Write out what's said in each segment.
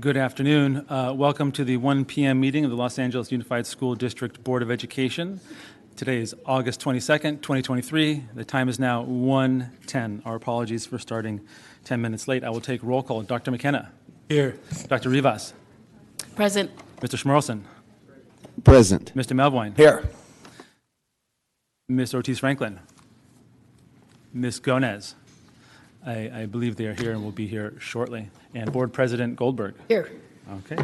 Good afternoon. Welcome to the 1 p.m. meeting of the Los Angeles Unified School District Board of Education. Today is August 22nd, 2023. The time is now 1:10. Our apologies for starting 10 minutes late. I will take roll call. Dr. McKenna. Here. Dr. Rivas. Present. Mr. Schmerlson. Present. Mr. Melvoin. Here. Ms. Ortiz-Franklin. Ms. Gonez. I believe they are here and will be here shortly. And Board President Goldberg. Here. Okay.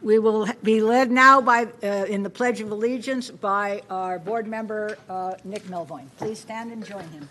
We will be led now by, in the Pledge of Allegiance by our board member, Nick Melvoin. Please stand and join him.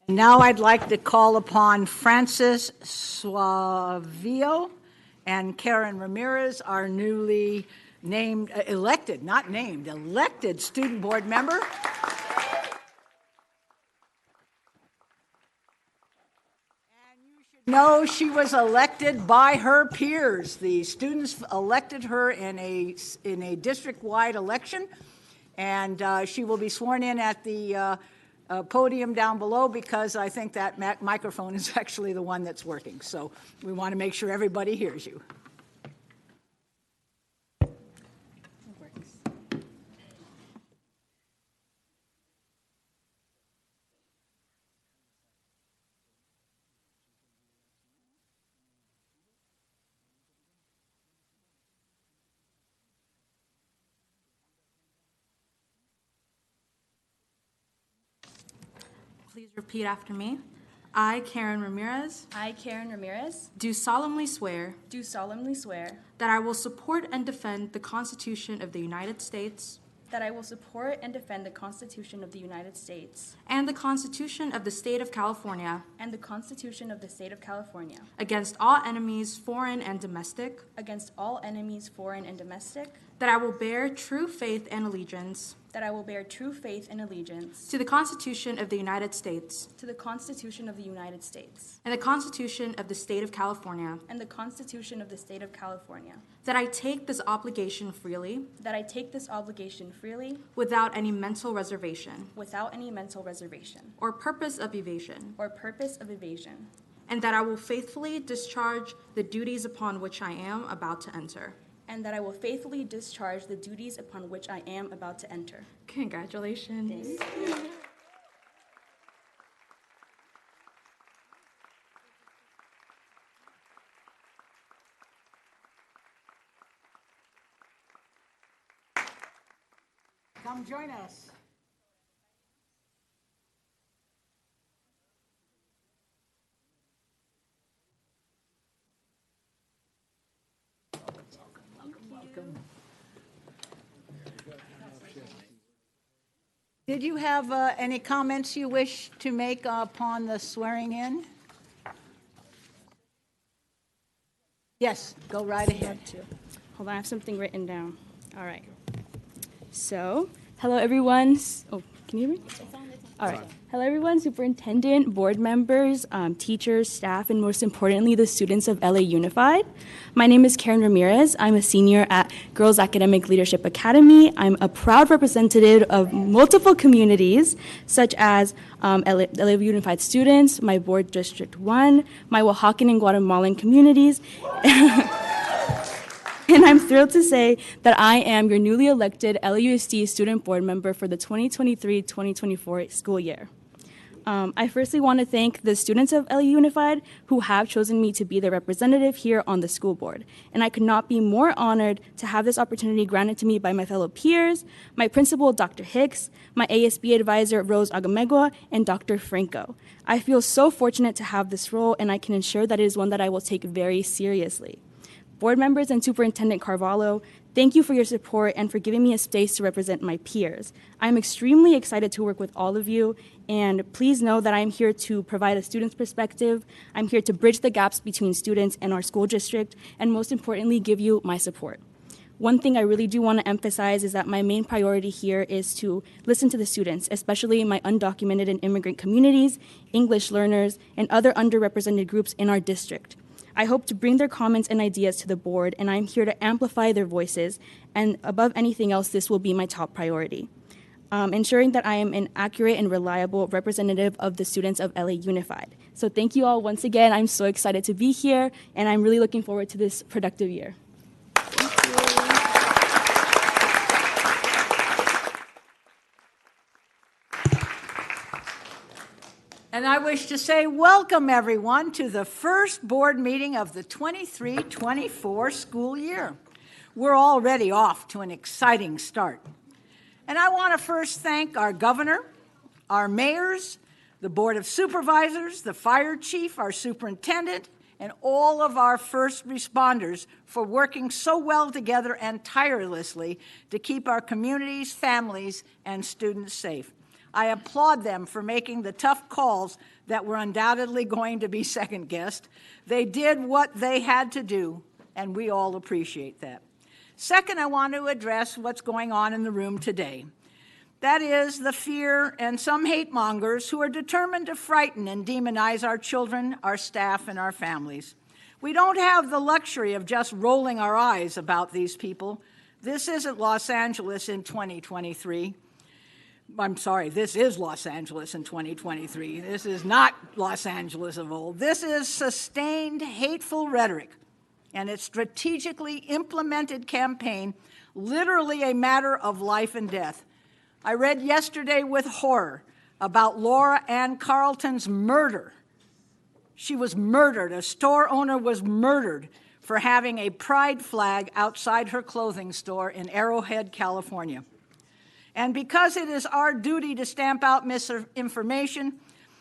Now I'd like to call upon Francis Suavio and Karen Ramirez, our newly named, elected student board member. And you should know she was elected by her peers. The students elected her in a district-wide election, and she will be sworn in at the podium down below, because I think that microphone is actually the one that's working. So we want to make sure everybody hears you. Please repeat after me. I, Karen Ramirez, Do solemnly swear that I will support and defend the Constitution of the United States that I will support and defend the Constitution of the United States and the Constitution of the State of California and the Constitution of the State of California against all enemies, foreign and domestic, against all enemies, foreign and domestic, that I will bear true faith and allegiance that I will bear true faith and allegiance to the Constitution of the United States to the Constitution of the United States and the Constitution of the State of California, and the Constitution of the State of California, that I take this obligation freely that I take this obligation freely without any mental reservation without any mental reservation or purpose of evasion, or purpose of evasion, and that I will faithfully discharge the duties upon which I am about to enter. and that I will faithfully discharge the duties upon which I am about to enter. Congratulations. Come join us. Did you have any comments you wish to make upon the swearing in? Yes, go right ahead. Hold on, I have something written down. All right. So, hello everyone. Oh, can you hear me? All right. Hello everyone, superintendent, board members, teachers, staff, and most importantly, the students of LA Unified. My name is Karen Ramirez. I'm a senior at Girls Academic Leadership Academy. I'm a proud representative of multiple communities, such as LA Unified students, my board District 1, my Oaxacan and Guatemalan communities. And I'm thrilled to say that I am your newly elected LAUSD student board member for the 2023-2024 school year. I firstly want to thank the students of LA Unified who have chosen me to be their representative here on the school board. And I could not be more honored to have this opportunity granted to me by my fellow peers, my principal, Dr. Hicks, my ASB advisor, Rose Agamegua, and Dr. Franco. I feel so fortunate to have this role, and I can ensure that it is one that I will take very seriously. Board members and Superintendent Carvalho, thank you for your support and for giving me a space to represent my peers. I'm extremely excited to work with all of you, and please know that I'm here to provide a student's perspective. I'm here to bridge the gaps between students and our school district, and most importantly, give you my support. One thing I really do want to emphasize is that my main priority here is to listen to the students, especially my undocumented and immigrant communities, English learners, and other underrepresented groups in our district. I hope to bring their comments and ideas to the board, and I'm here to amplify their voices, and above anything else, this will be my top priority. Ensuring that I am an accurate and reliable representative of the students of LA Unified. So thank you all once again. I'm so excited to be here, and I'm really looking forward to this productive year. And I wish to say welcome, everyone, to the first board meeting of the 23-24 school year. We're already off to an exciting start. And I want to first thank our governor, our mayors, the Board of Supervisors, the fire chief, our superintendent, and all of our first responders for working so well together and tirelessly to keep our communities, families, and students safe. I applaud them for making the tough calls that were undoubtedly going to be second-guessed. They did what they had to do, and we all appreciate that. Second, I want to address what's going on in the room today. That is the fear and some hate mongers who are determined to frighten and demonize our children, our staff, and our families. We don't have the luxury of just rolling our eyes about these people. This isn't Los Angeles in 2023. I'm sorry, this is Los Angeles in 2023. This is not Los Angeles of old. This is sustained hateful rhetoric and its strategically implemented campaign, literally a matter of life and death. I read yesterday with horror about Laura Ann Carlton's murder. She was murdered. A store owner was murdered for having a pride flag outside her clothing store in Arrowhead, California. And because it is our duty to stamp out misinformation,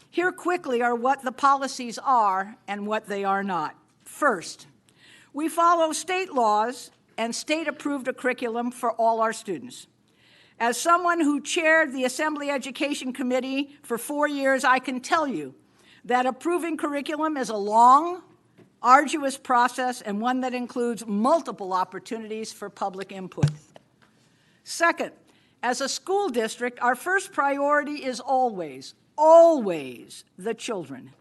here quickly are what the policies are and what they are not. First, we follow state laws and state-approved a curriculum for all our students. As someone who chaired the Assembly Education Committee for 4 years, I can tell you that approving curriculum is a long, arduous process and one that includes multiple opportunities for public input. Second, as a school district, our first priority is always the children.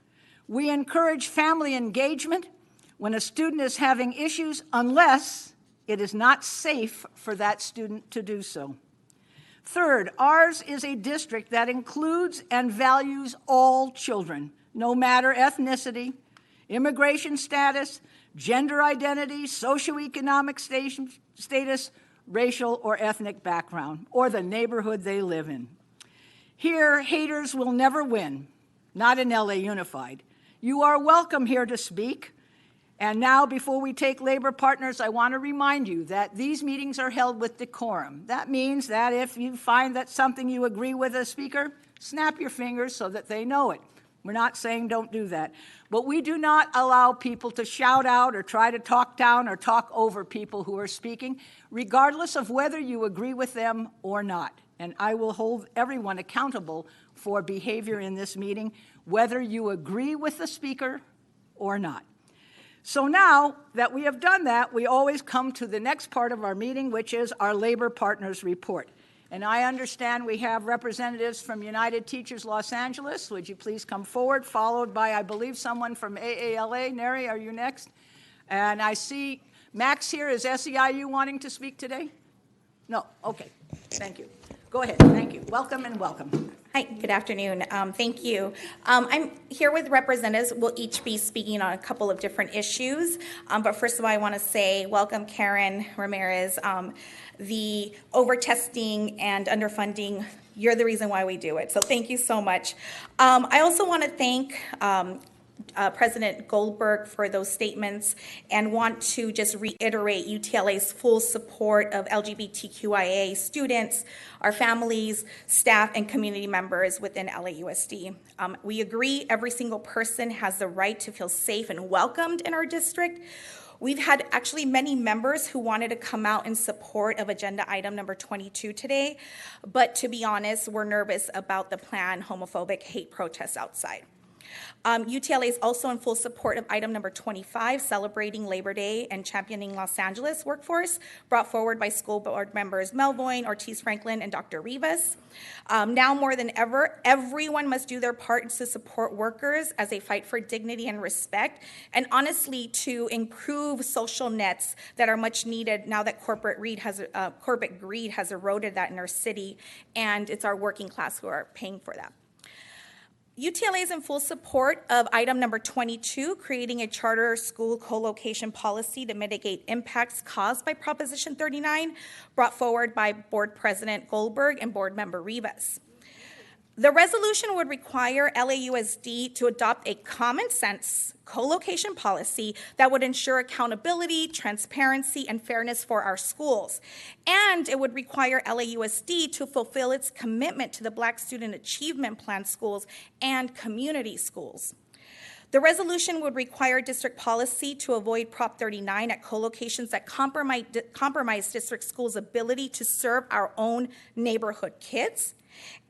We encourage family engagement when a student is having issues, unless it is not safe for that student to do so. Third, ours is a district that includes and values all children, no matter ethnicity, immigration status, gender identity, socioeconomic status, racial or ethnic background, or the neighborhood they live in. Here, haters will never win, not in LA Unified. You are welcome here to speak. And now, before we take labor partners, I want to remind you that these meetings are held with decorum. That means that if you find that something you agree with a speaker, snap your fingers so that they know it. We're not saying don't do that. But we do not allow people to shout out or try to talk down or talk over people who are speaking, regardless of whether you agree with them or not. And I will hold everyone accountable for behavior in this meeting, whether you agree with the speaker or not. So now that we have done that, we always come to the next part of our meeting, which is our labor partners report. And I understand we have representatives from United Teachers Los Angeles. Would you please come forward, followed by, I believe, someone from AALA. Neri, are you next? And I see Max here. Is SEIU wanting to speak today? No? Okay. Thank you. Go ahead. Thank you. Welcome and welcome. Hi, good afternoon. Thank you. I'm here with representatives. We'll each be speaking on a couple of different issues. But first of all, I want to say welcome, Karen Ramirez. The over-testing and underfunding, you're the reason why we do it. So thank you so much. I also want to thank President Goldberg for those statements and want to just reiterate UTLA's full support of LGBTQIA students, our families, staff, and community members within LAUSD. We agree every single person has the right to feel safe and welcomed in our district. We've had actually many members who wanted to come out in support of agenda item number 22 today, but to be honest, we're nervous about the planned homophobic hate protests outside. UTLA is also in full support of item number 25, celebrating Labor Day and championing Los Angeles workforce, brought forward by school board members Melvoin, Ortiz Franklin, and Dr. Rivas. Now more than ever, everyone must do their part to support workers as they fight for dignity and respect, and honestly to improve social nets that are much needed now that corporate greed has eroded that in our city, and it's our working class who are paying for that. UTLA is in full support of item number 22, creating a charter school co-location policy to mitigate impacts caused by Proposition 39, brought forward by Board President Goldberg and Board Member Rivas. The resolution would require LAUSD to adopt a common sense co-location policy that would ensure accountability, transparency, and fairness for our schools. And it would require LAUSD to fulfill its commitment to the Black Student Achievement Plan schools and community schools. The resolution would require district policy to avoid Prop 39 at co-locations that compromise district schools' ability to serve our own neighborhood kids,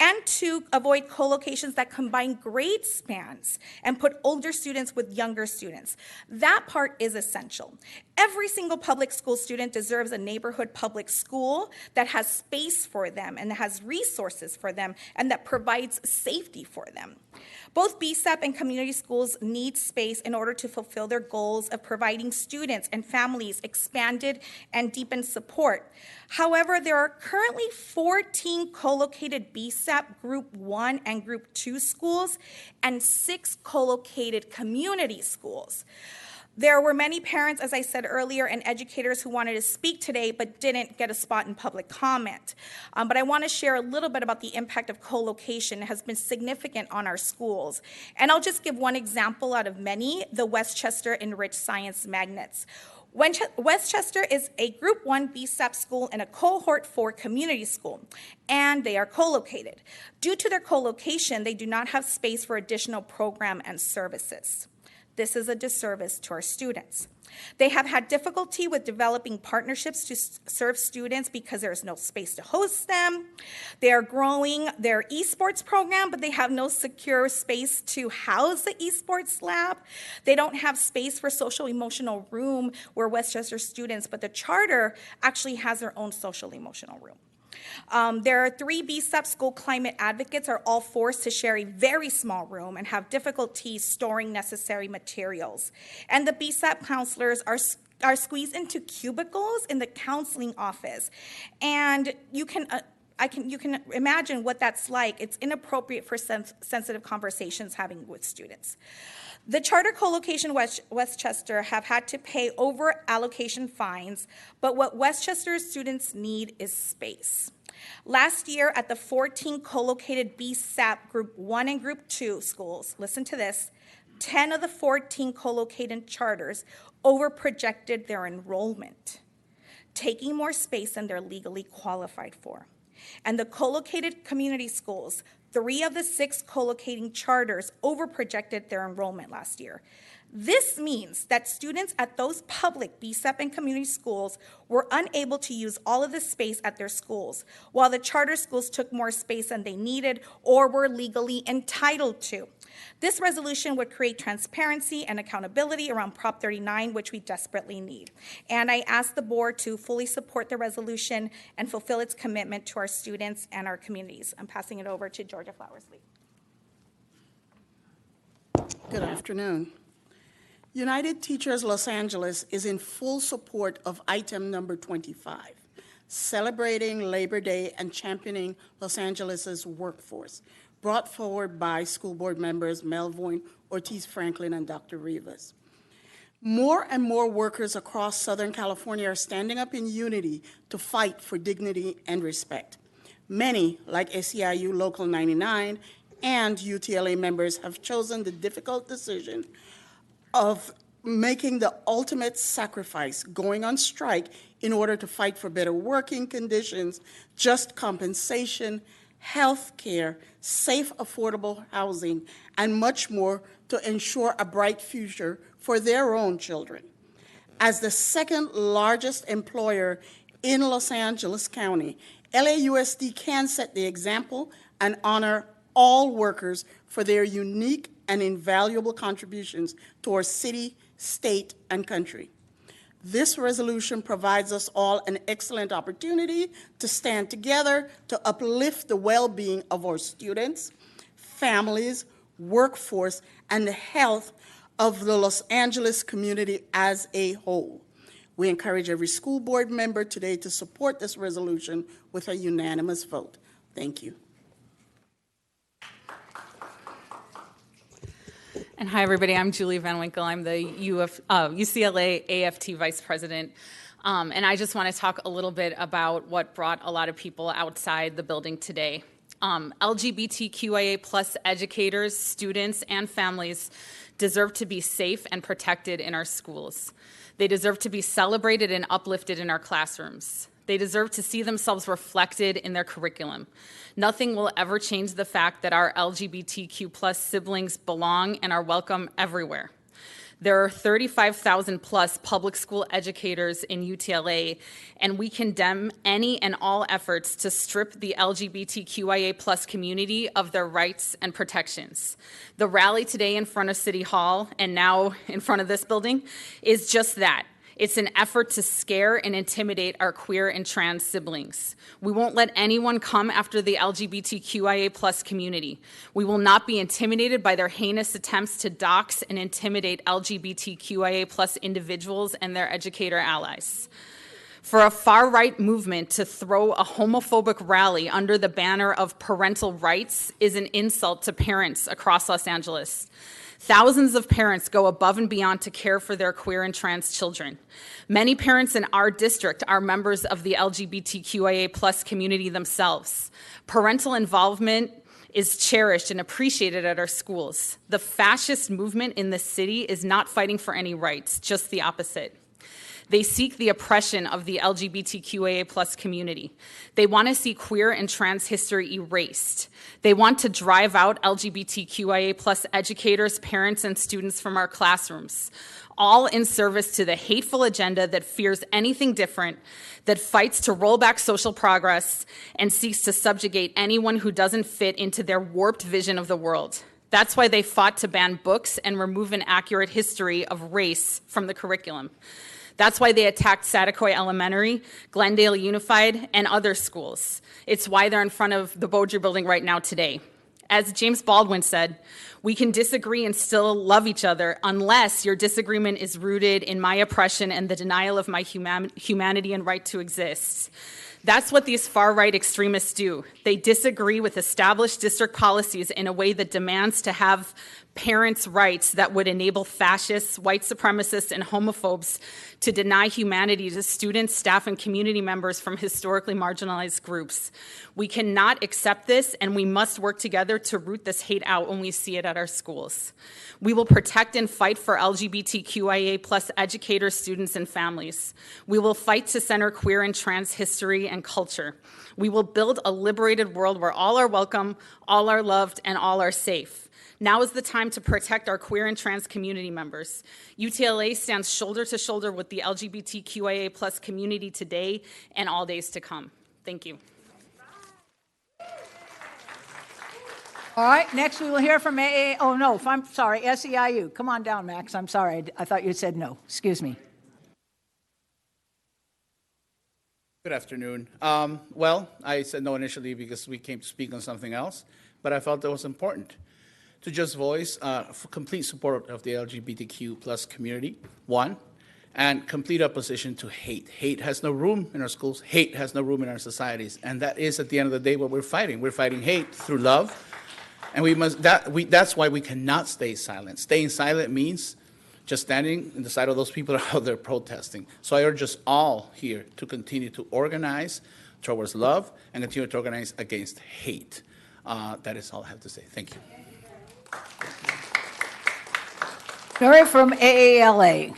and to avoid co-locations that combine grade spans and put older students with younger students. That part is essential. Every single public school student deserves a neighborhood public school that has space for them and that has resources for them and that provides safety for them. Both BSAP and community schools need space in order to fulfill their goals of providing students and families expanded and deepened support. However, there are currently 14 co-located BSAP Group 1 and Group 2 schools and 6 co-located community schools. There were many parents, as I said earlier, and educators who wanted to speak today but didn't get a spot in public comment. But I want to share a little bit about the impact of co-location. It has been significant on our schools. And I'll just give one example out of many, the Westchester Enriched Science Magnets. Westchester is a Group 1 BSAP school and a Cohort 4 community school, and they are co-located. Due to their co-location, they do not have space for additional program and services. This is a disservice to our students. They have had difficulty with developing partnerships to serve students because there is no space to host them. They are growing their esports program, but they have no secure space to house the esports lab. They don't have space for social emotional room where Westchester students, but the charter actually has their own social emotional room. There are 3 BSAP school climate advocates are all forced to share a very small room and have difficulty storing necessary materials. And the BSAP counselors are squeezed into cubicles in the counseling office. And you can imagine what that's like. It's inappropriate for sensitive conversations having with students. The charter co-location Westchester have had to pay over allocation fines, but what Westchester students need is space. Last year at the 14 co-located BSAP Group 1 and Group 2 schools, listen to this, 10 of the 14 co-located charters overprojected their enrollment, taking more space than they're legally qualified for. And the co-located community schools, 3 of the 6 co-locating charters overprojected their enrollment last year. This means that students at those public BSAP and community schools were unable to use all of the space at their schools, while the charter schools took more space than they needed or were legally entitled to. This resolution would create transparency and accountability around Prop 39, which we desperately need. And I ask the board to fully support the resolution and fulfill its commitment to our students and our communities. I'm passing it over to Georgia Flowers-Lee. Good afternoon. United Teachers Los Angeles is in full support of item number 25, celebrating Labor Day and championing Los Angeles's workforce, brought forward by school board members Melvoin, Ortiz Franklin, and Dr. Rivas. More and more workers across Southern California are standing up in unity to fight for dignity and respect. Many, like SEIU Local 99 and UTLA members, have chosen the difficult decision of making the ultimate sacrifice, going on strike in order to fight for better working conditions, just compensation, health care, safe, affordable housing, and much more to ensure a bright future for their own children. As the second largest employer in Los Angeles County, LAUSD can set the example and honor all workers for their unique and invaluable contributions to our city, state, and country. This resolution provides us all an excellent opportunity to stand together to uplift the well-being of our students, families, workforce, and the health of the Los Angeles community as a whole. We encourage every school board member today to support this resolution with a unanimous vote. Thank you. And hi, everybody. I'm Julie Van Winkle. I'm the UCLA AFT Vice President. And I just want to talk a little bit about what brought a lot of people outside the building today. LGBTQIA plus educators, students, and families deserve to be safe and protected in our schools. They deserve to be celebrated and uplifted in our classrooms. They deserve to see themselves reflected in their curriculum. Nothing will ever change the fact that our LGBTQ plus siblings belong and are welcome everywhere. There are 35,000 plus public school educators in UTLA, and we condemn any and all efforts to strip the LGBTQIA plus community of their rights and protections. The rally today in front of City Hall and now in front of this building is just that. It's an effort to scare and intimidate our queer and trans siblings. We won't let anyone come after the LGBTQIA plus community. We will not be intimidated by their heinous attempts to dox and intimidate LGBTQIA plus individuals and their educator allies. For a far-right movement to throw a homophobic rally under the banner of parental rights is an insult to parents across Los Angeles. Thousands of parents go above and beyond to care for their queer and trans children. Many parents in our district are members of the LGBTQIA plus community themselves. Parental involvement is cherished and appreciated at our schools. The fascist movement in the city is not fighting for any rights, just the opposite. They seek the oppression of the LGBTQIA plus community. They want to see queer and trans history erased. They want to drive out LGBTQIA plus educators, parents, and students from our classrooms, all in service to the hateful agenda that fears anything different, that fights to roll back social progress, and seeks to subjugate anyone who doesn't fit into their warped vision of the world. That's why they fought to ban books and remove an accurate history of race from the curriculum. That's why they attacked Satakoy Elementary, Glendale Unified, and other schools. It's why they're in front of the Beaudry building right now today. As James Baldwin said, we can disagree and still love each other unless your disagreement is rooted in my oppression and the denial of my humanity and right to exist. That's what these far-right extremists do. They disagree with established district policies in a way that demands to have parents' rights that would enable fascists, white supremacists, and homophobes to deny humanity to students, staff, and community members from historically marginalized groups. We cannot accept this, and we must work together to root this hate out when we see it at our schools. We will protect and fight for LGBTQIA plus educators, students, and families. We will fight to center queer and trans history and culture. We will build a liberated world where all are welcome, all are loved, and all are safe. Now is the time to protect our queer and trans community members. UTLA stands shoulder to shoulder with the LGBTQIA plus community today and all days to come. Thank you. All right, next we will hear from SEIU. Come on down, Max. I'm sorry. I thought you said no. Excuse me. Good afternoon. Well, I said no initially because we came to speak on something else, but I felt it was important to just voice complete support of the LGBTQ plus community, one, and complete opposition to hate. Hate has no room in our schools. Hate has no room in our societies. And that is, at the end of the day, what we're fighting. We're fighting hate through love. And that's why we cannot stay silent. Staying silent means just standing on the side of those people that are out there protesting. So I urge us all here to continue to organize towards love and continue to organize against hate. That is all I have to say. Thank you. Mary from AALA.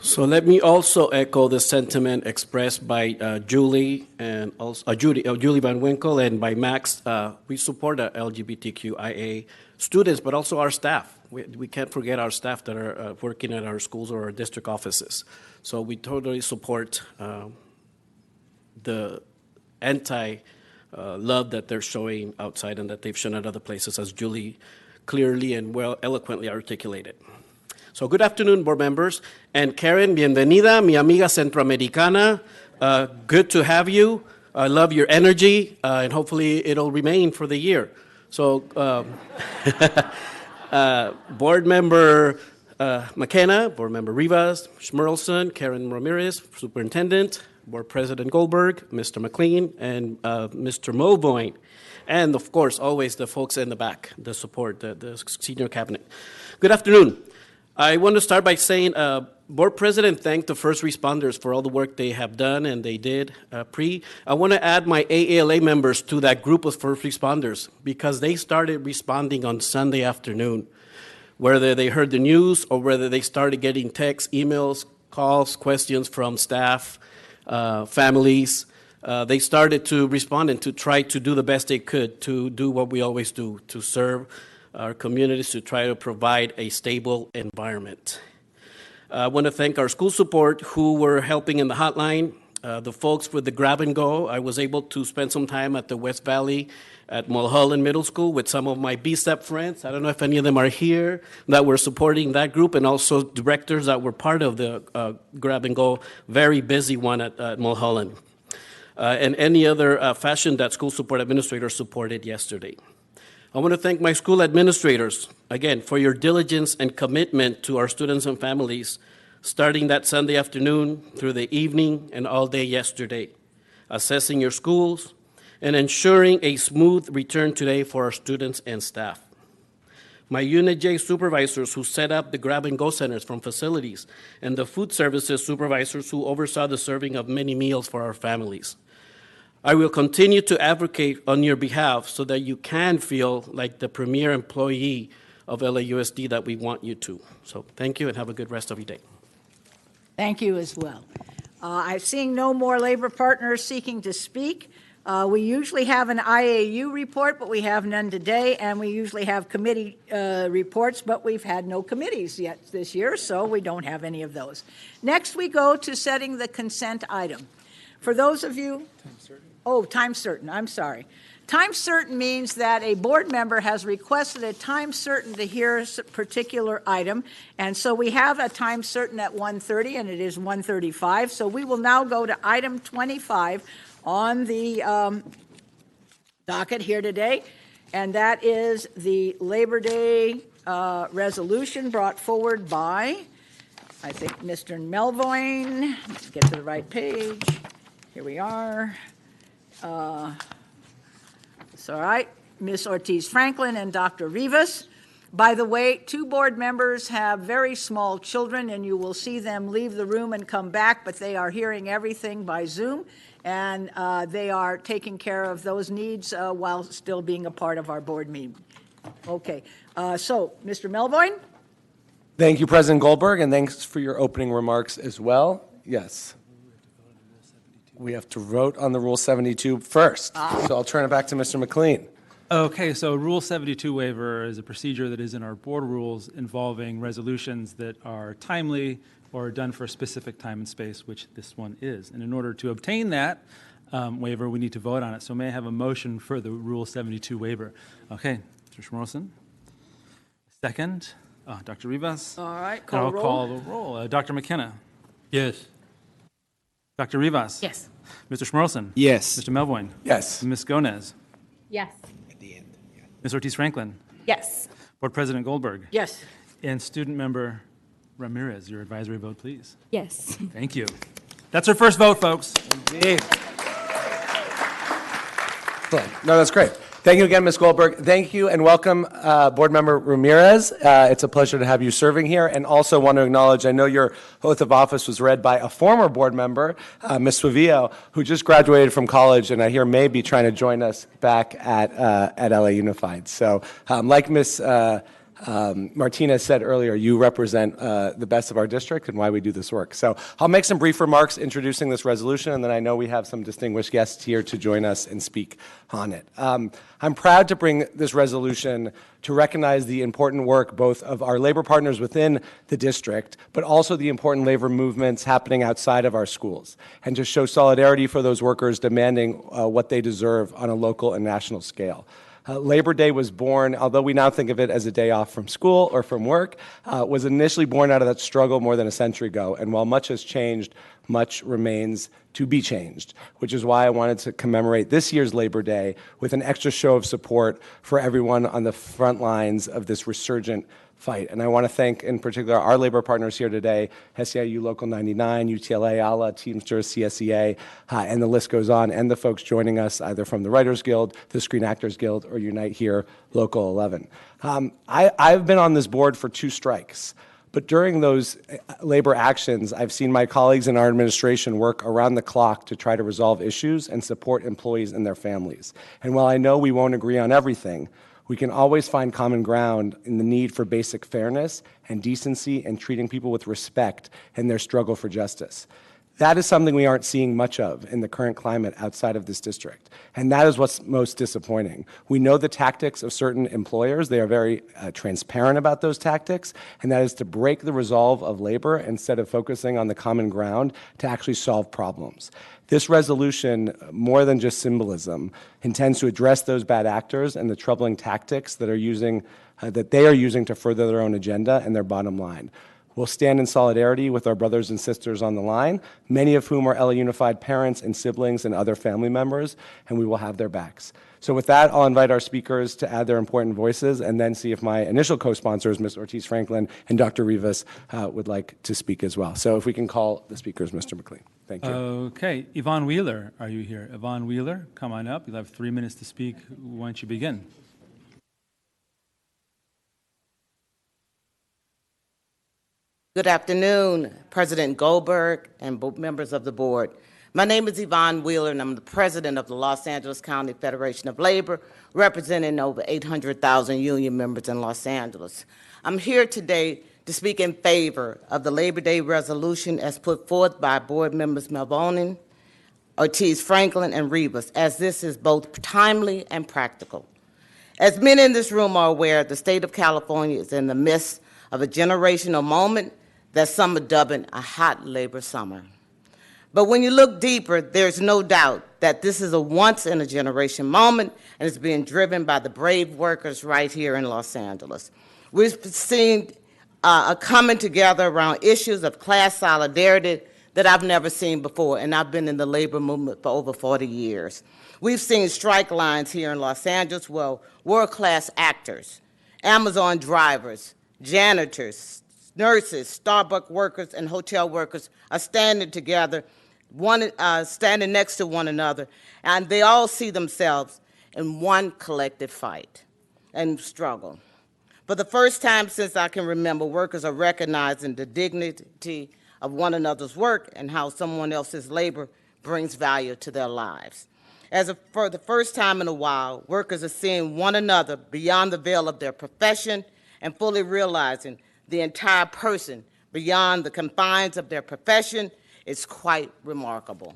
So let me also echo the sentiment expressed by Julie and also Julie Van Winkle and by Max. We support the LGBTQIA students, but also our staff. We can't forget our staff that are working at our schools or our district offices. So we totally support the love that they're showing outside and that they've shown at other places, as Julie clearly and well eloquently articulated. So good afternoon, board members. And Karen, bienvenida, mi amiga centroamericana. Good to have you. I love your energy, and hopefully it'll remain for the year. So board member McKenna, board member Rivas, Schmerlson, Karen Ramirez, superintendent, board president Goldberg, Mr. McLean, and Mr. Mulvoin. And of course, always the folks in the back, the support, the senior cabinet. Good afternoon. I want to start by saying, Board President thanked the first responders for all the work they have done and they did I want to add my AALA members to that group of first responders because they started responding on Sunday afternoon, whether they heard the news or whether they started getting texts, emails, calls, questions from staff, families. They started to respond and to try to do the best they could to do what we always do, to serve our communities, to try to provide a stable environment. I want to thank our school support who were helping in the hotline, the folks with the grab and go. I was able to spend some time at the West Valley at Mulholland Middle School with some of my BSEP friends. I don't know if any of them are here that were supporting that group, and also directors that were part of the grab and go, very busy one at Mulholland. And any other fashion that school support administrators supported yesterday. I want to thank my school administrators, again, for your diligence and commitment to our students and families, starting that Sunday afternoon through the evening and all day yesterday, assessing your schools and ensuring a smooth return today for our students and staff. My Unit J supervisors who set up the grab-and-go centers from facilities, and the food services supervisors who oversaw the serving of many meals for our families. I will continue to advocate on your behalf so that you can feel like the premier employee of LAUSD that we want you to. So thank you and have a good rest of your day. Thank you as well. I'm seeing no more labor partners seeking to speak. We usually have an IAU report, but we have none today, and we usually have committee reports, but we've had no committees yet this year, so we don't have any of those. Next, we go to setting the consent item. For those of you... time certain, I'm sorry. Time certain means that a board member has requested a time certain to hear a particular item, and so we have a time certain at 1:30, and it is 1:35, so we will now go to item 25 on the docket here today, and that is the Labor Day resolution brought forward by, I think, Mr. Melvoin. Let's get to the right page. Here we are. It's all right. Ms. Ortiz-Franklin and Dr. Rivas. By the way, two board members have very small children, and you will see them leave the room and come back, but they are hearing everything by Zoom, and they are taking care of those needs while still being a part of our board meeting. Okay. So, Mr. Melvoin? Thank you, President Goldberg, and thanks for your opening remarks as well. Yes. We have to vote on the Rule 72 first. So I'll turn it back to Mr. McLean. Okay, so Rule 72 waiver is a procedure that is in our board rules involving resolutions that are timely or done for a specific time and space, which this one is. And in order to obtain that waiver, we need to vote on it. So may I have a motion for the Rule 72 waiver? Okay, Mr. Schmorlson. Second, Dr. Rivas. All right, And call I'll roll. call the roll. Dr. McKenna. Yes. Dr. Rivas. Yes. Mr. Schmorlson. Yes. Mr. Melvoin. Yes. Ms. Gomez. Yes. Ms. Ortiz-Franklin. Yes. Board President Goldberg. Yes. And Student Member Ramirez, your advisory vote, please. Yes. Thank you. That's our first vote, folks. Indeed. No, that's great. Thank you again, Ms. Goldberg. Thank you and welcome, Board Member Ramirez. It's a pleasure to have you serving here. And also want to acknowledge, I know your oath of office was read by a former board member, Ms. Suavio, who just graduated from college and I hear may be trying to join us back at LA Unified. So like Ms. Martina said earlier, you represent the best of our district and why we do this work. So I'll make some brief remarks introducing this resolution, and then I know we have some distinguished guests here to join us and speak on it. I'm proud to bring this resolution to recognize the important work both of our labor partners within the district, but also the important labor movements happening outside of our schools, and to show solidarity for those workers demanding what they deserve on a local and national scale. Labor Day was born, although we now think of it as a day off from school or from work, was initially born out of that struggle more than a century ago. And while much has changed, much remains to be changed, which is why I wanted to commemorate this year's Labor Day with an extra show of support for everyone on the front lines of this resurgent fight. And I want to thank, in particular, our labor partners here today, SEIU Local 99, UTLA, ALA, Teamsters, CSEA, and the list goes on, and the folks joining us either from the Writers Guild, the Screen Actors Guild, or Unite Here, Local 11. I've been on this board for 2 strikes. But during those labor actions, I've seen my colleagues in our administration work around the clock to try to resolve issues and support employees and their families. And while I know we won't agree on everything, we can always find common ground in the need for basic fairness and decency and treating people with respect in their struggle for justice. That is something we aren't seeing much of in the current climate outside of this district. And that is what's most disappointing. We know the tactics of certain employers. They are very transparent about those tactics, and that is to break the resolve of labor instead of focusing on the common ground to actually solve problems. This resolution, more than just symbolism, intends to address those bad actors and the troubling tactics that they are using to further their own agenda and their bottom line. We'll stand in solidarity with our brothers and sisters on the line, many of whom are LA Unified parents and siblings and other family members, and we will have their backs. So with that, I'll invite our speakers to add their important voices and then see if my initial co-sponsors, Ms. Ortiz-Franklin and Dr. Rivas, would like to speak as well. So if we can call the speakers, Mr. McLean. Thank you. Okay. Yvonne Wheeler, are you here? Yvonne Wheeler, come on up. You'll have 3 minutes to speak once you begin. Good afternoon, President Goldberg and members of the board. My name is Yvonne Wheeler, and I'm the president of the Los Angeles County Federation of Labor, representing over 800,000 union members in Los Angeles. I'm here today to speak in favor of the Labor Day resolution as put forth by board members Melvonin, Ortiz-Franklin, and Rivas, as this is both timely and practical. As many in this room are aware, the state of California is in the midst of a generational moment that some are dubbing a hot labor summer. But when you look deeper, there's no doubt that this is a once-in-a-generation moment, and it's being driven by the brave workers right here in Los Angeles. We've seen a coming together around issues of class solidarity that I've never seen before, and I've been in the labor movement for over 40 years. We've seen strike lines here in Los Angeles where world-class actors, Amazon drivers, janitors, nurses, Starbucks workers, and hotel workers are standing together, standing next to one another, and they all see themselves in one collective fight and struggle. For the first time since I can remember, workers are recognizing the dignity of one another's work and how someone else's labor brings value to their lives. For the first time in a while, workers are seeing one another beyond the veil of their profession and fully realizing the entire person beyond the confines of their profession is quite remarkable.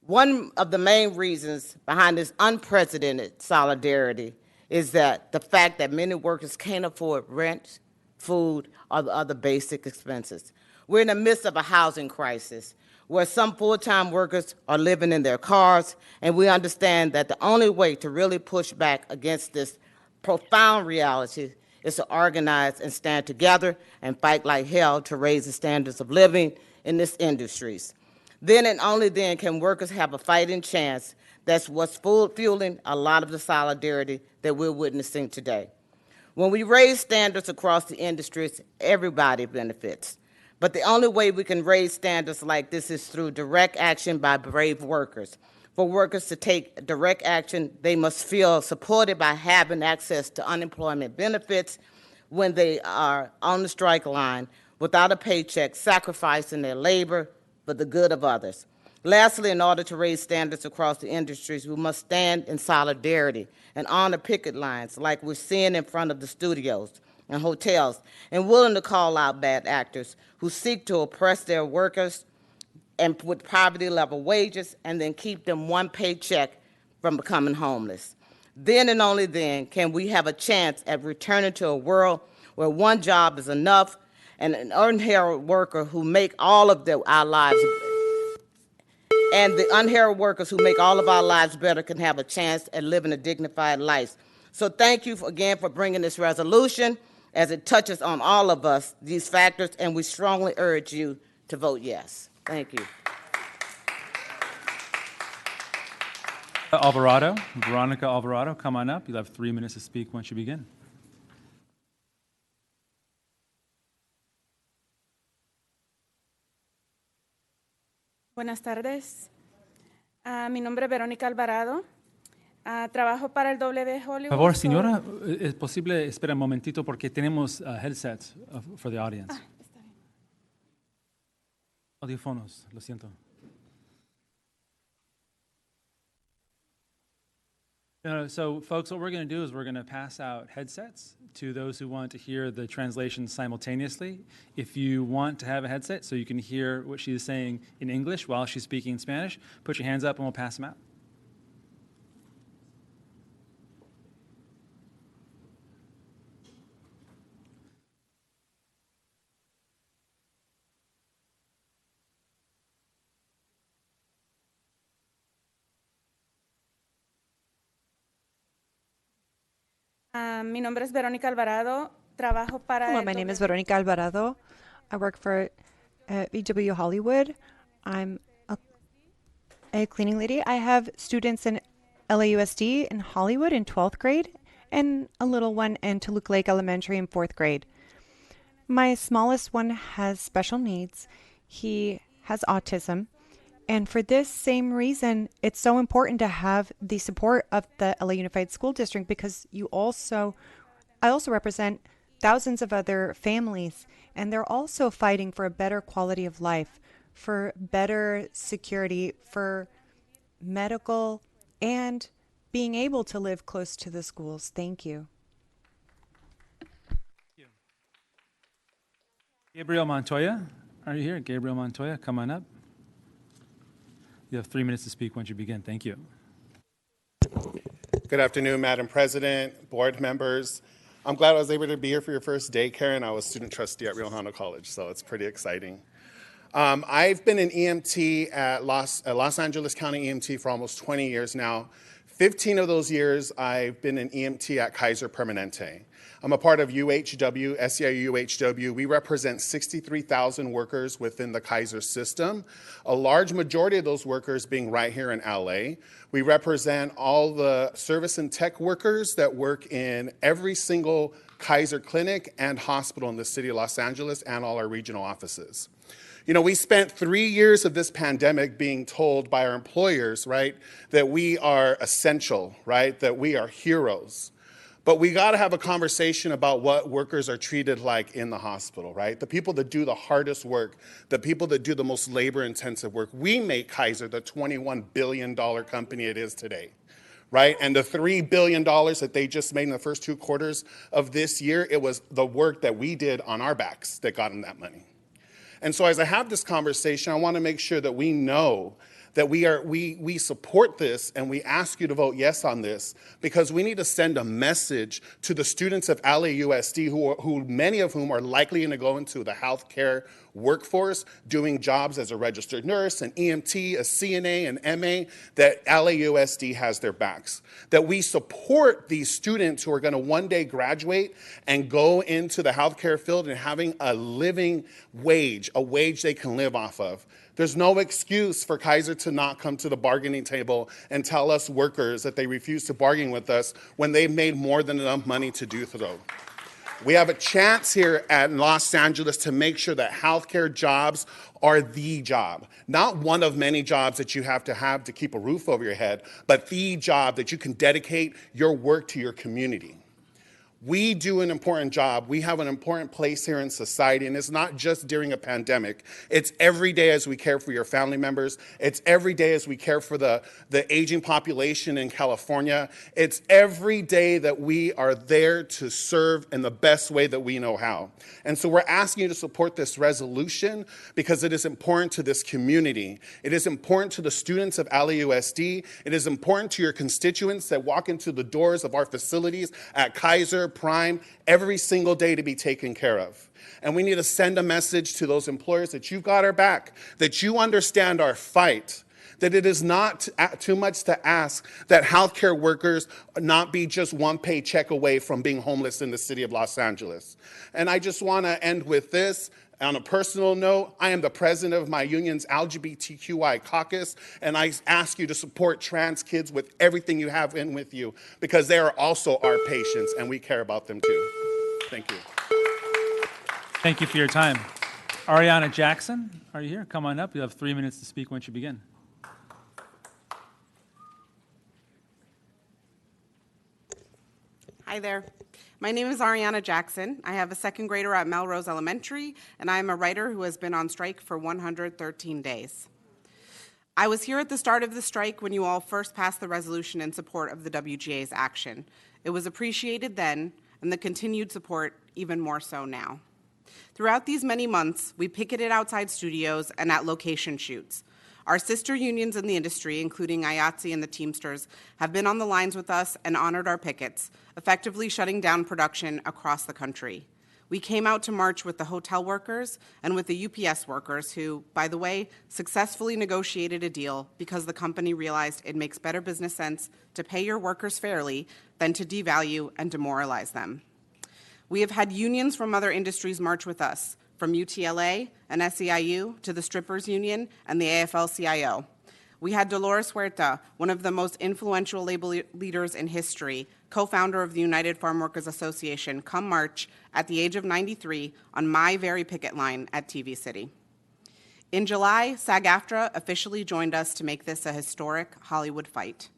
One of the main reasons behind this unprecedented solidarity is that the fact that many workers can't afford rent, food, or the other basic expenses. We're in the midst of a housing crisis where some full-time workers are living in their cars, and we understand that the only way to really push back against this profound reality is to organize and stand together and fight like hell to raise the standards of living in this industries. Then and only then can workers have a fighting chance. That's what's fueling a lot of the solidarity that we're witnessing today. When we raise standards across the industries, everybody benefits. But the only way we can raise standards like this is through direct action by brave workers. For workers to take direct action, they must feel supported by having access to unemployment benefits when they are on the strike line without a paycheck, sacrificing their labor for the good of others. Lastly, in order to raise standards across the industries, we must stand in solidarity and honor picket lines like we're seeing in front of the studios, and hotels, and willing to call out bad actors who seek to oppress their workers and with poverty-level wages and then keep them one paycheck from becoming homeless. Then and only then can we have a chance at returning to a world where one job is enough and an unheralded worker who make all of our lives and the unheralded workers who make all of our lives better can have a chance at living a dignified life. So thank you again for bringing this resolution as it touches on all of us, these factors, and we strongly urge you to vote yes. Thank you. Alvarado, Veronica Alvarado, come on up. You'll have 3 minutes to speak once you begin. Buenas tardes. Mi nombre es Verónica Alvarado. Trabajo para el W Hollywood. Por favor, señora, ¿es posible esperar un momentito porque tenemos headsets for the audience? Está bien. Audífonos, lo siento. So, folks, what we're going to do is we're going to pass out headsets to those who want to hear the translation simultaneously. If you want to have a headset so you can hear what she is saying in English while she's speaking in Spanish, put your hands up and we'll pass them out. Mi nombre es Verónica Alvarado. Trabajo para Hello, my name is Veronica Alvarado. I work for VW Hollywood. I'm a cleaning lady. I have students in LAUSD in Hollywood in 12th grade and a little one in Toluca Lake Elementary in 4th grade. My smallest one has special needs. He has autism. And for this same reason, it's so important to have the support of the LA Unified School District because I also represent thousands of other families, and they're also fighting for a better quality of life, for better security, for medical, and being able to live close to the schools. Thank you. Gabriel Montoya, are you here? Gabriel Montoya, come on up. You have 3 minutes to speak once you begin. Thank you. Good afternoon, Madam President, board members. I'm glad I was able to be here for your first day, Karen. I was student trustee at Rio Hondo College, so it's pretty exciting. I've been an EMT at Los Angeles County EMT for almost 20 years now. 15 of those years, I've been an EMT at Kaiser Permanente. I'm a part of UHW, SEIU UHW. We represent 63,000 workers within the Kaiser system, a large majority of those workers being right here in LA. We represent all the service and tech workers that work in every single Kaiser clinic and hospital in the city of Los Angeles and all our regional offices. You know, we spent 3 years of this pandemic being told by our employers, right, that we are essential, right, that we are heroes. But we got to have a conversation about what workers are treated like in the hospital, right? The people that do the hardest work, the people that do the most labor-intensive work. We make Kaiser the $21 billion company it is today, right? And the $3 billion that they just made in the first 2 quarters of this year, it was the work that we did on our backs that got them that money. And so as I have this conversation, I want to make sure that we know that we support this and we ask you to vote yes on this because we need to send a message to the students of LAUSD who many of whom are likely going to go into the healthcare workforce doing jobs as a registered nurse, an EMT, a CNA, an MA, that LAUSD has their backs. That we support these students who are going to one day graduate and go into the healthcare field and having a living wage, a wage they can live off of. There's no excuse for Kaiser to not come to the bargaining table and tell us workers that they refuse to bargain with us when they've made more than enough money to do so. We have a chance here at Los Angeles to make sure that healthcare jobs are the job, not one of many jobs that you have to keep a roof over your head, but the job that you can dedicate your work to your community. We do an important job. We have an important place here in society, and it's not just during a pandemic. It's every day as we care for your family members. It's every day as we care for the aging population in California. It's every day that we are there to serve in the best way that we know how. And so we're asking you to support this resolution because it is important to this community. It is important to the students of LAUSD. It is important to your constituents that walk into the doors of our facilities at Kaiser, Prime, every single day to be taken care of. And we need to send a message to those employers that you've got our back, that you understand our fight, that it is not too much to ask that healthcare workers not be just one paycheck away from being homeless in the city of Los Angeles. And I just want to end with this. On a personal note, I am the president of my union's LGBTQI caucus, and I ask you to support trans kids with everything you have in with you, because they are also our patients, and we care about them too. Thank you. Thank you for your time. Ariana Jackson, are you here? Come on up. You have 3 minutes to speak once you begin. Hi there. My name is Ariana Jackson. I have a second grader at Melrose Elementary, and I am a writer who has been on strike for 113 days. I was here at the start of the strike when you all first passed the resolution in support of the WGA's action. It was appreciated then, and the continued support even more so now. Throughout these many months, we picketed outside studios and at location shoots. Our sister unions in the industry, including IATSE and the Teamsters, have been on the lines with us and honored our pickets, effectively shutting down production across the country. We came out to march with the hotel workers and with the UPS workers who, by the way, successfully negotiated a deal because the company realized it makes better business sense to pay your workers fairly than to devalue and demoralize them. We have had unions from other industries march with us, from UTLA and SEIU to the Strippers Union and the AFL-CIO. We had Dolores Huerta, one of the most influential labor leaders in history, co-founder of the United Farm Workers Association, come march at the age of 93 on my very picket line at TV City. In July, SAG-AFTRA officially joined us to make this a historic Hollywood fight.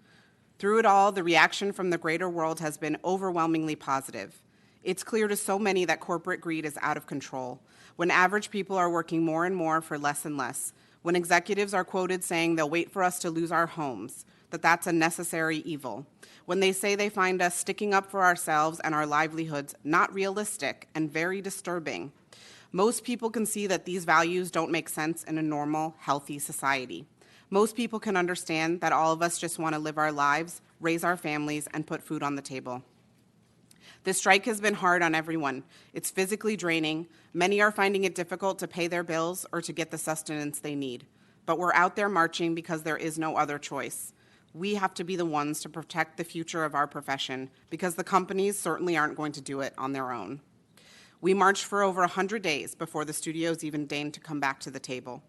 Through it all, the reaction from the greater world has been overwhelmingly positive. It's clear to so many that corporate greed is out of control, when average people are working more and more for less and less, when executives are quoted saying they'll wait for us to lose our homes, that that's a necessary evil, when they say they find us sticking up for ourselves and our livelihoods not realistic and very disturbing. Most people can see that these values don't make sense in a normal, healthy society. Most people can understand that all of us just want to live our lives, raise our families, and put food on the table. This strike has been hard on everyone. It's physically draining. Many are finding it difficult to pay their bills or to get the sustenance they need. But we're out there marching because there is no other choice. We have to be the ones to protect the future of our profession because the companies certainly aren't going to do it on their own. We marched for over 100 days before the studios even deigned to come back to the table.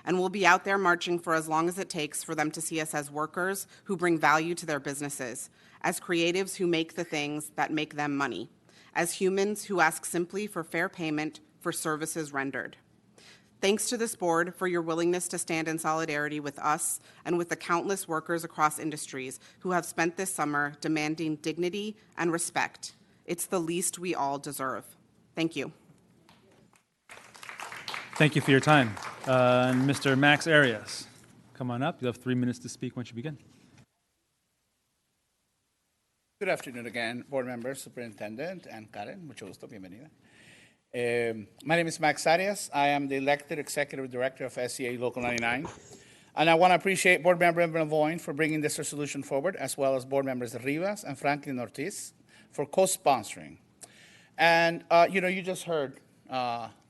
And we'll be out there marching for as long as it takes for them to see us as workers who bring value to their businesses, as creatives who make the things that make them money, as humans who ask simply for fair payment for services rendered. Thanks to this board for your willingness to stand in solidarity with us and with the countless workers across industries who have spent this summer demanding dignity and respect. It's the least we all deserve. Thank you. Thank you for your time. And Mr. Max Arias, come on up. You have 3 minutes to speak once you begin. Good afternoon again, board members, superintendent, and Karen. Mucho gusto, bienvenida. My name is Max Arias. I am the elected executive director of SEA Local 99. And I want to appreciate board member Lavoine for bringing this resolution forward, as well as board members Rivas and Franklin Ortiz for co-sponsoring. And, you just heard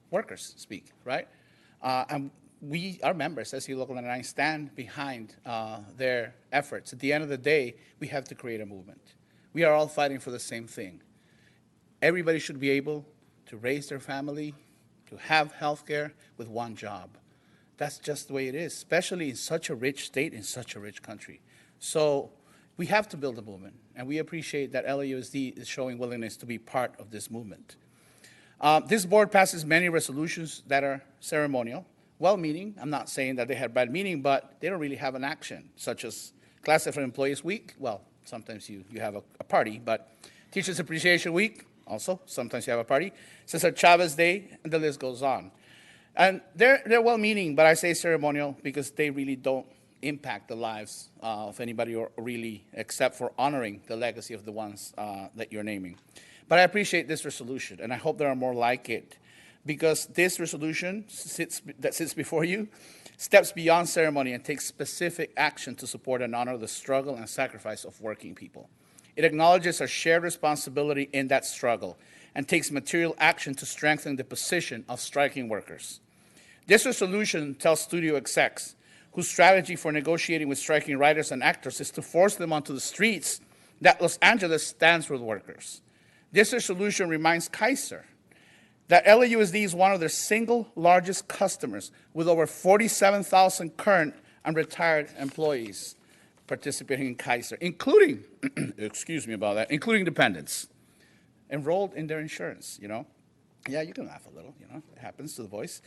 workers speak, right? And we, our members, SEA Local 99, stand behind their efforts. At the end of the day, we have to create a movement. We are all fighting for the same thing. Everybody should be able to raise their family, to have health care with one job. That's just the way it is, especially in such a rich state, in such a rich country. So we have to build a movement, and we appreciate that LAUSD is showing willingness to be part of this movement. This board passes many resolutions that are ceremonial, well-meaning. I'm not saying that they have bad meaning, but they don't really have an action, such as Classified Employees Week. Well, sometimes you have a party, but Teachers Appreciation Week, also. Sometimes you have a party. Cesar Chavez Day, and the list goes on. And they're well-meaning, but I say ceremonial because they really don't impact the lives of anybody, or really, except for honoring the legacy of the ones that you're naming. But I appreciate this resolution, and I hope there are more like it, because this resolution that sits before you steps beyond ceremony and takes specific action to support and honor the struggle and sacrifice of working people. It acknowledges our shared responsibility in that struggle and takes material action to strengthen the position of striking workers. This resolution tells studio execs whose strategy for negotiating with striking writers and actors is to force them onto the streets that Los Angeles stands with workers. This resolution reminds Kaiser that LAUSD is one of their single largest customers, with over 47,000 current and retired employees participating in Kaiser, including, excuse me about that, including dependents, enrolled in their insurance, Yeah, you can laugh a little, it happens to the voice.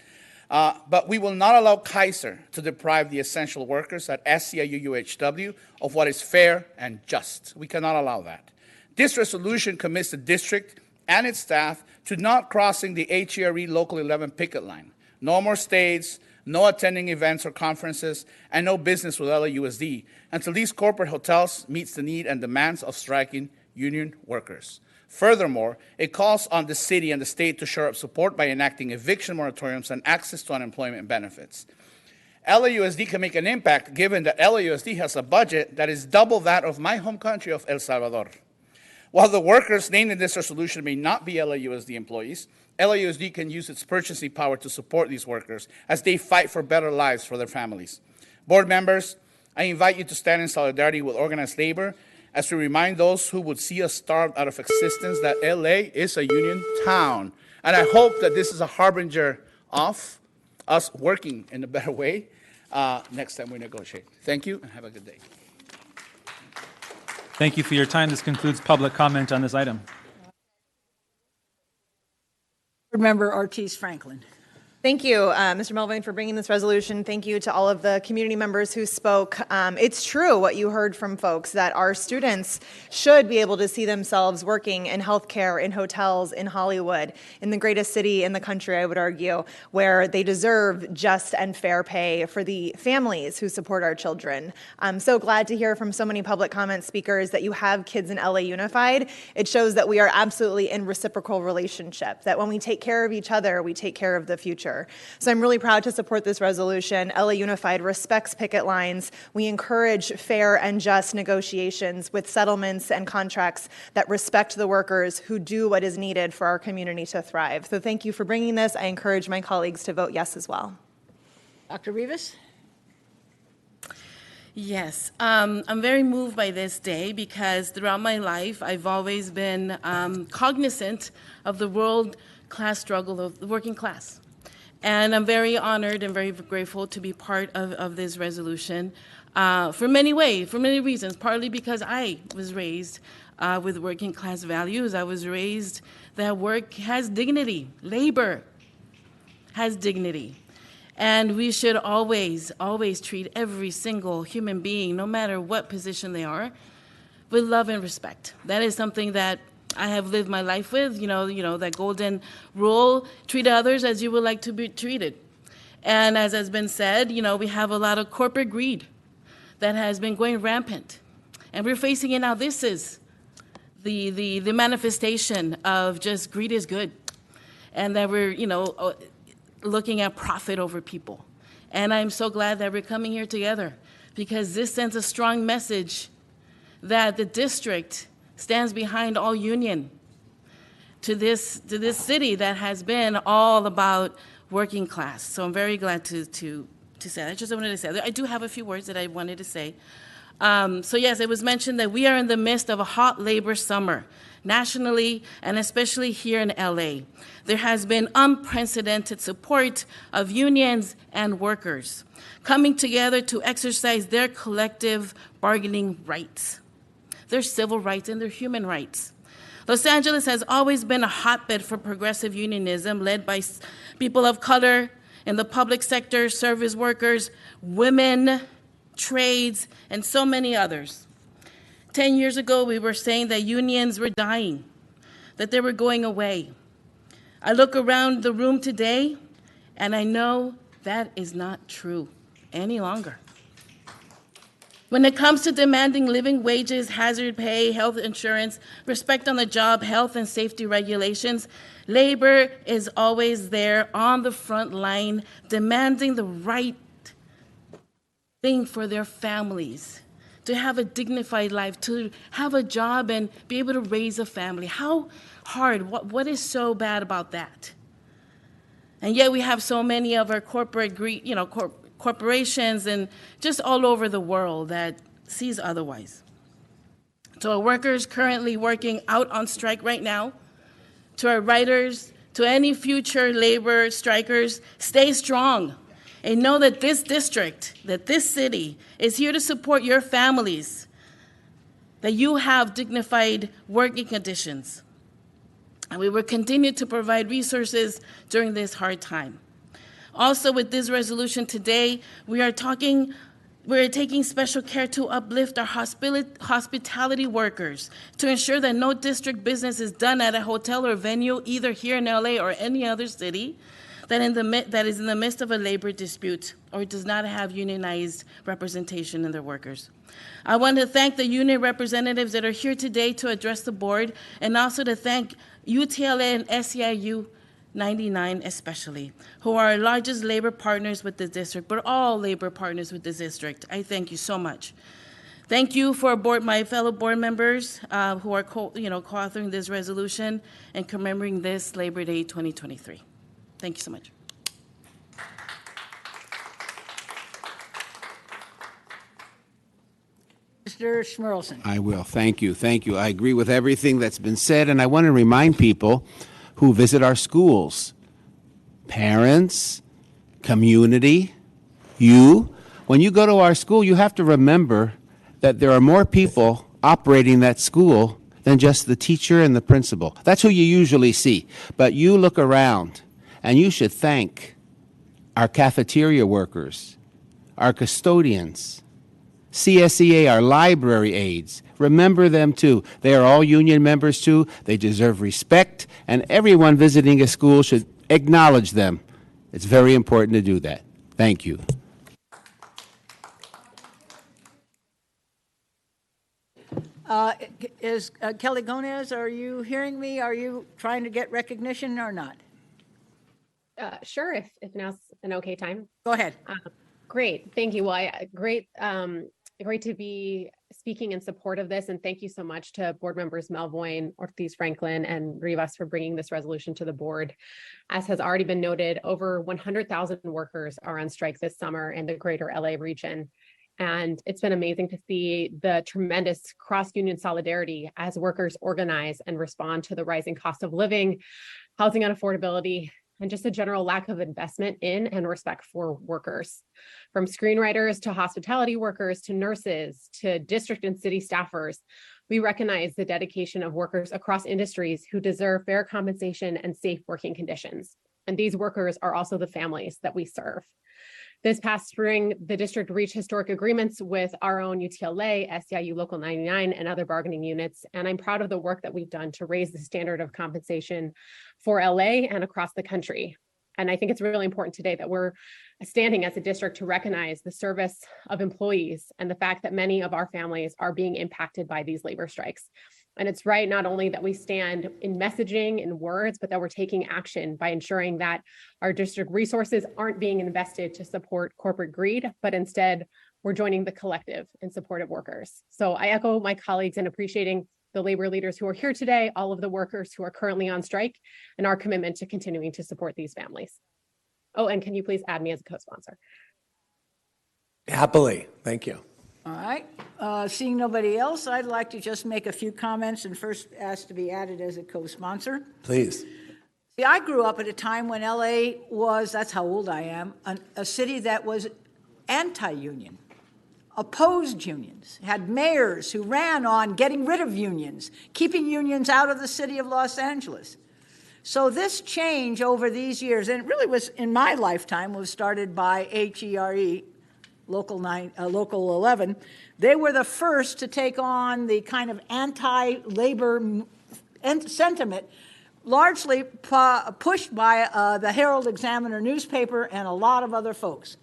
But we will not allow Kaiser to deprive the essential workers at SEIU UHW of what is fair and just. We cannot allow that. This resolution commits the district and its staff to not crossing the HERE Local 11 picket line. No more stays, no attending events or conferences, and no business with LAUSD until these corporate hotels meets the need and demands of striking union workers. Furthermore, it calls on the city and the state to shore up support by enacting eviction moratoriums and access to unemployment benefits. LAUSD can make an impact given that LAUSD has a budget that is double that of my home country of El Salvador. While the workers named in this resolution may not be LAUSD employees, LAUSD can use its purchasing power to support these workers as they fight for better lives for their families. Board members, I invite you to stand in solidarity with organized labor as we remind those who would see us starved out of existence that LA is a union town. And I hope that this is a harbinger of us working in a better way next time we negotiate. Thank you and have a good day. Thank you for your time. This concludes public comment on this item. Board Member Ortiz Franklin. Thank you, Mr. Melvin, for bringing this resolution. Thank you to all of the community members who spoke. It's true what you heard from folks, that our students should be able to see themselves working in healthcare, in hotels, in Hollywood, in the greatest city in the country, I would argue, where they deserve just and fair pay for the families who support our children. I'm so glad to hear from so many public comment speakers that you have kids in LA Unified. It shows that we are absolutely in reciprocal relationship, that when we take care of each other, we take care of the future. So I'm really proud to support this resolution. LA Unified respects picket lines. We encourage fair and just negotiations with settlements and contracts that respect the workers who do what is needed for our community to thrive. So thank you for bringing this. I encourage my colleagues to vote yes as well. Dr. Rivas? Yes, I'm very moved by this day because throughout my life, I've always been cognizant of the world-class struggle of the working class. And I'm very honored and very grateful to be part of this resolution for many reasons, partly because I was raised with working class values. I was raised that work has dignity, labor has dignity. And we should always, always treat every single human being, no matter what position they are, with love and respect. That is something that I have lived my life with, that golden rule, treat others as you would like to be treated. And as has been said, we have a lot of corporate greed that has been going rampant. And we're facing it now. This is the manifestation of just greed is good. And that we're, looking at profit over people. And I'm so glad that we're coming here together because this sends a strong message that the district stands behind all union to this city that has been all about working class. So I'm very glad to say that. I just wanted to say that. I do have a few words that I wanted to say. So yes, it was mentioned that we are in the midst of a hot labor summer, nationally and especially here in LA. There has been unprecedented support of unions and workers coming together to exercise their collective bargaining rights, their civil rights and their human rights. Los Angeles has always been a hotbed for progressive unionism led by people of color in the public sector, service workers, women, trades, and so many others. 10 years ago, we were saying that unions were dying, that they were going away. I look around the room today, and I know that is not true any longer. When it comes to demanding living wages, hazard pay, health insurance, respect on the job, health and safety regulations, labor is always there on the front line, demanding the right thing for their families, to have a dignified life, to have a job and be able to raise a family. How hard, what is so bad about that? And yet we have so many of our corporations and just all over the world that sees otherwise. To our workers currently working out on strike right now, to our writers, to any future labor strikers, stay strong and know that this district, that this city is here to support your families, that you have dignified working conditions. And we will continue to provide resources during this hard time. Also, with this resolution today, we're taking special care to uplift our hospitality workers, to ensure that no district business is done at a hotel or venue, either here in LA or any other city, that is in the midst of a labor dispute or does not have unionized representation in their workers. I want to thank the union representatives that are here today to address the board, and also to thank UTLA and SEIU 99 especially, who are our largest labor partners with the district, but all labor partners with the district. I thank you so much. Thank you for my fellow board members who are co-authoring this resolution and commemorating this Labor Day 2023. Thank you so much. Mr. Schmerelson. I will. Thank you. Thank you. I agree with everything that's been said, and I want to remind people who visit our schools, parents, community, you. When you go to our school, you have to remember that there are more people operating that school than just the teacher and the principal. That's who you usually see. But you look around, and you should thank our cafeteria workers, our custodians, CSEA, our library aides. Remember them too. They are all union members too. They deserve respect, and everyone visiting a school should acknowledge them. It's very important to do that. Thank you. Is Kelly Gomez, are you hearing me? Are you trying to get recognition or not? Sure, if now's an okay time. Go ahead. Great, thank you. Well, great to be speaking in support of this, and thank you so much to board members Melvoin, Ortiz Franklin, and Rivas for bringing this resolution to the board. As has already been noted, over 100,000 workers are on strike this summer in the greater LA region. And it's been amazing to see the tremendous cross-union solidarity as workers organize and respond to the rising cost of living, housing unaffordability, and just a general lack of investment in and respect for workers. From screenwriters to hospitality workers to nurses to district and city staffers, we recognize the dedication of workers across industries who deserve fair compensation and safe working conditions. And these workers are also the families that we serve. This past spring, the district reached historic agreements with our own UTLA, SEIU Local 99, and other bargaining units. And I'm proud of the work that we've done to raise the standard of compensation for LA and across the country. And I think it's really important today that we're standing as a district to recognize the service of employees and the fact that many of our families are being impacted by these labor strikes. And it's right not only that we stand in messaging and words, but that we're taking action by ensuring that our district resources aren't being invested to support corporate greed, but instead we're joining the collective in support of workers. So I echo my colleagues in appreciating the labor leaders who are here today, all of the workers who are currently on strike, and our commitment to continuing to support these families. Oh, and can you please add me as a co-sponsor? Happily. Thank you. All right. Seeing nobody else, I'd like to just make a few comments and first ask to be added as a co-sponsor. Please. See, I grew up at a time when LA was, that's how old I am, a city that was anti-union, opposed unions, had mayors who ran on getting rid of unions, keeping unions out of the city of Los Angeles. So this change over these years, and it really was in my lifetime, was started by HERE, Local 11. They were the first to take on the kind of anti-labor sentiment largely pushed by the Herald Examiner newspaper and a lot of other folks,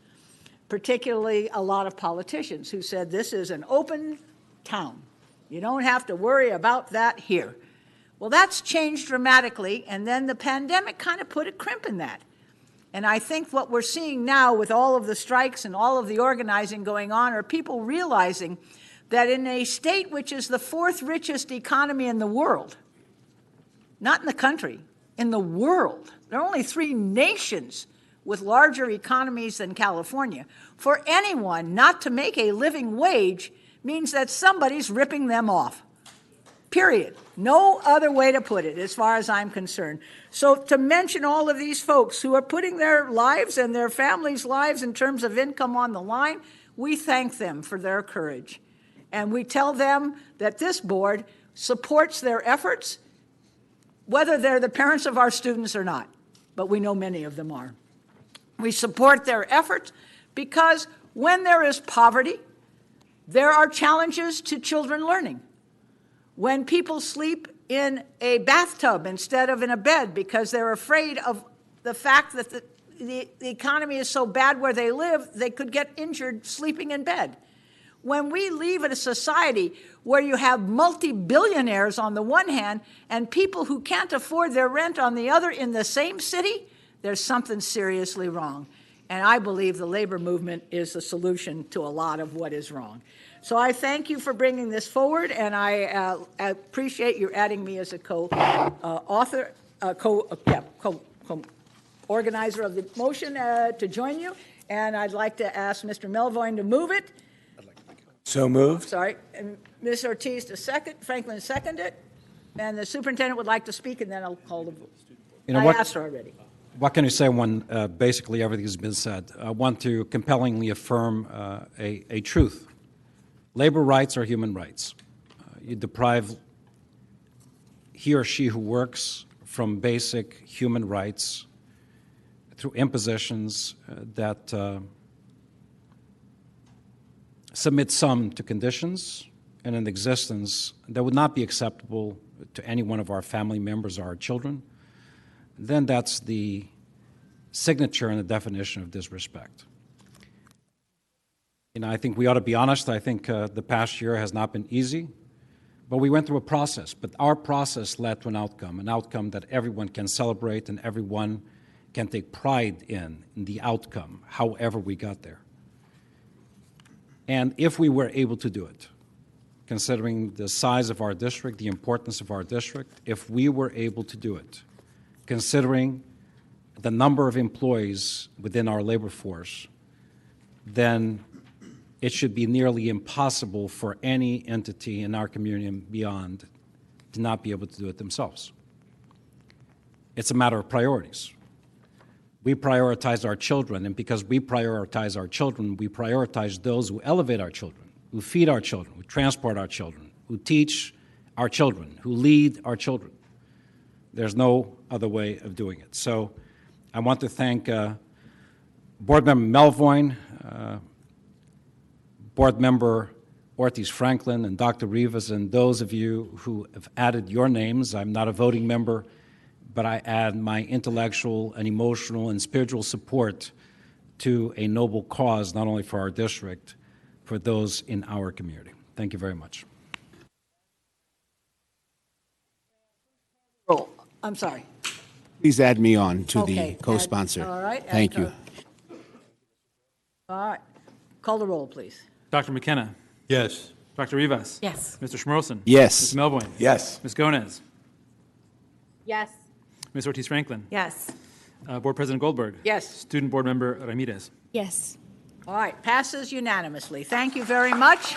particularly a lot of politicians who said this is an open town. You don't have to worry about that here. Well, that's changed dramatically, and then the pandemic kind of put a crimp in that. And I think what we're seeing now with all of the strikes and all of the organizing going on are people realizing that in a state which is the fourth richest economy in the world, not in the country, in the world. There are only 3 nations with larger economies than California. For anyone not to make a living wage means that somebody's ripping them off. Period. No other way to put it, as far as I'm concerned. So to mention all of these folks who are putting their lives and their families' lives in terms of income on the line, we thank them for their courage. And we tell them that this board supports their efforts, whether they're the parents of our students or not, but we know many of them are. We support their efforts because when there is poverty, there are challenges to children learning. When people sleep in a bathtub instead of in a bed because they're afraid of the fact that the economy is so bad where they live, they could get injured sleeping in bed. When we live in a society where you have multi-billionaires on the one hand and people who can't afford their rent on the other in the same city, there's something seriously wrong. And I believe the labor movement is the solution to a lot of what is wrong. So I thank you for bringing this forward, and I appreciate you adding me as a co-author, co-organizer of the motion to join you. And I'd like to ask Mr. Melvoin to move it. So moved. Sorry, and Ms. Ortiz to second, Franklin second it, and the superintendent would like to speak, and then I'll call the vote. I asked her already. What can you say when basically everything has been said? I want to compellingly affirm a truth. Labor rights are human rights. You deprive he or she who works from basic human rights through impositions that submit some to conditions and an existence that would not be acceptable to any one of our family members or our children, then that's the signature and the definition of disrespect. You know, I think we ought to be honest. I think the past year has not been easy, but we went through a process. But our process led to an outcome that everyone can celebrate and everyone can take pride in the outcome, however we got there. And if we were able to do it, considering the size of our district, the importance of our district, if we were able to do it, considering the number of employees within our labor force, then it should be nearly impossible for any entity in our community and beyond to not be able to do it themselves. It's a matter of priorities. We prioritize our children, and because we prioritize our children, we prioritize those who elevate our children, who feed our children, who transport our children, who teach our children, who lead our children. There's no other way of doing it. So I want to thank Board Member Melvoin, Board Member Ortiz Franklin, and Dr. Rivas, and those of you who have added your names. I'm not a voting member, but I add my intellectual and emotional and spiritual support to a noble cause, not only for our district, for those in our community. Thank you very much. Oh, I'm sorry. Please add me on to Okay, the co-sponsor. all right. Thank you. All right. Call the roll, please. Dr. McKenna. Yes. Dr. Rivas. Yes. Mr. Schmerlson. Yes. Mr. Melvoin. Yes. Ms. Gomez. Yes. Ms. Ortiz Franklin. Yes. Board President Goldberg. Yes. Student Board Member Ramirez. Yes. All right, passes unanimously. Thank you very much.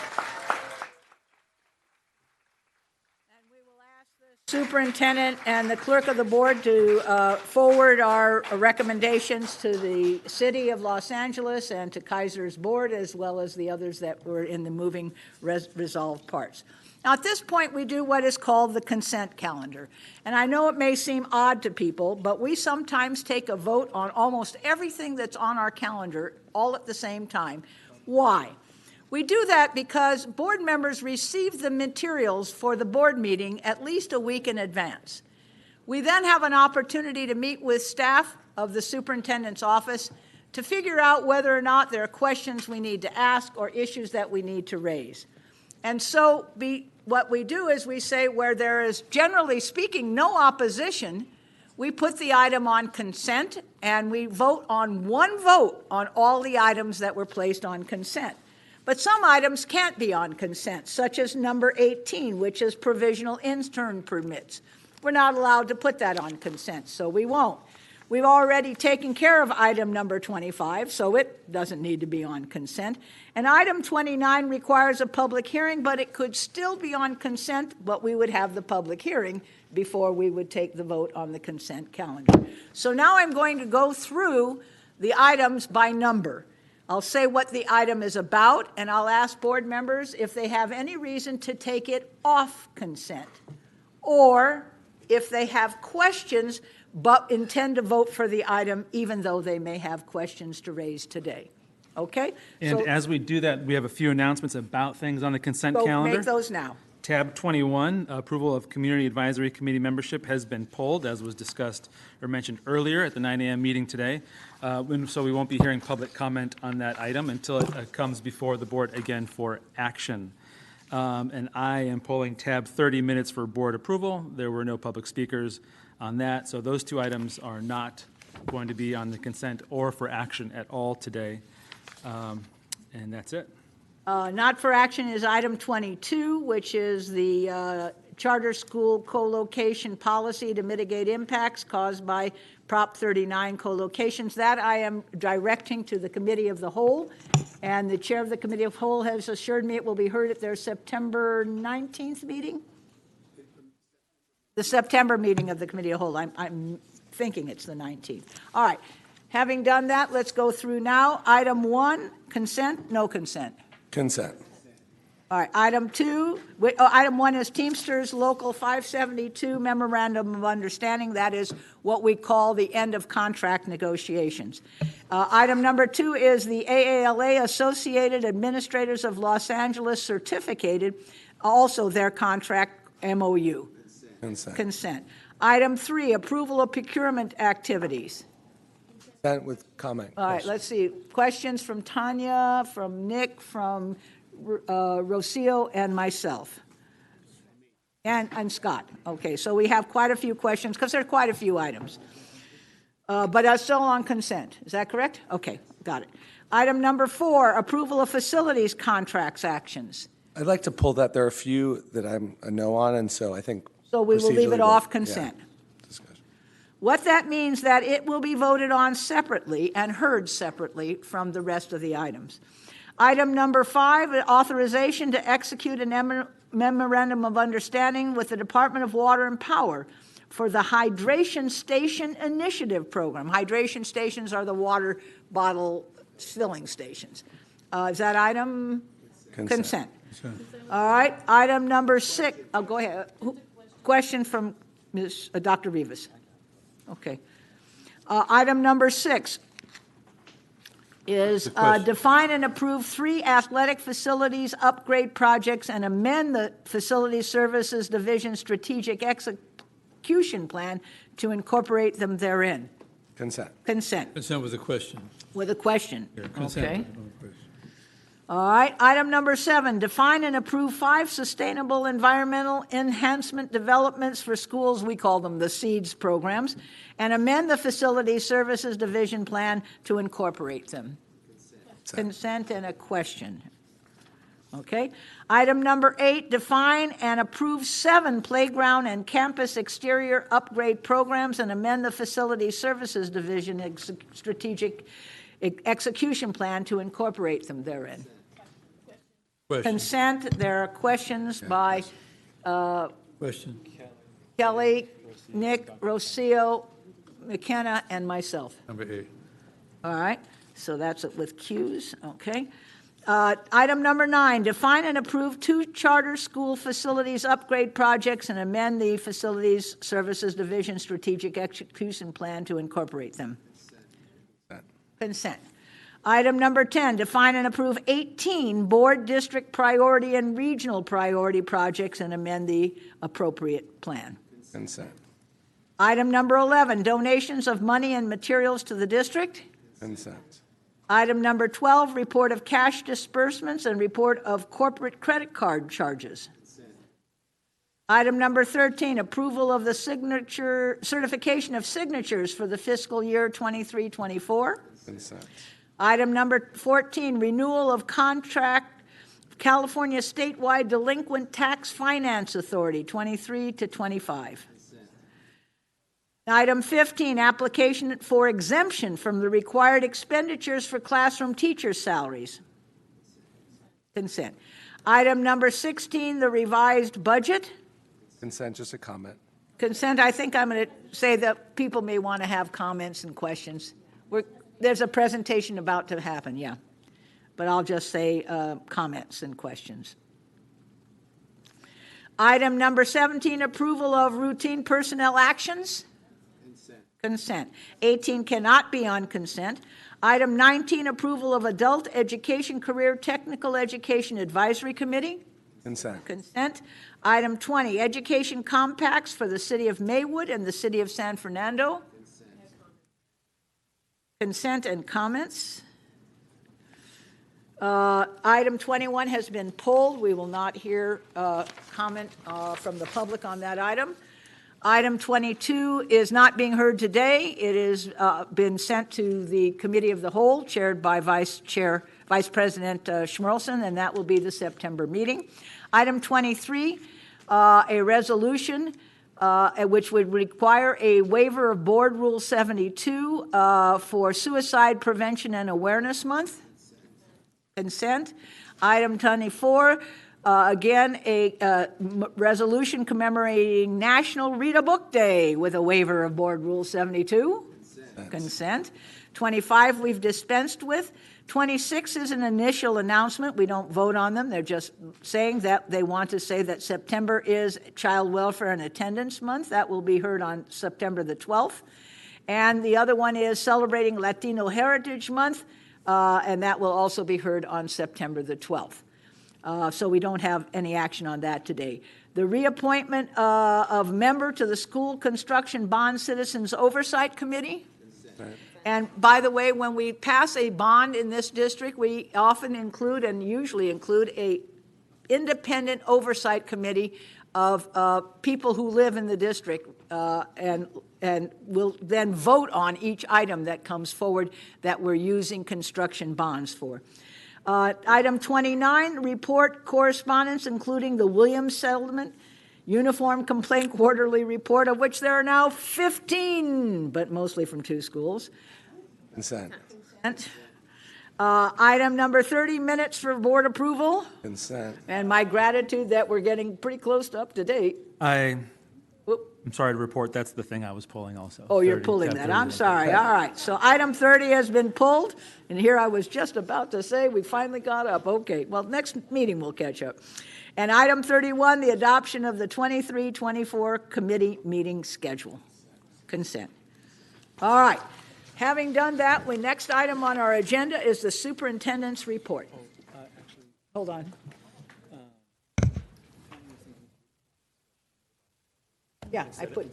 And we will ask the superintendent and the clerk of the board to forward our recommendations to the City of Los Angeles and to Kaiser's board, as well as the others that were in the moving resolved parts. Now, at this point, we do what is called the consent calendar. And I know it may seem odd to people, but we sometimes take a vote on almost everything that's on our calendar all at the same time. Why? We do that because board members receive the materials for the board meeting at least a week in advance. We then have an opportunity to meet with staff of the superintendent's office to figure out whether or not there are questions we need to ask or issues that we need to raise. And so what we do is we say where there is, generally speaking, no opposition, we put the item on consent and we vote on one vote on all the items that were placed on consent. But some items can't be on consent, such as number 18, which is provisional intern permits. We're not allowed to put that on consent, so we won't. We've already taken care of item number 25, so it doesn't need to be on consent. And item 29 requires a public hearing, but it could still be on consent, but we would have the public hearing before we would take the vote on the consent calendar. So now I'm going to go through the items by number. I'll say what the item is about, and I'll ask board members if they have any reason to take it off consent, or if they have questions but intend to vote for the item even though they may have questions to raise today. Okay? And so, as we do that, we have a few announcements about things on the consent so calendar. make those now. Tab 21, approval of Community Advisory Committee membership, has been pulled, as was discussed or mentioned earlier at the 9 a.m. meeting today. So we won't be hearing public comment on that item until it comes before the board again for action. And I am pulling tab 30, minutes for board approval. There were no public speakers on that, so those two items are not going to be on the consent or for action at all today. And that's it. Not for action is item 22, which is the charter school co-location policy to mitigate impacts caused by Prop 39 co-locations. That I am directing to the Committee of the Whole, and the chair of the Committee of the Whole has assured me it will be heard at their September 19th meeting? The September meeting of the Committee of the Whole. I'm thinking it's the 19th. All right. Having done that, let's go through now. Item 1, consent, no consent. Consent. All right, item 2, item 1 is Teamsters Local 572 Memorandum of Understanding. That is what we call the end of contract negotiations. Item number 2 is the AALA Associated Administrators of Los Angeles Certificated, also their contract MOU. Consent. Consent. Item 3, approval of procurement activities. Consent with comment. All right, let's see. Questions from Tanya, from Nick, from Rocio, and myself. And Scott. Okay, so we have quite a few questions because there are quite a few items. But that's still on consent. Is that correct? Okay, got it. Item number 4, approval of facilities contracts actions. I'd like to pull that. There are a few that I'm a no on, and so I think. So we will leave it procedurally, off consent. Yeah. What that means that it will be voted on separately and heard separately from the rest of the items. Item number 5, authorization to execute a memorandum of understanding with the Department of Water and Power for the Hydration Station Initiative Program. Hydration stations are the water bottle filling stations. Is that item? Consent. All right. Item number 6. Oh, go ahead. Question from Dr. Rivas. Okay. Item number 6 is define and approve 3 athletic facilities upgrade projects and amend the Facility Services Division Strategic Execution Plan to incorporate them therein. Consent. Consent. Consent with a question. With a question. Yeah, consent. Okay. All right. Item number 7, define and approve 5 sustainable environmental enhancement developments for schools. We call them the SEEDS programs, and amend the Facility Services Division Plan to incorporate them. Consent and a question. Okay. Item number 8, define and approve 7 playground and campus exterior upgrade programs and amend the Facility Services Division Strategic Execution Plan to incorporate them therein. Question. Consent. There are questions by Question. Kelly, Nick, Rocio, McKenna, and myself. Number 8. All right. So that's it with Q's. Okay. Item number 9, define and approve 2 charter school facilities upgrade projects and amend the Facilities Services Division Strategic Execution Plan to incorporate them. Consent. Item number 10, define and approve 18 board district priority and regional priority projects and amend the appropriate plan. Consent. Item number 11, donations of money and materials to the district. Consent. Item number 12, report of cash disbursements and report of corporate credit card charges. Item number 13, approval of the certification of signatures for the fiscal year 23-24. Consent. Item number 14, renewal of contract California Statewide Delinquent Tax Finance Authority 23-25. Item 15, application for exemption from the required expenditures for classroom teacher salaries. Consent. Item number 16, the revised budget. Consent, just a comment. Consent, I think I'm going to say that people may want to have comments and questions. There's a presentation about to happen, yeah. But I'll just say comments and questions. Item number 17, approval of routine personnel actions. Consent. 18 cannot be on consent. Item 19, approval of Adult Education Career Technical Education Advisory Committee. Consent. Consent. Item 20, education compacts for the City of Maywood and the City of San Fernando. Consent and comments. Item 21 has been pulled. We will not hear comment from the public on that item. Item 22 is not being heard today. It has been sent to the Committee of the Whole, chaired by Vice President Schmerlson, and that will be the September meeting. Item 23, a resolution which would require a waiver of Board Rule 72 for Suicide Prevention and Awareness Month. Consent. Item 24, again, a resolution commemorating National Read a Book Day with a waiver of Board Rule 72. Consent. 25 we've dispensed with. 26 is an initial announcement. We don't vote on them. They're just saying that they want to say that September is Child Welfare and Attendance Month. That will be heard on September the 12th. And the other one is celebrating Latino Heritage Month, and that will also be heard on September the 12th. So we don't have any action on that today. The reappointment of member to the School Construction Bond Citizens Oversight Committee. And by the way, when we pass a bond in this district, we often include and usually include a independent oversight committee of people who live in the district and will then vote on each item that comes forward that we're using construction bonds for. Item 29, report correspondence, including the Williams settlement, Uniform Complaint Quarterly Report, of which there are now 15, but mostly from 2 schools. Consent. Consent. Item number 30, minutes for board approval. Consent. And my gratitude that we're getting pretty close to up to date. I'm sorry to report that's the thing I was pulling also. Oh, you're 30, pulling yeah, that. 30. I'm sorry. All right. So item 30 has been pulled. And here I was just about to say we finally got up. Okay. Well, next meeting we'll catch up. And item 31, the adoption of the 23-24 committee meeting schedule. Consent. All right. Having done that, the next item on our agenda is the superintendent's report. Hold on. Yeah, I put.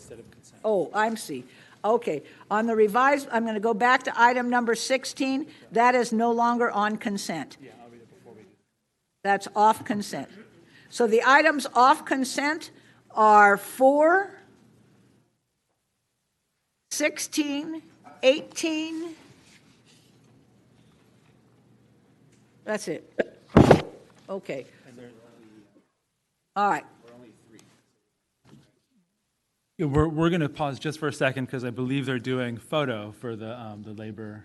Oh, I'm see. Okay. On the revised, I'm going to go back to item number 16. That is no longer on consent. Yeah, I'll read it before we do. That's off consent. So the items off consent are 4, 16, 18. That's it. Okay. All right. Yeah, we're going to pause just for a second because I believe they're doing photo for the labor.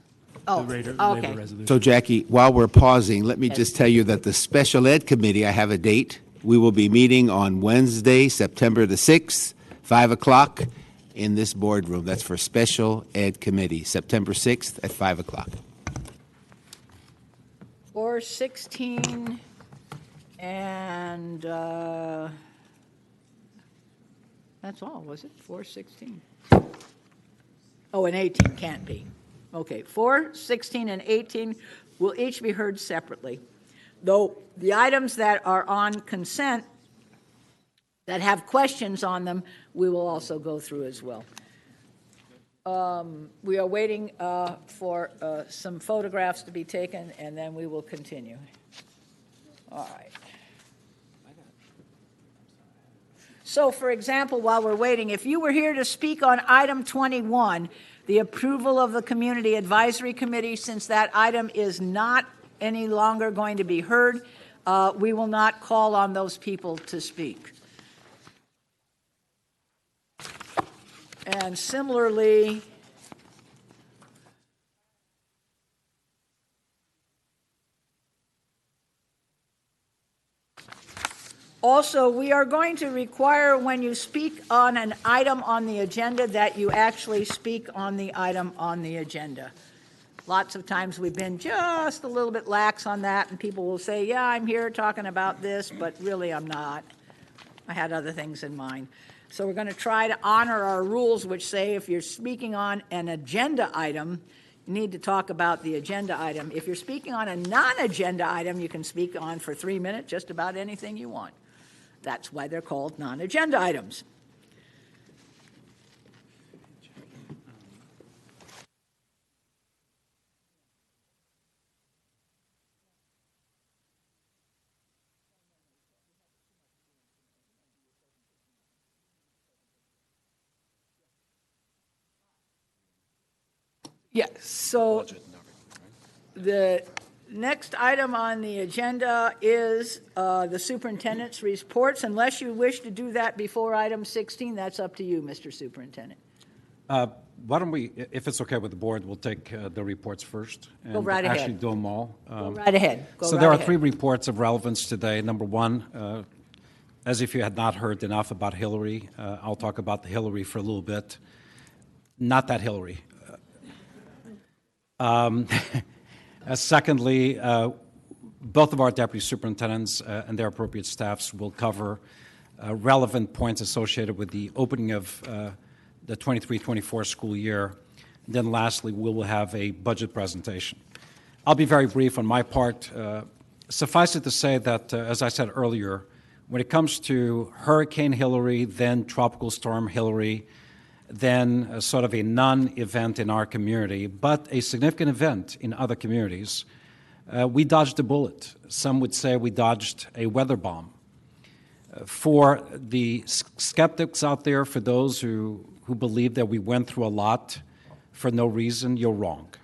Okay. Labor resolution. So, Jackie, while we're pausing, let me just tell you that the Special Ed Committee, I have a date. We will be meeting on Wednesday, September the 6th, 5 o'clock in this boardroom. That's for Special Ed Committee, September 6th at 5 o'clock. 416 and that's all, was it? 416. Oh, and 18 can't be. Okay, 4, 16, and 18 will each be heard separately, though the items that are on consent that have questions on them, we will also go through as well. We are waiting for some photographs to be taken, and then we will continue. All right. So, for example, while we're waiting, if you were here to speak on item 21, the approval of the Community Advisory Committee, since that item is not any longer going to be heard, we will not call on those people to speak. And similarly, also, we are going to require when you speak on an item on the agenda that you actually speak on the item on the agenda. Lots of times we've been just a little bit lax on that, and people will say, yeah, I'm here talking about this, but really I'm not. I had other things in mind. So we're going to try to honor our rules, which say if you're speaking on an agenda item, you need to talk about the agenda item. If you're speaking on a non-agenda item, you can speak on for 3 minutes just about anything you want. That's why they're called non-agenda items. Yeah, so the next item on the agenda is the superintendent's reports. Unless you wish to do that before item 16, that's up to you, Mr. Superintendent. Why don't we, if it's okay with the board, we'll take the reports first and Go right ahead. actually do them all. Go right ahead. Go so right there are ahead. 3 reports of relevance today. Number 1, as if you had not heard enough about Hillary, I'll talk about the Hillary for a little bit. Not that Hillary. Secondly, both of our deputy superintendents and their appropriate staffs will cover relevant points associated with the opening of the 23-24 school year. Then lastly, we will have a budget presentation. I'll be very brief on my part. Suffice it to say that, as I said earlier, when it comes to Hurricane Hillary, then Tropical Storm Hillary, then sort of a non-event in our community, but a significant event in other communities, we dodged a bullet. Some would say we dodged a weather bomb. For the skeptics out there, for those who believe that we went through a lot for no reason, you're wrong.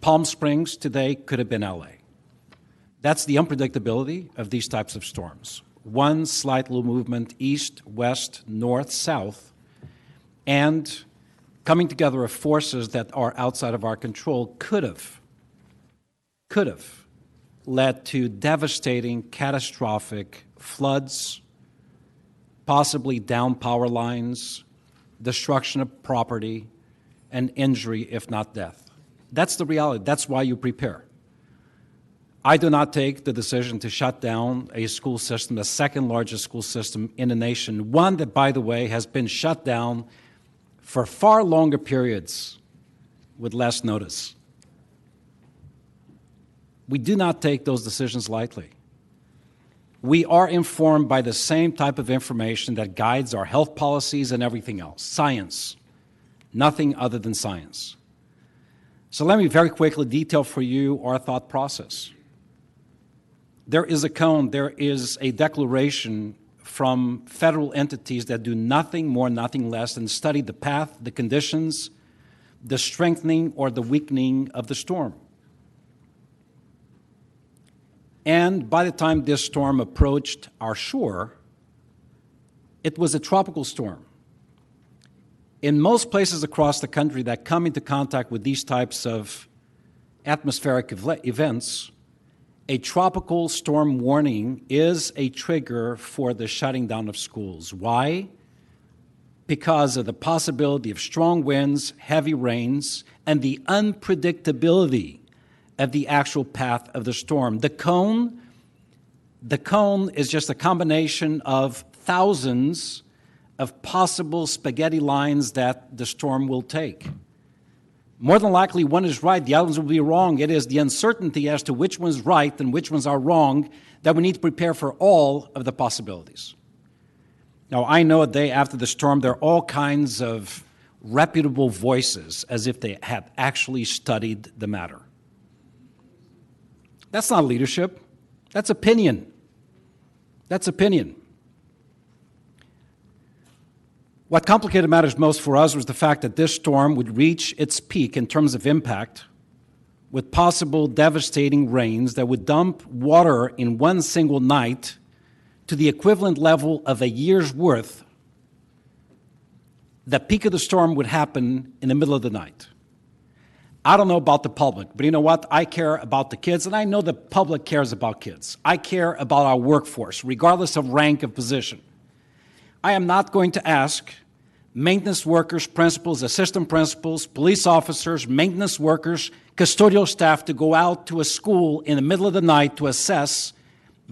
Palm Springs today could have been LA. That's the unpredictability of these types of storms. One slight little movement east, west, north, south, and coming together of forces that are outside of our control could have led to devastating, catastrophic floods, possibly down power lines, destruction of property, and injury, if not death. That's the reality. That's why you prepare. I do not take the decision to shut down a school system, the second largest school system in the nation, one that, by the way, has been shut down for far longer periods with less notice. We do not take those decisions lightly. We are informed by the same type of information that guides our health policies and everything else, science, nothing other than science. So let me very quickly detail for you our thought process. There is a cone, there is a declaration from federal entities that do nothing more, nothing less than study the path, the conditions, the strengthening or the weakening of the storm. And by the time this storm approached our shore, it was a tropical storm. In most places across the country that come into contact with these types of atmospheric events, a tropical storm warning is a trigger for the shutting down of schools. Why? Because of the possibility of strong winds, heavy rains, and the unpredictability of the actual path of the storm. The cone is just a combination of thousands of possible spaghetti lines that the storm will take. More than likely, one is right, the other ones will be wrong. It is the uncertainty as to which one's right and which ones are wrong that we need to prepare for all of the possibilities. Now, I know a day after the storm, there are all kinds of reputable voices as if they have actually studied the matter. That's not leadership. That's opinion. That's opinion. What complicated matters most for us was the fact that this storm would reach its peak in terms of impact with possible devastating rains that would dump water in one single night to the equivalent level of a year's worth. The peak of the storm would happen in the middle of the night. I don't know about the public, but you know what? I care about the kids, and I know the public cares about kids. I care about our workforce, regardless of rank of position. I am not going to ask maintenance workers, principals, assistant principals, police officers, maintenance workers, custodial staff to go out to a school in the middle of the night to assess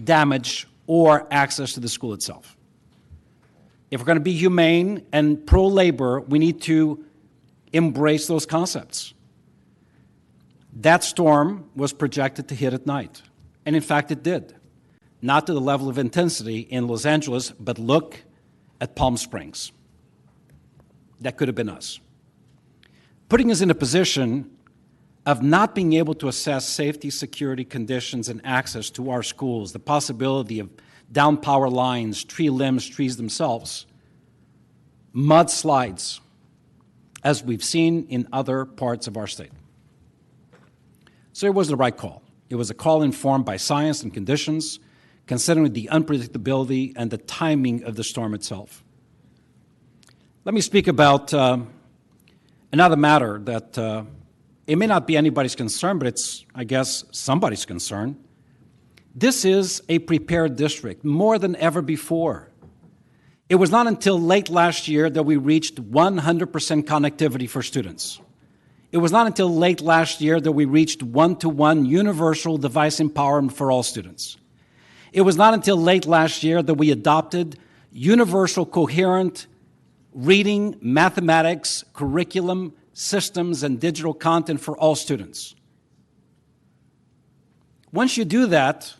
damage or access to the school itself. If we're going to be humane and pro-labor, we need to embrace those concepts. That storm was projected to hit at night, and in fact it did. Not to the level of intensity in Los Angeles, but look at Palm Springs. That could have been us. Putting us in a position of not being able to assess safety, security conditions, and access to our schools, the possibility of down power lines, tree limbs, trees themselves, mudslides, as we've seen in other parts of our state. So it was the right call. It was a call informed by science and conditions, considering the unpredictability and the timing of the storm itself. Let me speak about another matter that it may not be anybody's concern, but it's, I guess, somebody's concern. This is a prepared district, more than ever before. It was not until late last year that we reached 100% connectivity for students. It was not until late last year that we reached one-to-one universal device empowerment for all students. It was not until late last year that we adopted universal coherent reading, mathematics, curriculum, systems, and digital content for all students. Once you do that,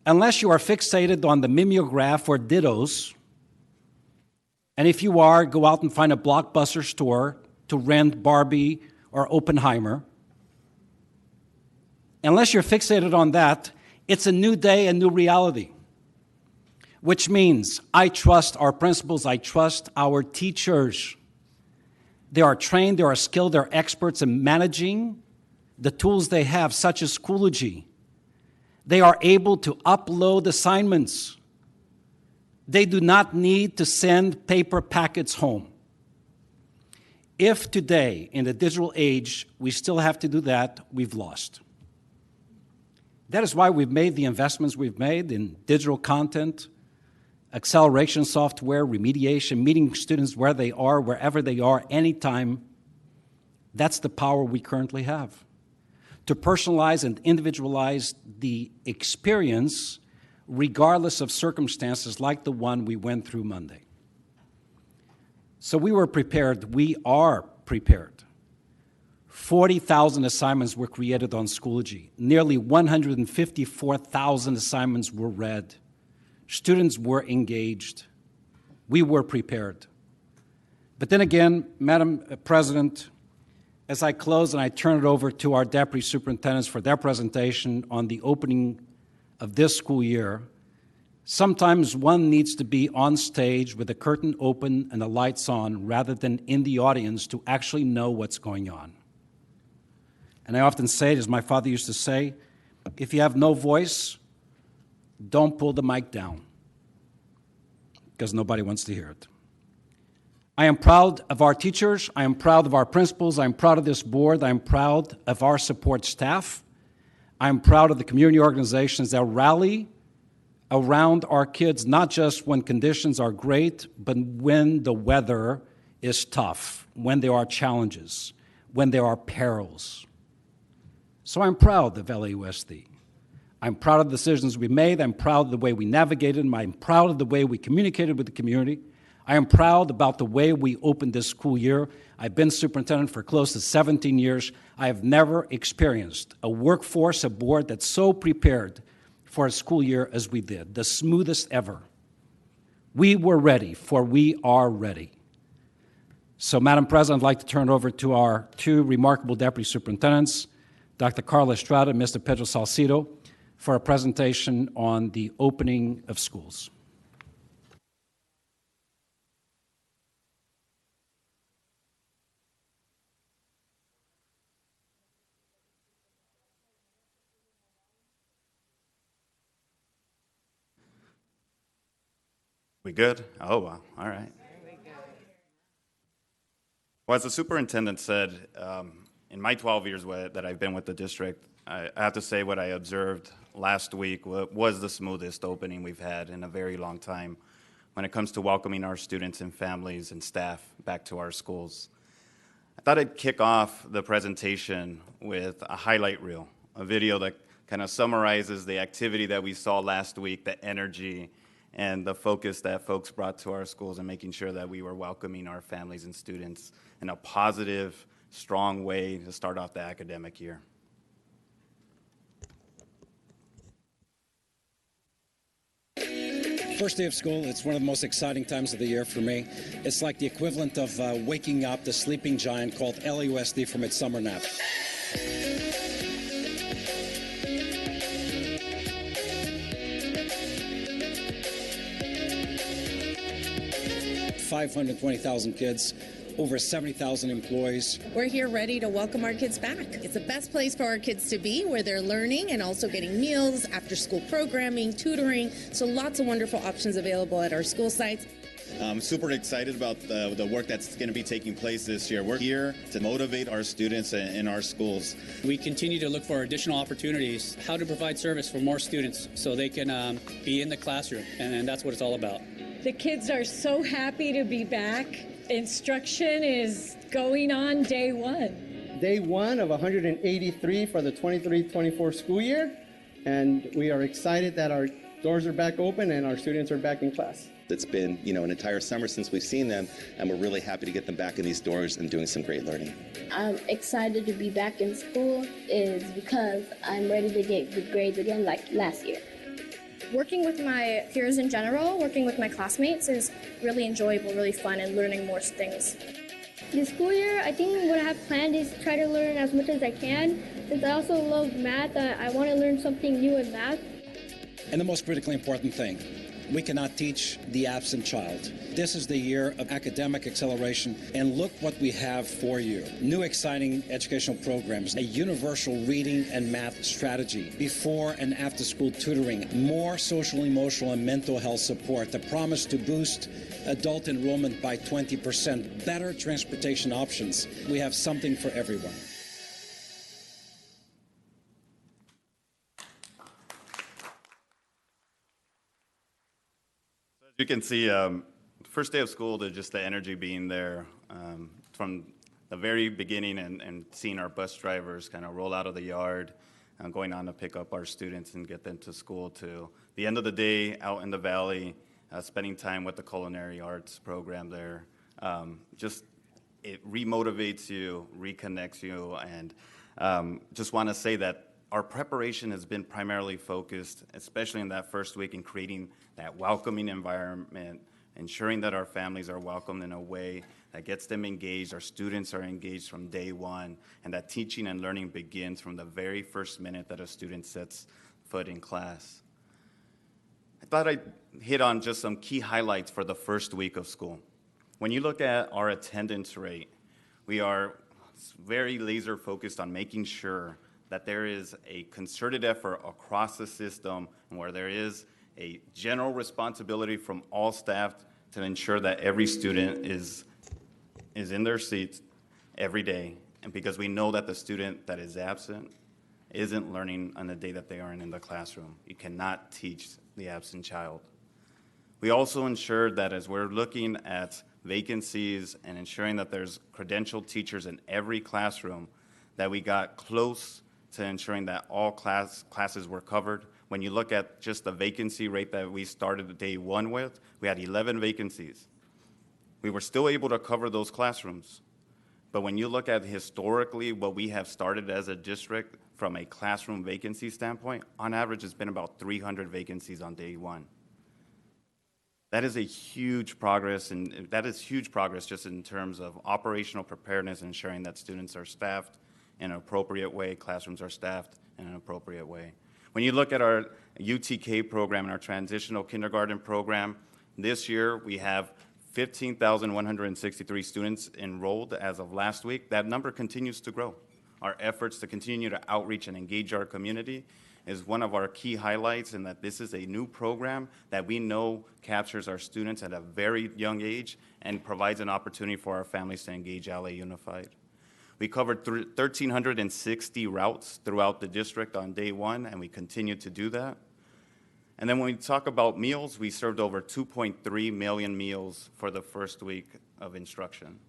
unless you are fixated on the mimeograph or dittos, and if you are, go out and find a Blockbuster store to rent Barbie or Oppenheimer. Unless you're fixated on that, it's a new day, a new reality, which means I trust our principals, I trust our teachers. They are trained, they are skilled, they're experts in managing the tools they have, such as Schoology. They are able to upload assignments. They do not need to send paper packets home. If today, in the digital age, we still have to do that, we've lost. That is why we've made the investments we've made in digital content, acceleration software, remediation, meeting students where they are, wherever they are, anytime. That's the power we currently have. To personalize and individualize the experience regardless of circumstances like the one we went through Monday. So we were prepared. We are prepared. 40,000 assignments were created on Schoology. Nearly 154,000 assignments were read. Students were engaged. We were prepared. But then again, Madam President, as I close and I turn it over to our deputy superintendents for their presentation on the opening of this school year, sometimes one needs to be on stage with the curtain open and the lights on rather than in the audience to actually know what's going on. And I often say, as my father used to say, if you have no voice, don't pull the mic down, because nobody wants to hear it. I am proud of our teachers. I am proud of our principals. I am proud of this board. I am proud of our support staff. I am proud of the community organizations that rally around our kids, not just when conditions are great, but when the weather is tough, when there are challenges, when there are perils. So I'm proud of LAUSD. I'm proud of the decisions we made. I'm proud of the way we navigated them. I'm proud of the way we communicated with the community. I am proud about the way we opened this school year. I've been superintendent for close to 17 years. I have never experienced a workforce, a board that's so prepared for a school year as we did, the smoothest ever. We were ready, for we are ready. So, Madam President, I'd like to turn it over to our two remarkable deputy superintendents, Dr. Carla Estrada and Mr. Pedro Salcido, for a presentation on the opening of schools. We good? Oh, wow. All right. Well, as the superintendent said, in my 12 years that I've been with the district, I have to say what I observed last week was the smoothest opening we've had in a very long time when it comes to welcoming our students and families and staff back to our schools. I thought I'd kick off the presentation with a highlight reel, a video that kind of summarizes the activity that we saw last week, the energy, and the focus that folks brought to our schools and making sure that we were welcoming our families and students in a positive, strong way to start off the academic year. First day of school, it's one of the most exciting times of the year for me. It's like the equivalent of waking up the sleeping giant called LAUSD from its summer nap. 520,000 kids, over 70,000 employees. We're here ready to welcome our kids back. It's the best place for our kids to be, where they're learning and also getting meals, after-school programming, tutoring, so lots of wonderful options available at our school sites. I'm super excited about the work that's going to be taking place this year. We're here to motivate our students in our schools. We continue to look for additional opportunities, how to provide service for more students so they can be in the classroom, and that's what it's all about. The kids are so happy to be back. Instruction is going on day one. Day one of 183 for the 23-24 school year, and we are excited that our doors are back open and our students are back in class. It's been, an entire summer since we've seen them, and we're really happy to get them back in these doors and doing some great learning. I'm excited to be back in school is because I'm ready to get good grades again like last year. Working with my peers in general, working with my classmates is really enjoyable, really fun, and learning more things. This school year, I think what I have planned is try to learn as much as I can. Since I also love math, I want to learn something new in math. And the most critically important thing, we cannot teach the absent child. This is the year of academic acceleration, and look what we have for you. New exciting educational programs, a universal reading and math strategy, before and after school tutoring, more social, emotional, and mental health support, the promise to boost adult enrollment by 20%, better transportation options. We have something for everyone. You can see, first day of school, just the energy being there from the very beginning and seeing our bus drivers kind of roll out of the yard, going on to pick up our students and get them to school, to the end of the day out in the valley, spending time with the culinary arts program there. Just it remotivates you, reconnects you, and just want to say that our preparation has been primarily focused, especially in that first week, in creating that welcoming environment, ensuring that our families are welcomed in a way that gets them engaged, our students are engaged from day one, and that teaching and learning begins from the very first minute that a student sets foot in class. I thought I'd hit on just some key highlights for the first week of school. When you look at our attendance rate, we are very laser focused on making sure that there is a concerted effort across the system, and where there is a general responsibility from all staff to ensure that every student is in their seats every day. And because we know that the student that is absent isn't learning on the day that they aren't in the classroom. You cannot teach the absent child. We also ensured that as we're looking at vacancies and ensuring that there's credentialed teachers in every classroom, that we got close to ensuring that all classes were covered. When you look at just the vacancy rate that we started day one with, we had 11 vacancies. We were still able to cover those classrooms. But when you look at historically what we have started as a district from a classroom vacancy standpoint, on average it's been about 300 vacancies on day one. That is a huge progress, and that is huge progress just in terms of operational preparedness and ensuring that students are staffed in an appropriate way, classrooms are staffed in an appropriate way. When you look at our UTK program and our transitional kindergarten program, this year we have 15,163 students enrolled as of last week. That number continues to grow. Our efforts to continue to outreach and engage our community is one of our key highlights, in that this is a new program that we know captures our students at a very young age and provides an opportunity for our families to engage LA Unified. We covered 1,360 routes throughout the district on day one, and we continue to do that. And then when we talk about meals, we served over 2.3 million meals for the first week of instruction.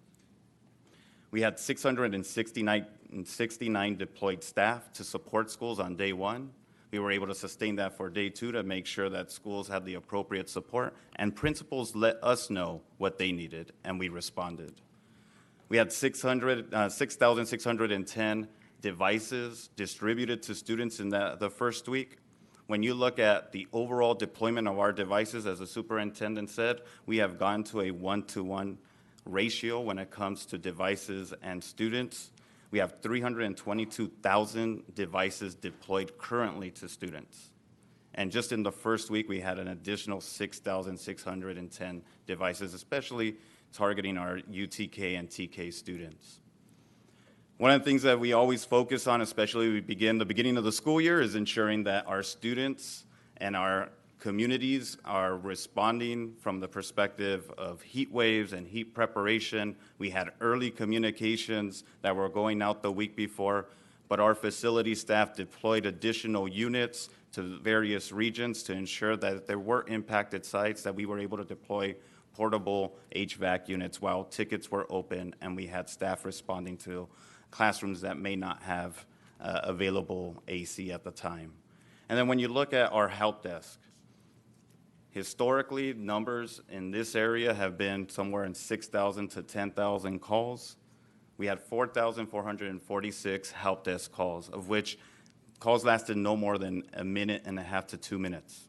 We had 669 deployed staff to support schools on day one. We were able to sustain that for day two to make sure that schools had the appropriate support, and principals let us know what they needed, and we responded. We had 6,610 devices distributed to students in the first week. When you look at the overall deployment of our devices, as the superintendent said, we have gone to a 1-to-1 ratio when it comes to devices and students. We have 322,000 devices deployed currently to students. And just in the first week, we had an additional 6,610 devices, especially targeting our UTK and TK students. One of the things that we always focus on, especially we begin the beginning of the school year, is ensuring that our students and our communities are responding from the perspective of heat waves and heat preparation. We had early communications that were going out the week before, but our facility staff deployed additional units to various regions to ensure that there were impacted sites, that we were able to deploy portable HVAC units while tickets were open, and we had staff responding to classrooms that may not have available AC at the time. And then when you look at our help desk, historically, numbers in this area have been somewhere in 6,000 to 10,000 calls. We had 4,446 help desk calls, of which calls lasted no more than a minute and a half to 2 minutes.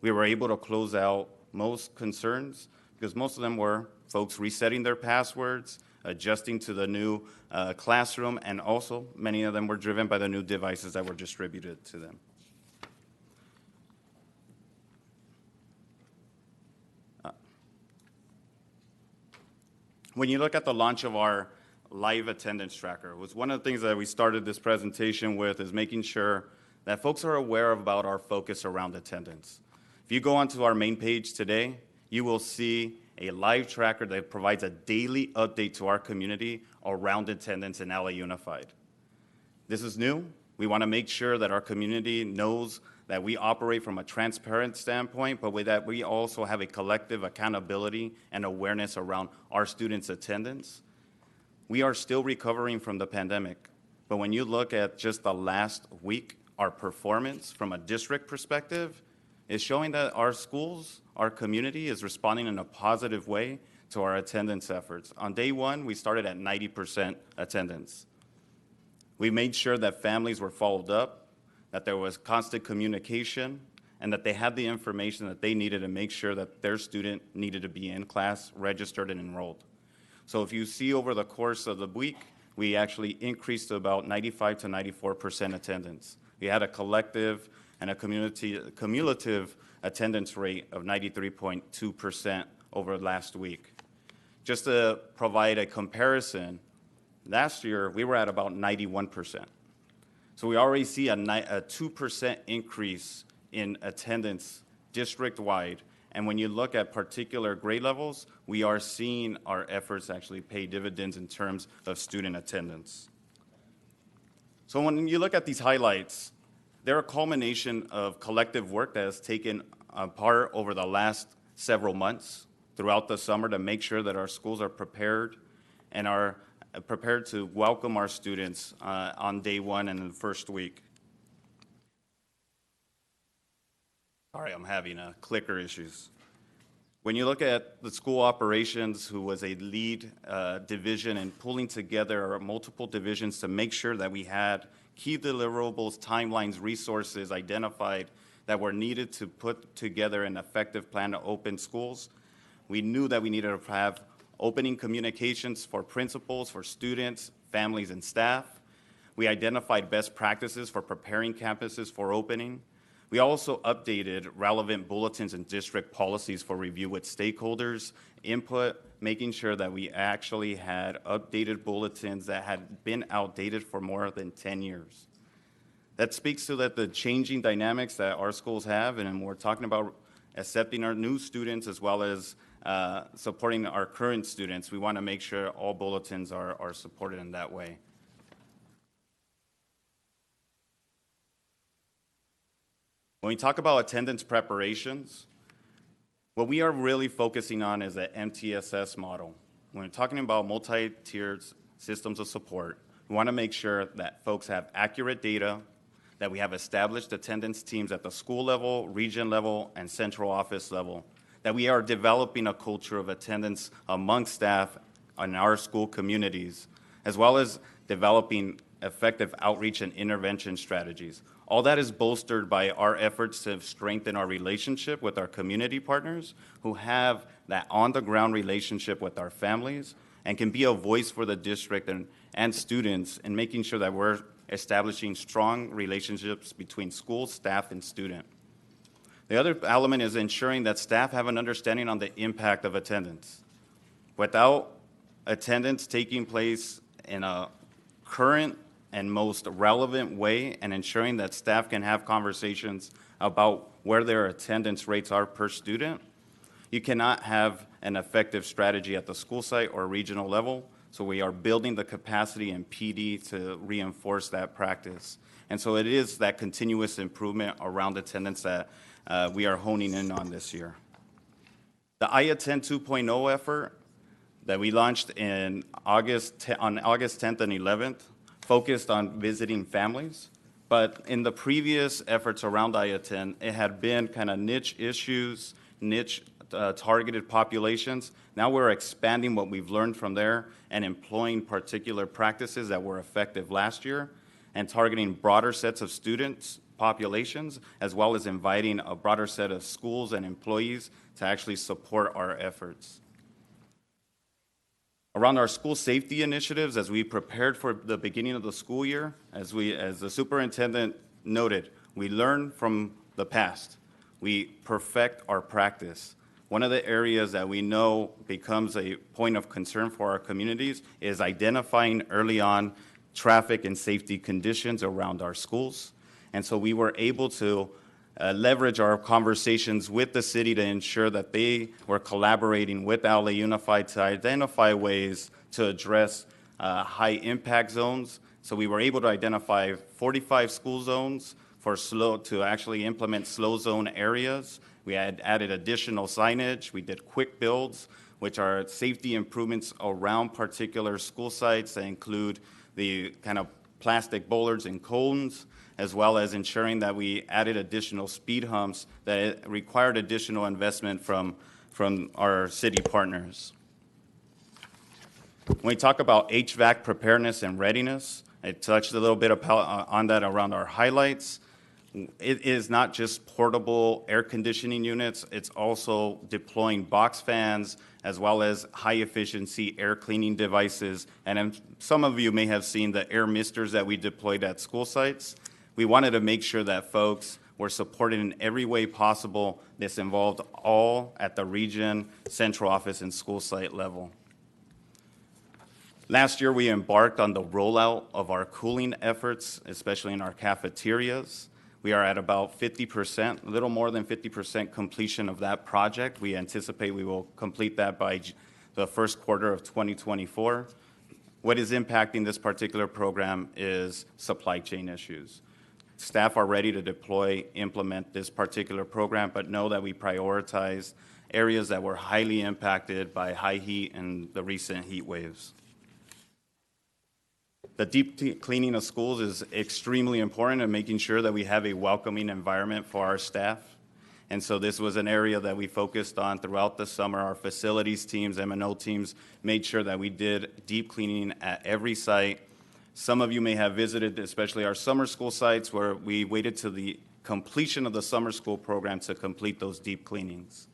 We were able to close out most concerns because most of them were folks resetting their passwords, adjusting to the new classroom, and also many of them were driven by the new devices that were distributed to them. When you look at the launch of our live attendance tracker, it was one of the things that we started this presentation with, is making sure that folks are aware about our focus around attendance. If you go onto our main page today, you will see a live tracker that provides a daily update to our community around attendance in LA Unified. This is new. We want to make sure that our community knows that we operate from a transparent standpoint, but with that we also have a collective accountability and awareness around our students' attendance. We are still recovering from the pandemic, but when you look at just the last week, our performance from a district perspective is showing that our schools, our community is responding in a positive way to our attendance efforts. On day one, we started at 90% attendance. We made sure that families were followed up, that there was constant communication, and that they had the information that they needed to make sure that their student needed to be in class, registered, and enrolled. So if you see over the course of the week, we actually increased to about 95 to 94% attendance. We had a collective and a cumulative attendance rate of 93.2% over last week. Just to provide a comparison, last year we were at about 91%. So we already see a 2% increase in attendance district-wide. And when you look at particular grade levels, we are seeing our efforts actually pay dividends in terms of student attendance. So when you look at these highlights, they're a culmination of collective work that has taken part over the last several months throughout the summer to make sure that our schools are prepared and are prepared to welcome our students on day one and in the first week. Sorry, I'm having clicker issues. When you look at the school operations, who was a lead division in pulling together multiple divisions to make sure that we had key deliverables, timelines, resources identified that were needed to put together an effective plan to open schools, we knew that we needed to have opening communications for principals, for students, families, and staff. We identified best practices for preparing campuses for opening. We also updated relevant bulletins and district policies for review with stakeholders, input, making sure that we actually had updated bulletins that had been outdated for more than 10 years. That speaks to the changing dynamics that our schools have, and we're talking about accepting our new students as well as supporting our current students. We want to make sure all bulletins are supported in that way. When we talk about attendance preparations, what we are really focusing on is the MTSS model. When we're talking about multi-tiered systems of support, we want to make sure that folks have accurate data, that we have established attendance teams at the school level, region level, and central office level, that we are developing a culture of attendance among staff in our school communities, as well as developing effective outreach and intervention strategies. All that is bolstered by our efforts to strengthen our relationship with our community partners who have that on-the-ground relationship with our families and can be a voice for the district and students in making sure that we're establishing strong relationships between school, staff, and student. The other element is ensuring that staff have an understanding on the impact of attendance. Without attendance taking place in a current and most relevant way and ensuring that staff can have conversations about where their attendance rates are per student, you cannot have an effective strategy at the school site or regional level. So we are building the capacity in PD to reinforce that practice. And so it is that continuous improvement around attendance that we are honing in on this year. The I-Attend 2.0 effort that we launched on August 10th and 11th focused on visiting families. But in the previous efforts around I-Attend, it had been kind of niche issues, niche targeted populations. Now we're expanding what we've learned from there and employing particular practices that were effective last year and targeting broader sets of students, populations, as well as inviting a broader set of schools and employees to actually support our efforts. Around our school safety initiatives, as we prepared for the beginning of the school year, as the superintendent noted, we learn from the past. We perfect our practice. One of the areas that we know becomes a point of concern for our communities is identifying early on traffic and safety conditions around our schools. And so we were able to leverage our conversations with the city to ensure that they were collaborating with LA Unified to identify ways to address high impact zones. So we were able to identify 45 school zones to actually implement slow zone areas. We had added additional signage. We did quick builds, which are safety improvements around particular school sites that include the kind of plastic bollards and cones, as well as ensuring that we added additional speed humps that required additional investment from our city partners. When we talk about HVAC preparedness and readiness, I touched a little bit on that around our highlights. It is not just portable air conditioning units, it's also deploying box fans as well as high efficiency air cleaning devices. And some of you may have seen the air misters that we deployed at school sites. We wanted to make sure that folks were supported in every way possible. This involved all at the region, central office, and school site level. Last year, we embarked on the rollout of our cooling efforts, especially in our cafeterias. We are at about 50%, a little more than 50% completion of that project. We anticipate we will complete that by the first quarter of 2024. What is impacting this particular program is supply chain issues. Staff are ready to implement this particular program, but know that we prioritize areas that were highly impacted by high heat and the recent heat waves. The deep cleaning of schools is extremely important in making sure that we have a welcoming environment for our staff. And so this was an area that we focused on throughout the summer. Our facilities teams, M&O teams, made sure that we did deep cleaning at every site. Some of you may have visited, especially our summer school sites, where we waited to the completion of the summer school program to complete those deep cleanings.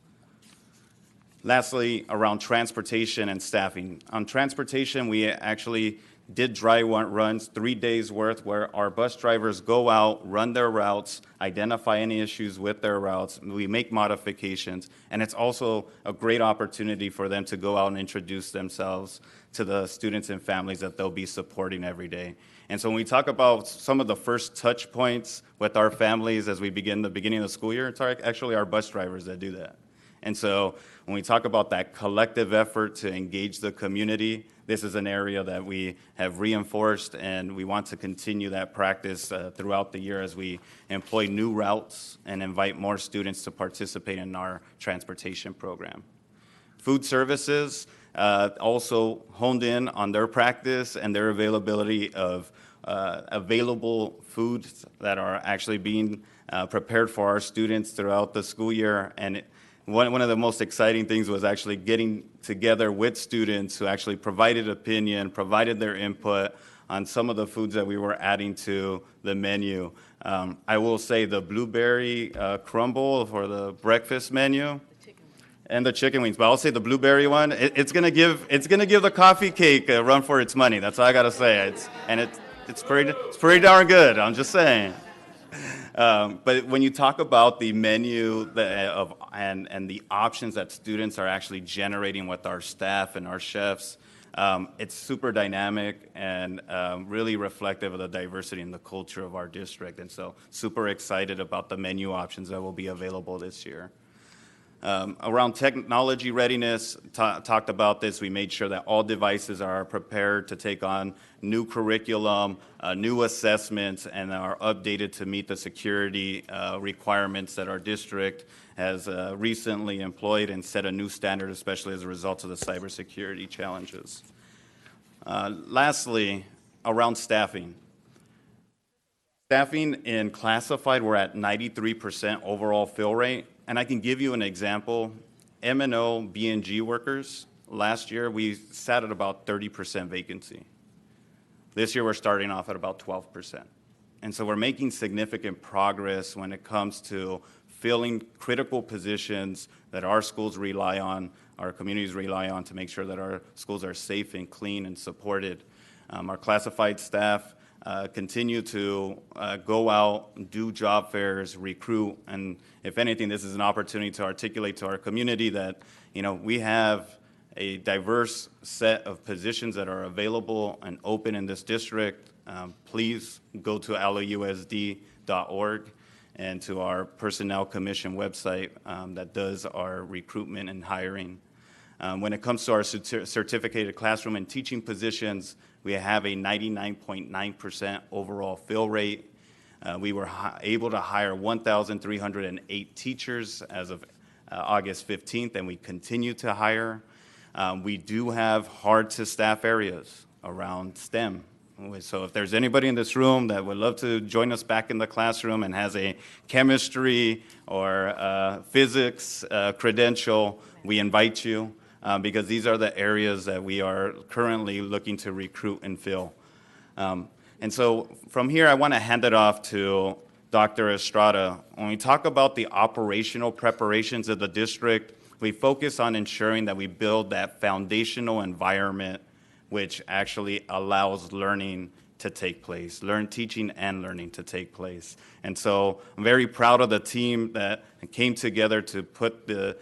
Lastly, around transportation and staffing. On transportation, we actually did dry runs, 3 days worth, where our bus drivers go out, run their routes, identify any issues with their routes, we make modifications, and it's also a great opportunity for them to go out and introduce themselves to the students and families that they'll be supporting every day. And so when we talk about some of the first touch points with our families as we begin the beginning of the school year, it's actually our bus drivers that do that. And so when we talk about that collective effort to engage the community, this is an area that we have reinforced, and we want to continue that practice throughout the year as we employ new routes and invite more students to participate in our transportation program. Food services also honed in on their practice and their availability of available foods that are actually being prepared for our students throughout the school year. And one of the most exciting things was actually getting together with students who actually provided opinion, provided their input on some of the foods that we were adding to the menu. I will say the blueberry crumble for the breakfast menu and the chicken wings, but I'll say the blueberry one, it's gonna give the coffee cake a run for its money. That's all I gotta say. It's pretty darn good. I'm just saying. But when you talk about the menu and the options that students are actually generating with our staff and our chefs, it's super dynamic and really reflective of the diversity and the culture of our district. And so super excited about the menu options that will be available this year. Around technology readiness, talked about this. We made sure that all devices are prepared to take on new curriculum, new assessments, and are updated to meet the security requirements that our district has recently employed and set a new standard, especially as a result of the cybersecurity challenges. Lastly, around staffing. Staffing in classified, we're at 93% overall fill rate. And I can give you an example. M&O, B&G workers, last year we sat at about 30% vacancy. This year we're starting off at about 12%. And so we're making significant progress when it comes to filling critical positions that our schools rely on, our communities rely on to make sure that our schools are safe and clean and supported. Our classified staff continue to go out, do job fairs, recruit, and if anything, this is an opportunity to articulate to our community that, we have a diverse set of positions that are available and open in this district. Please go to lausd.org and to our Personnel Commission website that does our recruitment and hiring. When it comes to our certificated classroom and teaching positions, we have a 99.9% overall fill rate. We were able to hire 1,308 teachers as of August 15th, and we continue to hire. We do have hard-to-staff areas around STEM. So if there's anybody in this room that would love to join us back in the classroom and has a chemistry or physics credential, we invite you. Because these are the areas that we are currently looking to recruit and fill. And so from here, I want to hand it off to Dr. Estrada. When we talk about the operational preparations of the district, we focus on ensuring that we build that foundational environment which actually allows learning to take place, teaching and learning to take place. And so I'm very proud of the team that came together to put the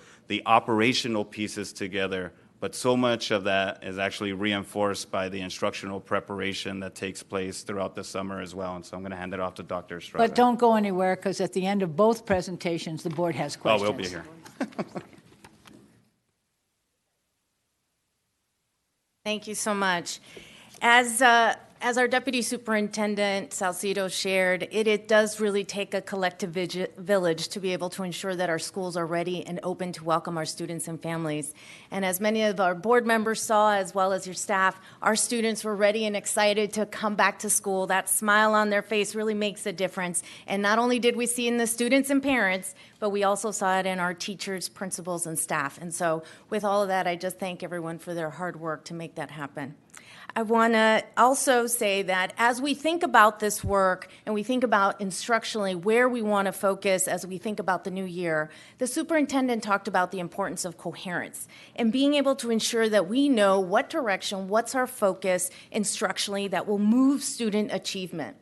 operational pieces together, but so much of that is actually reinforced by the instructional preparation that takes place throughout the summer as well. And so I'm going to hand it off to Dr. Estrada. But don't go anywhere, because at the end of both presentations, the board has questions. Oh, we'll be here. Thank you so much. As our Deputy Superintendent Salcido shared, it does really take a collective village to be able to ensure that our schools are ready and open to welcome our students and families. And as many of our board members saw, as well as your staff, our students were ready and excited to come back to school. That smile on their face really makes a difference. And not only did we see in the students and parents, but we also saw it in our teachers, principals, and staff. And so with all of that, I just thank everyone for their hard work to make that happen. I want to also say that as we think about this work and we think about instructionally where we want to focus as we think about the new year, the superintendent talked about the importance of coherence and being able to ensure that we know what direction, what's our focus instructionally that will move student achievement.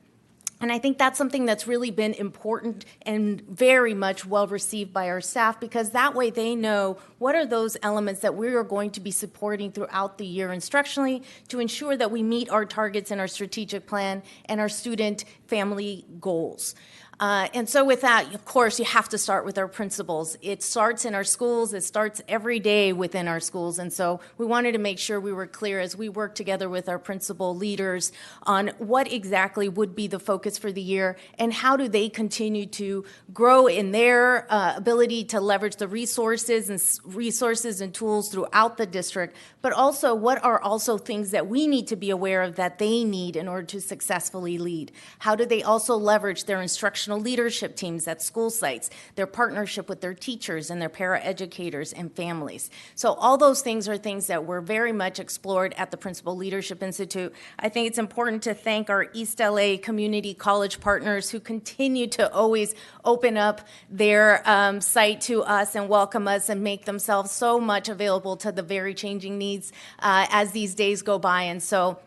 And I think that's something that's really been important and very much well received by our staff, because that way they know what are those elements that we are going to be supporting throughout the year instructionally to ensure that we meet our targets in our strategic plan and our student family goals. And so with that, of course, you have to start with our principals. It starts in our schools. It starts every day within our schools. And so we wanted to make sure we were clear as we work together with our principal leaders on what exactly would be the focus for the year and how do they continue to grow in their ability to leverage the resources and tools throughout the district, but also what are also things that we need to be aware of that they need in order to successfully lead. How do they also leverage their instructional leadership teams at school sites, their partnership with their teachers and their paraeducators and families. So all those things are things that were very much explored at the Principal Leadership Institute. I think it's important to thank our East LA Community College partners who continue to always open up their site to us and welcome us and make themselves so much available to the very changing needs as these days go by. And so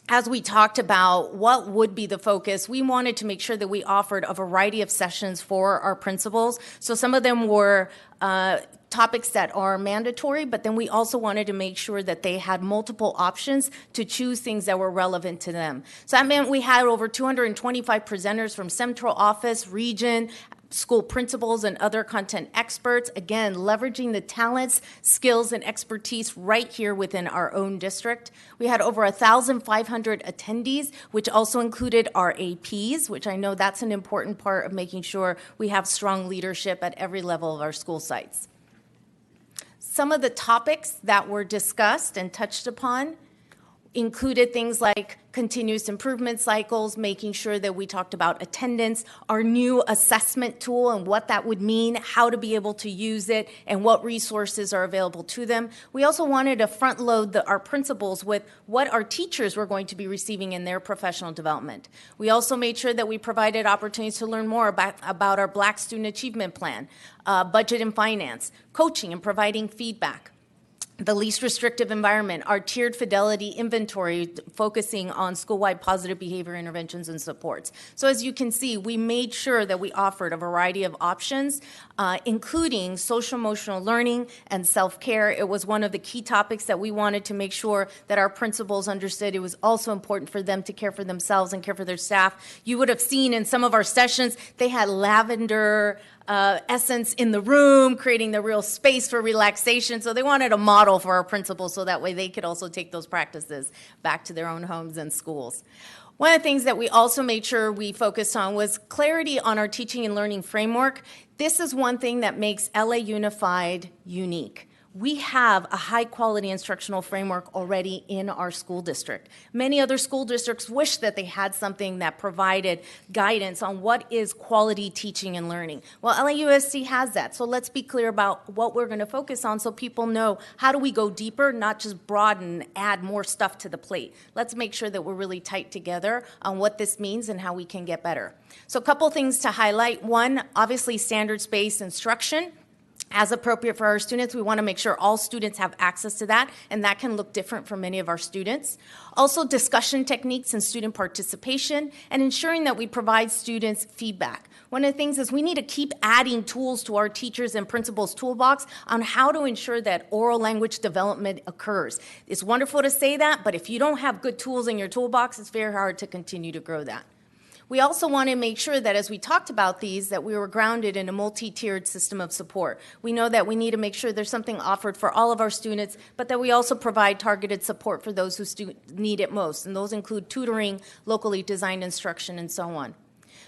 as we talked about what would be the focus, we wanted to make sure that we offered a variety of sessions for our principals. So some of them were topics that are mandatory, but then we also wanted to make sure that they had multiple options to choose things that were relevant to them. So that meant we had over 225 presenters from central office, region, school principals, and other content experts, again, leveraging the talents, skills, and expertise right here within our own district. We had over 1,500 attendees, which also included our APs, which I know that's an important part of making sure we have strong leadership at every level of our school sites. Some of the topics that were discussed and touched upon included things like continuous improvement cycles, making sure that we talked about attendance, our new assessment tool and what that would mean, how to be able to use it, and what resources are available to them. We also wanted to front load our principals with what our teachers were going to be receiving in their professional development. We also made sure that we provided opportunities to learn more about our Black Student Achievement Plan, budget and finance, coaching and providing feedback, the least restrictive environment, our tiered fidelity inventory focusing on school-wide positive behavior interventions and supports. So as you can see, we made sure that we offered a variety of options, including social-emotional learning and self-care. It was one of the key topics that we wanted to make sure that our principals understood. It was also important for them to care for themselves and care for their staff. You would have seen in some of our sessions, they had lavender essence in the room, creating the real space for relaxation. So they wanted a model for our principals so that way they could also take those practices back to their own homes and schools. One of the things that we also made sure we focused on was clarity on our teaching and learning framework. This is one thing that makes LA Unified unique. We have a high-quality instructional framework already in our school district. Many other school districts wish that they had something that provided guidance on what is quality teaching and learning. Well, LAUSD has that, so let's be clear about what we're going to focus on so people know how do we go deeper, not just broaden, add more stuff to the plate. Let's make sure that we're really tight together on what this means and how we can get better. So a couple things to highlight. One, obviously standards-based instruction. As appropriate for our students, we want to make sure all students have access to that, and that can look different for many of our students. Also, discussion techniques and student participation, and ensuring that we provide students feedback. One of the things is we need to keep adding tools to our teachers and principals' toolbox on how to ensure that oral language development occurs. It's wonderful to say that, but if you don't have good tools in your toolbox, it's very hard to continue to grow that. We also want to make sure that as we talked about these, that we were grounded in a multi-tiered system of support. We know that we need to make sure there's something offered for all of our students, but that we also provide targeted support for those who need it most, and those include tutoring, locally designed instruction, and so on.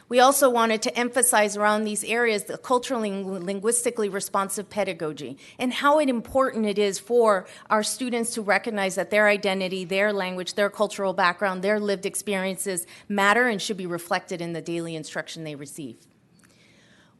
We also wanted to emphasize around these areas the culturally and linguistically responsive pedagogy and how important it is for our students to recognize that their identity, their language, their cultural background, their lived experiences matter and should be reflected in the daily instruction they receive.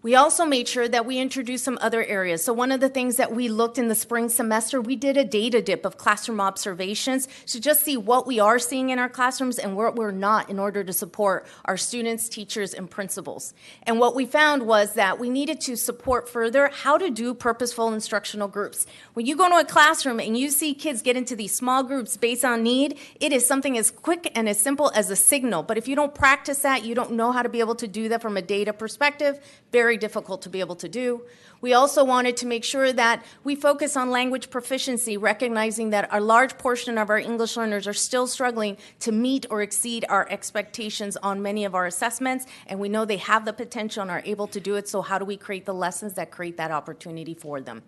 We also made sure that we introduced some other areas. So one of the things that we looked in the spring semester, we did a data dip of classroom observations to just see what we are seeing in our classrooms and what we're not in order to support our students, teachers, and principals. And what we found was that we needed to support further how to do purposeful instructional groups. When you go into a classroom and you see kids get into these small groups based on need, it is something as quick and as simple as a signal. But if you don't practice that, you don't know how to be able to do that from a data perspective, very difficult to be able to do. We also wanted to make sure that we focus on language proficiency, recognizing that a large portion of our English learners are still struggling to meet or exceed our expectations on many of our assessments, and we know they have the potential and are able to do it, so how do we create the lessons that create that opportunity for them?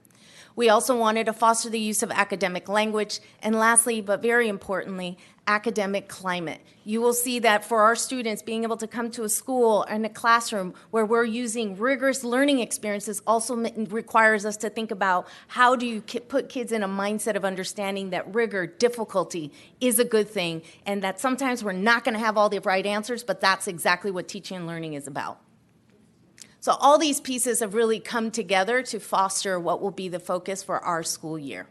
We also wanted to foster the use of academic language, and lastly, but very importantly, academic climate. You will see that for our students, being able to come to a school and a classroom where we're using rigorous learning experiences also requires us to think about how do you put kids in a mindset of understanding that rigor, difficulty is a good thing, and that sometimes we're not going to have all the right answers, but that's exactly what teaching and learning is about. So all these pieces have really come together to foster what will be the focus for our school year.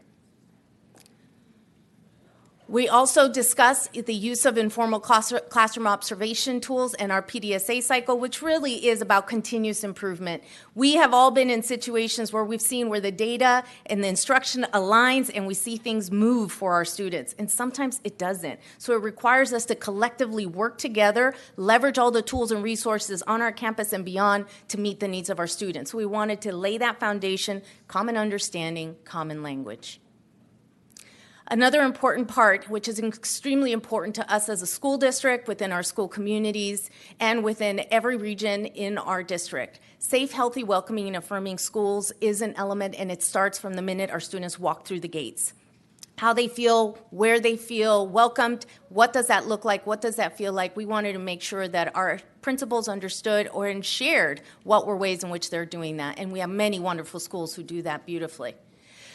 We also discussed the use of informal classroom observation tools and our PDSA cycle, which really is about continuous improvement. We have all been in situations where we've seen where the data and the instruction aligns and we see things move for our students, and sometimes it doesn't. So it requires us to collectively work together, leverage all the tools and resources on our campus and beyond to meet the needs of our students. So we wanted to lay that foundation, common understanding, common language. Another important part, which is extremely important to us as a school district, within our school communities, and within every region in our district. Safe, healthy, welcoming, and affirming schools is an element, and it starts from the minute our students walk through the gates. How they feel, where they feel welcomed, what does that look like, what does that feel like? We wanted to make sure that our principals understood or shared what were ways in which they're doing that, and we have many wonderful schools who do that beautifully.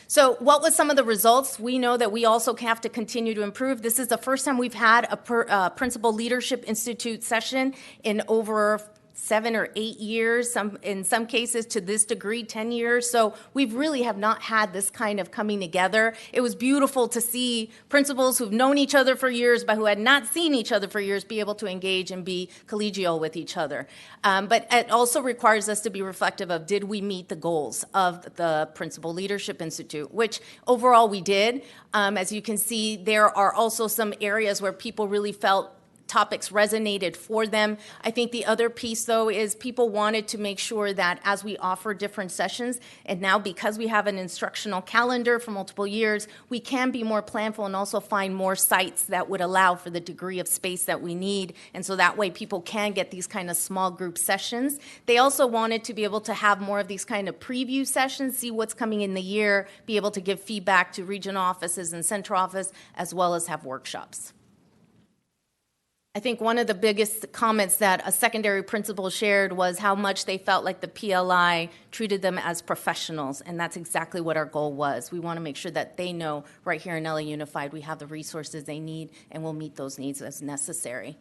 So what was some of the results? We know that we also have to continue to improve. This is the first time we've had a Principal Leadership Institute session in over 7 or 8 years, in some cases to this degree, 10 years. So we really have not had this kind of coming together. It was beautiful to see principals who've known each other for years but who had not seen each other for years be able to engage and be collegial with each other. But it also requires us to be reflective of, did we meet the goals of the Principal Leadership Institute, which overall we did. As you can see, there are also some areas where people really felt topics resonated for them. I think the other piece, though, is people wanted to make sure that as we offer different sessions, and now because we have an instructional calendar for multiple years, we can be more planful and also find more sites that would allow for the degree of space that we need. And so that way people can get these kind of small group sessions. They also wanted to be able to have more of these kind of preview sessions, see what's coming in the year, be able to give feedback to regional offices and central office, as well as have workshops. I think one of the biggest comments that a secondary principal shared was how much they felt like the PLI treated them as professionals, and that's exactly what our goal was. We want to make sure that they know right here in LA Unified we have the resources they need and we'll meet those needs as necessary.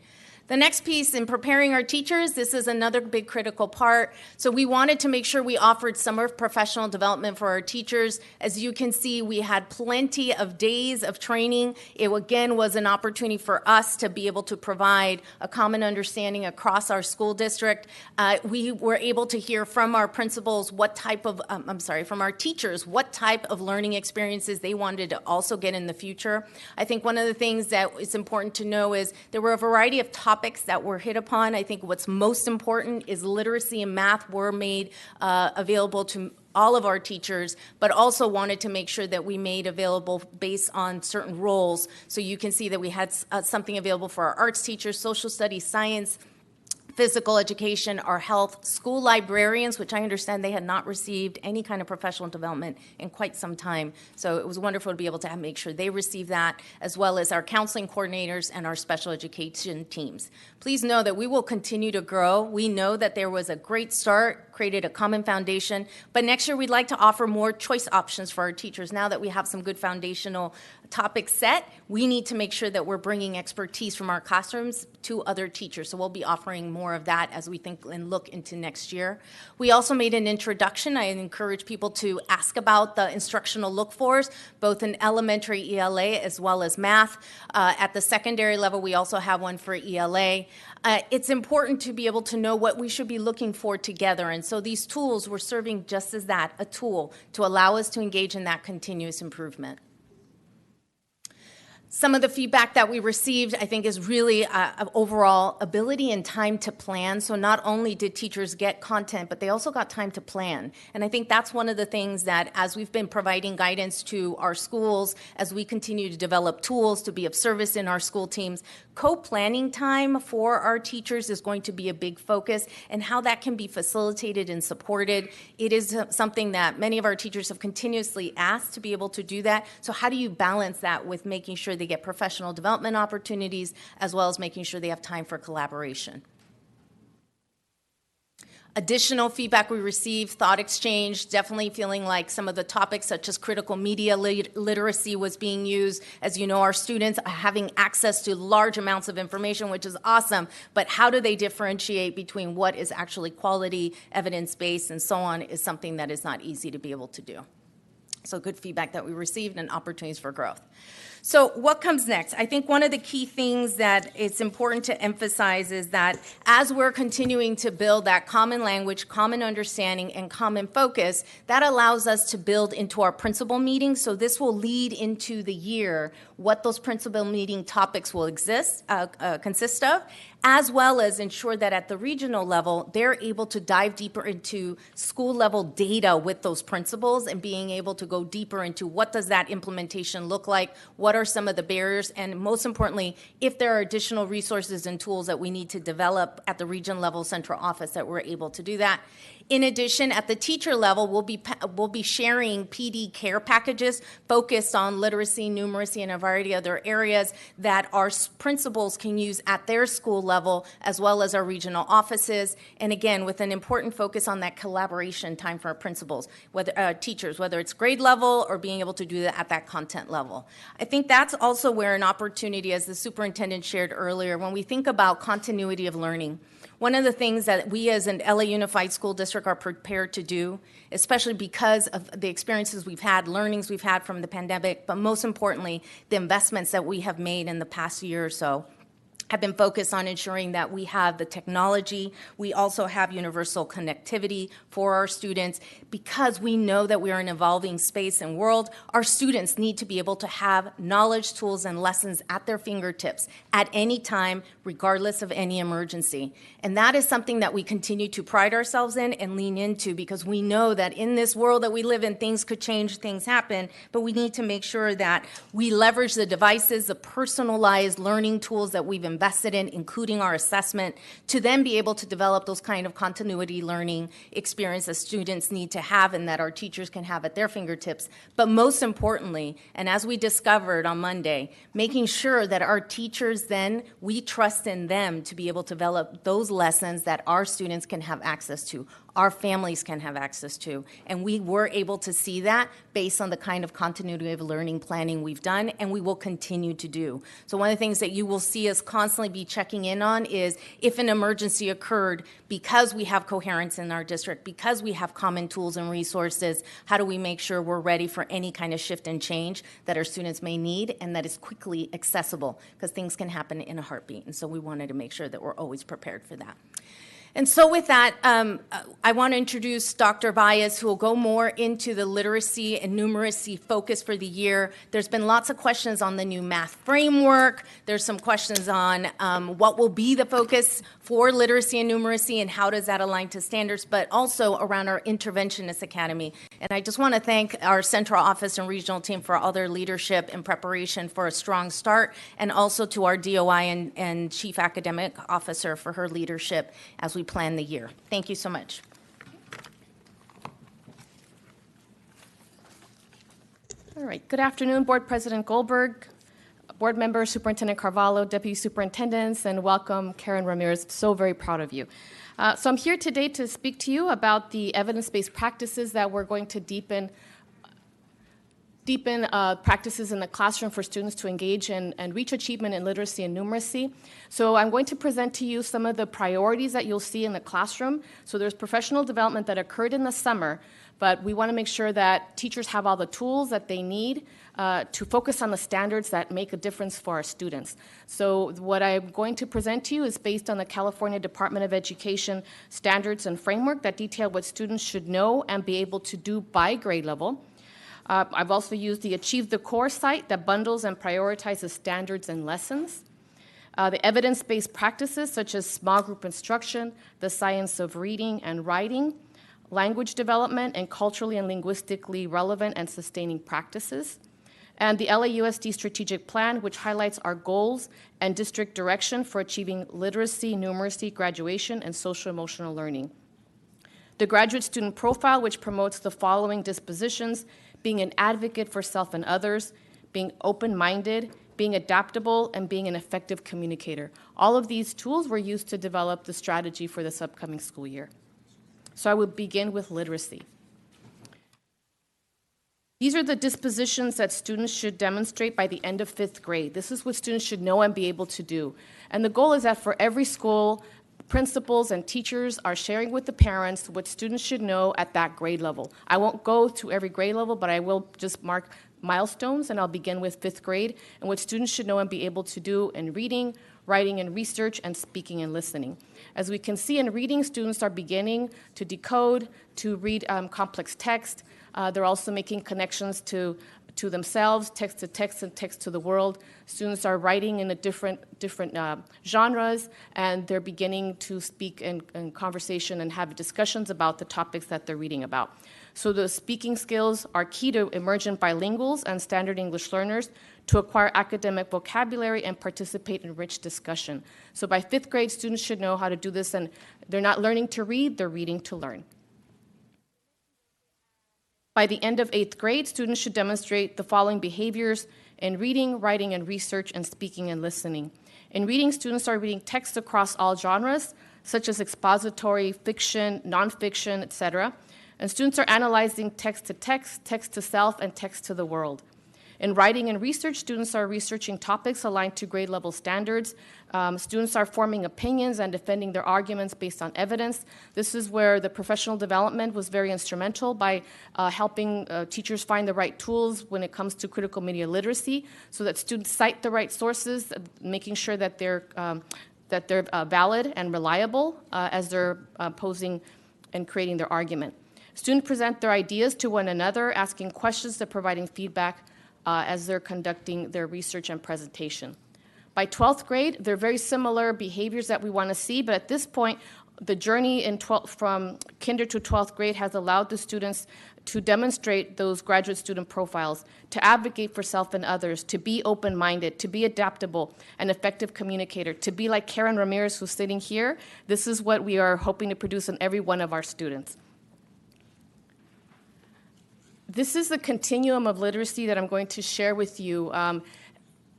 The next piece, in preparing our teachers, this is another big critical part. So we wanted to make sure we offered summer professional development for our teachers. As you can see, we had plenty of days of training. It again was an opportunity for us to be able to provide a common understanding across our school district. We were able to hear from our principals what type of, from our teachers, what type of learning experiences they wanted to also get in the future. I think one of the things that is important to know is there were a variety of topics that were hit upon. I think what's most important is literacy and math were made available to all of our teachers, but also wanted to make sure that we made available based on certain roles. So you can see that we had something available for our arts teachers, social studies, science, physical education, our health, school librarians, which I understand they had not received any kind of professional development in quite some time. So it was wonderful to be able to make sure they received that, as well as our counseling coordinators and our special education teams. Please know that we will continue to grow. We know that there was a great start, created a common foundation, but next year we'd like to offer more choice options for our teachers. Now that we have some good foundational topics set, we need to make sure that we're bringing expertise from our classrooms to other teachers. So we'll be offering more more of that as we think and look into next year. We also made an introduction. I encourage people to ask about the instructional look-fors, both in elementary ELA as well as math. At the secondary level, we also have one for ELA. It's important to be able to know what we should be looking for together. And so these tools were serving just as that, a tool to allow us to engage in that continuous improvement. Some of the feedback that we received, I think, is really overall ability and time to plan. So not only did teachers get content, but they also got time to plan. And I think that's one of the things that, as we've been providing guidance to our schools, as we continue to develop tools to be of service in our school teams, co-planning time for our teachers is going to be a big focus, and how that can be facilitated and supported. It is something that many of our teachers have continuously asked to be able to do that. So how do you balance that with making sure they get professional development opportunities, as well as making sure they have time for collaboration? Additional feedback we received, thought exchange, definitely feeling like some of the topics such as critical media literacy was being used. As you know, our students are having access to large amounts of information, which is awesome, but how do they differentiate between what is actually quality, evidence-based, and so on is something that is not easy to be able to do. So good feedback that we received and opportunities for growth. So what comes next? I think one of the key things that it's important to emphasize is that as we're continuing to build that common language, common understanding, and common focus, that allows us to build into our principal meetings. So this will lead into the year what those principal meeting topics will consist of, as well as ensure that at the regional level, they're able to dive deeper into school level data with those principals and being able to go deeper into what does that implementation look like, what are some of the barriers, and most importantly, if there are additional resources and tools that we need to develop at the region level central office that we're able to do that. In addition, at the teacher level, we'll be sharing PD care packages focused on literacy, numeracy, and a variety of other areas that our principals can use at their school level, as well as our regional offices. And again, with an important focus on that collaboration time for our principals, whether teachers, whether it's grade level or being able to do that at that content level. I think that's also where an opportunity, as the superintendent shared earlier, when we think about continuity of learning. One of the things that we as an LA Unified School District are prepared to do, especially because of the experiences we've had, learnings we've had from the pandemic, but most importantly, the investments that we have made in the past year or so, have been focused on ensuring that we have the technology. We also have universal connectivity for our students. Because we know that we are in an evolving space and world, our students need to be able to have knowledge, tools, and lessons at their fingertips at any time, regardless of any emergency. And that is something that we continue to pride ourselves in and lean into, because we know that in this world that we live in, things could change, things happen, but we need to make sure that we leverage the devices, the personalized learning tools that we've invested in, including our assessment, to then be able to develop those kind of continuity learning experience that students need to have and that our teachers can have at their fingertips. But most importantly, and as we discovered on Monday, making sure that our teachers then, we trust in them to be able to develop those lessons that our students can have access to, our families can have access to. And we were able to see that based on the kind of continuity of learning planning we've done, and we will continue to do. So one of the things that you will see us constantly be checking in on is if an emergency occurred, because we have coherence in our district, because we have common tools and resources, how do we make sure we're ready for any kind of shift and change that our students may need and that is quickly accessible, because things can happen in a heartbeat. And so we wanted to make sure that we're always prepared for that. And so with that, I want to introduce Dr. Baez, who will go more into the literacy and numeracy focus for the year. There's been lots of questions on the new math framework. There's some questions on what will be the focus for literacy and numeracy and how does that align to standards, but also around our Interventionist Academy. And I just want to thank our central office and regional team for all their leadership and preparation for a strong start, and also to our DOI and Chief Academic Officer for her leadership as we plan the year. Thank you so much. All right. Good afternoon, Board President Goldberg, Board Member Superintendent Carvalho, Deputy Superintendents, and welcome Karen Ramirez. So very proud of you. So I'm here today to speak to you about the evidence-based practices that we're going to deepen. deepen practices in the classroom for students to engage and reach achievement in literacy and numeracy. So I'm going to present to you some of the priorities that you'll see in the classroom. So there's professional development that occurred in the summer, but we want to make sure that teachers have all the tools that they need to focus on the standards that make a difference for our students. So what I'm going to present to you is based on the California Department of Education standards and framework that detail what students should know and be able to do by grade level. I've also used the Achieve the Core site that bundles and prioritizes standards and lessons. The evidence-based practices such as small group instruction, the science of reading and writing, language development, and culturally and linguistically relevant and sustaining practices. And the LAUSD strategic plan, which highlights our goals and district direction for achieving literacy, numeracy, graduation, and social-emotional learning. The graduate student profile, which promotes the following dispositions: being an advocate for self and others, being open-minded, being adaptable, and being an effective communicator. All of these tools were used to develop the strategy for this upcoming school year. So I will begin with literacy. These are the dispositions that students should demonstrate by the end of 5th grade. This is what students should know and be able to do. And the goal is that for every school, principals and teachers are sharing with the parents what students should know at that grade level. I won't go to every grade level, but I will just mark milestones, and I'll begin with 5th grade and what students should know and be able to do in reading, writing and research, and speaking and listening. As we can see in reading, students are beginning to decode, to read complex text. They're also making connections to themselves, text to text and text to the world. Students are writing in a different genres, and they're beginning to speak in conversation and have discussions about the topics that they're reading about. So the speaking skills are key to emergent bilinguals and standard English learners to acquire academic vocabulary and participate in rich discussion. So by 5th grade, students should know how to do this, and they're not learning to read, they're reading to learn. By the end of 8th grade, students should demonstrate the following behaviors in reading, writing, and research, and speaking and listening. In reading, students are reading text across all genres, such as expository, fiction, nonfiction, etc. And students are analyzing text to text, text to self, and text to the world. In writing and research, students are researching topics aligned to grade level standards. Students are forming opinions and defending their arguments based on evidence. This is where the professional development was very instrumental by helping teachers find the right tools when it comes to critical media literacy, so that students cite the right sources, making sure that they're valid and reliable as they're posing and creating their argument. Students present their ideas to one another, asking questions and providing feedback as they're conducting their research and presentation. By 12th grade, they're very similar behaviors that we want to see, but at this point, the journey from kinder to 12th grade has allowed the students to demonstrate those graduate student profiles, to advocate for self and others, to be open-minded, to be adaptable, an effective communicator, to be like Karen Ramirez, who's sitting here. This is what we are hoping to produce in every one of our students. This is the continuum of literacy that I'm going to share with you.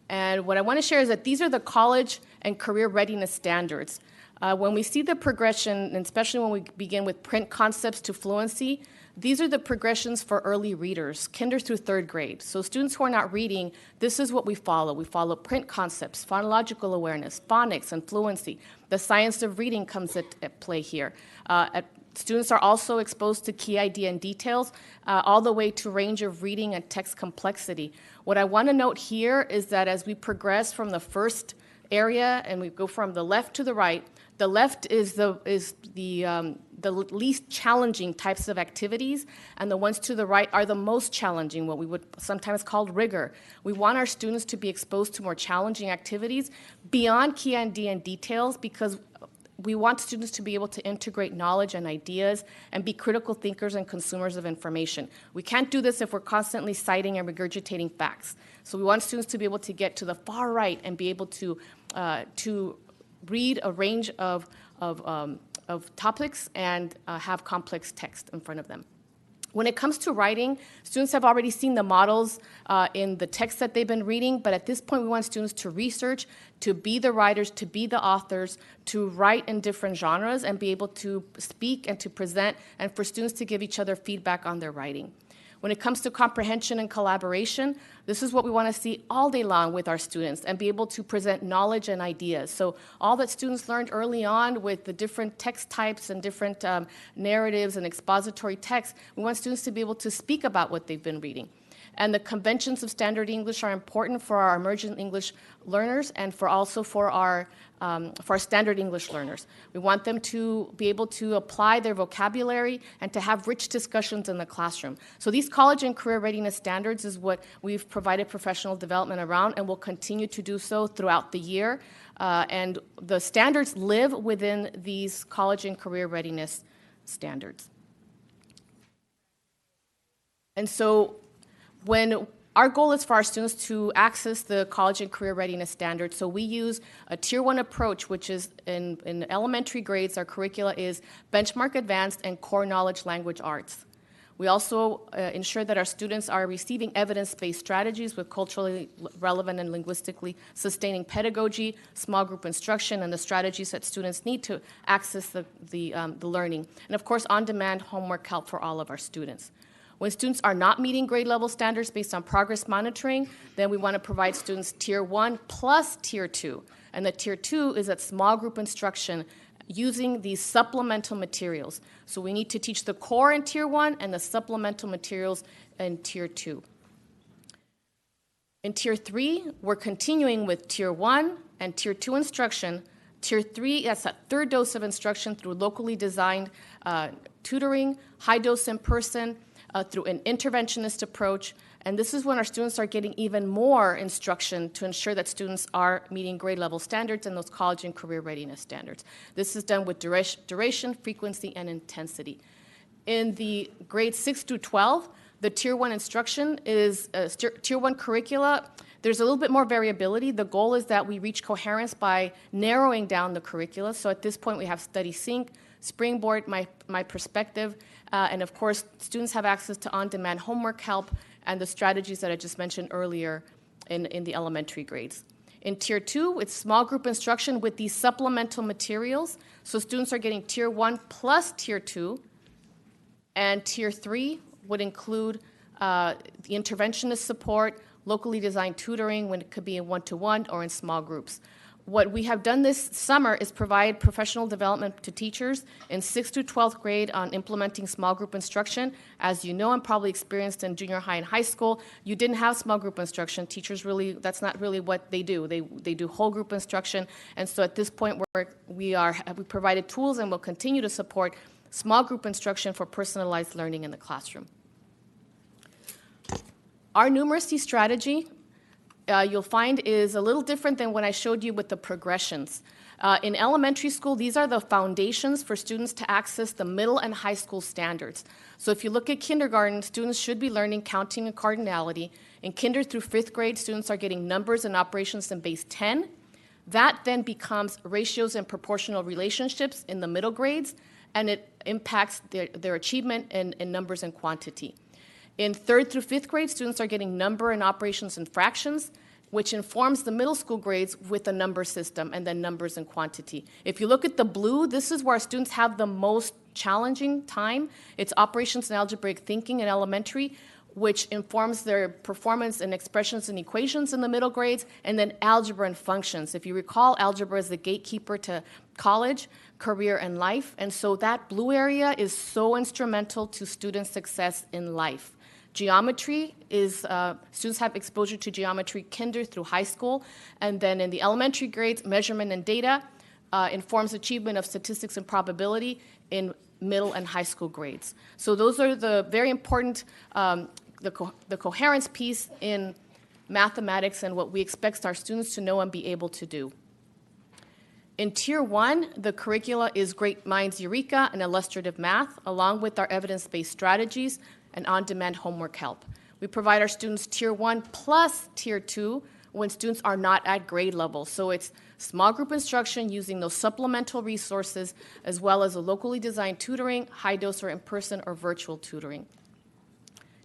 And what I want to share is that these are the college and career readiness standards. When we see the progression, and especially when we begin with print concepts to fluency, these are the progressions for early readers, kinder through 3rd grade. So students who are not reading, this is what we follow. We follow print concepts, phonological awareness, phonics, and fluency. The science of reading comes at play here. Students are also exposed to key idea and details, all the way to range of reading and text complexity. What I want to note here is that as we progress from the first area and we go from the left to the right, the left is the least challenging types of activities, and the ones to the right are the most challenging, what we would sometimes call rigor. We want our students to be exposed to more challenging activities beyond key idea and details, because we want students to be able to integrate knowledge and ideas and be critical thinkers and consumers of information. We can't do this if we're constantly citing and regurgitating facts. So we want students to be able to get to the far right and be able to read a range of topics and have complex text in front of them. When it comes to writing, students have already seen the models in the text that they've been reading, but at this point we want students to research, to be the writers, to be the authors, to write in different genres and be able to speak and to present, and for students to give each other feedback on their writing. When it comes to comprehension and collaboration, this is what we want to see all day long with our students and be able to present knowledge and ideas. So all that students learned early on with the different text types and different narratives and expository texts, we want students to be able to speak about what they've been reading. And the conventions of standard English are important for our emergent English learners and for our standard English learners. We want them to be able to apply their vocabulary and to have rich discussions in the classroom. So these college and career readiness standards is what we've provided professional development around and will continue to do so throughout the year. And the standards live within these college and career readiness standards. And so when our goal is for our students to access the college and career readiness standards, so we use a Tier 1 approach, which is in elementary grades, our curricula is benchmark advanced and core knowledge language arts. We also ensure that our students are receiving evidence-based strategies with culturally relevant and linguistically sustaining pedagogy, small group instruction, and the strategies that students need to access the learning. And of course, on-demand homework help for all of our students. When students are not meeting grade level standards based on progress monitoring, then we want to provide students Tier 1 plus Tier 2. And the Tier 2 is at small group instruction using these supplemental materials. So we need to teach the core in Tier 1 and the supplemental materials in Tier 2. In Tier 3, we're continuing with Tier 1 and Tier 2 instruction. Tier 3, that's a third dose of instruction through locally designed tutoring, high dose in person, through an interventionist approach, and this is when our students are getting even more instruction to ensure that students are meeting grade level standards and those college and career readiness standards. This is done with duration, frequency, and intensity. In the grades 6 through 12, the Tier 1 instruction is Tier 1 curricula. There's a little bit more variability. The goal is that we reach coherence by narrowing down the curricula. So at this point, we have Study Sync, Springboard, My Perspective, and of course, students have access to on-demand homework help and the strategies that I just mentioned earlier in the elementary grades. In Tier 2, it's small group instruction with these supplemental materials. So students are getting Tier 1 plus Tier 2, and Tier 3 would include the interventionist support, locally designed tutoring when it could be in one-to-one or in small groups. What we have done this summer is provide professional development to teachers in 6th to 12th grade on implementing small group instruction. As you know and probably experienced in junior high and high school, you didn't have small group instruction. Teachers really, that's not really what they do. They do whole group instruction. And so at this point, we provided tools and will continue to support small group instruction for personalized learning in the classroom. Our numeracy strategy you'll find is a little different than what I showed you with the progressions. In elementary school, these are the foundations for students to access the middle and high school standards. So if you look at kindergarten, students should be learning counting and cardinality. In kinder through 5th grade, students are getting numbers and operations in base 10. That then becomes ratios and proportional relationships in the middle grades, and it impacts their achievement in numbers and quantity. In 3rd through 5th grade, students are getting number and operations and fractions, which informs the middle school grades with a number system and then numbers and quantity. If you look at the blue, this is where our students have the most challenging time. It's operations and algebraic thinking in elementary, which informs their performance in expressions and equations in the middle grades, and then algebra and functions. If you recall, algebra is the gatekeeper to college, career, and life, and so that blue area is so instrumental to student success in life. Geometry is, students have exposure to geometry kinder through high school, and then in the elementary grades, measurement and data informs achievement of statistics and probability in middle and high school grades. So those are the very important, the coherence piece in mathematics and what we expect our students to know and be able to do. In Tier 1, the curricula is Great Minds Eureka and illustrative math, along with our evidence-based strategies and on-demand homework help. We provide our students Tier 1 plus Tier 2 when students are not at grade level. So it's small group instruction using those supplemental resources, as well as a locally designed tutoring, high dose or in-person or virtual tutoring.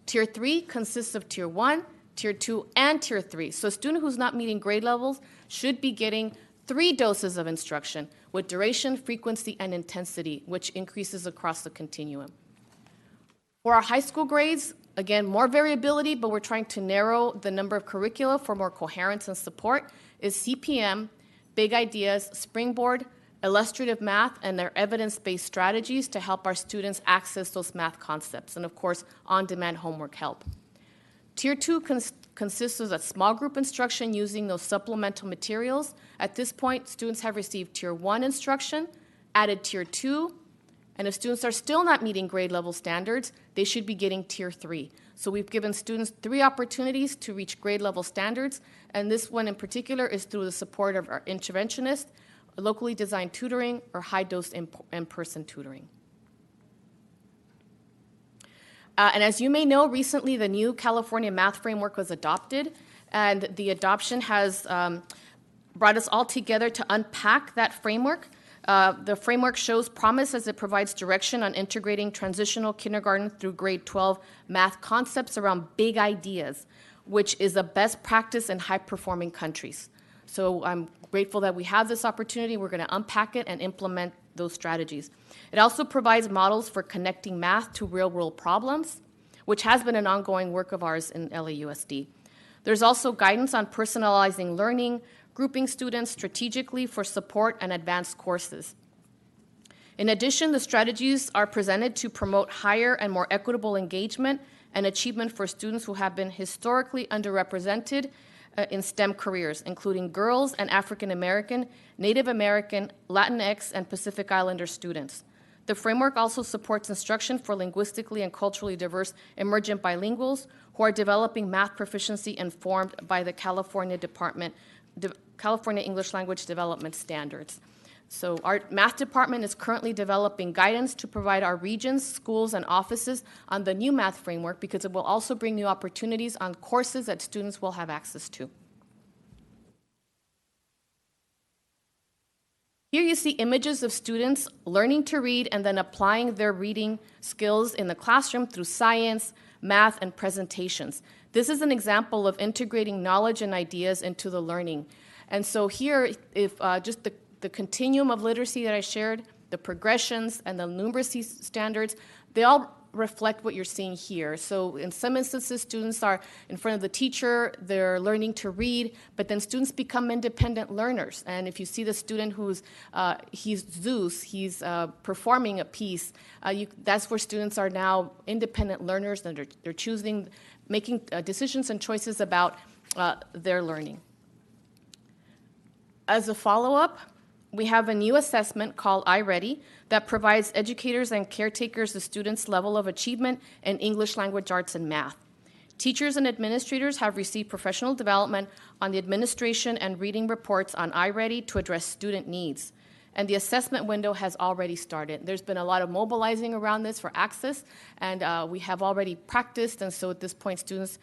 Tier 3 consists of Tier 1, Tier 2, and Tier 3. So a student who's not meeting grade levels should be getting 3 doses of instruction with duration, frequency, and intensity, which increases across the continuum. For our high school grades, again, more variability, but we're trying to narrow the number of curricula for more coherence and support, is CPM, Big Ideas, Springboard, illustrative math, and their evidence-based strategies to help our students access those math concepts, and of course, on-demand homework help. Tier 2 consists of a small group instruction using those supplemental materials. At this point, students have received Tier 1 instruction, added Tier 2, and if students are still not meeting grade level standards, they should be getting Tier 3. So we've given students 3 opportunities to reach grade level standards, and this one in particular is through the support of our interventionist, locally designed tutoring, or high-dose in-person tutoring. And as you may know, recently the new California math framework was adopted, and the adoption has brought us all together to unpack that framework. The framework shows promise as it provides direction on integrating transitional kindergarten through grade 12 math concepts around big ideas, which is a best practice in high-performing countries. So I'm grateful that we have this opportunity. We're going to unpack it and implement those strategies. It also provides models for connecting math to real-world problems, which has been an ongoing work of ours in LAUSD. There's also guidance on personalizing learning, grouping students strategically for support and advanced courses. In addition, the strategies are presented to promote higher and more equitable engagement and achievement for students who have been historically underrepresented in STEM careers, including girls and African American, Native American, Latinx, and Pacific Islander students. The framework also supports instruction for linguistically and culturally diverse emergent bilinguals who are developing math proficiency informed by the California English Language Development Standards. So our math department is currently developing guidance to provide our regions, schools, and offices on the new math framework because it will also bring new opportunities on courses that students will have access to. Here you see images of students learning to read and then applying their reading skills in the classroom through science, math, and presentations. This is an example of integrating knowledge and ideas into the learning. And so here, if just the continuum of literacy that I shared, the progressions and the numeracy standards, they all reflect what you're seeing here. So in some instances, students are in front of the teacher, they're learning to read, but then students become independent learners. And if you see the student he's Zeus, he's performing a piece, that's where students are now independent learners, and they're choosing, making decisions and choices about their learning. As a follow-up, we have a new assessment called iReady that provides educators and caretakers the students' level of achievement in English language arts and math. Teachers and administrators have received professional development on the administration and reading reports on iReady to address student needs. And the assessment window has already started. There's been a lot of mobilizing around this for access, and we have already practiced, and so at this point, students,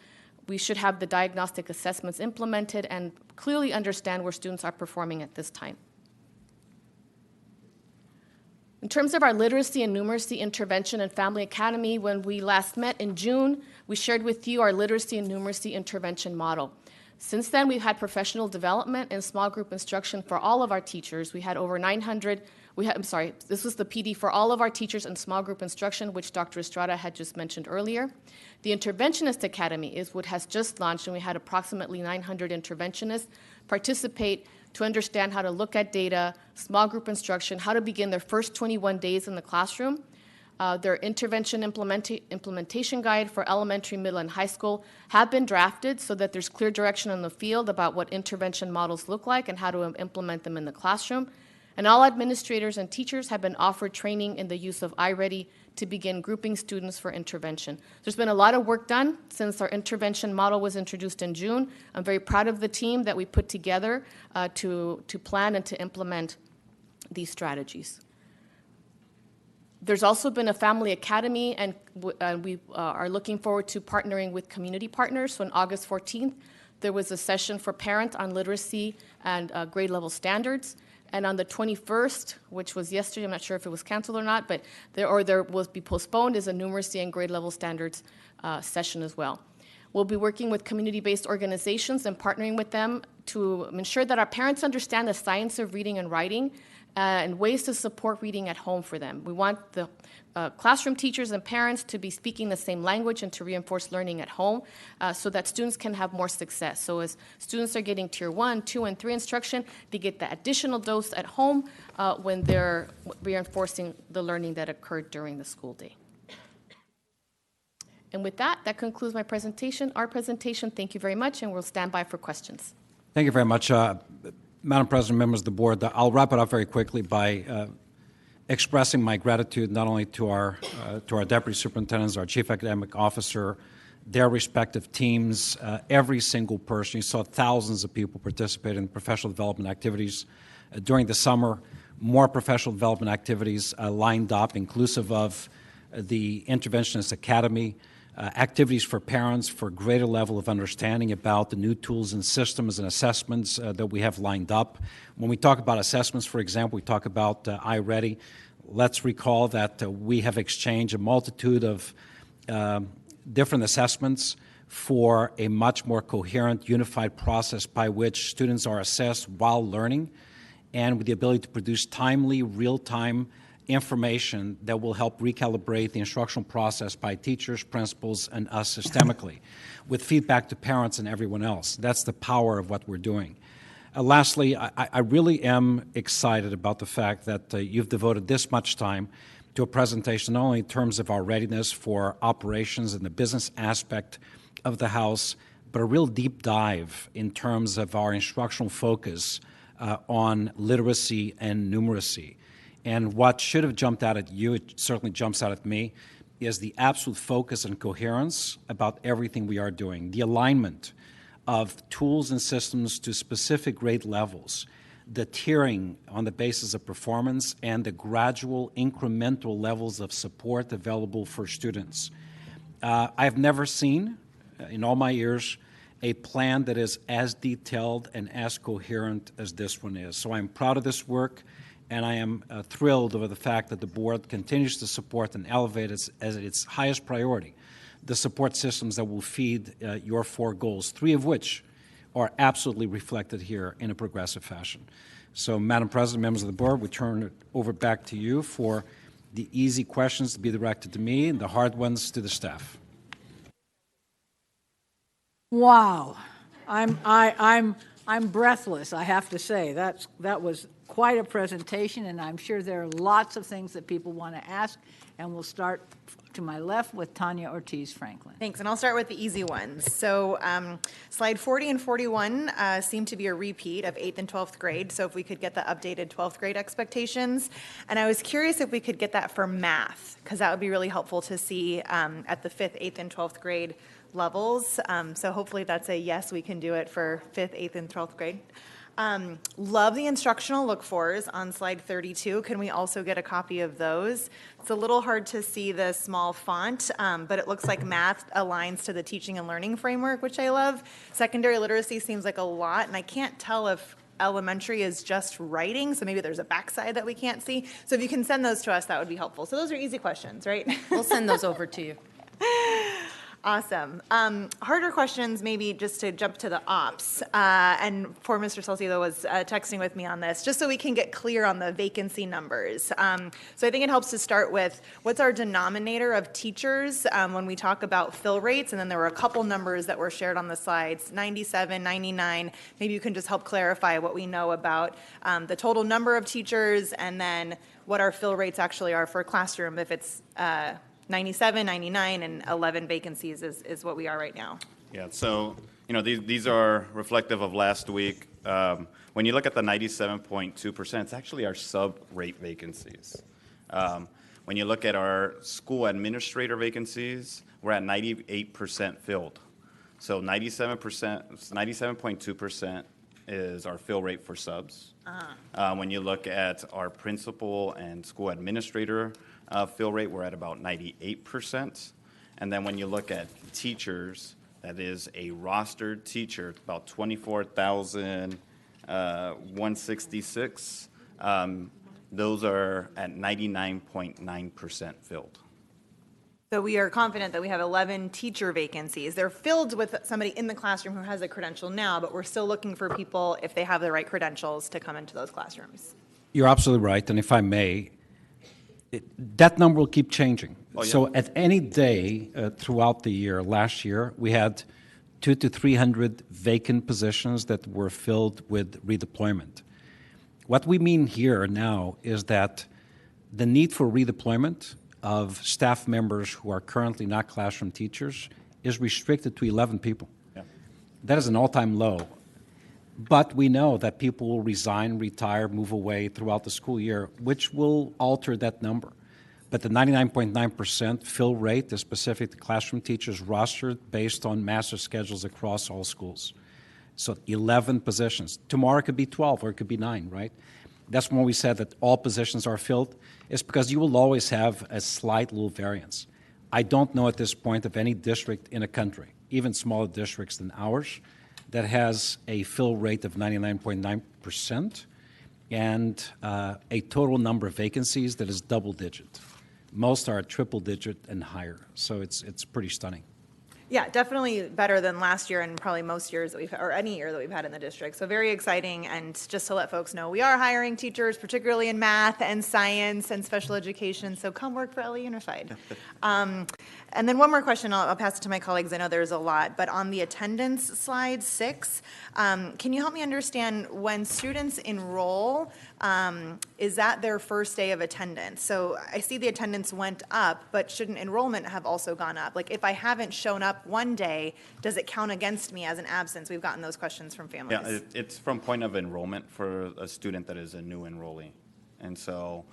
we should have the diagnostic assessments implemented and clearly understand where students are performing at this time. In terms of our literacy and numeracy intervention and family academy, when we last met in June, we shared with you our literacy and numeracy intervention model. Since then, we've had professional development and small group instruction for all of our teachers. We had over 900, this was the PD for all of our teachers in small group instruction, which Dr. Estrada had just mentioned earlier. The Interventionist Academy is what has just launched, and we had approximately 900 interventionists participate to understand how to look at data, small group instruction, how to begin their first 21 days in the classroom. Their intervention implementation guide for elementary, middle, and high school have been drafted so that there's clear direction in the field about what intervention models look like and how to implement them in the classroom. And all administrators and teachers have been offered training in the use of iReady to begin grouping students for intervention. There's been a lot of work done since our intervention model was introduced in June. I'm very proud of the team that we put together to plan and to implement these strategies. There's also been a family academy, and we are looking forward to partnering with community partners. So on August 14th, there was a session for parents on literacy and grade level standards. And on the 21st, which was yesterday, I'm not sure if it was canceled or not, but there will be postponed, is a numeracy and grade level standards session as well. We'll be working with community-based organizations and partnering with them to ensure that our parents understand the science of reading and writing and ways to support reading at home for them. We want the classroom teachers and parents to be speaking the same language and to reinforce learning at home so that students can have more success. So as students are getting tier 1, 2, and 3 instruction, they get the additional dose at home when they're reinforcing the learning that occurred during the school day. And with that, that concludes my presentation, our presentation. Thank you very much, and we'll stand by for questions. Thank you very much. Madam President, members of the board, I'll wrap it up very quickly by expressing my gratitude not only to our deputy superintendents, our chief academic officer, their respective teams, every single person. You saw thousands of people participate in professional development activities during the summer. More professional development activities lined up, inclusive of the Interventionist Academy, activities for parents for greater level of understanding about the new tools and systems and assessments that we have lined up. When we talk about assessments, for example, we talk about iReady. Let's recall that we have exchanged a multitude of different assessments for a much more coherent, unified process by which students are assessed while learning, and with the ability to produce timely, real-time information that will help recalibrate the instructional process by teachers, principals, and us systemically, with feedback to parents and everyone else. That's the power of what we're doing. Lastly, I really am excited about the fact that you've devoted this much time to a presentation, not only in terms of our readiness for operations and the business aspect of the House, but a real deep dive in terms of our instructional focus on literacy and numeracy. And what should have jumped out at you, it certainly jumps out at me, is the absolute focus and coherence about everything we are doing, the alignment of tools and systems to specific grade levels, the tiering on the basis of performance, and the gradual incremental levels of support available for students. I've never seen, in all my years, a plan that is as detailed and as coherent as this one is. So I'm proud of this work. And I am thrilled over the fact that the board continues to support and elevate as its highest priority the support systems that will feed your 4 goals, 3 of which are absolutely reflected here in a progressive fashion. So, Madam President, members of the board, we turn it over back to you for the easy questions to be directed to me and the hard ones to the staff. Wow, I'm breathless, I have to say. That was quite a presentation, and I'm sure there are lots of things that people want to ask, and we'll start to my left with Tanya Ortiz Franklin. Thanks, and I'll start with the easy ones. So slide 40 and 41 seem to be a repeat of 8th and 12th grade, so if we could get the updated 12th grade expectations. And I was curious if we could get that for math, because that would be really helpful to see at the 5th, 8th, and 12th grade levels. So hopefully that's a yes, we can do it for 5th, 8th, and 12th grade. Love the instructional look-fors on slide 32. Can we also get a copy of those? It's a little hard to see the small font, but it looks like math aligns to the teaching and learning framework, which I love. Secondary literacy seems like a lot, and I can't tell if elementary is just writing, so maybe there's a backside that we can't see. So if you can send those to us, that would be helpful. So those are easy questions, right? We'll send those over to you. Awesome. Harder questions, maybe just to jump to the ops. And poor Mr. Salcido was texting with me on this, just so we can get clear on the vacancy numbers. So I think it helps to start with what's our denominator of teachers when we talk about fill rates, and then there were a couple numbers that were shared on the slides, 97, 99. Maybe you can just help clarify what we know about the total number of teachers, and then what our fill rates actually are for a classroom, if it's 97, 99, and 11 vacancies is what we are right now. Yeah, so, these are reflective of last week. When you look at the 97.2%, it's actually our sub-rate vacancies. When you look at our school administrator vacancies, we're at 98% filled. So 97.2% is our fill rate for subs. When you look at our principal and school administrator fill rate, we're at about 98%. And then when you look at teachers, that is a rostered teacher, about 24,166. Those are at 99.9% filled. So we are confident that we have 11 teacher vacancies. They're filled with somebody in the classroom who has a credential now, but we're still looking for people, if they have the right credentials, to come into those classrooms. You're absolutely right, and if I may, that number will keep changing. Oh, yeah. So at any day throughout the year, last year, we had 200 to 300 vacant positions that were filled with redeployment. What we mean here now is that the need for redeployment of staff members who are currently not classroom teachers is restricted to 11 people. Yeah. That is an all-time low. But we know that people will resign, retire, move away throughout the school year, which will alter that number. But the 99.9% fill rate is specific to classroom teachers rostered based on master schedules across all schools. So 11 positions. Tomorrow it could be 12 or it could be 9, right? That's when we said that all positions are filled. It's because you will always have a slight little variance. I don't know at this point of any district in a country, even smaller districts than ours, that has a fill rate of 99.9% and a total number of vacancies that is double digit. Most are triple digit and higher, so it's pretty stunning. Yeah, definitely better than last year and probably most years that or any year that we've had in the district. So very exciting. And just to let folks know, we are hiring teachers, particularly in math and science and special education. So come work for LA Unified. And then one more question, I'll pass it to my colleagues. I know there's a lot, but on the attendance slide 6, can you help me understand when students enroll, is that their first day of attendance? So I see the attendance went up, but shouldn't enrollment have also gone up? Like if I haven't shown up one day, does it count against me as an absence? We've gotten those questions from families. Yeah, it's from point of enrollment for a student that is a new enrollee. And so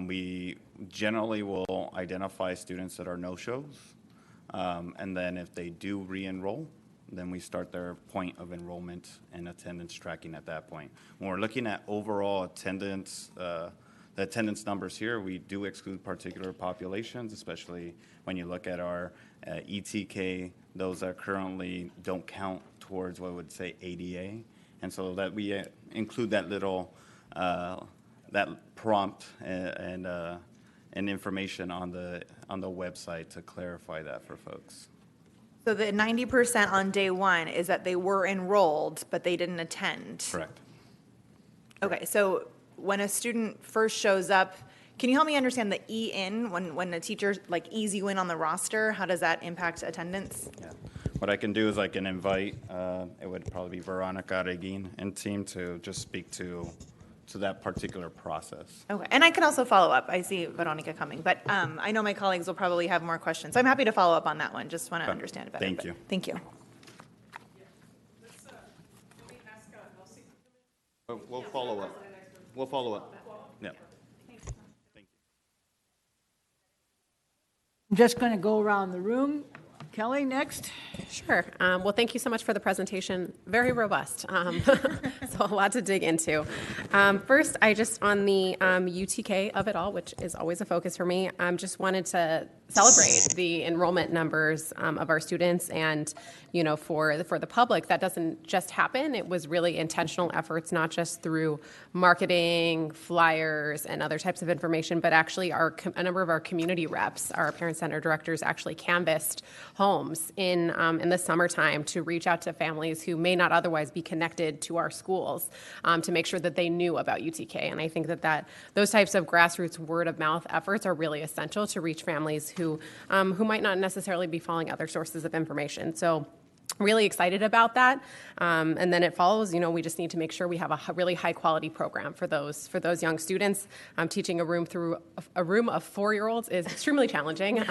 we generally will identify students that are no-shows. And then if they do re-enroll, then we start their point of enrollment and attendance tracking at that point. When we're looking at overall attendance, the attendance numbers here, we do exclude particular populations, especially when you look at our ETK, those that currently don't count towards what I would say ADA. And so that we include that little, that prompt and information on the website to clarify that for folks. So the 90% on day one is that they were enrolled, but they didn't attend. Correct. Okay, so when a student first shows up, can you help me understand the E-in, when a teacher like ease you in on the roster, how does that impact attendance? Yeah. What I can do is I can invite, it would probably be Veronica Reguin and team to just speak to that particular process. Okay, and I can also follow up. I see Veronica coming, but I know my colleagues will probably have more questions. So I'm happy to follow up on that one. Just want to understand it better. Thank you. Thank you. We'll follow up. We'll follow up. Yeah. I'm just going to go around the room. Kelly, next. Sure. Well, thank you so much for the presentation. Very robust. So a lot to dig into. First, I just, on the UTK of it all, which is always a focus for me, just wanted to celebrate the enrollment numbers of our students, and for the public, that doesn't just happen. It was really intentional efforts, not just through marketing, flyers, and other types of information, but actually a number of our community reps, our parent center directors, actually canvassed homes in the summertime to reach out to families who may not otherwise be connected to our schools, to make sure that they knew about UTK. And I think that those types of grassroots word of mouth efforts are really essential to reach families who might not necessarily be following other sources of information. So really excited about that. And then it follows, we just need to make sure we have a really high quality program for those young students. Teaching a room of 4-year-olds is extremely challenging.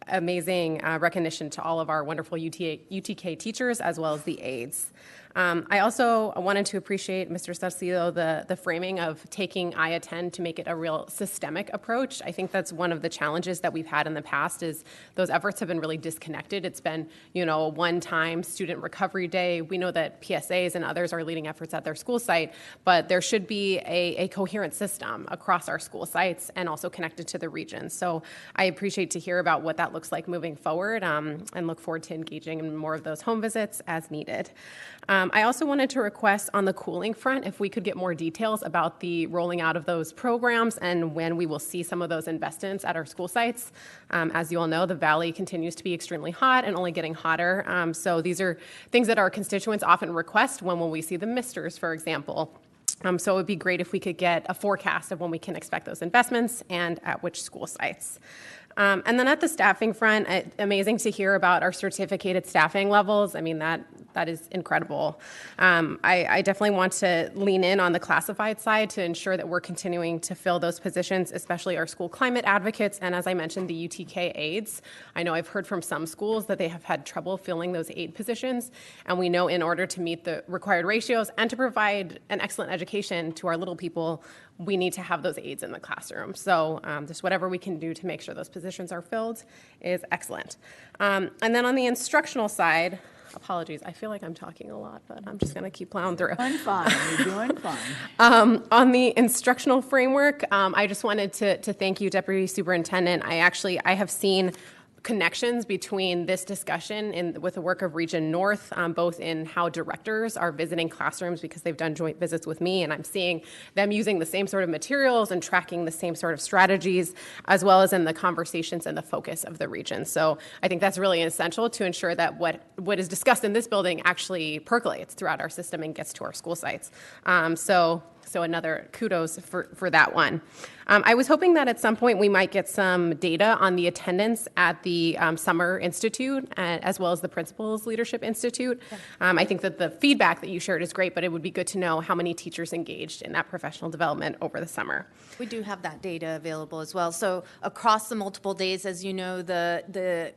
Amazing recognition to all of our wonderful UTK teachers as well as the aides. I also wanted to appreciate Mr. Sarcido, the framing of taking I Attend to make it a real systemic approach. I think that's one of the challenges that we've had in the past is those efforts have been really disconnected. It's been, a one-time student recovery day. We know that PSAs and others are leading efforts at their school site, but there should be a coherent system across our school sites and also connected to the region. So I appreciate to hear about what that looks like moving forward, and look forward to engaging in more of those home visits as needed. I also wanted to request on the cooling front if we could get more details about the rolling out of those programs and when we will see some of those investments at our school sites. As you all know, the Valley continues to be extremely hot and only getting hotter. So these are things that our constituents often request when we see the misters, for example. So it would be great if we could get a forecast of when we can expect those investments and at which school sites. And then at the staffing front, amazing to hear about our certificated staffing levels. I mean, that is incredible. I definitely want to lean in on the classified side to ensure that we're continuing to fill those positions, especially our school climate advocates, and as I mentioned, the UTK aides. I know I've heard from some schools that they have had trouble filling those aide positions, and we know in order to meet the required ratios and to provide an excellent education to our little people, we need to have those aides in the classroom. So just whatever we can do to make sure those positions are filled is excellent. And then on the instructional side, apologies, I feel like I'm talking a lot, but I'm just going to keep plowing through. Doing fine. You're doing fine. On the instructional framework, I just wanted to thank you, Deputy Superintendent. I have seen connections between this discussion with the work of Region North, both in how directors are visiting classrooms because they've done joint visits with me, and I'm seeing them using the same sort of materials and tracking the same sort of strategies, as well as in the conversations and the focus of the region. So I think that's really essential to ensure that what is discussed in this building actually percolates throughout our system and gets to our school sites. So another kudos for that one. I was hoping that at some point we might get some data on the attendance at the Summer Institute, as well as the Principals Leadership Institute. I think that the feedback that you shared is great, but it would be good to know how many teachers engaged in that professional development over the summer. We do have that data available as well. So across the multiple days, as you know, the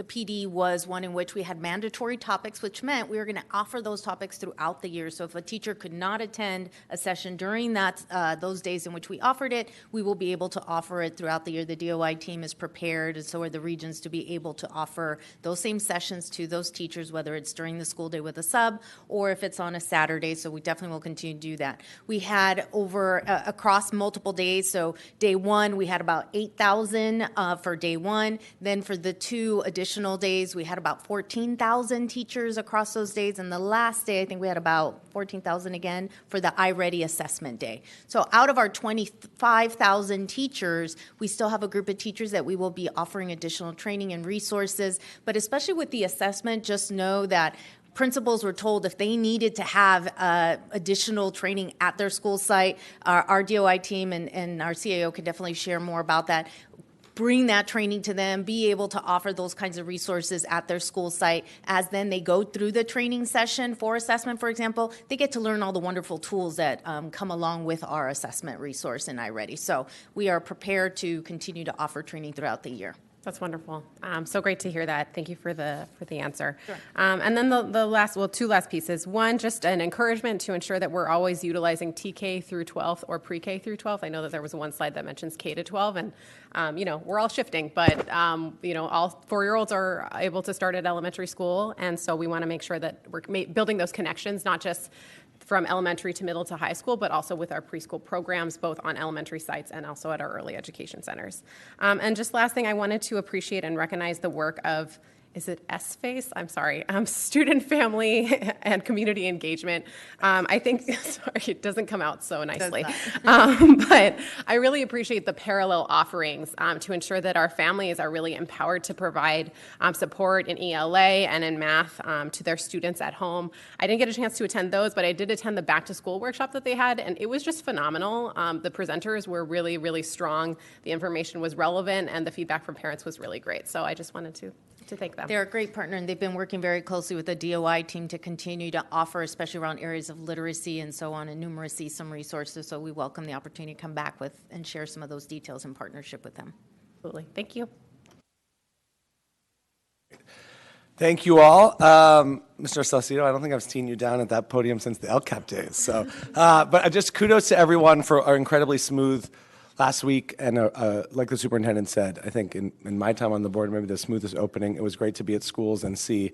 PD was one in which we had mandatory topics, which meant we were going to offer those topics throughout the year. So if a teacher could not attend a session during those days in which we offered it, we will be able to offer it throughout the year. The DOI team is prepared, and so are the regions, to be able to offer those same sessions to those teachers, whether it's during the school day with a sub or if it's on a Saturday. So we definitely will continue to do that. We had across multiple days. So day one, we had about 8,000 for day one. Then for the two additional days, we had about 14,000 teachers across those days. And the last day, I think we had about 14,000 again for the iReady assessment day. So out of our 25,000 teachers, we still have a group of teachers that we will be offering additional training and resources. But especially with the assessment, just know that principals were told if they needed to have additional training at their school site, our DOI team and our CAO can definitely share more about that. Bring that training to them, be able to offer those kinds of resources at their school site. As then they go through the training session for assessment, for example, they get to learn all the wonderful tools that come along with our assessment resource in iReady. So we are prepared to continue to offer training throughout the year. That's wonderful. So great to hear that. Thank you for the answer. Sure. And then the two last pieces. One, just an encouragement to ensure that we're always utilizing TK through 12th or pre-K through 12th. I know that there was one slide that mentions K to 12, and we're all shifting, but all 4-year-olds are able to start at elementary school, and so we want to make sure that we're building those connections, not just from elementary to middle to high school, but also with our preschool programs, both on elementary sites and also at our early education centers. And just last thing, I wanted to appreciate and recognize the work of, is it SFACE? I'm sorry, Student, Family, and Community Engagement. I think, sorry, it doesn't come out so nicely. But I really appreciate the parallel offerings to ensure that our families are really empowered to provide support in ELA and in math to their students at home. I didn't get a chance to attend those, but I did attend the back to school workshop that they had, and it was just phenomenal. The presenters were really, really strong. The information was relevant, and the feedback from parents was really great. So I just wanted to thank them. They're a great partner, and they've been working very closely with the DOI team to continue to offer, especially around areas of literacy and so on, and numeracy, some resources. So we welcome the opportunity to come back with and share some of those details in partnership with them. Absolutely. Thank you. Thank you all. Mr. Saucedo, I don't think I've seen you down at that podium since the LCAP days. So, but just kudos to everyone for our incredibly smooth last week, and like the superintendent said, I think in my time on the board, maybe the smoothest opening. It was great to be at schools and see,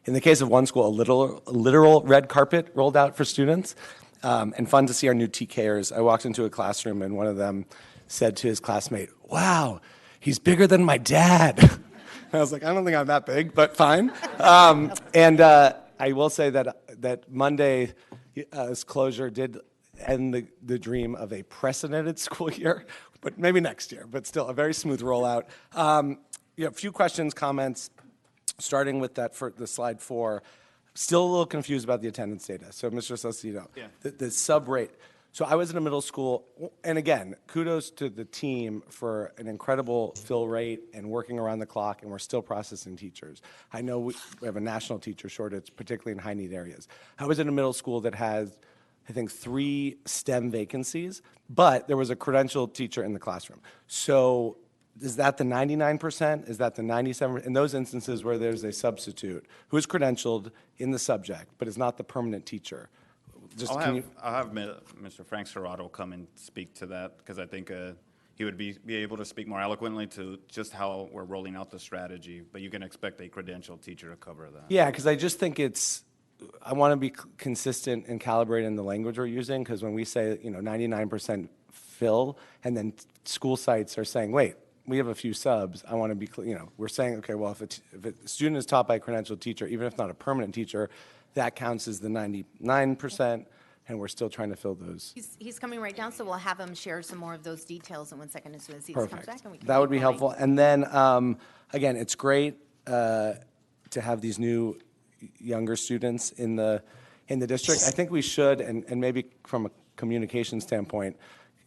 in the case of one school, a literal red carpet rolled out for students, and fun to see our new TKers. I walked into a classroom and one of them said to his classmate, "Wow, he's bigger than my dad." I was like, I don't think I'm that big, but fine. And I will say that Monday's closure did end the dream of a precedented school year, but maybe next year, but still a very smooth rollout. A few questions, comments, starting with that for the slide 4. Still a little confused about the attendance data. So, Mr. Salcido, the sub rate. So I was in a middle school, and again, kudos to the team for an incredible fill rate and working around the clock, and we're still processing teachers. I know we have a national teacher shortage, particularly in high-need areas. I was in a middle school that has, I think, 3 STEM vacancies, but there was a credentialed teacher in the classroom. So is that the 99%? Is that the 97%? In those instances where there's a substitute who is credentialed in the subject but is not the permanent teacher, I'll have Mr. Frank Serrato come and speak to that, because I think he would be able to speak more eloquently to just how we're rolling out the strategy. But you can expect a credentialed teacher to cover that. Yeah, because I just think I want to be consistent and calibrated in the language we're using, because when we say 99% fill, and then school sites are saying, wait, we have a few subs, I want to be we're saying, okay, well, if a student is taught by a credentialed teacher, even if not a permanent teacher, that counts as the 99%, and we're still trying to fill those. He's coming right down, so we'll have him share some more of those details in 1 second as soon as he comes back. And we can That would be keep going. helpful. And then, again, it's great to have these new younger students in the district. I think we should, and maybe from a communication standpoint,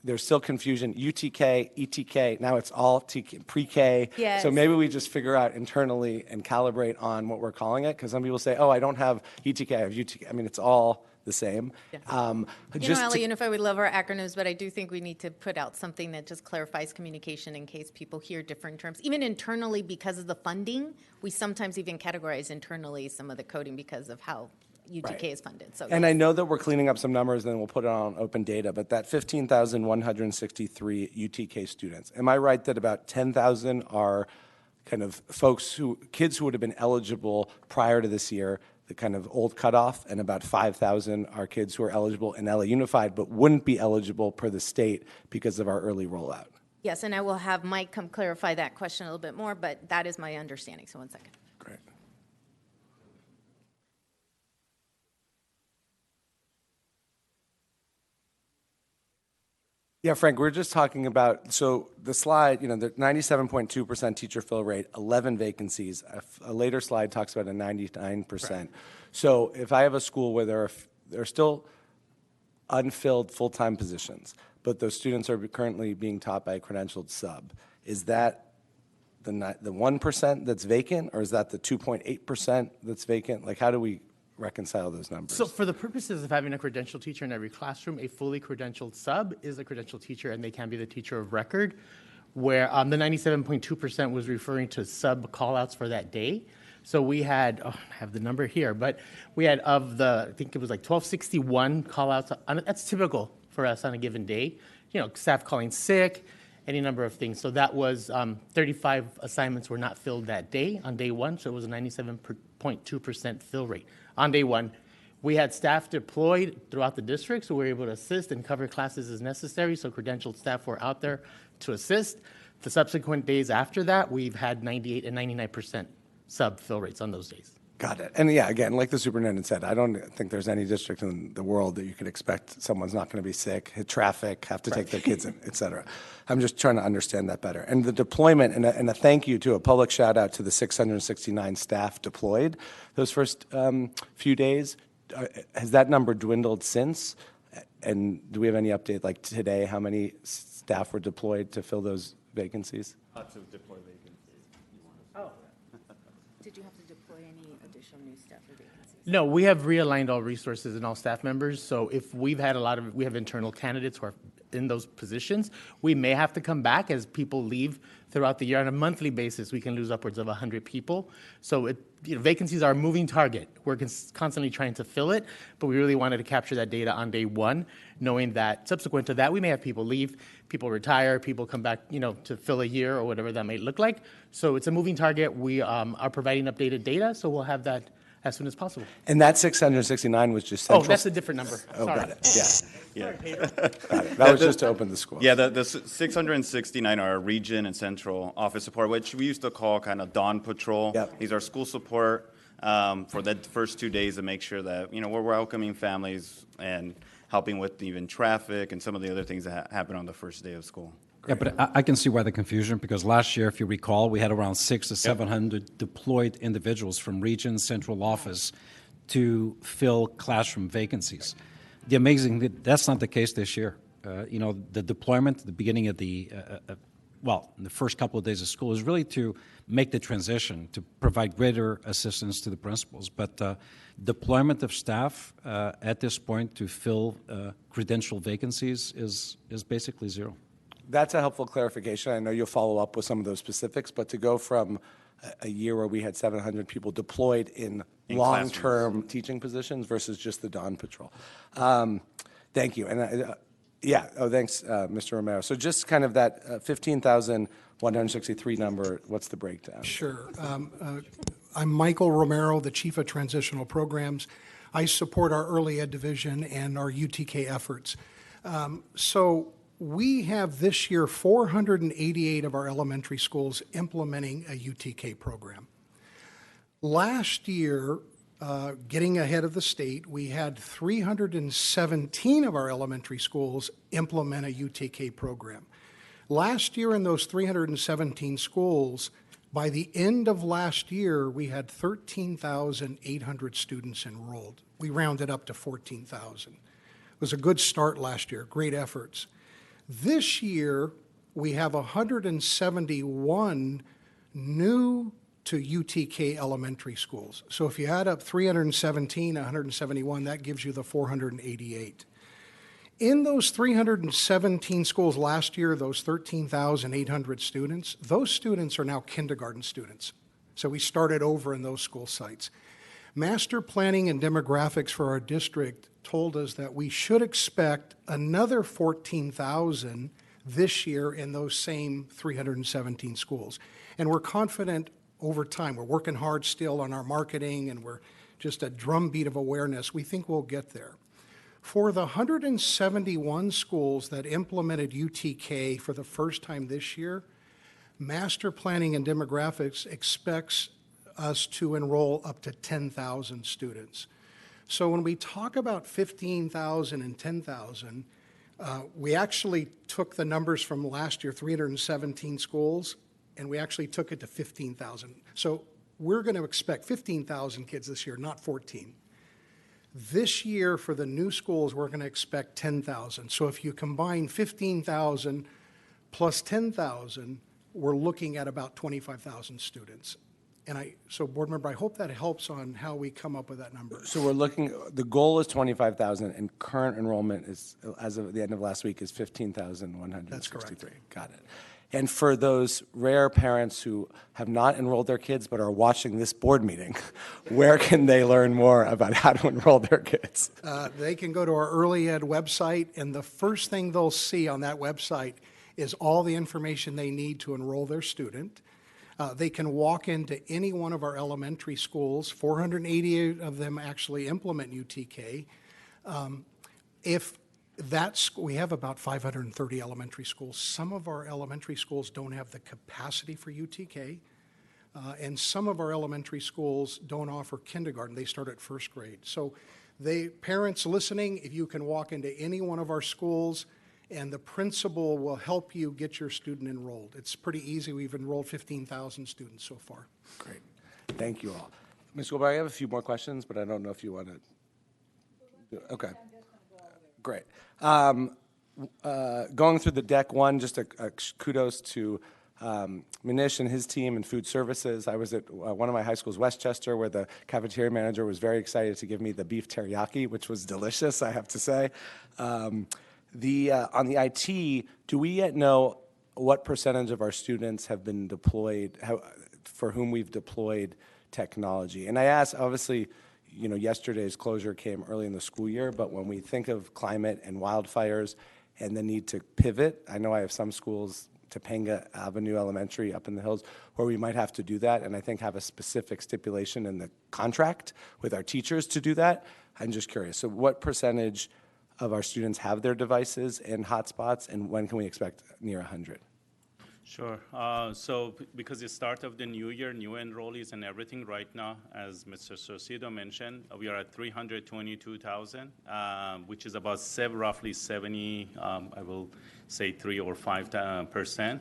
there's still confusion. UTK, ETK, now it's all pre-K. Yes. So maybe we just figure out internally and calibrate on what we're calling it, because some people say, oh, I don't have ETK, I have UTK. I mean, it's all the same. LA Unified, we love our acronyms, but I do think we need to put out something that just clarifies communication in case people hear different terms. Even internally, because of the funding, we sometimes even categorize internally some of the coding because of how UTK is funded. So, and I know that we're cleaning up some numbers, and then we'll put it on open data, but that 15,163 UTK students, am I right that about 10,000 are kind of kids who would have been eligible prior to this year, the kind of old cutoff, and about 5,000 are kids who are eligible in LA Unified but wouldn't be eligible per the state because of our early rollout? yes, and I will have Mike come clarify that question a little bit more, but that is my understanding. So 1 second. Great. Yeah, Frank, we're just talking about, so the slide, the 97.2% teacher fill rate, 11 vacancies. A later slide talks about a 99%. Right. So if I have a school where there are still unfilled full-time positions, but those students are currently being taught by a credentialed sub, is that the 1% that's vacant, or is that the 2.8% that's vacant? Like, how do we reconcile those numbers? So for the purposes of having a credentialed teacher in every classroom, a fully credentialed sub is a credentialed teacher, and they can be the teacher of record, where the 97.2% was referring to sub callouts for that day. So we had, I have the number here, but we had I think it was like 1,261 callouts. That's typical for us on a given day. Staff calling sick, any number of things. So that was 35 assignments were not filled that day on day one, so it was a 97.2% fill rate. On day one, we had staff deployed throughout the district, so we were able to assist and cover classes as necessary, so credentialed staff were out there to assist. The subsequent days after that, we've had 98 and 99% sub fill rates on those days. Got it. And yeah, again, like the superintendent said, I don't think there's any district in the world that you could expect someone's not going to be sick, hit traffic, have to take their kids in, et cetera. I'm just trying to understand that better. And the deployment, and a thank you to a public shout out to the 669 staff deployed those first few days. Has that number dwindled since? And do we have any update, like today, how many staff were deployed to fill those vacancies? To deploy vacancies. Did you have to deploy any additional new staff or vacancies? No, we have realigned all resources and all staff members. So if we have internal candidates who are in those positions, we may have to come back as people leave throughout the year. On a monthly basis, we can lose upwards of 100 people. So vacancies are a moving target. We're constantly trying to fill it, but we really wanted to capture that data on day one, knowing that subsequent to that, we may have people leave, people retire, people come back, to fill a year or whatever that may look like. So it's a moving target. We are providing updated data, so we'll have that as soon as possible. And that 669 was just central? Oh, that's a different number. Oh, Sorry. got it. Yeah. Sorry, Got it. That was just to open the school. Yeah, the 669 are region and central office support, which we used to call kind of dawn patrol. Yep. These are school support for the first 2 days to make sure that, we're welcoming families and helping with even traffic and some of the other things that happen on the first day of school. Yeah, but I can see why the confusion, because last year, if you recall, we had around 600 to 700 deployed individuals from region, central office to fill classroom vacancies. The amazing thing, that's not the case this year. The deployment at the beginning of in the first couple of days of school is really to make the transition, to provide greater assistance to the principals. But deployment of staff at this point to fill credential vacancies is basically zero. That's a helpful clarification. I know you'll follow up with some of those specifics, but to go from a year where we had 700 people deployed in long-term teaching positions versus just the dawn patrol. Thank you. And thanks, Mr. Romero. So just kind of that 15,163 number, what's the breakdown? Sure. I'm Michael Romero, the Chief of Transitional Programs. I support our early ed division and our UTK efforts. So we have this year 488 of our elementary schools implementing a UTK program. Last year, getting ahead of the state, we had 317 of our elementary schools implement a UTK program. Last year in those 317 schools, by the end of last year, we had 13,800 students enrolled. We rounded up to 14,000. It was a good start last year, great efforts. This year, we have 171 new to UTK elementary schools. So if you add up 317, 171, that gives you the 488. In those 317 schools last year, those 13,800 students, those students are now kindergarten students. So we started over in those school sites. Master planning and demographics for our district told us that we should expect another 14,000 this year in those same 317 schools. And we're confident over time. We're working hard still on our marketing, and we're just a drumbeat of awareness. We think we'll get there. For the 171 schools that implemented UTK for the first time this year, Master Planning and Demographics expects us to enroll up to 10,000 students. So when we talk about 15,000 and 10,000, we actually took the numbers from last year, 317 schools, and we actually took it to 15,000. So we're going to expect 15,000 kids this year, not 14. This year, for the new schools, we're going to expect 10,000. So if you combine 15,000 plus 10,000, we're looking at about 25,000 students. And so board member, I hope that helps on how we come up with that number. So we're looking, the goal is 25,000, and current enrollment is, as of the end of last week, is 15,163. That's correct. Got it. And for those rare parents who have not enrolled their kids but are watching this board meeting, where can they learn more about how to enroll their kids? They can go to our early ed website, and the first thing they'll see on that website is all the information they need to enroll their student. They can walk into any one of our elementary schools. 488 of them actually implement UTK. We have about 530 elementary schools. Some of our elementary schools don't have the capacity for UTK, and some of our elementary schools don't offer kindergarten. They start at first grade. So parents listening, if you can walk into any one of our schools, and the principal will help you get your student enrolled. It's pretty easy. We've enrolled 15,000 students so far. Great. Thank you all. Ms. Goldberg, I have a few more questions, but I don't know if you want to do it. Okay. Great. Going through the deck, one, just a kudos to Manish and his team in food services. I was at one of my high schools, Westchester, where the cafeteria manager was very excited to give me the beef teriyaki, which was delicious, I have to say. On the IT, do we yet know what percentage of our students have been deployed, for whom we've deployed technology? And I ask, obviously, yesterday's closure came early in the school year, but when we think of climate and wildfires and the need to pivot, I know I have some schools, Topanga Avenue Elementary up in the hills, where we might have to do that, and I think have a specific stipulation in the contract with our teachers to do that. I'm just curious. So what percentage of our students have their devices in hotspots, and when can we expect near 100? Sure. So because the start of the new year, new enrollees and everything right now, as Mr. Saucedo mentioned, we are at 322,000, which is about roughly 70, I will say 3 or 5%.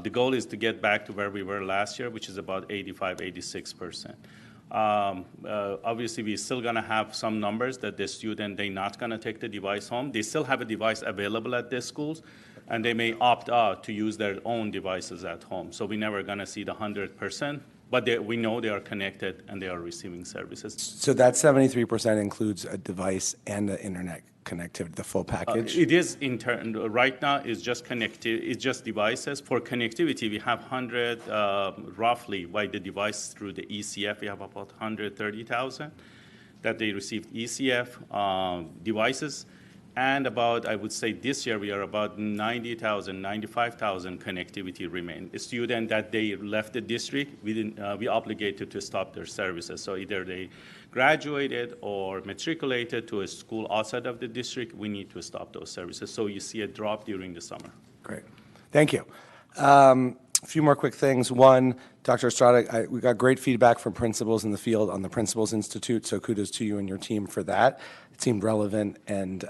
The goal is to get back to where we were last year, which is about 85, 86%. Obviously, we're still going to have some numbers that the student, they're not going to take the device home. They still have a device available at their schools, and they may opt out to use their own devices at home. So we're never going to see the 100%, but we know they are connected and they are receiving services. So that 73% includes a device and the internet connectivity, the full package? It is right now. It's just It's just devices. For connectivity, we have 100 roughly by the device through the ECF. We have about 130,000 that they received ECF devices. And about, I would say this year, we are about 90,000, 95,000 connectivity remain. A student that they left the district, we obligated to stop their services. So either they graduated or matriculated to a school outside of the district, we need to stop those services. So you see a drop during the summer. Great. Thank you. A few more quick things. One, Dr. Estrada, we got great feedback from principals in the field on the Principals Institute, so kudos to you and your team for that. It seemed relevant and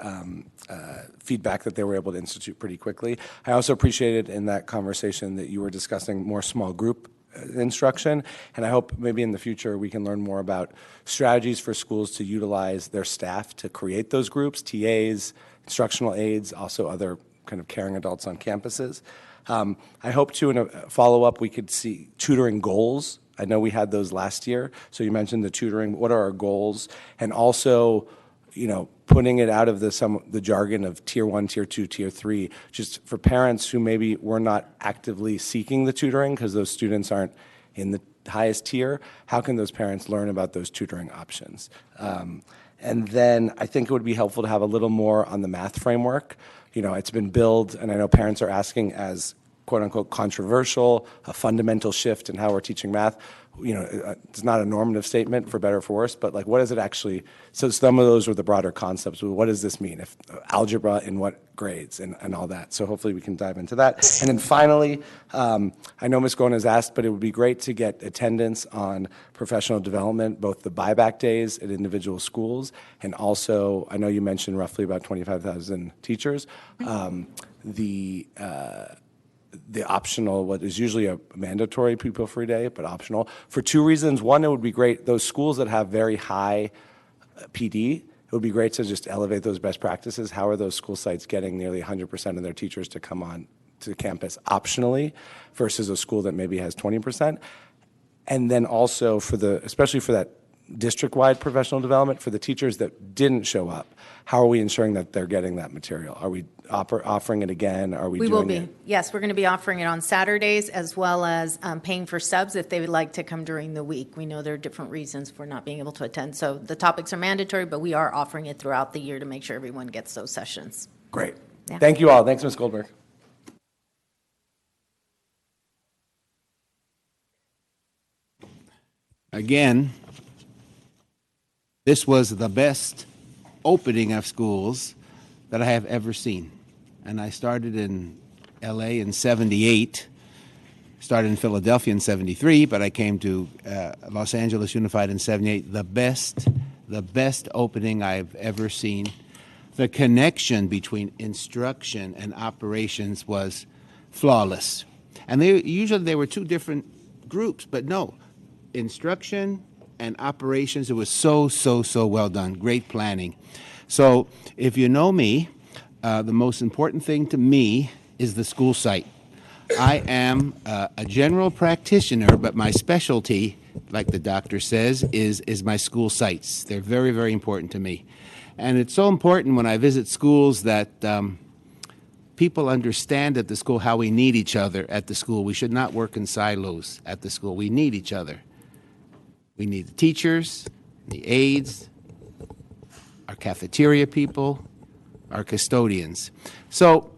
feedback that they were able to institute pretty quickly. I also appreciated in that conversation that you were discussing more small group instruction, and I hope maybe in the future we can learn more about strategies for schools to utilize their staff to create those groups, TAs, instructional aides, also other kind of caring adults on campuses. I hope to, in a follow-up, we could see tutoring goals. I know we had those last year, so you mentioned the tutoring. What are our goals? And also, you know, putting it out of the jargon of Tier 1, Tier 2, Tier 3, just for parents who maybe were not actively seeking the tutoring because those students aren't in the highest tier, how can those parents learn about those tutoring options? And then I think it would be helpful to have a little more on the math framework. You know, it's been billed, and I know parents are asking as quote-unquote controversial, a fundamental shift in how we're teaching math. You know, it's not a normative statement, for better or for worse, but like, what is it actually? So some of those were the broader concepts. What does this mean? If algebra in what grades and all that. So hopefully we can dive into that. And then finally, I know Ms. Gona has asked, but it would be great to get attendance on professional development, both the buyback days at individual schools, and also, I know you mentioned roughly about 25,000 teachers. The optional, what is usually a mandatory pupil-free day, but optional, for two reasons. One, it would be great, those schools that have very high PD, it would be great to just elevate those best practices. How are those school sites getting nearly 100% of their teachers to come on to campus optionally versus a school that maybe has 20%? And then also especially for that district-wide professional development, for the teachers that didn't show up, how are we ensuring that they're getting that material? Are we offering it again? Are we doing will be. it? Yes, we're going to be offering it on Saturdays as well as paying for subs if they would like to come during the week. We know there are different reasons for not being able to attend. So the topics are mandatory, but we are offering it throughout the year to make sure everyone gets those sessions. Great. Yeah. Thank you all. Thanks, Ms. Goldberg. Again, this was the best opening of schools that I have ever seen. And I started in LA in 78, started in Philadelphia in 73, but I came to Los Angeles Unified in 78. The best opening I've ever seen. The connection between instruction and operations was flawless. And usually they were two different groups, but no, instruction and operations, it was so well done. Great planning. So if you know me, the most important thing to me is the school site. I am a general practitioner, but my specialty, like the doctor says, is my school sites. They're very important to me. And it's so important when I visit schools that people understand at the school how we need each other at the school. We should not work in silos at the school. We need each other. We need the teachers, the aides, our cafeteria people, our custodians. So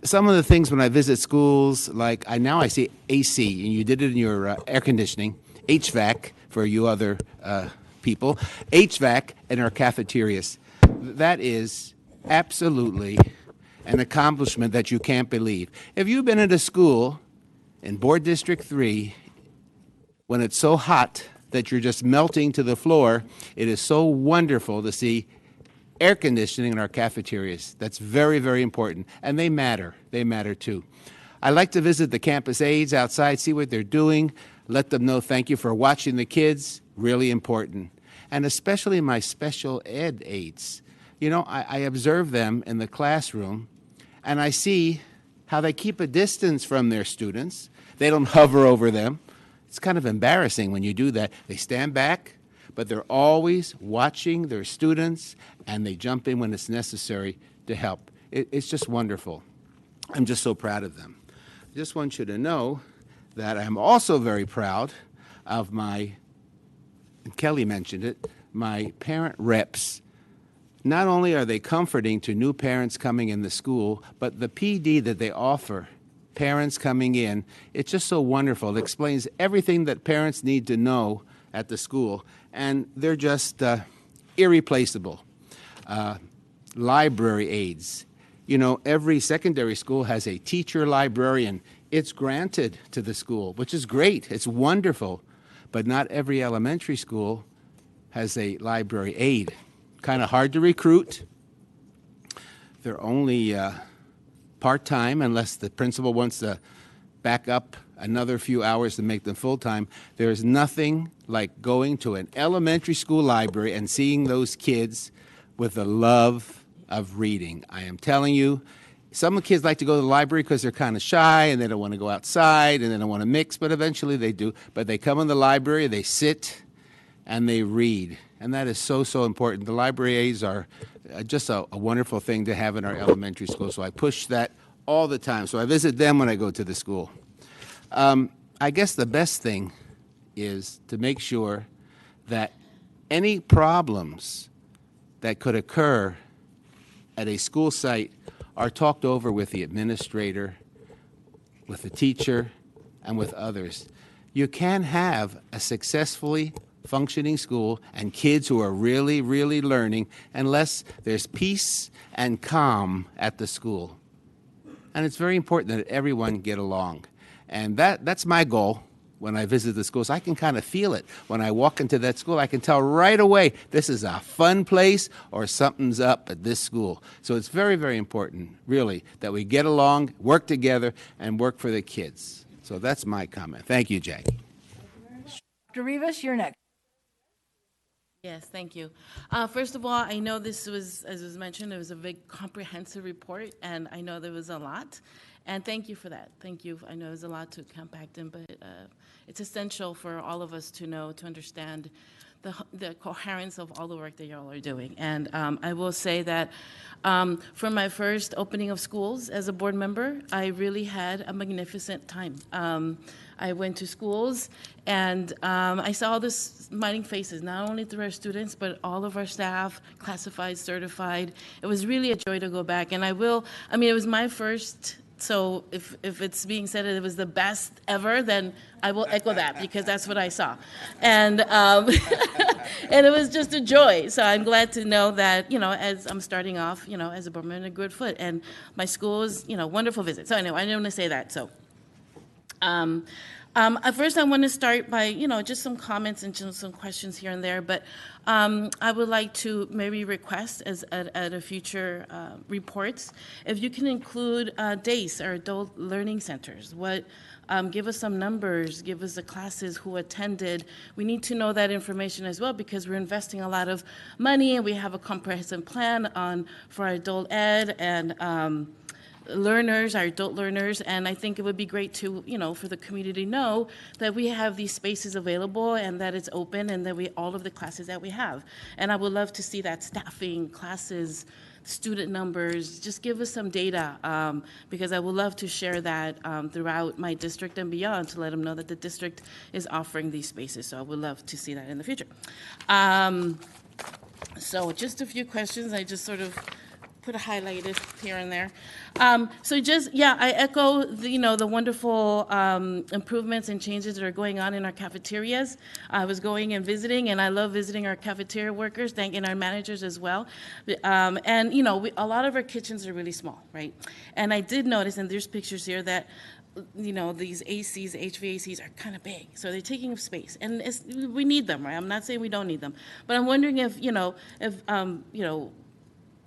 some of the things when I visit schools, like now I see AC, and you did it in your air conditioning, HVAC for you other people, HVAC in our cafeterias. That is absolutely an accomplishment that you can't believe. If you've been at a school in Board District 3, when it's so hot that you're just melting to the floor, it is so wonderful to see air conditioning in our cafeterias. That's very important, and they matter. They matter too. I like to visit the campus aides outside, see what they're doing, let them know thank you for watching the kids, really important. And especially my special ed aides. You know, I observe them in the classroom, and I see how they keep a distance from their students. They don't hover over them. It's kind of embarrassing when you do that. They stand back, but they're always watching their students, and they jump in when it's necessary to help. It's just wonderful. I'm just so proud of them. I just want you to know that I'm also very proud of my, and Kelly mentioned it, my parent reps. Not only are they comforting to new parents coming in the school, but the PD that they offer parents coming in, it's just so wonderful. It explains everything that parents need to know at the school, and they're just irreplaceable. Library aides. You know, every secondary school has a teacher librarian. It's granted to the school, which is great. It's wonderful. But not every elementary school has a library aide. Kind of hard to recruit. They're only part-time unless the principal wants to back up another few hours to make them full-time. There's nothing like going to an elementary school library and seeing those kids with the love of reading. I am telling you, some kids like to go to the library because they're kind of shy and they don't want to go outside and they don't want to mix, but eventually they do. But they come in the library, they sit, and they read. And that is so, so important. The library aides are just a wonderful thing to have in our elementary school. So I push that all the time. So I visit them when I go to the school. I guess the best thing is to make sure that any problems that could occur at a school site are talked over with the administrator, with the teacher, and with others. You can have a successfully functioning school and kids who are really, really learning unless there's peace and calm at the school. And it's very important that everyone get along. And that's my goal when I visit the schools. I can kind of feel it. When I walk into that school, I can tell right away this is a fun place or something's up at this school. So it's very, very important, really, that we get along, work together, and work for the kids. So that's my comment. Thank you, Jackie. Dr. Rivas, you're next. Yes, thank you. First of all, I know this was, as was mentioned, it was a big comprehensive report, and I know there was a lot. And thank you for that. Thank you. I know there's a lot to compact in, but it's essential for all of us to know, to understand the coherence of all the work that y'all are doing. And I will say that for my first opening of schools as a board member, I really had a magnificent time. I went to schools and I saw all the smiling faces, not only through our students, but all of our staff, classified, certified. It was really a joy to go back. And it was my first. So if it's being said that it was the best ever, then I will echo that because that's what I saw. And and it was just a joy. So I'm glad to know that, as I'm starting off, as a board member, a good foot. And my school is, wonderful visit. So anyway, I didn't want to say that. So first I want to start by, just some comments and just some questions here and there. But I would like to maybe request at a future reports, if you can include DACE, or Adult Learning Centers. Give us some numbers, give us the classes who attended. We need to know that information as well because we're investing a lot of money and we have a comprehensive plan for our adult ed and learners, our adult learners, and I think it would be great to, for the community to know that we have these spaces available and that it's open and that all of the classes that we have. And I would love to see that staffing, classes, student numbers, just give us some data because I would love to share that throughout my district and beyond to let them know that the district is offering these spaces. So I would love to see that in the future. So just a few questions. I just sort of put a highlighted here and there. I echo the wonderful improvements and changes that are going on in our cafeterias. I was going and visiting, and I love visiting our cafeteria workers, and our managers as well. A lot of our kitchens are really small, right? And I did notice, and there's pictures here, that these ACs, HVACs are kind of big, so they're taking up space, and we need them, right? I'm not saying we don't need them, but I'm wondering if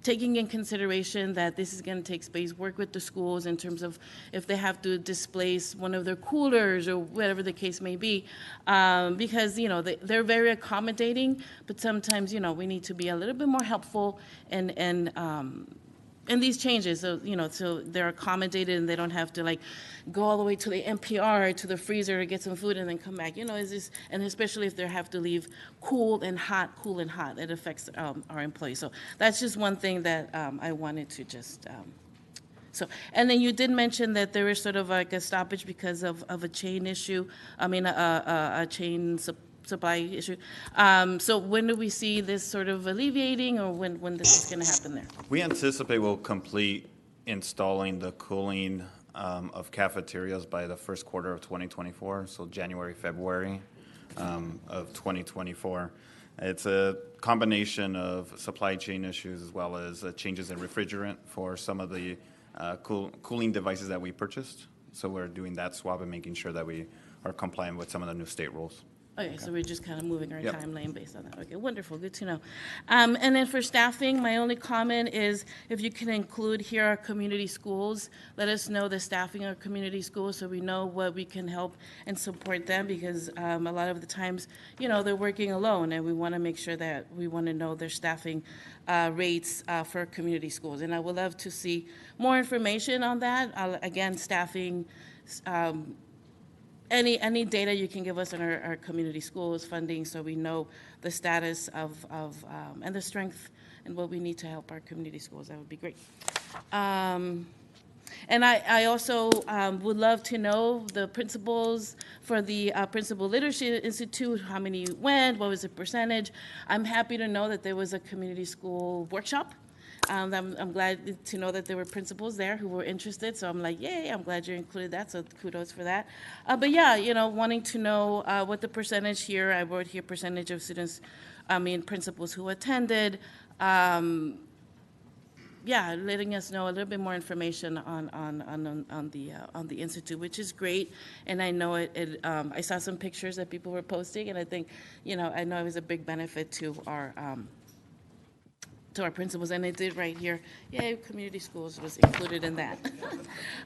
taking in consideration that this is going to take space, work with the schools in terms of if they have to displace one of their coolers or whatever the case may be, because, you know, they're very accommodating, but sometimes, you know, we need to be a little bit more helpful and these changes, so, you know, so they're accommodated and they don't have to like go all the way to the NPR, to the freezer to get some food and then come back. You know, is this, and especially if they have to leave cool and hot, it affects our employees. So that's just one thing that I wanted to just, so, and then you did mention that there was sort of like a stoppage because of a chain issue, a chain supply issue. So when do we see this sort of alleviating, or when this is going to happen there? We anticipate we'll complete installing the cooling of cafeterias by the first quarter of 2024, so January, February of 2024. It's a combination of supply chain issues as well as changes in refrigerant for some of the cooling devices that we purchased. So we're doing that swap and making sure that we are compliant with some of the new state rules. Okay, so we're just kind of moving our Yep. timeline based on that. Okay, wonderful, good to know. And then for staffing, my only comment is if you can include here our community schools, let us know the staffing of community schools so we know what we can help and support them, because a lot of the times, you know, they're working alone, and we want to make sure that we want to know their staffing rates for community schools. And I would love to see more information on that. Again, staffing, any data you can give us on our community schools funding, so we know the status of and the strength and what we need to help our community schools, that would be great. And I also would love to know the principals for the Principal Leadership Institute, how many went, what was the percentage. I'm happy to know that there was a community school workshop. I'm glad to know that there were principals there who were interested, so I'm like, yay, I'm glad you included that, so kudos for that. But yeah, you know, wanting to know what the percentage here, I wrote here percentage of students, principals who attended. Yeah, letting us know a little bit more information on the institute, which is great. And I know I saw some pictures that people were posting, and I think, you know, I know it was a big benefit to our principals, and it did right here. Yay, community schools was included in that.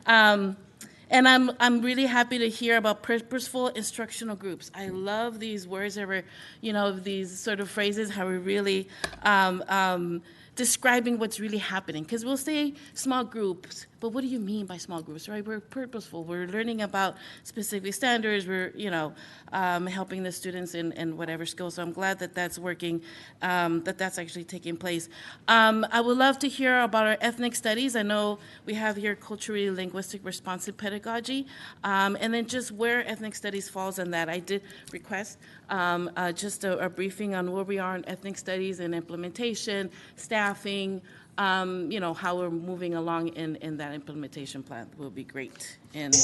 And I'm really happy to hear about purposeful instructional groups. I love these words that were, you know, these sort of phrases, how we're really describing what's really happening. Because we'll say small groups, but what do you mean by small groups, right? We're purposeful. We're learning about specific standards. We're, you know, helping the students in whatever skills. So I'm glad that that's working, that's actually taking place. I would love to hear about our ethnic studies. I know we have here culturally linguistic responsive pedagogy, and then just where ethnic studies falls in that. I did request just a briefing on where we are in ethnic studies and implementation, staffing, you know, how we're moving along in that implementation plan will be great, and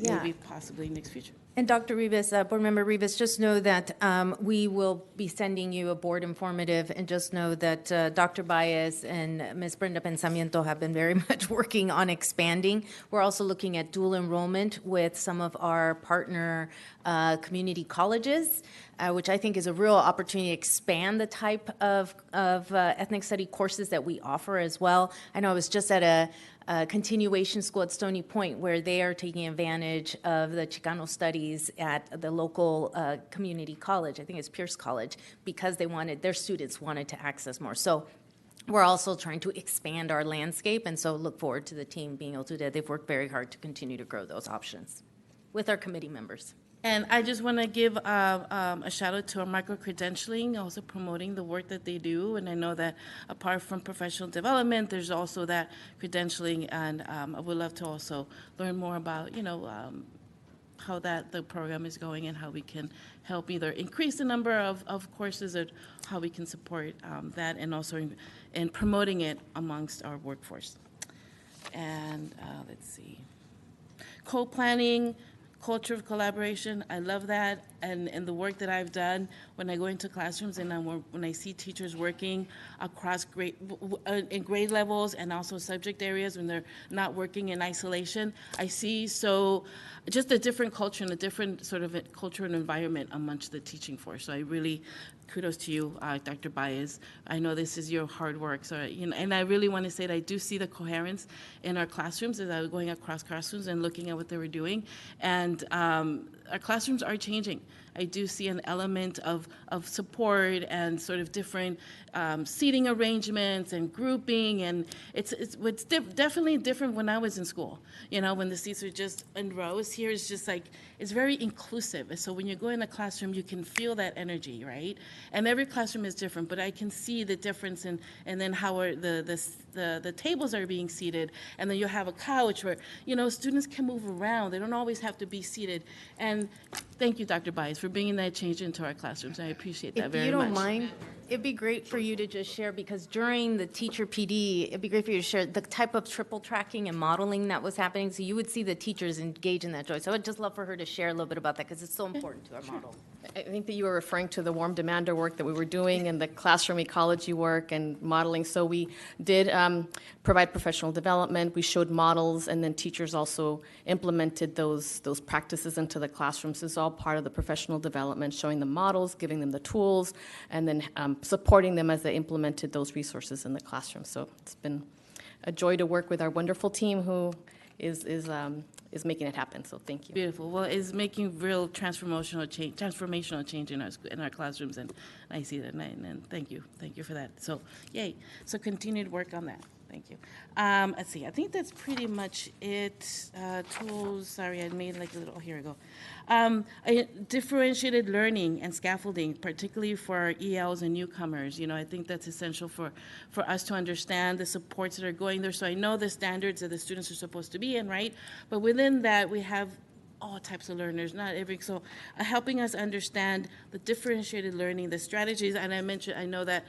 maybe possibly next future. And Dr. Rivas, Board Member Rivas, just know that we will be sending you a board informative, and just know that Dr. Baez and Ms. Brenda Pensamiento have been very much working on expanding. We're also looking at dual enrollment with some of our partner community colleges, which I think is a real opportunity to expand the type of ethnic study courses that we offer as well. I know I was just at a continuation school at Stony Point where they are taking advantage of the Chicano studies at the local community college. I think it's Pierce College, because their students wanted to access more. So we're also trying to expand our landscape, and so look forward to the team being able to do that. They've worked very hard to continue to grow those options with our committee members. And I just want to give a shout out to our micro-credentialing, also promoting the work that they do. And I know that apart from professional development, there's also that credentialing, and I would love to also learn more about, you know, how the program is going and how we can help either increase the number of courses, or how we can support that, and also in promoting it amongst our workforce. And let's see. Co-planning, culture of collaboration, I love that, and the work that I've done when I go into classrooms and when I see teachers working across in grade levels and also subject areas when they're not working in isolation, I see just a different culture and a different sort of culture and environment amongst the teaching force. So I really kudos to you, Dr. Baez. I know this is your hard work, so and I really want to say that I do see the coherence in our classrooms as I was going across classrooms and looking at what they were doing, and our classrooms are changing. I do see an element of support and sort of different seating arrangements and grouping, and it's definitely different when I was in school. When the seats are just in rows. Here it's just like it's very inclusive. And so when you go in a classroom, you can feel that energy, right? And every classroom is different, but I can see the difference in and then how the tables are being seated, and then you have a couch where students can move around. They don't always have to be seated. And thank you, Dr. Baez, for bringing that change into our classrooms. I appreciate that very much. If you don't mind, it'd be great for you to just share, because during the teacher PD, it'd be great for you to share the type of triple tracking and modeling that was happening, so you would see the teachers engage in that joy. So I'd just love for her to share a little bit about that, because it's so important to our model. I think that you were referring to the warm demander work that we were doing and the classroom ecology work and modeling. So we did provide professional development. We showed models, and then teachers also implemented those practices into the classrooms. It's all part of the professional development, showing them models, giving them the tools, and then supporting them as they implemented those resources in the classroom. So it's been a joy to work with our wonderful team who is making it happen. So thank you. Beautiful. Well, it's making real transformational change in our classrooms, and I see that. And thank you for that. So yay. So continued work on that. Thank you. Let's see. I think that's pretty much it. Tools. Sorry, I made like a little. Oh, here we go. Differentiated learning and scaffolding, particularly for our ELs and newcomers. I think that's essential for us to understand the supports that are going there. So I know the standards that the students are supposed to be in, right? But within that, we have all types of learners, not every, so helping us understand the differentiated learning, the strategies, and I know that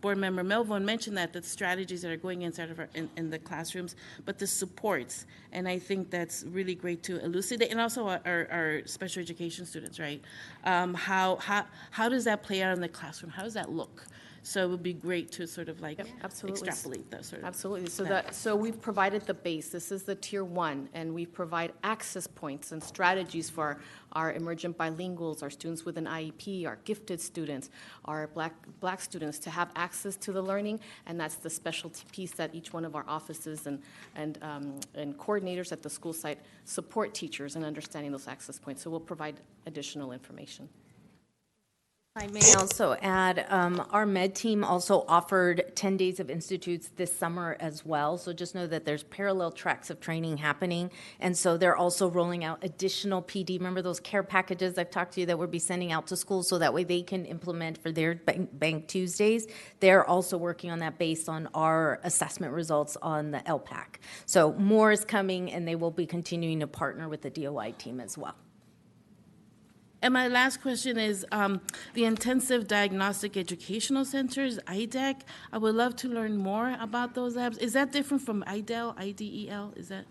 Board Member Melvin mentioned that the strategies that are going inside of in the classrooms, but the supports, and I think that's really great to elucidate, and also our special education students, right? How does that play out in the classroom? How does that look? So it would be great to sort of extrapolate that sort of. Absolutely. So we've provided the base. This is the tier 1, and we provide access points and strategies for our emergent bilinguals, our students with an IEP, our gifted students, our black students to have access to the learning, and that's the specialty piece that each one of our offices and coordinators at the school site support teachers in understanding those access points. So we'll provide additional information. I may also add, our med team also offered 10 days of institutes this summer as well. So just know that there's parallel tracks of training happening. And so they're also rolling out additional PD. Remember those care packages I've talked to you that we'll be sending out to schools so that way they can implement for their Bank Tuesdays. They're also working on that based on our assessment results on the LPAC. So more is coming, and they will be continuing to partner with the DOI team as well. And my last question is the Intensive Diagnostic Educational Centers, IDEC. I would love to learn more about those labs. Is that different from IDEL, IDEL? Is that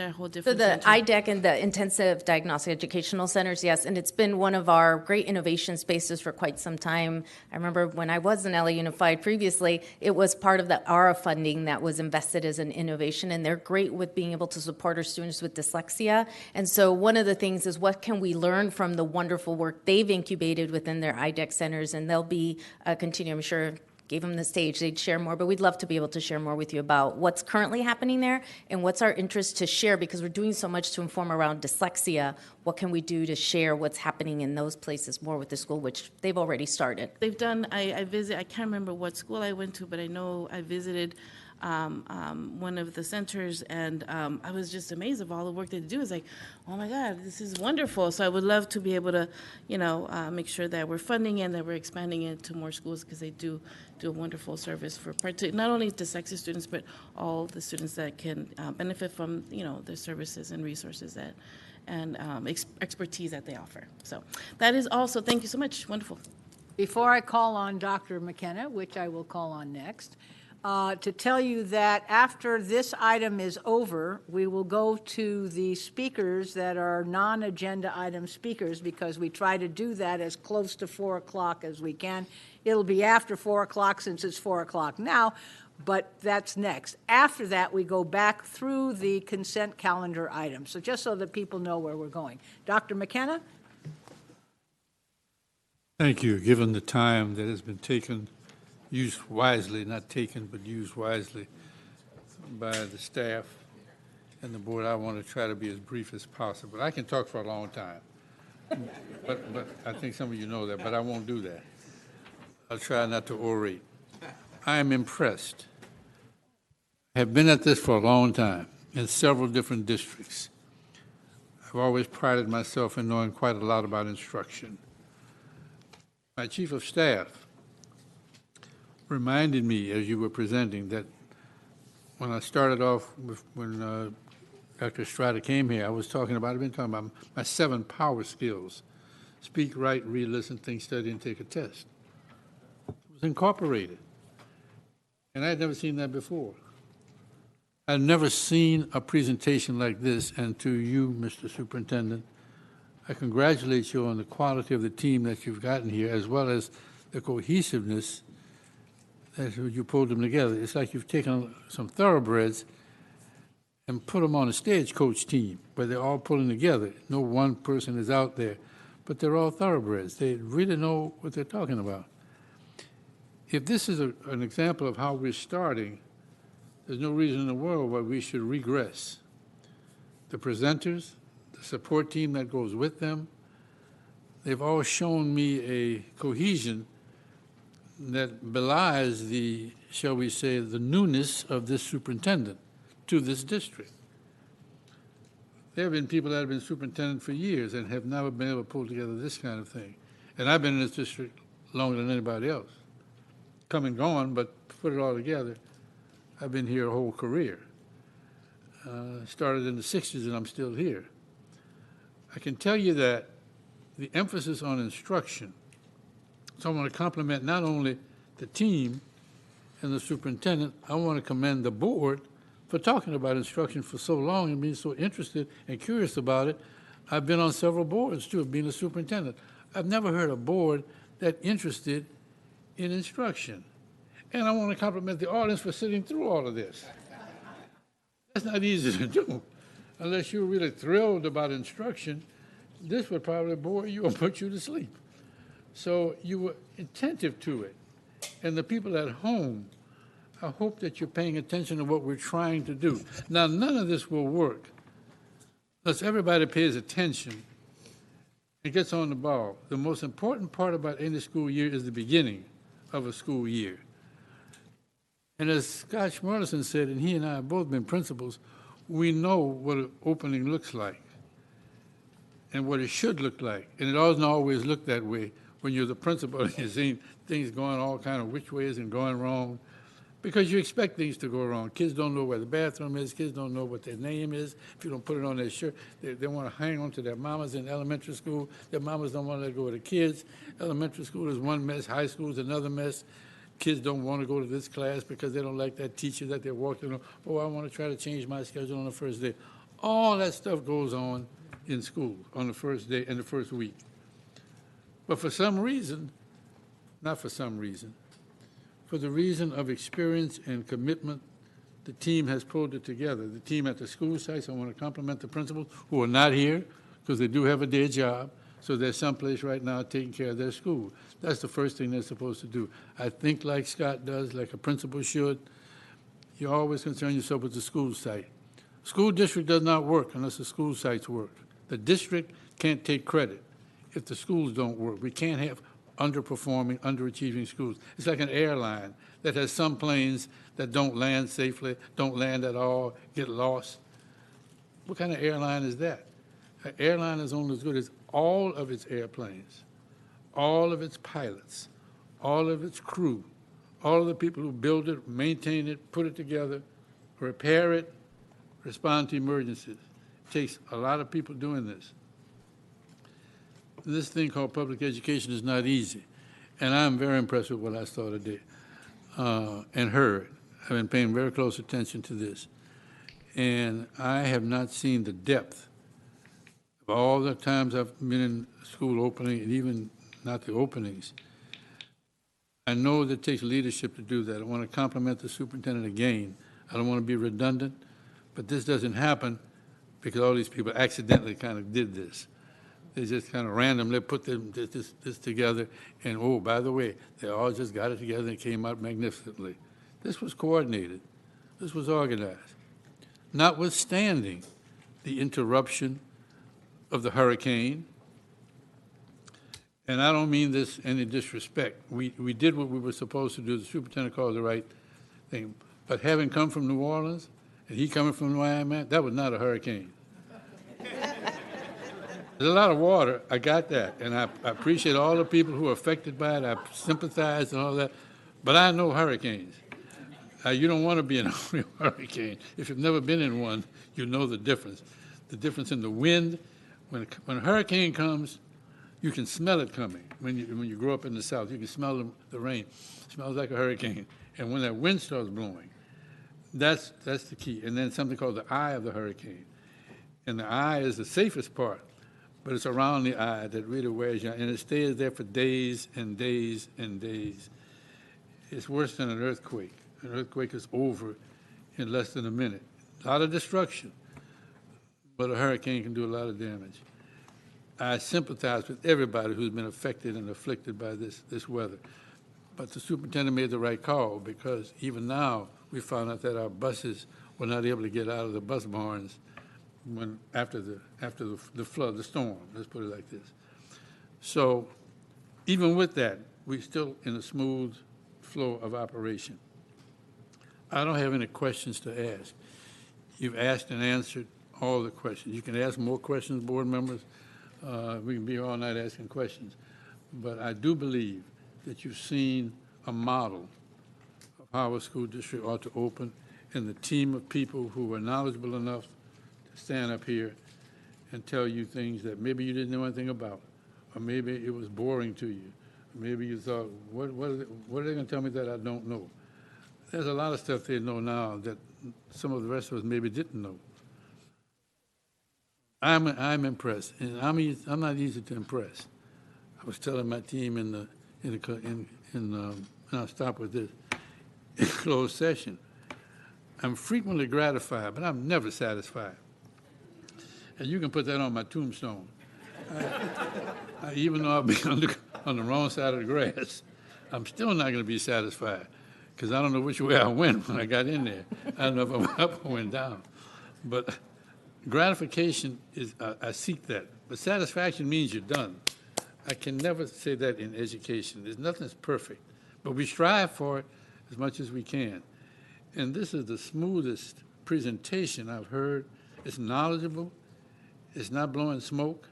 a whole different So the center? IDEC and the Intensive Diagnostic Educational Centers, yes, and it's been one of our great innovation spaces for quite some time. I remember when I was in LA Unified previously, it was part of the ARA funding that was invested as an innovation, and they're great with being able to support our students with dyslexia. And so one of the things is, what can we learn from the wonderful work they've incubated within their IDEC centers, and they'll be continuing, I'm sure, gave them the stage, they'd share more, but we'd love to be able to share more with you about what's currently happening there and what's our interest to share, because we're doing so much to inform around dyslexia. What can we do to share what's happening in those places more with the school, which they've already started? They've done, I can't remember what school I went to, but I know I visited one of the centers, and I was just amazed of all the work they do. It's like, oh my God, this is wonderful. So I would love to be able to, make sure that we're funding it and that we're expanding it to more schools, because they do a wonderful service for not only dyslexia students, but all the students that can benefit from, the services and resources that and expertise that they offer. So that is also, thank you so much. Wonderful. Before I call on Dr. McKenna, which I will call on next, to tell you that after this item is over, we will go to the speakers that are non-agenda item speakers, because we try to do that as close to 4 o'clock as we can. It'll be after 4 o'clock since it's 4 o'clock now, but that's next. After that, we go back through the consent calendar items. So just so that people know where we're going. Dr. McKenna? Thank you. Given the time that has been taken, used wisely, not taken, but used wisely by the staff and the board, I want to try to be as brief as possible. I can talk for a long time, but I think some of you know that, but I won't do that. I'll try not to orate. I am impressed. I have been at this for a long time in several different districts. I've always prided myself in knowing quite a lot about instruction. My chief of staff reminded me as you were presenting that when I started off with, when Dr. Estrada came here, I've been talking about my 7 power skills: speak, write, read, listen, think, study, and take a test. It was incorporated. And I had never seen that before. I've never seen a presentation like this, and to you, Mr. Superintendent, I congratulate you on the quality of the team that you've gotten here, as well as the cohesiveness that you pulled them together. It's like you've taken some thoroughbreds and put them on a stagecoach team where they're all pulling together. No one person is out there, but they're all thoroughbreds. They really know what they're talking about. If this is an example of how we're starting, there's no reason in the world why we should regress. The presenters, the support team that goes with them, they've all shown me a cohesion that belies the, shall we say, the newness of this superintendent to this district. There have been people that have been superintendent for years and have never been able to pull together this kind of thing. And I've been in this district longer than anybody else. Come and gone, but put it all together, I've been here a whole career. Started in the 60s and I'm still here. I can tell you that the emphasis on instruction, so I want to compliment not only the team and the superintendent, I want to commend the board for talking about instruction for so long and being so interested and curious about it. I've been on several boards too, being a superintendent. I've never heard a board that interested in instruction. And I want to compliment the audience for sitting through all of this. That's not easy to do. Unless you're really thrilled about instruction, this would probably bore you or put you to sleep. So you were attentive to it. And the people at home, I hope that you're paying attention to what we're trying to do. Now, none of this will work unless everybody pays attention and gets on the ball. The most important part about any school year is the beginning of a school year. And as Scott Schmerlison said, and he and I have both been principals, we know what an opening looks like and what it should look like. And it doesn't always look that way when you're the principal and you're seeing things going all kind of which ways and going wrong, because you expect things to go wrong. Kids don't know where the bathroom is. Kids don't know what their name is. If you don't put it on their shirt, they want to hang on to their mamas in elementary school. Their mamas don't want to let go of the kids. Elementary school is one mess. High school is another mess. Kids don't want to go to this class because they don't like that teacher that they're walking on. Oh, I want to try to change my schedule on the first day. All that stuff goes on in school on the first day and the first week. But for some reason, not for some reason, for the reason of experience and commitment, the team has pulled it together. The team at the school sites, I want to compliment the principals who are not here because they do have a day job. So they're someplace right now taking care of their school. That's the first thing they're supposed to do. I think like Scott does, like a principal should, you always concern yourself with the school site. School district does not work unless the school sites work. The district can't take credit if the schools don't work. We can't have underperforming, underachieving schools. It's like an airline that has some planes that don't land safely, don't land at all, get lost. What kind of airline is that? An airline is only as good as all of its airplanes, all of its pilots, all of its crew, all of the people who build it, maintain it, put it together, repair it, respond to emergencies. It takes a lot of people doing this. This thing called public education is not easy, and I'm very impressed with what I saw today and heard. I've been paying very close attention to this, and I have not seen the depth of all the times I've been in school opening, and even not the openings. I know that it takes leadership to do that. I want to compliment the superintendent again. I don't want to be redundant, but this doesn't happen because all these people accidentally kind of did this. They just kind of randomly put this together, and oh, by the way, they all just got it together and came out magnificently. This was coordinated. This was organized. Notwithstanding the interruption of the hurricane, and I don't mean this any disrespect. We did what we were supposed to do. The superintendent called the right thing. But having come from New Orleans, and he coming from Miami, that was not a hurricane. There's a lot of water, I got that, and I appreciate all the people who are affected by it. I sympathize and all that, but I know hurricanes. You don't want to be in a real hurricane. If you've never been in one, you know the difference. The difference in the wind. When a hurricane comes, you can smell it coming. When you grow up in the South, you can smell the rain. It smells like a hurricane. And when that wind starts blowing, that's the key. And then something called the eye of the hurricane. And the eye is the safest part, but it's around the eye that really wears you out. And it stays there for days and days and days. It's worse than an earthquake. An earthquake is over in less than a minute. A lot of destruction, but a hurricane can do a lot of damage. I sympathize with everybody who's been affected and afflicted by this weather. But the superintendent made the right call, because even now we found out that our buses were not able to get out of the bus barns after the flood, the storm, let's put it like this. So even with that, we're still in a smooth flow of operation. I don't have any questions to ask. You've asked and answered all the questions. You can ask more questions, board members. We can be here all night asking questions. But I do believe that you've seen a model of how a school district ought to open, and the team of people who are knowledgeable enough to stand up here and tell you things that maybe you didn't know anything about, or maybe it was boring to you. Maybe you thought, what are they going to tell me that I don't know? There's a lot of stuff they know now that some of the rest of us maybe didn't know. I'm impressed, and I'm not easy to impress. I was telling my team and I'll stop with this, in closed session, I'm frequently gratified, but I'm never satisfied. And you can put that on my tombstone. Even though I'll be on the wrong side of the grass, I'm still not going to be satisfied, because I don't know which way I went when I got in there. I don't know if I went up or went down. But gratification is, I seek that. But satisfaction means you're done. I can never say that in education. There's nothing that's perfect. But we strive for it as much as we can. And this is the smoothest presentation I've heard. It's knowledgeable. It's not blowing smoke.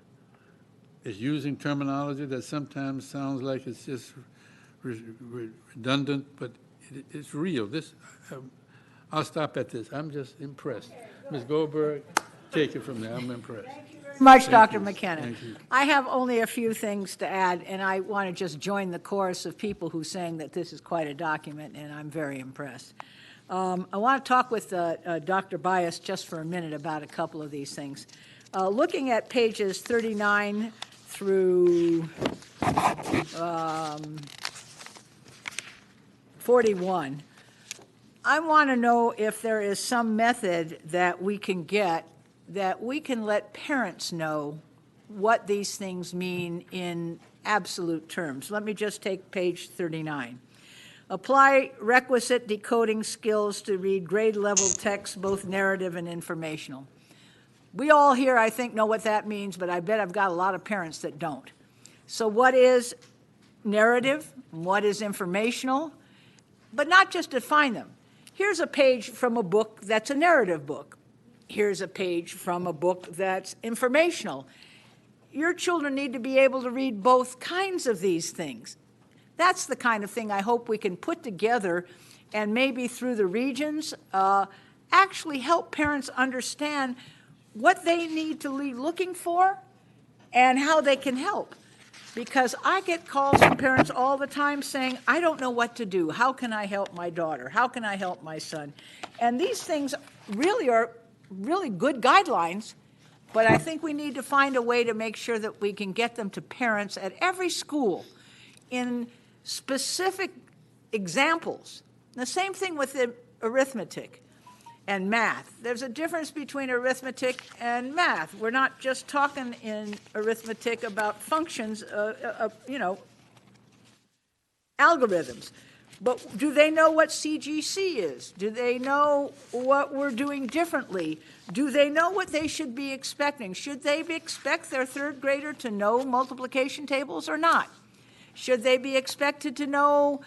It's using terminology that sometimes sounds like it's just redundant, but it's real. I'll stop at this. I'm just impressed. Ms. Goldberg, take it from there. I'm impressed. Much, Dr. you. McKenna. Thank you. I have only a few things to add, and I want to just join the chorus of people who saying that this is quite a document, and I'm very impressed. I want to talk with Dr. Bias just for a minute about a couple of these things. Looking at pages 39 through 41, I want to know if there is some method that we can get that we can let parents know what these things mean in absolute terms. Let me just take page 39. Apply requisite decoding skills to read grade-level text, both narrative and informational. We all here, I think, know what that means, but I bet I've got a lot of parents that don't. So what is narrative? What is informational? But not just define them. Here's a page from a book that's a narrative book. Here's a page from a book that's informational. Your children need to be able to read both kinds of these things. That's the kind of thing I hope we can put together, and maybe through the regions, actually help parents understand what they need to be looking for and how they can help. Because I get calls from parents all the time saying, I don't know what to do. How can I help my daughter? How can I help my son? And these things really are really good guidelines, but I think we need to find a way to make sure that we can get them to parents at every school in specific examples. The same thing with the arithmetic. and math. There's a difference between arithmetic and math. We're not just talking in arithmetic about functions, algorithms. But do they know what CGC is? Do they know what we're doing differently? Do they know what they should be expecting? Should they expect their third grader to know multiplication tables or not? Should they be expected to know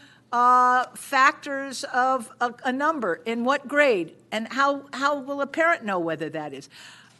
factors of a number in what grade? And how will a parent know whether that is?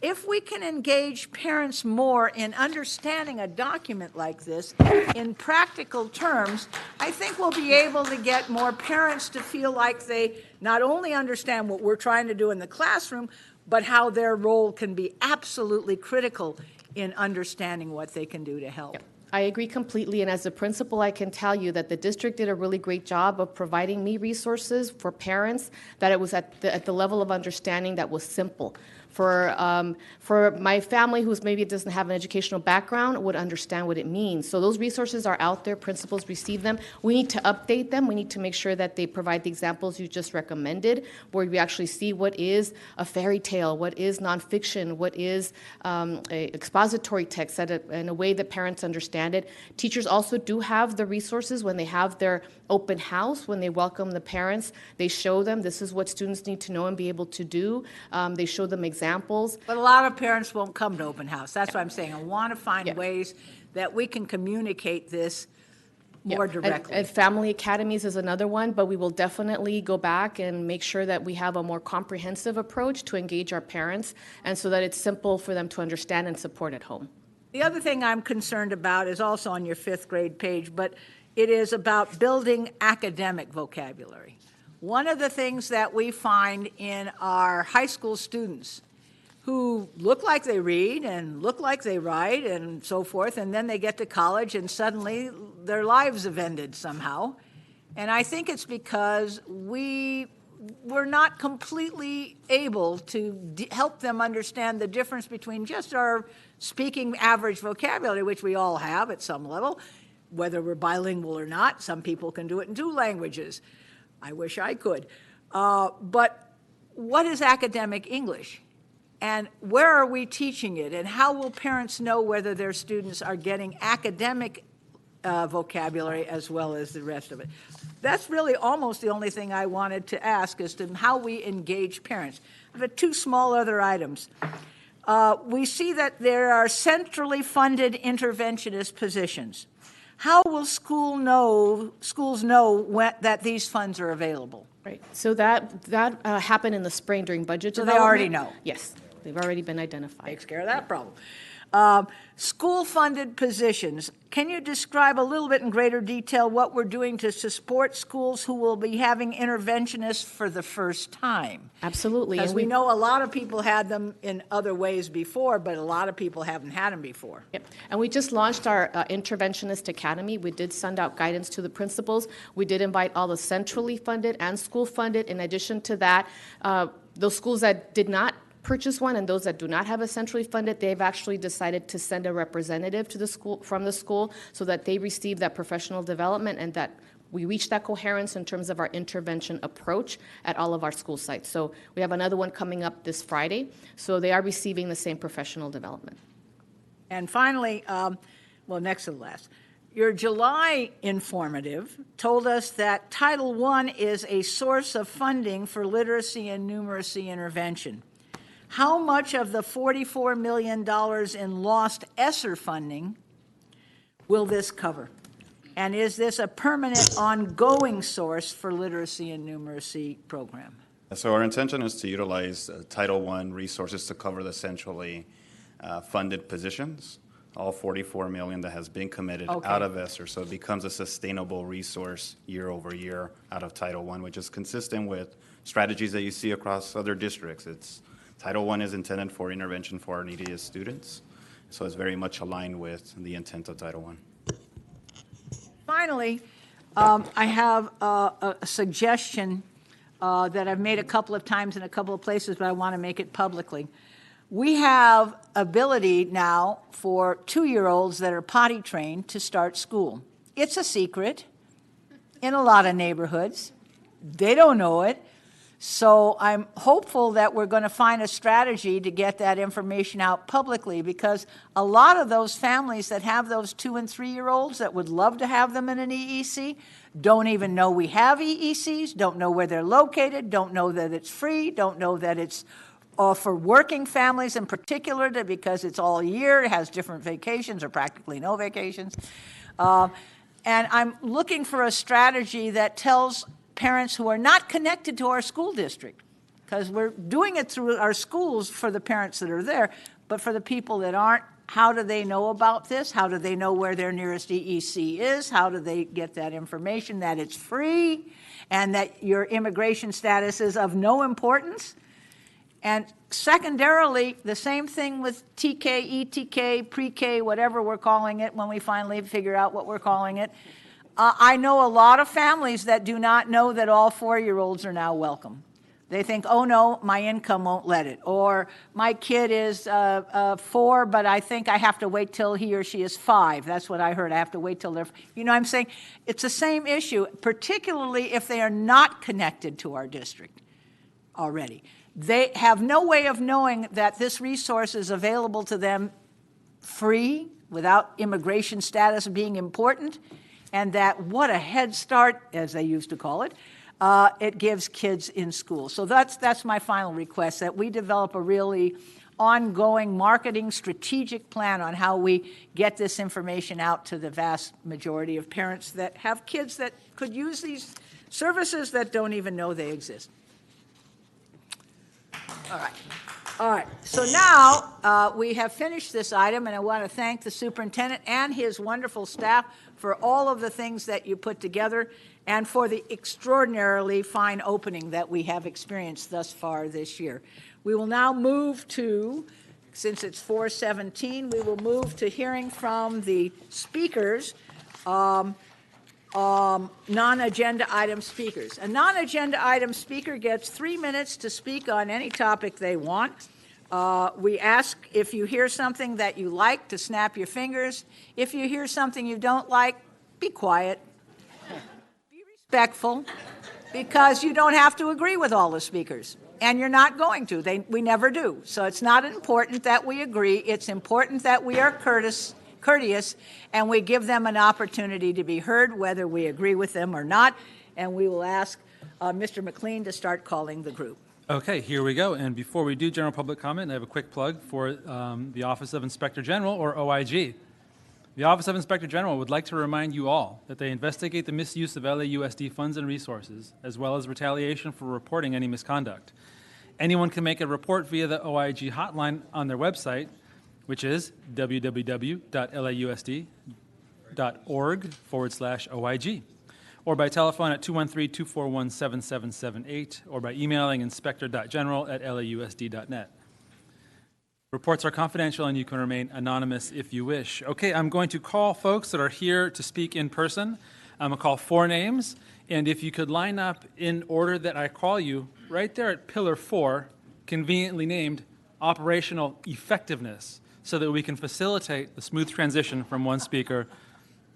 If we can engage parents more in understanding a document like this in practical terms, I think we'll be able to get more parents to feel like they not only understand what we're trying to do in the classroom, but how their role can be absolutely critical in understanding what they can do to help. Yep. I agree completely, and as a principal, I can tell you that the district did a really great job of providing me resources for parents, that it was at the level of understanding that was simple. For my family, who's maybe doesn't have an educational background, would understand what it means. So those resources are out there. Principals receive them. We need to update them. We need to make sure that they provide the examples you just recommended, where we actually see what is a fairy tale, what is nonfiction, what is a expository text in a way that parents understand it. Teachers also do have the resources when they have their open house, when they welcome the parents. They show them this is what students need to know and be able to do. They show them examples. But a lot of parents won't come to open house. That's what I'm saying. I want to find ways that we can communicate this more directly. And family academies is another one, but we will definitely go back and make sure that we have a more comprehensive approach to engage our parents, and so that it's simple for them to understand and support at home. The other thing I'm concerned about is also on your 5th grade page, but it is about building academic vocabulary. One of the things that we find in our high school students who look like they read and look like they write and so forth, and then they get to college and suddenly their lives have ended somehow. And I think it's because we're not completely able to help them understand the difference between just our speaking average vocabulary, which we all have at some level, whether we're bilingual or not. Some people can do it in 2 languages. I wish I could. But what is academic English? And where are we teaching it? And how will parents know whether their students are getting academic vocabulary as well as the rest of it? That's really almost the only thing I wanted to ask as to how we engage parents. I have 2 small other items. We see that there are centrally funded interventionist positions. How will schools know that these funds are available? Right. So that happened in the spring during budget So development. they already know? Yes. They've already been identified. Takes care of that problem. School-funded positions. Can you describe a little bit in greater detail what we're doing to support schools who will be having interventionists for the first time? Absolutely. Because we know a lot of people had them in other ways before, but a lot of people haven't had them before. Yep. And we just launched our Interventionist Academy. We did send out guidance to the principals. We did invite all the centrally funded and school-funded. In addition to that, those schools that did not purchase one and those that do not have a centrally funded, they've actually decided to send a representative to the school from the school so that they receive that professional development and that we reach that coherence in terms of our intervention approach at all of our school sites. So we have another one coming up this Friday. So they are receiving the same professional development. And finally, next to the last, your July informative told us that Title I is a source of funding for literacy and numeracy intervention. How much of the $44 million in lausd ESSER funding will this cover? And is this a permanent, ongoing source for literacy and numeracy program? So our intention is to utilize Title I resources to cover the centrally funded positions, all $44 million that has been committed out of ESSER. So it becomes a sustainable resource year over year out of Title I, which is consistent with strategies that you see across other districts. Title I is intended for intervention for our neediest students, so it's very much aligned with the intent of Title I. Finally, I have a suggestion that I've made a couple of times in a couple of places, but I want to make it publicly. We have ability now for 2-year-olds that are potty trained to start school. It's a secret in a lot of neighborhoods. They don't know it. So I'm hopeful that we're going to find a strategy to get that information out publicly, because a lot of those families that have those 2- and 3-year-olds that would love to have them in an EEC don't even know we have EECs, don't know where they're located, don't know that it's free, don't know that it's for working families in particular, because it's all year, it has different vacations or practically no vacations. And I'm looking for a strategy that tells parents who are not connected to our school district, because we're doing it through our schools for the parents that are there, but for the people that aren't, how do they know about this? How do they know where their nearest EEC is? How do they get that information that it's free and that your immigration status is of no importance? And secondarily, the same thing with TK, ETK, pre-K, whatever we're calling it when we finally figure out what we're calling it. I know a lot of families that do not know that all 4-year-olds are now welcome. They think, oh no, my income won't let it. Or my kid is 4, but I think I have to wait till he or she is 5. That's what I heard. I have to wait till they're, you know what I'm saying? It's the same issue, particularly if they are not connected to our district already. They have no way of knowing that this resource is available to them free, without immigration status being important, and that what a head start, as they used to call it, it gives kids in school. So that's my final request, that we develop a really ongoing marketing strategic plan on how we get this information out to the vast majority of parents that have kids that could use these services that don't even know they exist. All right. So now we have finished this item, and I want to thank the superintendent and his wonderful staff for all of the things that you put together and for the extraordinarily fine opening that we have experienced thus far this year. We will now move to, since it's 4:17, we will move to hearing from the speakers, non-agenda item speakers. A non-agenda item speaker gets 3 minutes to speak on any topic they want. We ask, if you hear something that you like, to snap your fingers. If you hear something you don't like, be quiet. Be respectful, because you don't have to agree with all the speakers, and you're not going to. We never do. So it's not important that we agree. It's important that we are courteous, and we give them an opportunity to be heard, whether we agree with them or not. And we will ask Mr. McLean to start calling the group. Okay, here we go. And before we do general public comment, I have a quick plug for the Office of Inspector General, or OIG. The Office of Inspector General would like to remind you all that they investigate the misuse of LAUSD funds and resources, as well as retaliation for reporting any misconduct. Anyone can make a report via the OIG hotline on their website, which is www.lausd.org/OIG, or by telephone at 213-241-7778, or by emailing inspector.general@lausd.net. Reports are confidential, and you can remain anonymous if you wish. Okay, I'm going to call folks that are here to speak in person. I'm going to call 4 names, and if you could line up in order that I call you, right there at Pillar 4, conveniently named Operational Effectiveness, so that we can facilitate the smooth transition from one speaker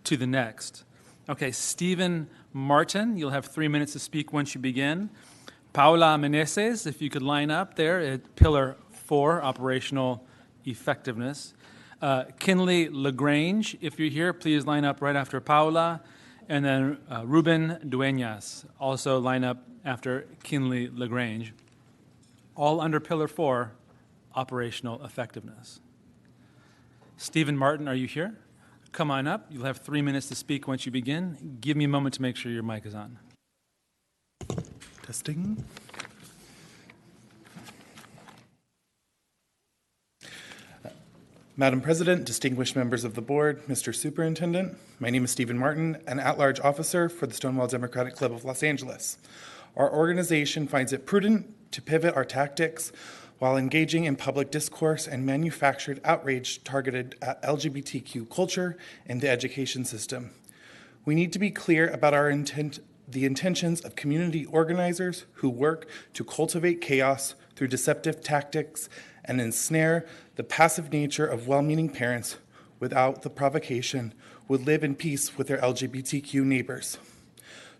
to the next. Okay, Stephen Martin, you'll have 3 minutes to speak once you begin. Paula Meneses, if you could line up there at Pillar 4, Operational Effectiveness. Kinley LaGrange, if you're here, please line up right after Paula. And then Ruben Dueñas, also line up after Kinley LaGrange. All under Pillar 4, Operational Effectiveness. Stephen Martin, are you here? Come on up. You'll have 3 minutes to speak once you begin. Give me a moment to make sure your mic is on. Testing. Madam President, distinguished members of the board, Mr. Superintendent, my name is Stephen Martin, an at-large officer for the Stonewall Democratic Club of Los Angeles. Our organization finds it prudent to pivot our tactics while engaging in public discourse and manufactured outrage targeted at LGBTQ culture and the education system. We need to be clear about the intentions of community organizers who work to cultivate chaos through deceptive tactics and ensnare the passive nature of well-meaning parents without the provocation would live in peace with their LGBTQ neighbors.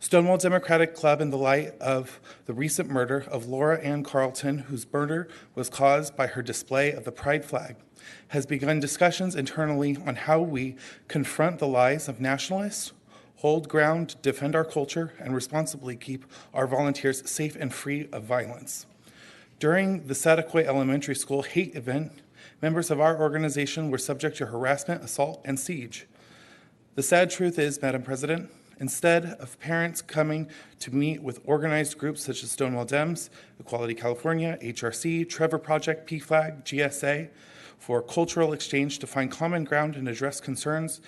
Stonewall Democratic Club, in the light of the recent murder of Laura Ann Carlton, whose murder was caused by her display of the pride flag, has begun discussions internally on how we confront the lies of nationalists, hold ground, defend our culture, and responsibly keep our volunteers safe and free of violence. During the Sataquay Elementary School hate event, members of our organization were subject to harassment, assault, and siege. The sad truth is, Madam President, instead of parents coming to meet with organized groups such as Stonewall Dems, Equality California, HRC, Trevor Project, PFLAG, GSA, for cultural exchange to find common ground and address concerns,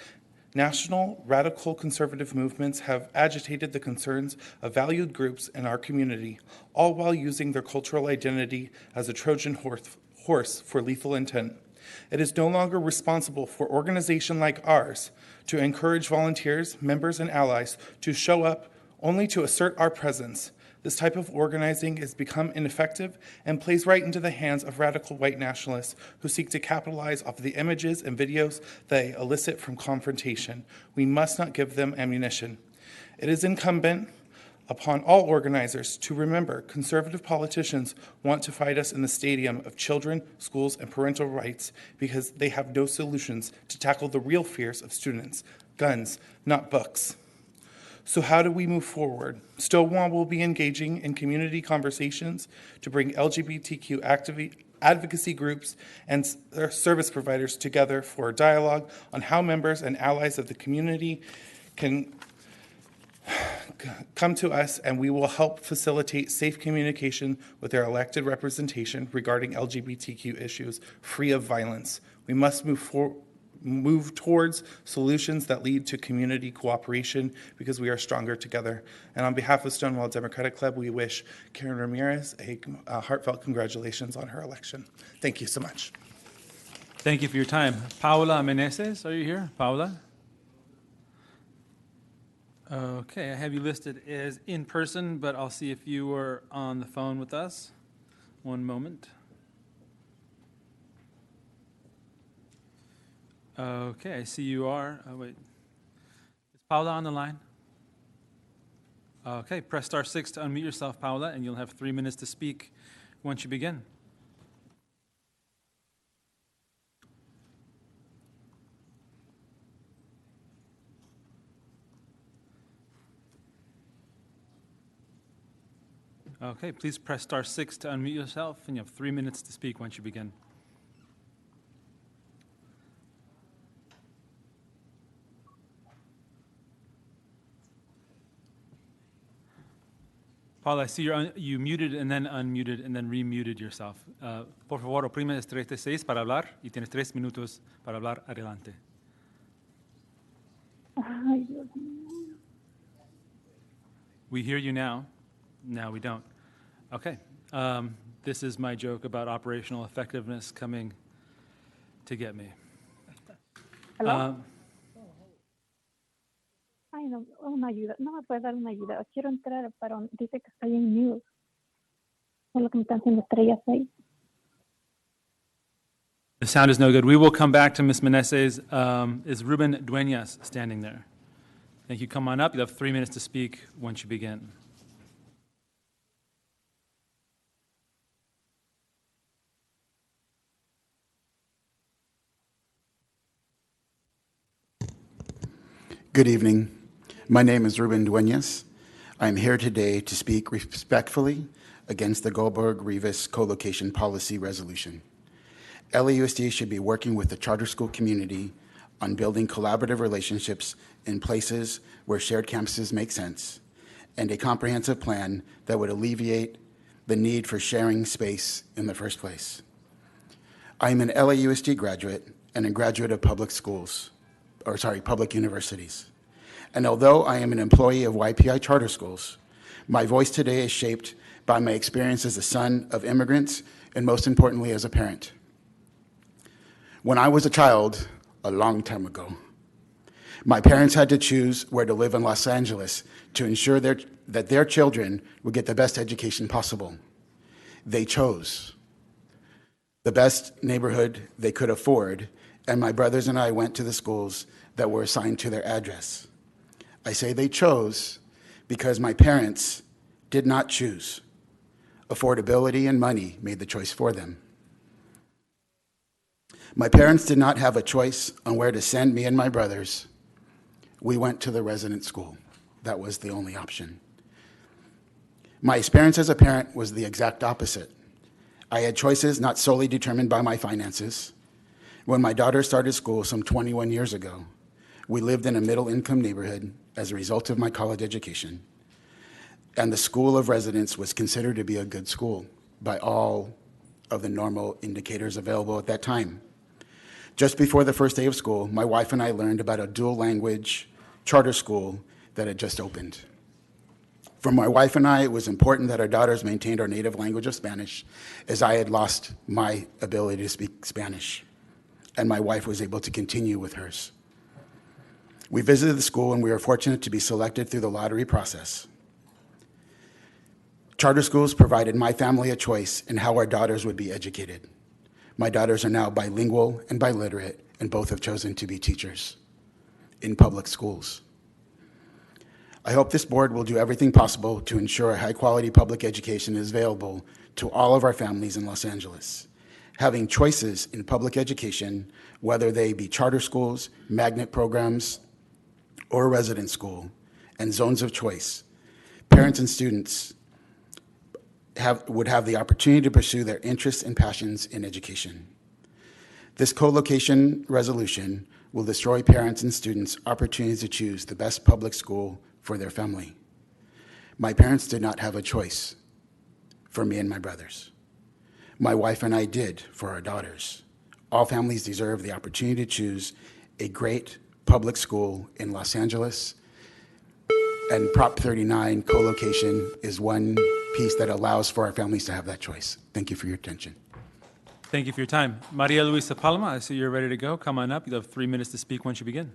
national radical conservative movements have agitated the concerns of valued groups in our community, all while using their cultural identity as a Trojan horse for lethal intent. It is no longer responsible for an organization like ours to encourage volunteers, members, and allies to show up only to assert our presence. This type of organizing has become ineffective and plays right into the hands of radical white nationalists who seek to capitalize off the images and videos they elicit from confrontation. We must not give them ammunition. It is incumbent upon all organizers to remember conservative politicians want to fight us in the stadium of children, schools, and parental rights because they have no solutions to tackle the real fears of students, guns, not books. So how do we move forward? Stonewall will be engaging in community conversations to bring LGBTQ advocacy groups and their service providers together for a dialogue on how members and allies of the community can come to us, and we will help facilitate safe communication with their elected representation regarding LGBTQ issues free of violence. We must move towards solutions that lead to community cooperation because we are stronger together. And on behalf of Stonewall Democratic Club, we wish Karen Ramirez a heartfelt congratulations on her election. Thank you so much. Thank you for your time. Paula Meneses, are you here? Paula? Okay, I have you listed as in person, but I'll see if you were on the phone with us. One moment. Okay, I see you are. Oh, wait. Is Paula on the line? Okay, press *6 to unmute yourself, Paula, and you'll have 3 minutes to speak once you begin. Okay, please press *6 to unmute yourself, and you have 3 minutes to speak once you begin. Paula, I see you muted and then unmuted and then remuted yourself. Por favor, oprime *6 para hablar y tienes 3 minutos para hablar. Adelante. Ay, Dios mío. We hear you now. Now we don't. Okay. This is my joke about operational effectiveness coming to get me. Hello? Ay, no, una ayuda. No me puede dar una ayuda. Quiero entrar, pero dice que estoy en mute. Es lo que me están haciendo estrellas ahí. The sound is no good. We will come back to Ms. Meneses. Is Ruben Dueñas standing there? Thank you. Come on up. You have 3 minutes to speak once you begin. Good evening. My name is Ruben Dueñas. I'm here today to speak respectfully against the Goldberg-Rivas co-location policy resolution. LAUSD should be working with the charter school community on building collaborative relationships in places where shared campuses make sense, and a comprehensive plan that would alleviate the need for sharing space in the first place. I am an LAUSD graduate and a graduate of public universities. And although I am an employee of YPI charter schools, my voice today is shaped by my experience as a son of immigrants and most importantly as a parent. When I was a child, a long time ago, my parents had to choose where to live in Los Angeles to ensure that their children would get the best education possible. They chose the best neighborhood they could afford, and my brothers and I went to the schools that were assigned to their address. I say they chose because my parents did not choose. Affordability and money made the choice for them. My parents did not have a choice on where to send me and my brothers. We went to the resident school. That was the only option. My experience as a parent was the exact opposite. I had choices not solely determined by my finances. When my daughter started school some 21 years ago, we lived in a middle-income neighborhood as a result of my college education, and the school of residence was considered to be a good school by all of the normal indicators available at that time. Just before the first day of school, my wife and I learned about a dual-language charter school that had just opened. For my wife and I, it was important that our daughters maintained our native language of Spanish, as I had lost my ability to speak Spanish, and my wife was able to continue with hers. We visited the school, and we were fortunate to be selected through the lottery process. Charter schools provided my family a choice in how our daughters would be educated. My daughters are now bilingual and biliterate, and both have chosen to be teachers in public schools. I hope this board will do everything possible to ensure a high-quality public education is available to all of our families in Los Angeles. Having choices in public education, whether they be charter schools, magnet programs, or resident school, and zones of choice, parents and students would have the opportunity to pursue their interests and passions in education. This co-location resolution will destroy parents and students' opportunities to choose the best public school for their family. My parents did not have a choice for me and my brothers. My wife and I did for our daughters. All families deserve the opportunity to choose a great public school in Los Angeles, and Prop 39 co-location is one piece that allows for our families to have that choice. Thank you for your attention. Thank you for your time. Maria Luisa Palma, I see you're ready to go. Come on up. You'll have 3 minutes to speak once you begin.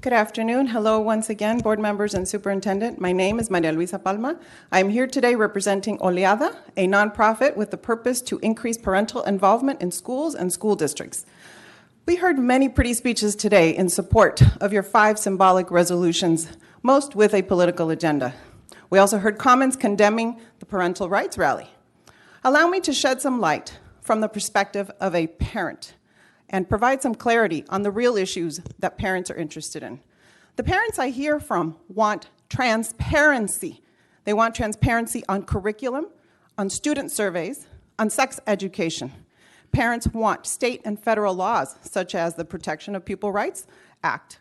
Good afternoon. Hello once again, board members and superintendent. My name is Maria Luisa Palma. I'm here today representing Oleada, a nonprofit with the purpose to increase parental involvement in schools and school districts. We heard many pretty speeches today in support of your 5 symbolic resolutions, most with a political agenda. We also heard comments condemning the parental rights rally. Allow me to shed some light from the perspective of a parent and provide some clarity on the real issues that parents are interested in. The parents I hear from want transparency. They want transparency on curriculum, on student surveys, on sex education. Parents want state and federal laws, such as the Protection of Pupil Rights Act,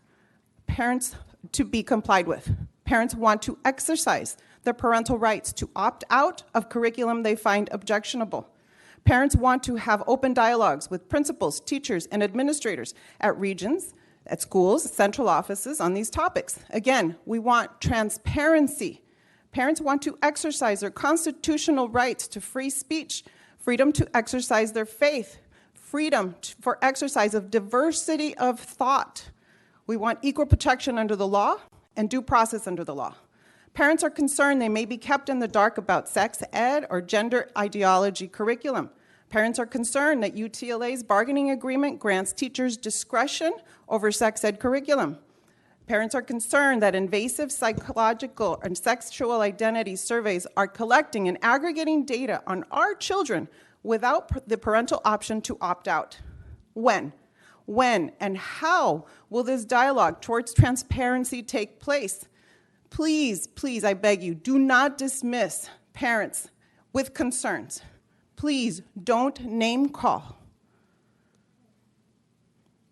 parents to be complied with. Parents want to exercise their parental rights to opt out of curriculum they find objectionable. Parents want to have open dialogues with principals, teachers, and administrators at regions, at schools, central offices on these topics. Again, we want transparency. Parents want to exercise their constitutional rights to free speech, freedom to exercise their faith, freedom for exercise of diversity of thought. We want equal protection under the law and due process under the law. Parents are concerned they may be kept in the dark about sex ed or gender ideology curriculum. Parents are concerned that UTLA's bargaining agreement grants teachers discretion over sex ed curriculum. Parents are concerned that invasive psychological and sexual identity surveys are collecting and aggregating data on our children without the parental option to opt out. When and how will this dialogue towards transparency take place? Please, please, I beg you, do not dismiss parents with concerns. Please don't name call.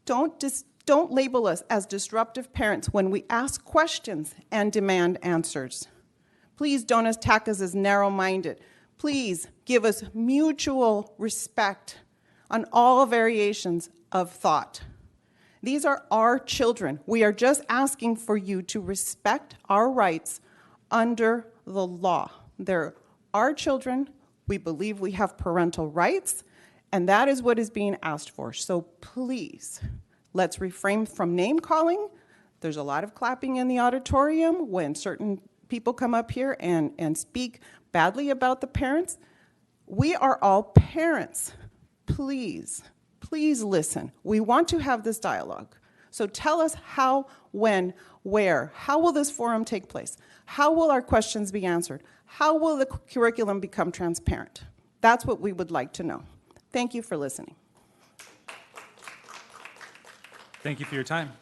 Don't label us as disruptive parents when we ask questions and demand answers. Please don't attack us as narrow-minded. Please give us mutual respect on all variations of thought. These are our children. We are just asking for you to respect our rights under the law. They're our children. We believe we have parental rights, and that is what is being asked for. So please, let's refrain from name calling. There's a lot of clapping in the auditorium when certain people come up here and speak badly about the parents. We are all parents. Please, please listen. We want to have this dialogue. So tell us how, when, where. How will this forum take place? How will our questions be answered? How will the curriculum become transparent? That's what we would like to know. Thank you for listening. Thank you for your time.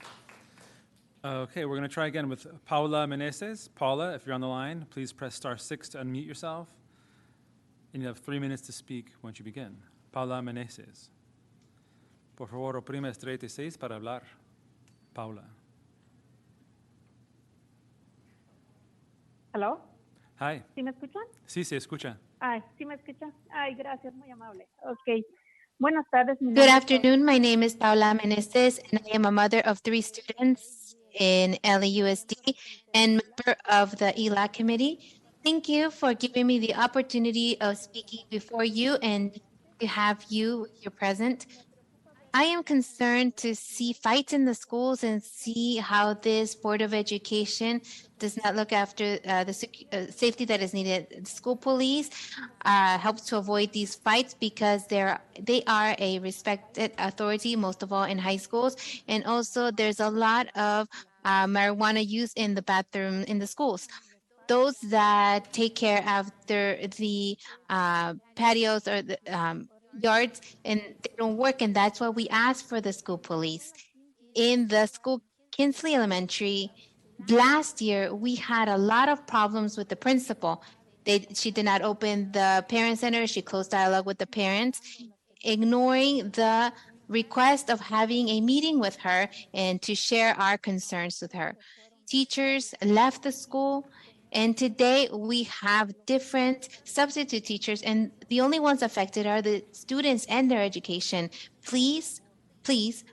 Okay, we're going to try again with Paula Meneses. Paula, if you're on the line, please press *6 to unmute yourself. And you have 3 minutes to speak once you begin. Paula Meneses. Por favor, oprime estrella 6 para hablar. Paula. ¿Aló? Hi. ¿Sí me escuchan? Sí, se escucha. Ay, ¿sí me escuchan? Ay, gracias, muy amable. Ok. Buenas tardes. Mi Good nombre es afternoon. My name is Paula Meneses, and I am a mother of 3 students in LAUSD and member of the ELAC committee. Thank you for giving me the opportunity of speaking before you and to have you here present. I am concerned to see fights in the schools and see how this Board of Education does not look after the safety that is needed. The school police helps to avoid these fights because they are a respected authority, most of all in high schools. And also there's a lot of marijuana use in the bathroom in the schools. Those that take care after the patios or the yards, and they don't work, and that's why we ask for the school police. In the school, Kinsley Elementary, last year we had a lot of problems with the principal. She did not open the parent center. She closed dialogue with the parents, ignoring the request of having a meeting with her and to share our concerns with her. Teachers left the school, and today we have different substitute teachers, and the only ones affected are the students and their education. Please, please,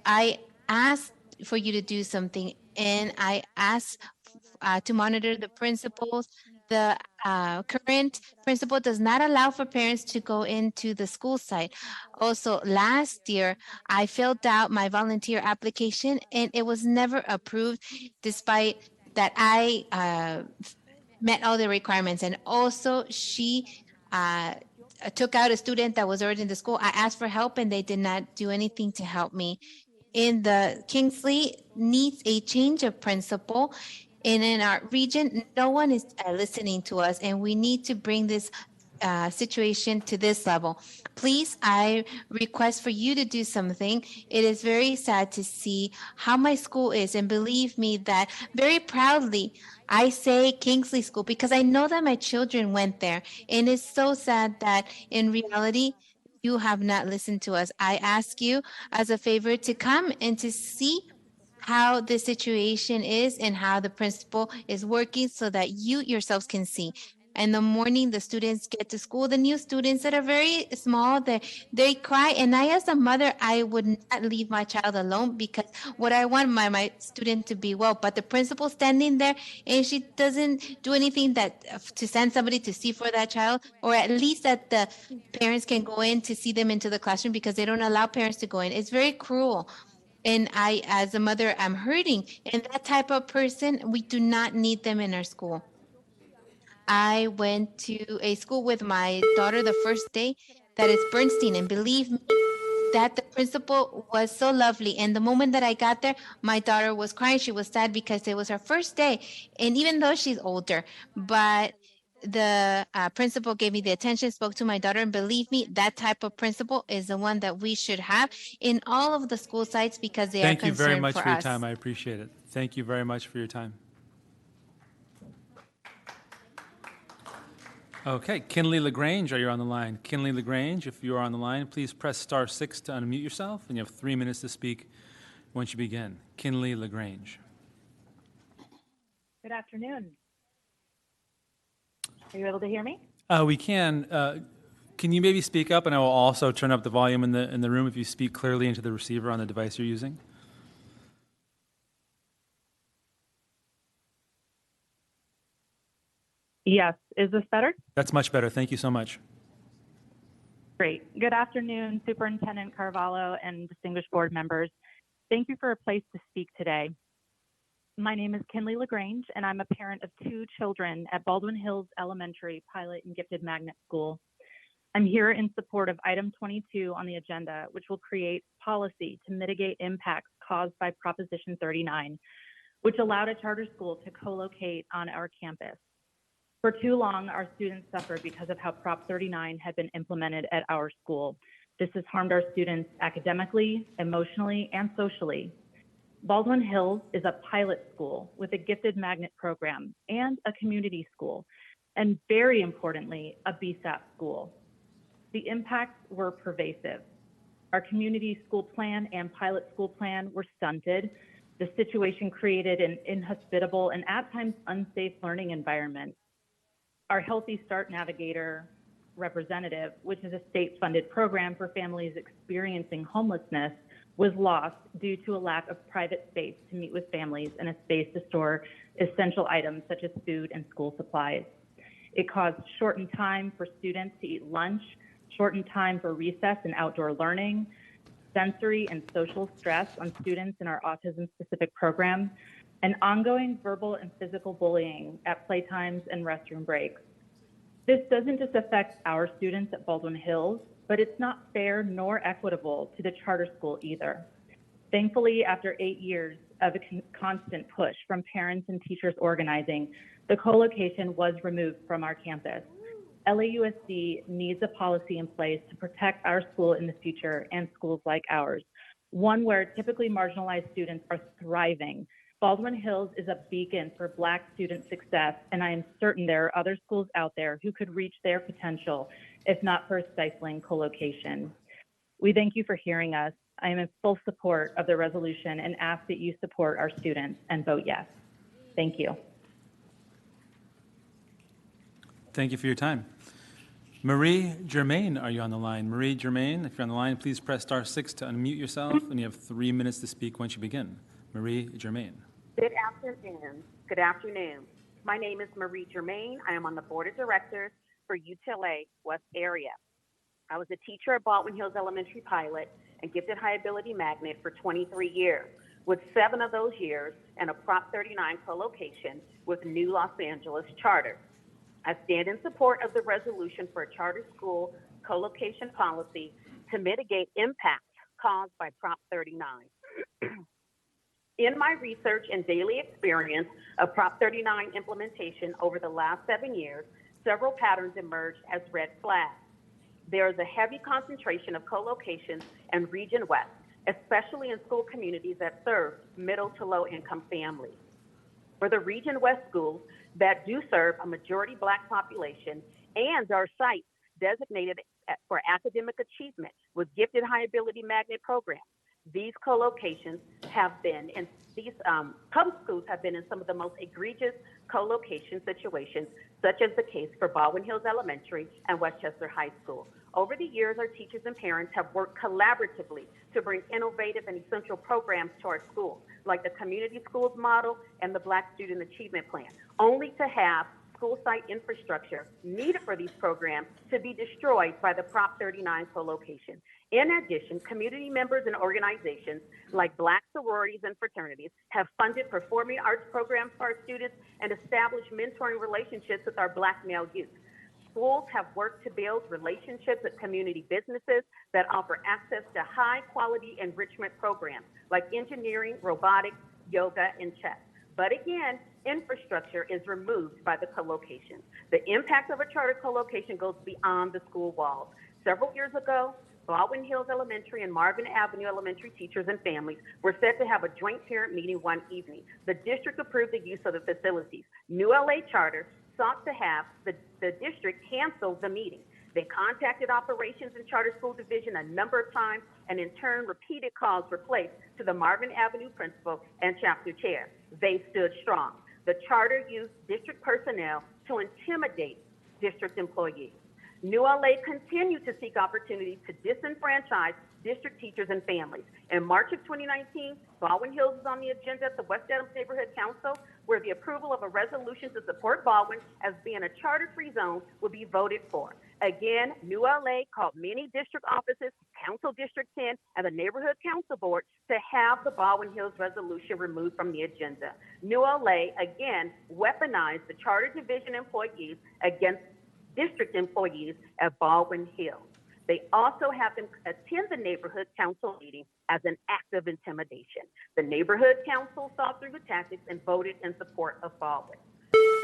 I ask for you to do something, and I ask to monitor the principals. The current principal does not allow for parents to go into the school site. Also, last year, I filled out my volunteer application, and it was never approved, despite that I met all the requirements. And also, she took out a student that was already in the school. I asked for help, and they did not do anything to help me. In the Kingsley needs a change of principle. And in our region, no one is listening to us, and we need to bring this situation to this level. Please, I request for you to do something. It is very sad to see how my school is, and believe me that very proudly, I say Kingsley School because I know that my children went there, and it's so sad that in reality, you have not listened to us. I ask you as a favor to come and to see how the situation is and how the principal is working so that you yourselves can see. In the morning, the students get to school, the new students that are very small, they cry. And I, as a mother, I would not leave my child alone because what I want my student to be well. But the principal standing there and she doesn't do anything that to send somebody to see for that child, or at least that the parents can go in to see them into the classroom because they don't allow parents to go in. It's very cruel. And I, as a mother, I'm hurting. And that type of person, we do not need them in our school. I went to a school with my daughter the first day that is Bernstein, and believe me, that the principal was so lovely. And the moment that I got there, my daughter was crying. She was sad because it was her first day. And even though she's older, but the principal gave me the attention, spoke to my daughter, and believe me, that type of principal is the one that we should have in all of the school sites because they are Thank you very concerned much for for your us. time. I appreciate it. Thank you very much for your time. Okay, Kinley LaGrange, are you on the line? Kinley LaGrange, if you are on the line, please press *6 to unmute yourself, and you have 3 minutes to speak once you begin. Kinley LaGrange. Good afternoon. Are you able to hear me? We can. Can you maybe speak up, and I will also turn up the volume in the room if you speak clearly into the receiver on the device you're using? Yes. Is this better? That's much better. Thank you so much. Great. Good afternoon, Superintendent Carvalho and distinguished board members. Thank you for a place to speak today. My name is Kinley LaGrange, and I'm a parent of 2 children at Baldwin Hills Elementary Pilot and Gifted Magnet School. I'm here in support of item 22 on the agenda, which will create policy to mitigate impacts caused by Proposition 39, which allowed a charter school to co-locate on our campus. For too long, our students suffered because of how Prop 39 had been implemented at our school. This has harmed our students academically, emotionally, and socially. Baldwin Hills is a pilot school with a gifted magnet program and a community school, and very importantly, a BSAP school. The impacts were pervasive. Our community school plan and pilot school plan were stunted. The situation created an inhospitable and at times unsafe learning environment. Our Healthy Start Navigator representative, which is a state-funded program for families experiencing homelessness, was lost due to a lack of private space to meet with families and a space to store essential items such as food and school supplies. It caused shortened time for students to eat lunch, shortened time for recess and outdoor learning, sensory and social stress on students in our autism-specific program, and ongoing verbal and physical bullying at playtimes and restroom breaks. This doesn't just affect our students at Baldwin Hills, but it's not fair nor equitable to the charter school either. Thankfully, after 8 years of a constant push from parents and teachers organizing, the co-location was removed from our campus. LAUSD needs a policy in place to protect our school in the future and schools like ours, one where typically marginalized students are thriving. Baldwin Hills is a beacon for Black student success, and I am certain there are other schools out there who could reach their potential if not for a stifling co-location. We thank you for hearing us. I am in full support of the resolution and ask that you support our students and vote yes. Thank you. Thank you for your time. Marie Germain, are you on the line? Marie Germain, if you're on the line, please press *6 to unmute yourself, and you have 3 minutes to speak once you begin. Marie Germain. Good afternoon. Good afternoon. My name is Marie Germain. I am on the board of directors for UTLA West Area. I was a teacher at Baldwin Hills Elementary Pilot and Gifted High Ability Magnet for 23 years, with 7 of those years in a Prop 39 co-location with New Los Angeles Charter. I stand in support of the resolution for a charter school co-location policy to mitigate impacts caused by Prop 39. In my research and daily experience of Prop 39 implementation over the last 7 years, several patterns emerged as red flags. There is a heavy concentration of co-locations in Region West, especially in school communities that serve middle to low income families. For the Region West schools that do serve a majority Black population and are sites designated for academic achievement with gifted high ability magnet programs, these co-locations have been, and these public schools have been in some of the most egregious co-location situations, such as the case for Baldwin Hills Elementary and Westchester High School. Over the years, our teachers and parents have worked collaboratively to bring innovative and essential programs to our schools, like the Community Schools Model and the Black Student Achievement Plan, only to have school site infrastructure needed for these programs to be destroyed by the Prop 39 co-location. In addition, community members and organizations like Black sororities and fraternities have funded performing arts programs for our students and established mentoring relationships with our Black male youth. Schools have worked to build relationships with community businesses that offer access to high-quality enrichment programs like engineering, robotics, yoga, and chess. But again, infrastructure is removed by the co-location. The impact of a charter co-location goes beyond the school walls. Several years ago, Baldwin Hills Elementary and Marvin Avenue Elementary teachers and families were set to have a joint parent meeting one evening. The district approved the use of the facilities. New LA Charter sought to have the district cancel the meeting. They contacted Operations and Charter School Division a number of times, and in turn, repeated calls were placed to the Marvin Avenue principal and chapter chair. They stood strong. The charter used district personnel to intimidate district employees. New LA continued to seek opportunities to disenfranchise district teachers and families. In March of 2019, Baldwin Hills was on the agenda at the West Adams Neighborhood Council, where the approval of a resolution to support Baldwin as being a charter-free zone would be voted for. Again, New LA called many district offices, Council District 10, and the Neighborhood Council Board to have the Baldwin Hills resolution removed from the agenda. New LA, again, weaponized the Charter Division employees against district employees at Baldwin Hills. They also have them attend the neighborhood council meeting as an act of intimidation. The neighborhood council saw through the tactics and voted in support of Baldwin.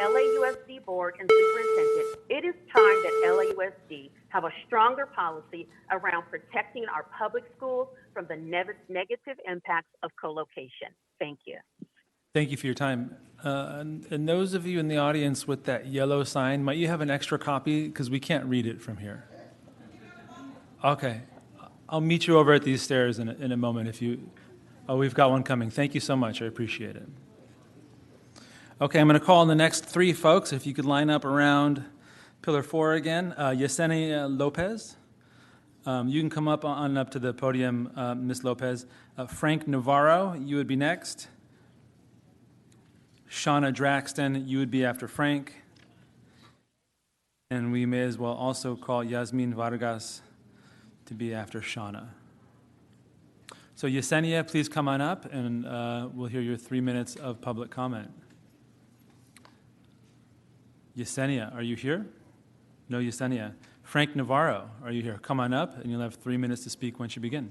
LAUSD board and superintendent, it is time that LAUSD have a stronger policy around protecting our public schools from the negative impacts of co-location. Thank you. Thank you for your time. And those of you in the audience with that yellow sign, might you have an extra copy? Because we can't read it from here. Okay. I'll meet you over at these stairs in a moment if you... Oh, we've got one coming. Thank you so much. I appreciate it. Okay, I'm going to call on the next three folks. If you could line up around Pillar 4 again. Yesenia Lopez. You can come up to the podium, Ms. Lopez. Frank Navarro, you would be next. Shauna Draxton, you would be after Frank. And we may as well also call Yasmin Vargas to be after Shauna. So Yesenia, please come on up and we'll hear your 3 minutes of public comment. Yesenia, are you here? No, Yesenia. Frank Navarro, are you here? Come on up and you'll have 3 minutes to speak once you begin.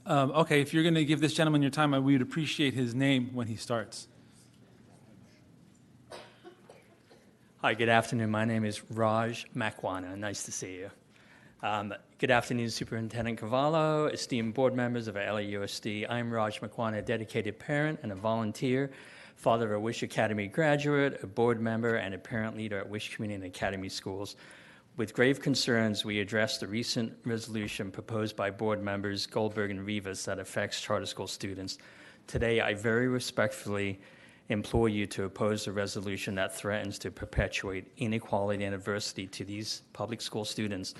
Okay, if you're going to give this gentleman your time, we would appreciate his name when he starts. Hi, good afternoon. My name is Raj Makwana. Nice to see you. Good afternoon, Superintendent Cavallo, esteemed board members of LAUSD. I'm Raj Makwana, a dedicated parent and a volunteer, father of a Wish Academy graduate, a board member, and a parent leader at Wish Community and Academy Schools. With grave concerns, we addressed the recent resolution proposed by board members Goldberg and Rivas that affects charter school students. Today, I very respectfully implore you to oppose the resolution that threatens to perpetuate inequality and adversity to these public school students.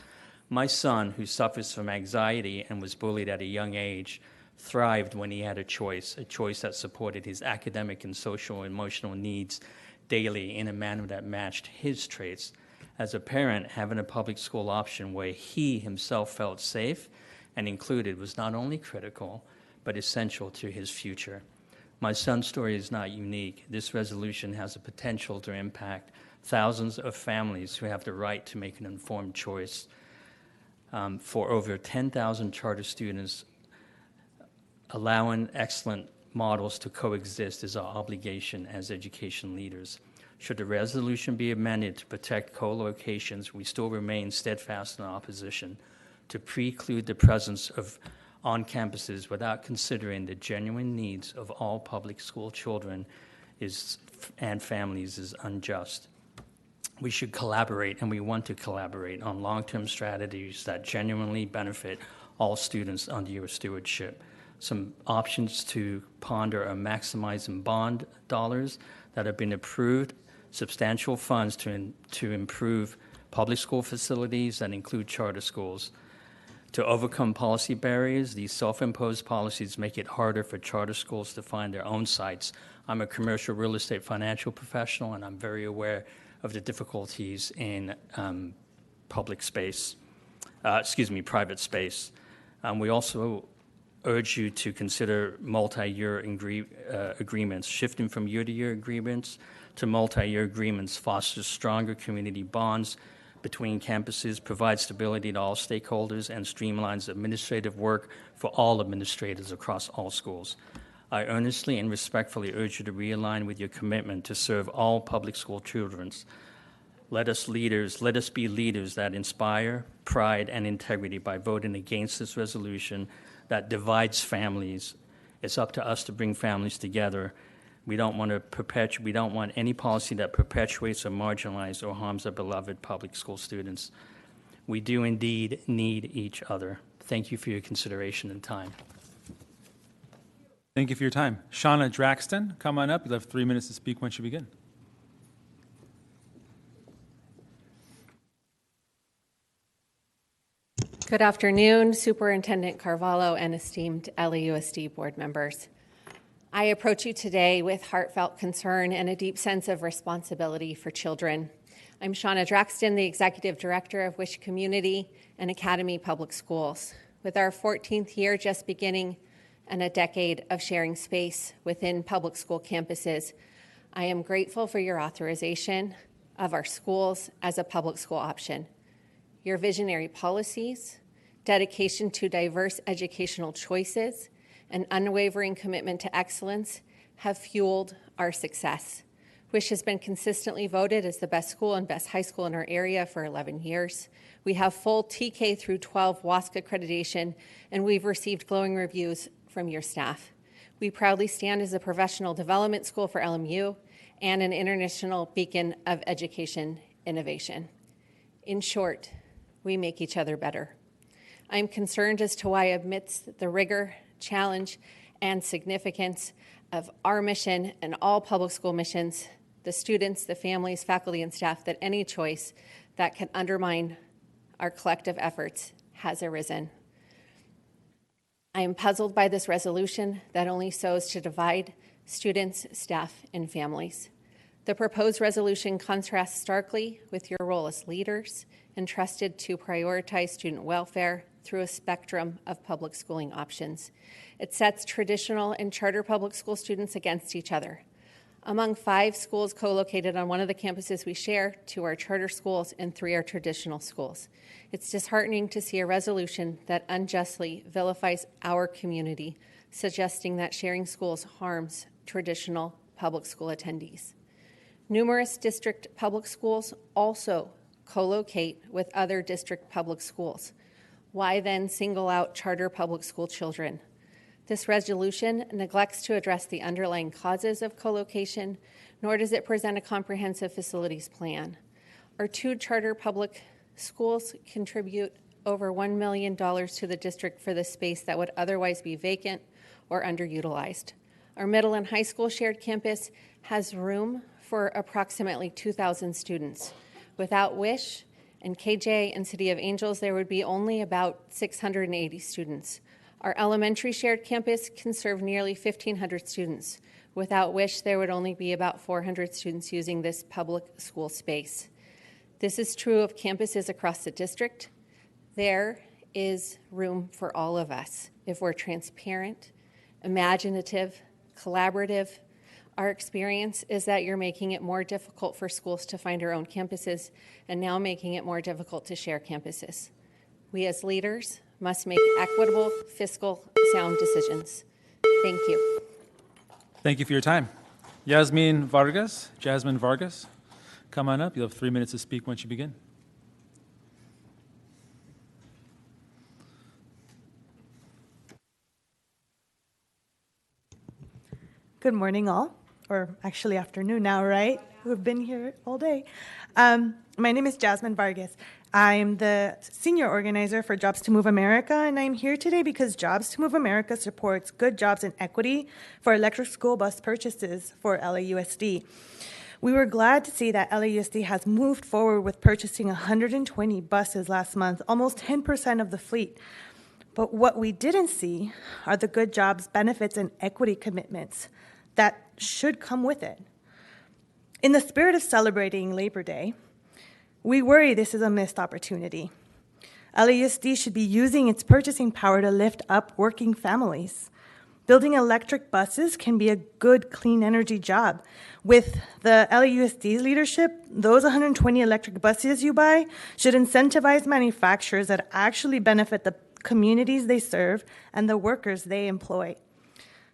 My son, who suffers from anxiety and was bullied at a young age, thrived when he had a choice that supported his academic and social and emotional needs daily in a manner that matched his traits. As a parent, having a public school option where he himself felt safe and included was not only critical, but essential to his future. My son's story is not unique. This resolution has the potential to impact thousands of families who have the right to make an informed choice. For over 10,000 charter students, allowing excellent models to coexist is our obligation as education leaders. Should the resolution be amended to protect co-locations, we still remain steadfast in our opposition to preclude the presence of on campuses without considering the genuine needs of all public school children and families is unjust. We should collaborate, and we want to collaborate on long-term strategies that genuinely benefit all students under your stewardship. Some options to ponder are maximizing bond dollars that have been approved, substantial funds to improve public school facilities that include charter schools. To overcome policy barriers, these self-imposed policies make it harder for charter schools to find their own sites. I'm a commercial real estate financial professional, and I'm very aware of the difficulties in private space. We also urge you to consider multi-year agreements. Shifting from year-to-year agreements to multi-year agreements fosters stronger community bonds between campuses, provides stability to all stakeholders, and streamlines administrative work for all administrators across all schools. I earnestly and respectfully urge you to realign with your commitment to serve all public school children. Let us be leaders that inspire pride and integrity by voting against this resolution that divides families. It's up to us to bring families together. We don't want any policy that perpetuates or marginalizes or harms our beloved public school students. We do indeed need each other. Thank you for your consideration and time. Thank you for your time. Shauna Draxton, come on up. You'll have 3 minutes to speak once you begin. Good afternoon, Superintendent Carvalho and esteemed LAUSD board members. I approach you today with heartfelt concern and a deep sense of responsibility for children. I'm Shauna Draxton, the Executive Director of Wish Community and Academy Public Schools. With our 14th year just beginning and a decade of sharing space within public school campuses, I am grateful for your authorization of our schools as a public school option. Your visionary policies, dedication to diverse educational choices, and unwavering commitment to excellence have fueled our success, which has been consistently voted as the best school and best high school in our area for 11 years. We have full TK through 12 WASC accreditation, and we've received glowing reviews from your staff. We proudly stand as a professional development school for LMU and an international beacon of education innovation. In short, we make each other better. I'm concerned as to why, amidst the rigor, challenge, and significance of our mission and all public school missions, the students, the families, faculty, and staff, that any choice that can undermine our collective efforts has arisen. I am puzzled by this resolution that only sows to divide students, staff, and families. The proposed resolution contrasts starkly with your role as leaders entrusted to prioritize student welfare through a spectrum of public schooling options. It sets traditional and charter public school students against each other. Among 5 schools co-located on one of the campuses we share, 2 are charter schools and 3 are traditional schools. It's disheartening to see a resolution that unjustly vilifies our community, suggesting that sharing schools harms traditional public school attendees. Numerous district public schools also co-locate with other district public schools. Why then single out charter public school children? This resolution neglects to address the underlying causes of co-location, nor does it present a comprehensive facilities plan. Our 2 charter public schools contribute over $1 million to the district for the space that would otherwise be vacant or underutilized. Our middle and high school shared campus has room for approximately 2,000 students. Without Wish and KJ and City of Angels, there would be only about 680 students. Our elementary shared campus can serve nearly 1,500 students. Without Wish, there would only be about 400 students using this public school space. This is true of campuses across the district. There is room for all of us if we're transparent, imaginative, collaborative. Our experience is that you're making it more difficult for schools to find our own campuses and now making it more difficult to share campuses. We as leaders must make equitable, fiscal, sound decisions. Thank you. Thank you for your time. Jasmine Vargas, come on up. You'll have 3 minutes to speak once you begin. Good morning, all, or actually afternoon now, right? We've been here all day. My name is Jasmine Vargas. I'm the senior organizer for Jobs to Move America, and I'm here today because Jobs to Move America supports good jobs and equity for electric school bus purchases for LAUSD. We were glad to see that LAUSD has moved forward with purchasing 120 buses last month, almost 10% of the fleet. But what we didn't see are the good jobs, benefits, and equity commitments that should come with it. In the spirit of celebrating Labor Day, we worry this is a missed opportunity. LAUSD should be using its purchasing power to lift up working families. Building electric buses can be a good clean energy job. With the LAUSD's leadership, those 120 electric buses you buy should incentivize manufacturers that actually benefit the communities they serve and the workers they employ.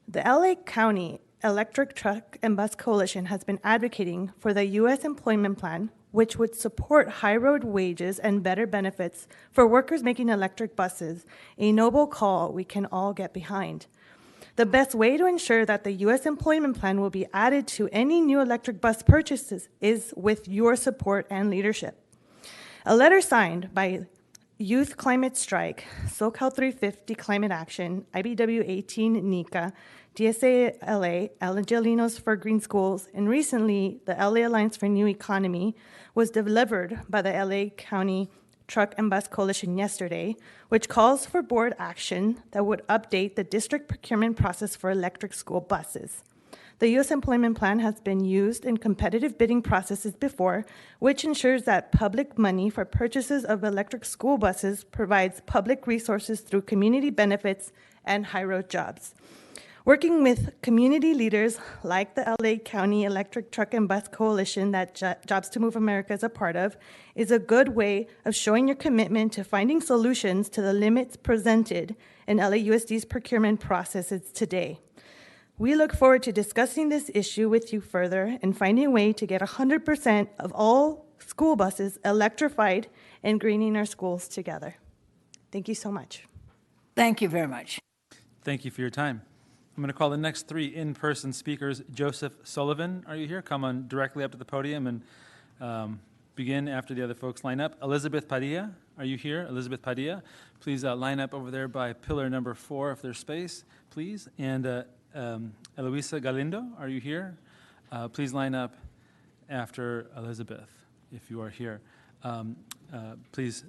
The LA County Electric Truck and Bus Coalition has been advocating for the U.S. employment plan, which would support high road wages and better benefits for workers making electric buses, a noble call we can all get behind. The best way to ensure that the U.S. employment plan will be added to any new electric bus purchases is with your support and leadership. A letter signed by Youth Climate Strike, SoCal 350 Climate Action, IBW 18 NICA, DSA LA, Angelinos for Green Schools, and recently the LA Alliance for New Economy was delivered by the LA County Truck and Bus Coalition yesterday, which calls for board action that would update the district procurement process for electric school buses. The U.S. employment plan has been used in competitive bidding processes before, which ensures that public money for purchases of electric school buses provides public resources through community benefits and high road jobs. Working with community leaders like the LA County Electric Truck and Bus Coalition that Jobs to Move America is a part of is a good way of showing your commitment to finding solutions to the limits presented in LAUSD's procurement processes today. We look forward to discussing this issue with you further and finding a way to get 100% of all school buses electrified and greening our schools together. Thank you so much. Thank you very much. Thank you for your time. I'm going to call the next three in-person speakers. Joseph Sullivan, are you here? Come on directly up to the podium and begin after the other folks line up. Elizabeth Padilla, are you here? Elizabeth Padilla, please line up over there by pillar number 4 if there's space, please. And Eloisa Galindo, are you here? Please line up after Elizabeth if you are here. Please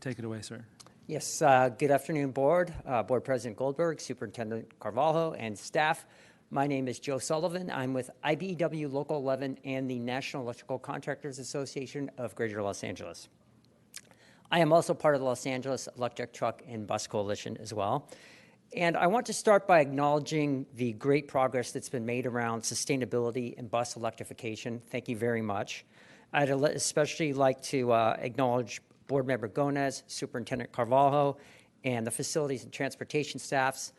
take it away, sir. Yes, good afternoon, Board, Board President Goldberg, Superintendent Carvalho, and staff. My name is Joe Sullivan. I'm with IBEW Local 11 and the National Electrical Contractors Association of Greater Los Angeles. I am also part of the Los Angeles Electric Truck and Bus Coalition as well. And I want to start by acknowledging the great progress that's been made around sustainability and bus electrification. Thank you very much. I'd especially like to acknowledge Board Member Gomez, Superintendent Carvalho, and the facilities and transportation staffs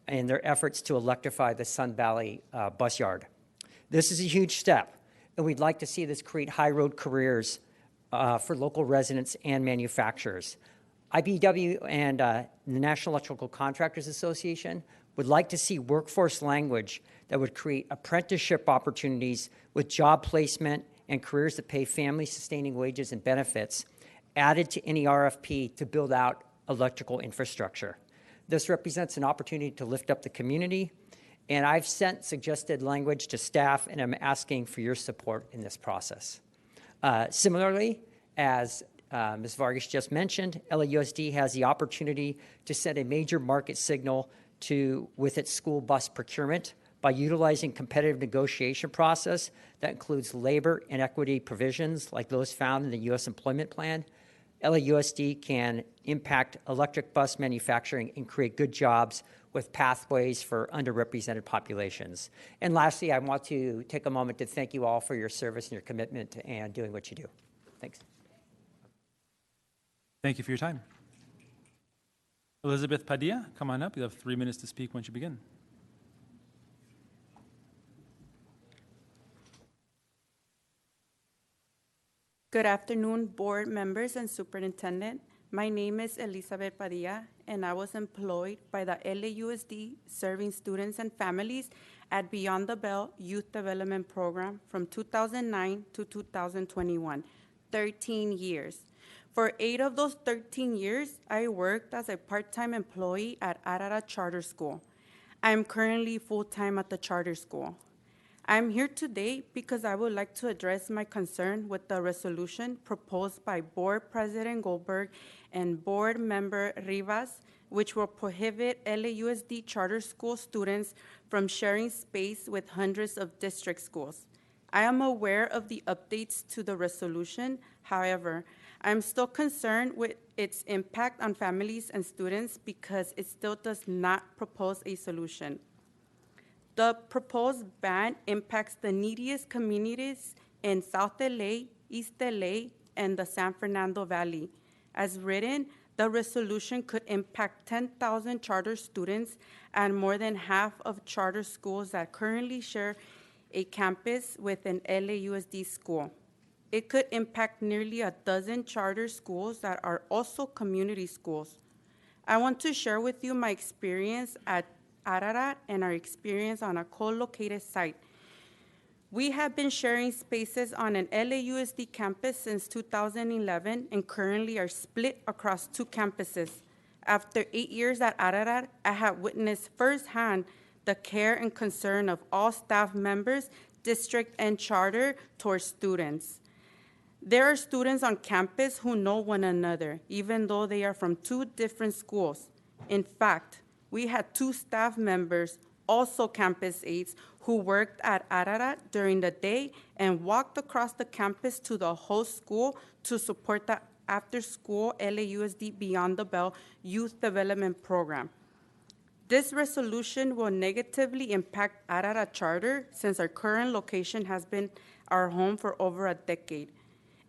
in their efforts to electrify the Sun Valley bus yard. This is a huge step, and we'd like to see this create high road careers for local residents and manufacturers. IBEW and the National Electrical Contractors Association would like to see workforce language that would create apprenticeship opportunities with job placement and careers that pay family-sustaining wages and benefits added to any RFP to build out electrical infrastructure. This represents an opportunity to lift up the community, and I've sent suggested language to staff, and I'm asking for your support in this process. Similarly, as Ms. Vargas just mentioned, LAUSD has the opportunity to set a major market signal with its school bus procurement by utilizing competitive negotiation process that includes labor and equity provisions like those found in the U.S. Employment Plan. LAUSD can impact electric bus manufacturing and create good jobs with pathways for underrepresented populations. And lastly, I want to take a moment to thank you all for your service and your commitment and doing what you do. Thanks. Thank you for your time. Elizabeth Padilla, come on up. You have 3 minutes to speak once you begin. Good afternoon, board members and superintendent. My name is Elizabeth Padilla, and I was employed by the LAUSD serving students and families at Beyond the Bell Youth Development Program from 2009 to 2021, 13 years. For 8 of those 13 years, I worked as a part-time employee at Ararat Charter School. I am currently full-time at the charter school. I'm here today because I would like to address my concern with the resolution proposed by Board President Goldberg and Board Member Rivas, which will prohibit LAUSD charter school students from sharing space with hundreds of district schools. I am aware of the updates to the resolution. However, I'm still concerned with its impact on families and students because it still does not propose a solution. The proposed ban impacts the neediest communities in South LA, East LA, and the San Fernando Valley. As written, the resolution could impact 10,000 charter students and more than half of charter schools that currently share a campus with an LAUSD school. It could impact nearly a dozen charter schools that are also community schools. I want to share with you my experience at Ararat and our experience on a co-located site. We have been sharing spaces on an LAUSD campus since 2011 and currently are split across 2 campuses. After 8 years at Ararat, I have witnessed firsthand the care and concern of all staff members, district and charter towards students. There are students on campus who know one another, even though they are from 2 different schools. In fact, we had 2 staff members, also campus aides, who worked at Ararat during the day and walked across the campus to the host school to support the after-school LAUSD Beyond the Bell Youth Development Program. This resolution will negatively impact Arara Charter since our current location has been our home for over a decade.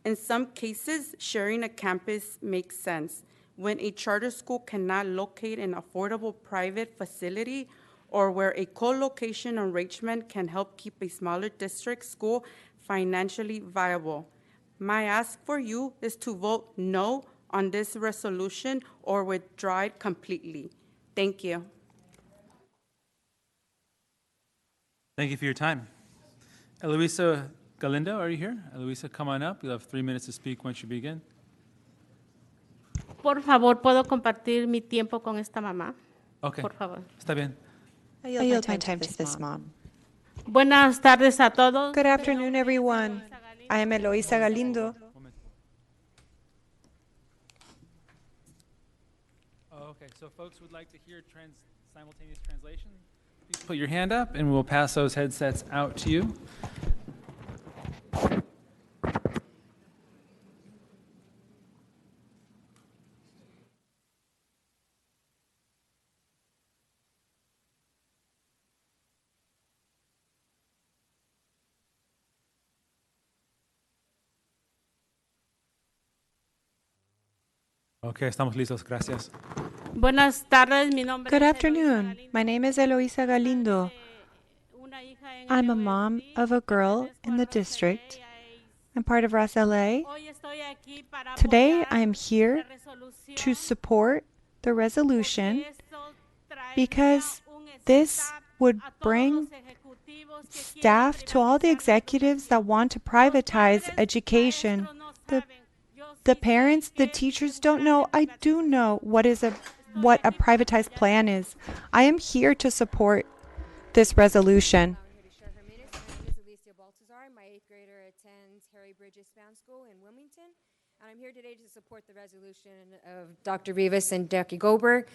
In some cases, sharing a campus makes sense when a charter school cannot locate an affordable private facility or where a co-location arrangement can help keep a smaller district school financially viable. My ask for you is to vote no on this resolution or withdraw it completely. Thank you. Thank you for your time. Eloisa Galindo, are you here? Eloisa, come on up. You'll have 3 minutes to speak once you begin. Por favor, ¿puedo compartir mi tiempo con esta mamá? Okay. Por favor. Está bien. I yield my time to this mom. Buenas tardes a todos. Good afternoon, everyone. I am Eloisa Galindo. Oh, okay, so folks would like to hear simultaneous translation. Please put your hand up and we'll pass those headsets out to you. Okay, estamos listos. Gracias. Buenas tardes, mi nombre Good es afternoon. My name is Eloisa Galindo. I'm a mom of a girl in the district. I'm part of Ras LA. Today, I am here to support the resolution because this would bring staff to all the executives that want to privatize education. The parents, the teachers don't know. I do know what a privatized plan is. I am here to support this resolution. My 8th grader attends Harry Bridges Span School in Wilmington, and I'm here today to support the resolution of Dr. Rivas and Dr. Goldberg.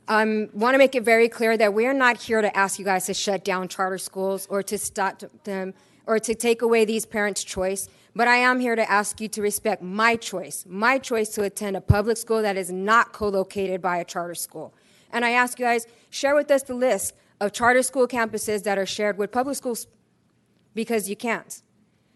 Want to make it very clear that we're not here to ask you guys to shut down charter schools or to stop them or to take away these parents' choice, but I am here to ask you to respect my choice to attend a public school that is not co-located by a charter school. And I ask you guys, share with us the list of charter school campuses that are shared with public schools, because you can't.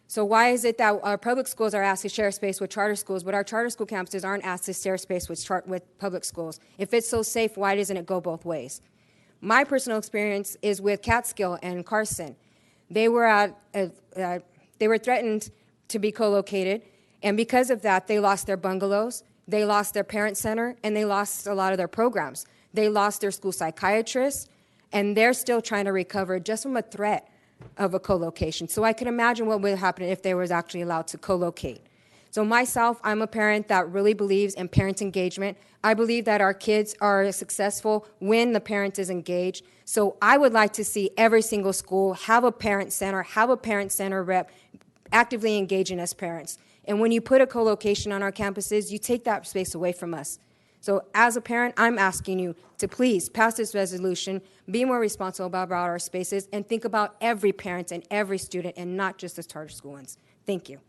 So why is it that our public schools are asked to share space with charter schools, but our charter school campuses aren't asked to share space with public schools? If it's so safe, why doesn't it go both ways? My personal experience is with Catskill and Carson. They were threatened to be co-located, and because of that, they lost their bungalows, they lost their parent center, and they lost a lot of their programs. They lost their school psychiatrists, and they're still trying to recover just from a threat of a co-location. So I can imagine what would happen if they was actually allowed to co-locate. So myself, I'm a parent that really believes in parent engagement. I believe that our kids are successful when the parent is engaged. So I would like to see every single school have a parent center rep actively engaging as parents. And when you put a co-location on our campuses, you take that space away from us. So as a parent, I'm asking you to please pass this resolution, be more responsible about our spaces, and think about every parent and every student and not just the charter school ones. Thank you.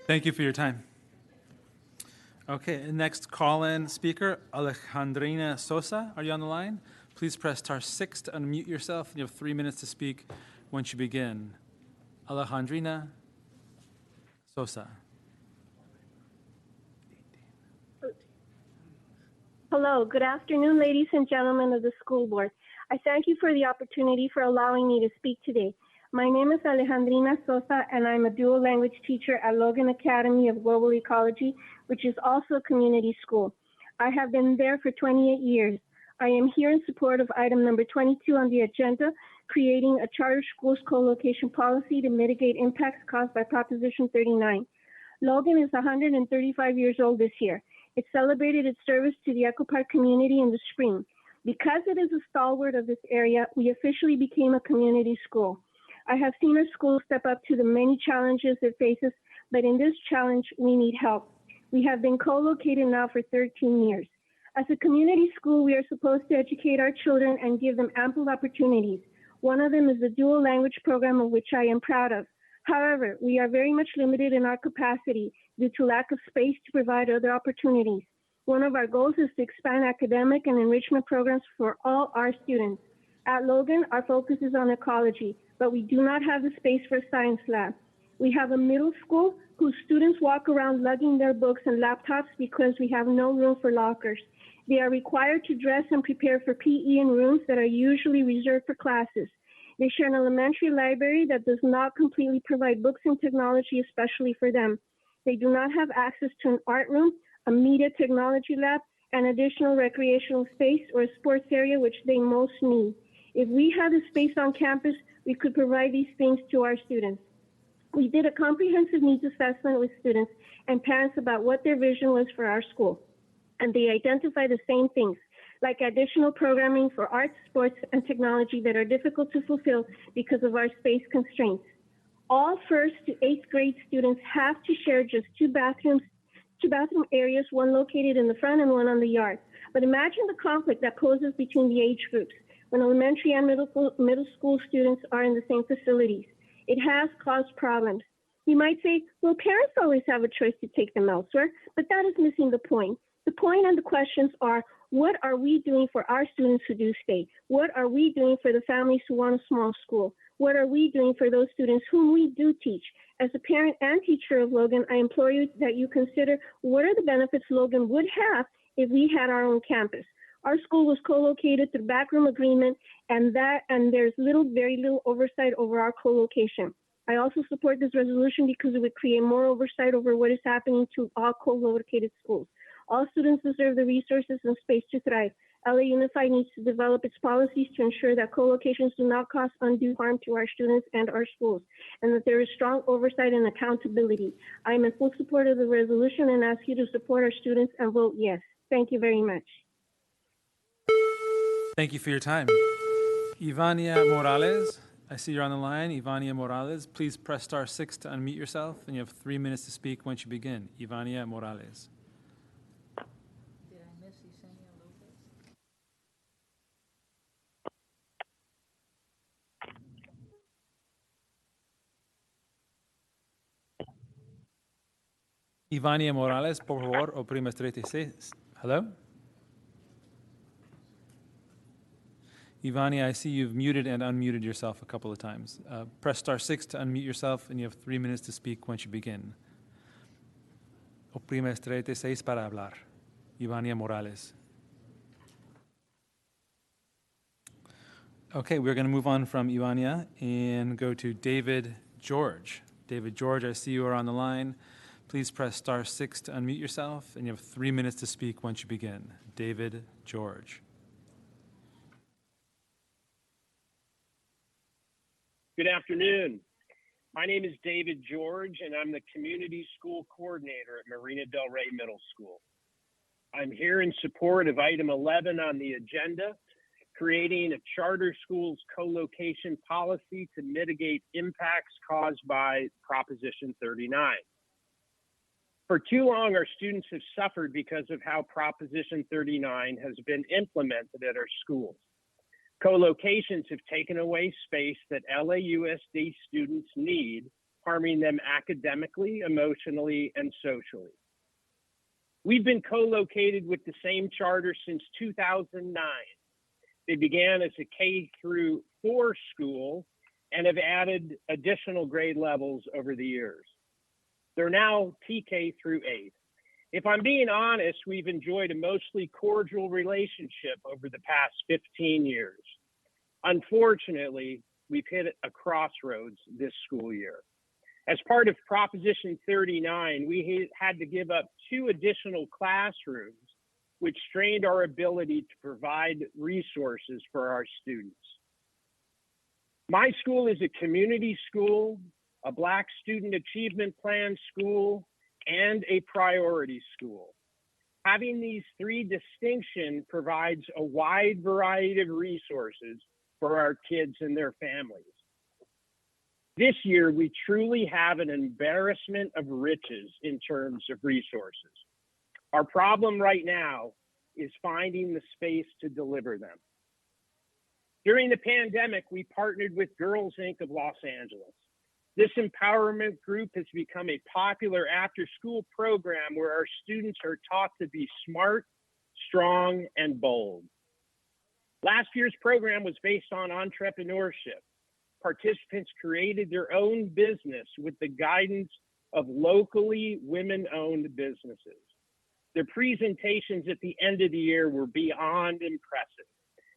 Thank you for your time. Okay, next call-in speaker, Alejandrina Sosa. Are you on the line? Please press *6 to unmute yourself. You have 3 minutes to speak once you begin. Alejandrina Sosa. Hello, good afternoon, ladies and gentlemen of the school board. I thank you for the opportunity for allowing me to speak today. My name is Alejandrina Sosa, and I'm a dual language teacher at Logan Academy of Global Ecology, which is also a community school. I have been there for 28 years. I am here in support of item number 22 on the agenda, creating a charter schools co-location policy to mitigate impacts caused by Proposition 39. Logan is 135 years old this year. It celebrated its service to the Echo Park community in the spring. Because it is a stalwart of this area, we officially became a community school. I have seen our school step up to the many challenges it faces, but in this challenge, we need help. We have been co-located now for 13 years. As a community school, we are supposed to educate our children and give them ample opportunities. One of them is the dual language program, of which I am proud of. However, we are very much limited in our capacity due to lack of space to provide other opportunities. One of our goals is to expand academic and enrichment programs for all our students. At Logan, our focus is on ecology, but we do not have the space for a science lab. We have a middle school whose students walk around lugging their books and laptops because we have no room for lockers. They are required to dress and prepare for PE in rooms that are usually reserved for classes. They share an elementary library that does not completely provide books and technology, especially for them. They do not have access to an art room, a media technology lab, and additional recreational space or a sports area, which they most need. If we had a space on campus, we could provide these things to our students. We did a comprehensive needs assessment with students and parents about what their vision was for our school, and they identified the same things, like additional programming for arts, sports, and technology that are difficult to fulfill because of our space constraints. All 1st to 8th grade students have to share just two bathroom areas, one located in the front and one on the yard. But imagine the conflict that poses between the age groups when elementary and middle school students are in the same facilities. It has caused problems. You might say, well, parents always have a choice to take them elsewhere, but that is missing the point. The point and the questions are, what are we doing for our students who do stay? What are we doing for the families who want a small school? What are we doing for those students whom we do teach? As a parent and teacher of Logan, I implore you that you consider what are the benefits Logan would have if we had our own campus. Our school was co-located through backroom agreement, and there's very little oversight over our co-location. I also support this resolution because it would create more oversight over what is happening to all co-located schools. All students deserve the resources and space to thrive. LA Unified needs to develop its policies to ensure that co-locations do not cause undue harm to our students and our schools, and that there is strong oversight and accountability. I am in full support of the resolution and ask you to support our students and vote yes. Thank you very much. Thank you for your time. Ivania Morales, I see you're on the line. Ivania Morales, please press *6 to unmute yourself, and you have 3 minutes to speak once you begin. Ivania Morales. Did I miss Yesenia Lopez? Ivania Morales, por favor, oprima 36. Hello? Ivania, I see you've muted and unmuted yourself a couple of times. Press *6 to unmute yourself, and you have 3 minutes to speak once you begin. Oprima 36 para hablar. Ivania Morales. Okay, we're going to move on from Ivania and go to David George. David George, I see you are on the line. Please press *6 to unmute yourself, and you have 3 minutes to speak once you begin. David George. Good afternoon. My name is David George, and I'm the Community School Coordinator at Marina Del Rey Middle School. I'm here in support of item 11 on the agenda, creating a charter schools co-location policy to mitigate impacts caused by Proposition 39. For too long, our students have suffered because of how Proposition 39 has been implemented at our schools. Co-locations have taken away space that LAUSD students need, harming them academically, emotionally, and socially. We've been co-located with the same charter since 2009. They began as a K-4 school and have added additional grade levels over the years. They're now TK through 8. If I'm being honest, we've enjoyed a mostly cordial relationship over the past 15 years. Unfortunately, we've hit a crossroads this school year. As part of Proposition 39, we had to give up 2 additional classrooms, which strained our ability to provide resources for our students. My school is a community school, a Black Student Achievement Plan school, and a priority school. Having these 3 distinctions provides a wide variety of resources for our kids and their families. This year, we truly have an embarrassment of riches in terms of resources. Our problem right now is finding the space to deliver them. During the pandemic, we partnered with Girls Inc. of Los Angeles. This empowerment group has become a popular after-school program where our students are taught to be smart, strong, and bold. Last year's program was based on entrepreneurship. Participants created their own business with the guidance of locally women-owned businesses. Their presentations at the end of the year were beyond impressive.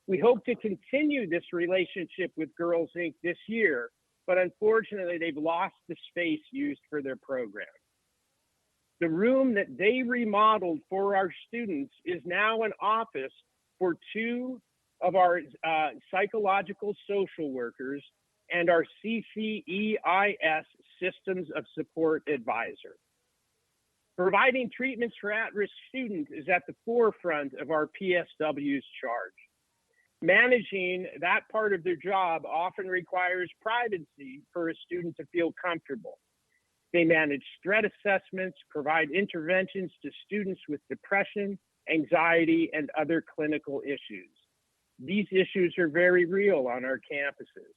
We hope to continue this relationship with Girls Inc. this year, but unfortunately they've lost the space used for their program. The room that they remodeled for our students is now an office for 2 of our psychological social workers and our CCEIS Systems of Support Advisor. Providing treatments for at-risk students is at the forefront of our PSW's charge. Managing that part of their job often requires privacy for a student to feel comfortable. They manage threat assessments, provide interventions to students with depression, anxiety, and other clinical issues. These issues are very real on our campuses.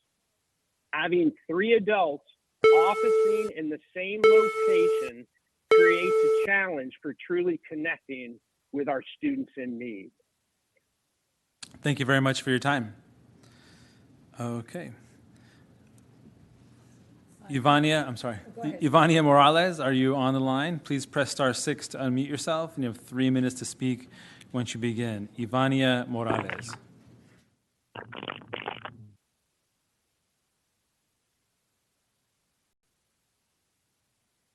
Having 3 adults officing in the same location creates a challenge for truly connecting with our students in need. Thank you very much for your time. Okay. Ivania Morales, are you on the line? Please press *6 to unmute yourself, and you have 3 minutes to speak once you begin. Ivania Morales.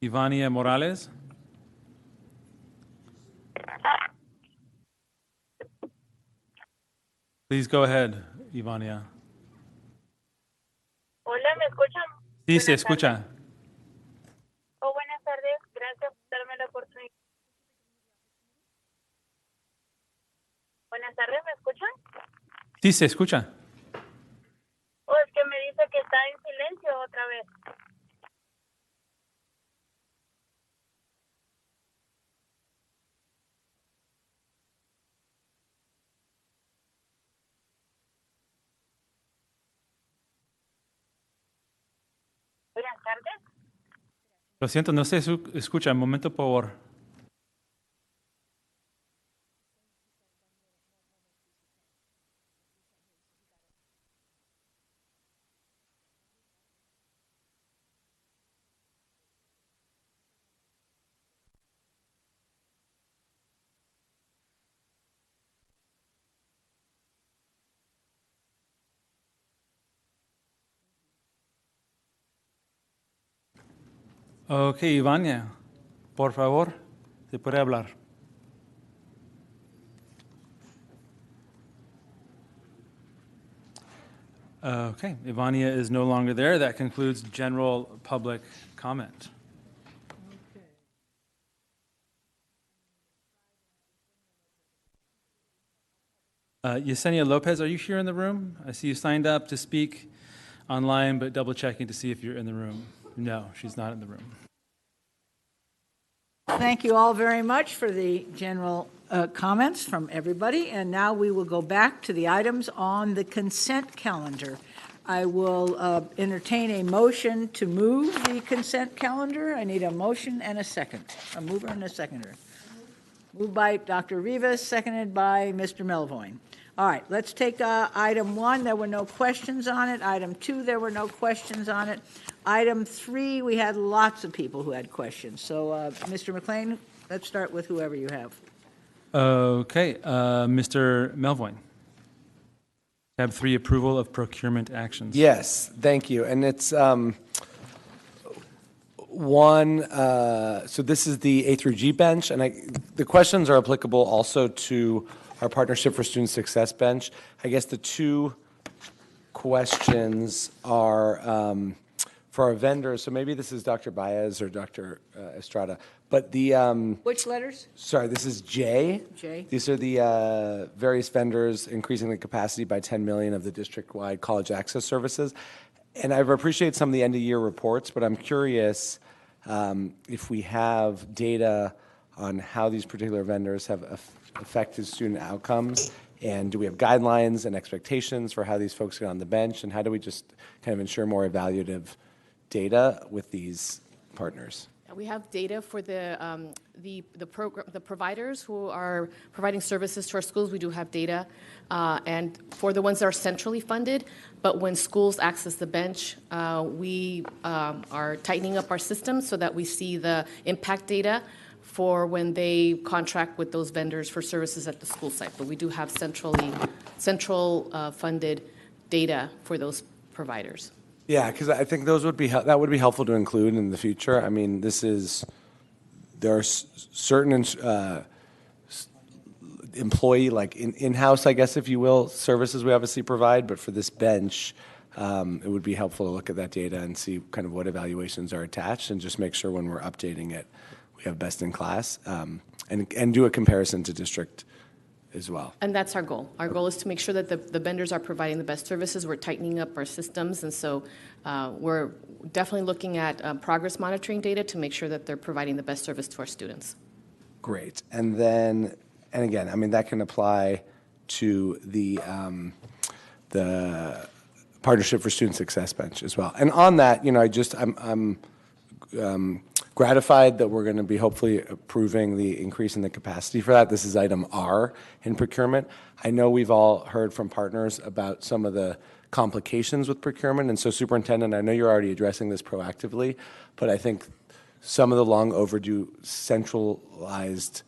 Ivania Morales. Please go ahead, Ivania. Hola, ¿me escuchan? Sí, se escucha. Oh, buenas tardes, gracias por darme la oportunidad. Buenas tardes, ¿me escuchan? Sí, se escucha. Oh, es que me dice que está en silencio otra vez. Buenas tardes. Lo siento, no se escucha. Un momento, por favor. Ok, Ivania, por favor, se puede hablar. Okay, Ivania is no longer there. That concludes general public comment. Yesenia Lopez, are you here in the room? I see you signed up to speak online, but double checking to see if you're in the room. No, she's not in the room. Thank you all very much for the general comments from everybody. And now we will go back to the items on the consent calendar. I will entertain a motion to move the consent calendar. I need a motion and a second, a mover and a seconder. Moved by Dr. Rivas, seconded by Mr. Melvoin. All right, let's take item 1. There were no questions on it. Item 2, there were no questions on it. Item 3, we had lots of people who had questions. So, Mr. McLean, let's start with whoever you have. Okay, Mr. Melvoin. Tab 3, approval of procurement actions. Yes, thank you. And it's so this is the A through G bench, and the questions are applicable also to our Partnership for Student Success bench. I guess the 2 questions are for our vendors. So maybe this is Dr. Baez or Dr. Estrada. But the which letters? Sorry, this is J. J. These are the various vendors increasing the capacity by 10 million of the district-wide college access services. And I appreciate some of the end-of-year reports, but I'm curious if we have data on how these particular vendors have affected student outcomes, and do we have guidelines and expectations for how these folks get on the bench, and how do we just kind of ensure more evaluative data with these partners? We have data for the providers who are providing services to our schools. We do have data, and for the ones that are centrally funded. But when schools access the bench, we are tightening up our systems so that we see the impact data for when they contract with those vendors for services at the school site. But we do have central funded data for those providers. Yeah, because I think those would be that would be helpful to include in the future. I mean, there are certain employee, like in-house, I guess, if you will, services we obviously provide. But for this bench, it would be helpful to look at that data and see kind of what evaluations are attached, and just make sure when we're updating it, we have best in class, and do a comparison to district as well. And that's our goal. Our goal is to make sure that the vendors are providing the best services. We're tightening up our systems, and so we're definitely looking at progress monitoring data to make sure that they're providing the best service to our students. Great. And then, and again, I mean, that can apply to the Partnership for Student Success Bench as well. And on that, you know, I'm gratified that we're going to be hopefully approving the increase in the capacity for that. This is item R in procurement. I know we've all heard from partners about some of the complications with procurement, and so Superintendent, I know you're already addressing this proactively, but I think some of the long overdue centralized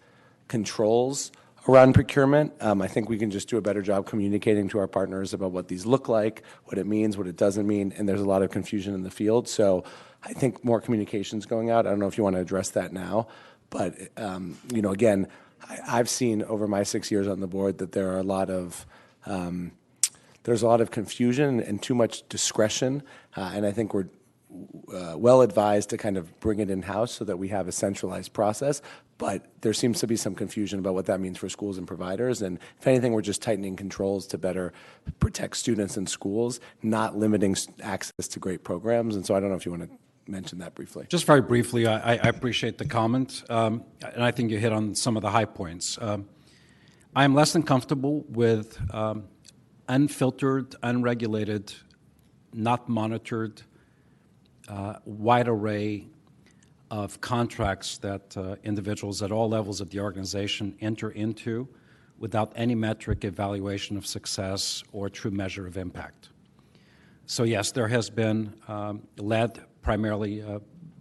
controls around procurement, I think we can just do a better job communicating to our partners about what these look like, what it means, what it doesn't mean, and there's a lot of confusion in the field. So I think more communication's going out. I don't know if you want to address that now, but you know, again, I've seen over my 6 years on the board that there are a lot of there's a lot of confusion and too much discretion, and I think we're well advised to kind of bring it in-house so that we have a centralized process. But there seems to be some confusion about what that means for schools and providers. And if anything, we're just tightening controls to better protect students and schools, not limiting access to great programs. And so I don't know if you want to mention that briefly. Just very briefly, I appreciate the comment, and I think you hit on some of the high points. I am less than comfortable with unfiltered, unregulated, not monitored, wide array of contracts that individuals at all levels of the organization enter into without any metric evaluation of success or true measure of impact. So yes, there has been, led primarily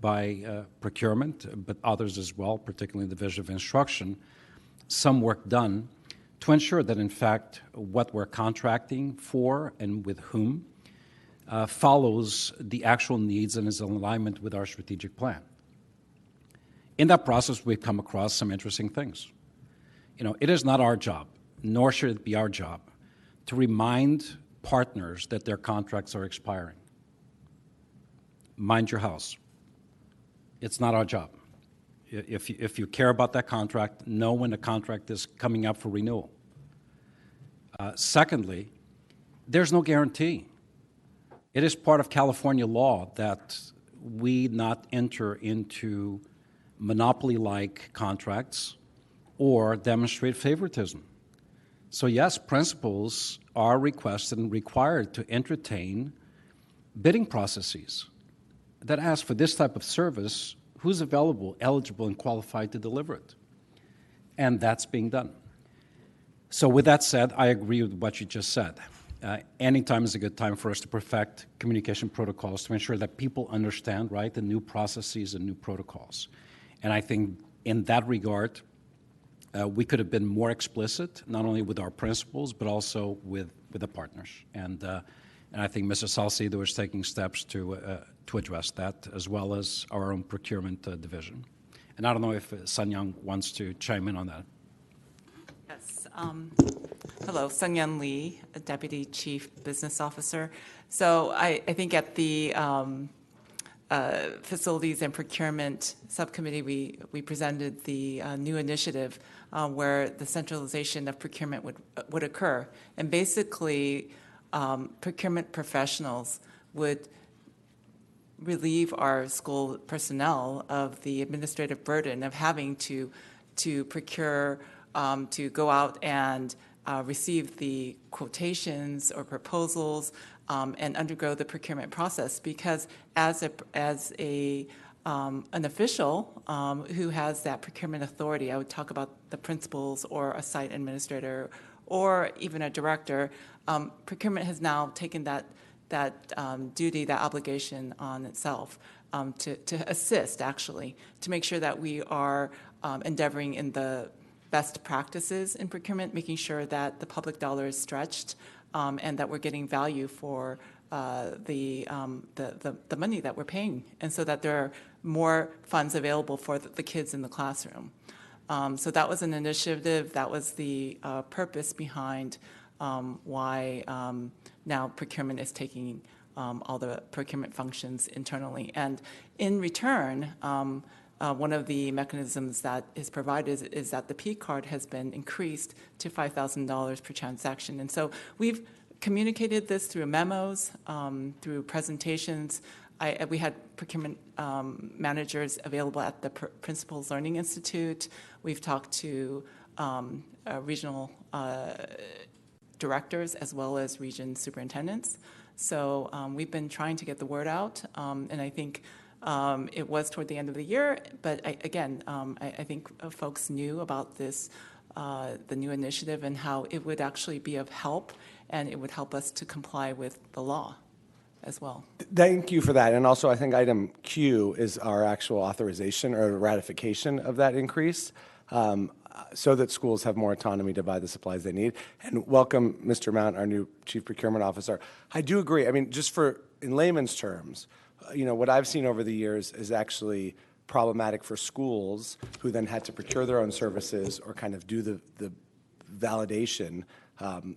by procurement, but others as well, particularly the Division of Instruction, some work done to ensure that in fact what we're contracting for and with whom follows the actual needs and is in alignment with our strategic plan. In that process, we've come across some interesting things. You know, it is not our job, nor should it be our job, to remind partners that their contracts are expiring. Mind your house. It's not our job. If you care about that contract, know when the contract is coming up for renewal. Secondly, there's no guarantee. It is part of California law that we not enter into monopoly-like contracts or demonstrate favoritism. So yes, principals are requested and required to entertain bidding processes that ask for this type of service, who's available, eligible, and qualified to deliver it. And that's being done. So with that said, I agree with what you just said. Any time is a good time for us to perfect communication protocols to ensure that people understand, right, the new processes and new protocols. And I think in that regard, we could have been more explicit, not only with our principals, but also with the partners. And I think Mr. Salcedo is taking steps to address that, as well as our own procurement division. And I don't know if Sun-Young wants to chime in on that. Yes. Hello, Sun-Young Lee, Deputy Chief Business Officer. So I think at the Facilities and Procurement Subcommittee, we presented the new initiative where the centralization of procurement would occur. And basically, procurement professionals would relieve our school personnel of the administrative burden of having to procure, to go out and receive the quotations or proposals, and undergo the procurement process, because as an official who has that procurement authority, I would talk about the principals or a site administrator or even a director. Procurement has now taken that duty, that obligation on itself to assist, actually, to make sure that we are endeavoring in the best practices in procurement, making sure that the public dollar is stretched and that we're getting value for the money that we're paying, and so that there are more funds available for the kids in the classroom. So that was an initiative. That was the purpose behind why now procurement is taking all the procurement functions internally. And in return, one of the mechanisms that is provided is that the P card has been increased to $5,000 per transaction. And so we've communicated this through memos, through presentations. We had procurement managers available at the Principals Learning Institute. We've talked to regional directors as well as region superintendents. So we've been trying to get the word out, and I think it was toward the end of the year, but I think folks knew about this, the new initiative, and how it would actually be of help, and it would help us to comply with the law as well. Thank you for that. And also, I think item Q is our actual authorization or ratification of that increase, so that schools have more autonomy to buy the supplies they need. And welcome, Mr. Mount, our new Chief Procurement Officer. I do agree. I mean, just in layman's terms, what I've seen over the years is actually problematic for schools who then had to procure their own services or kind of do the validation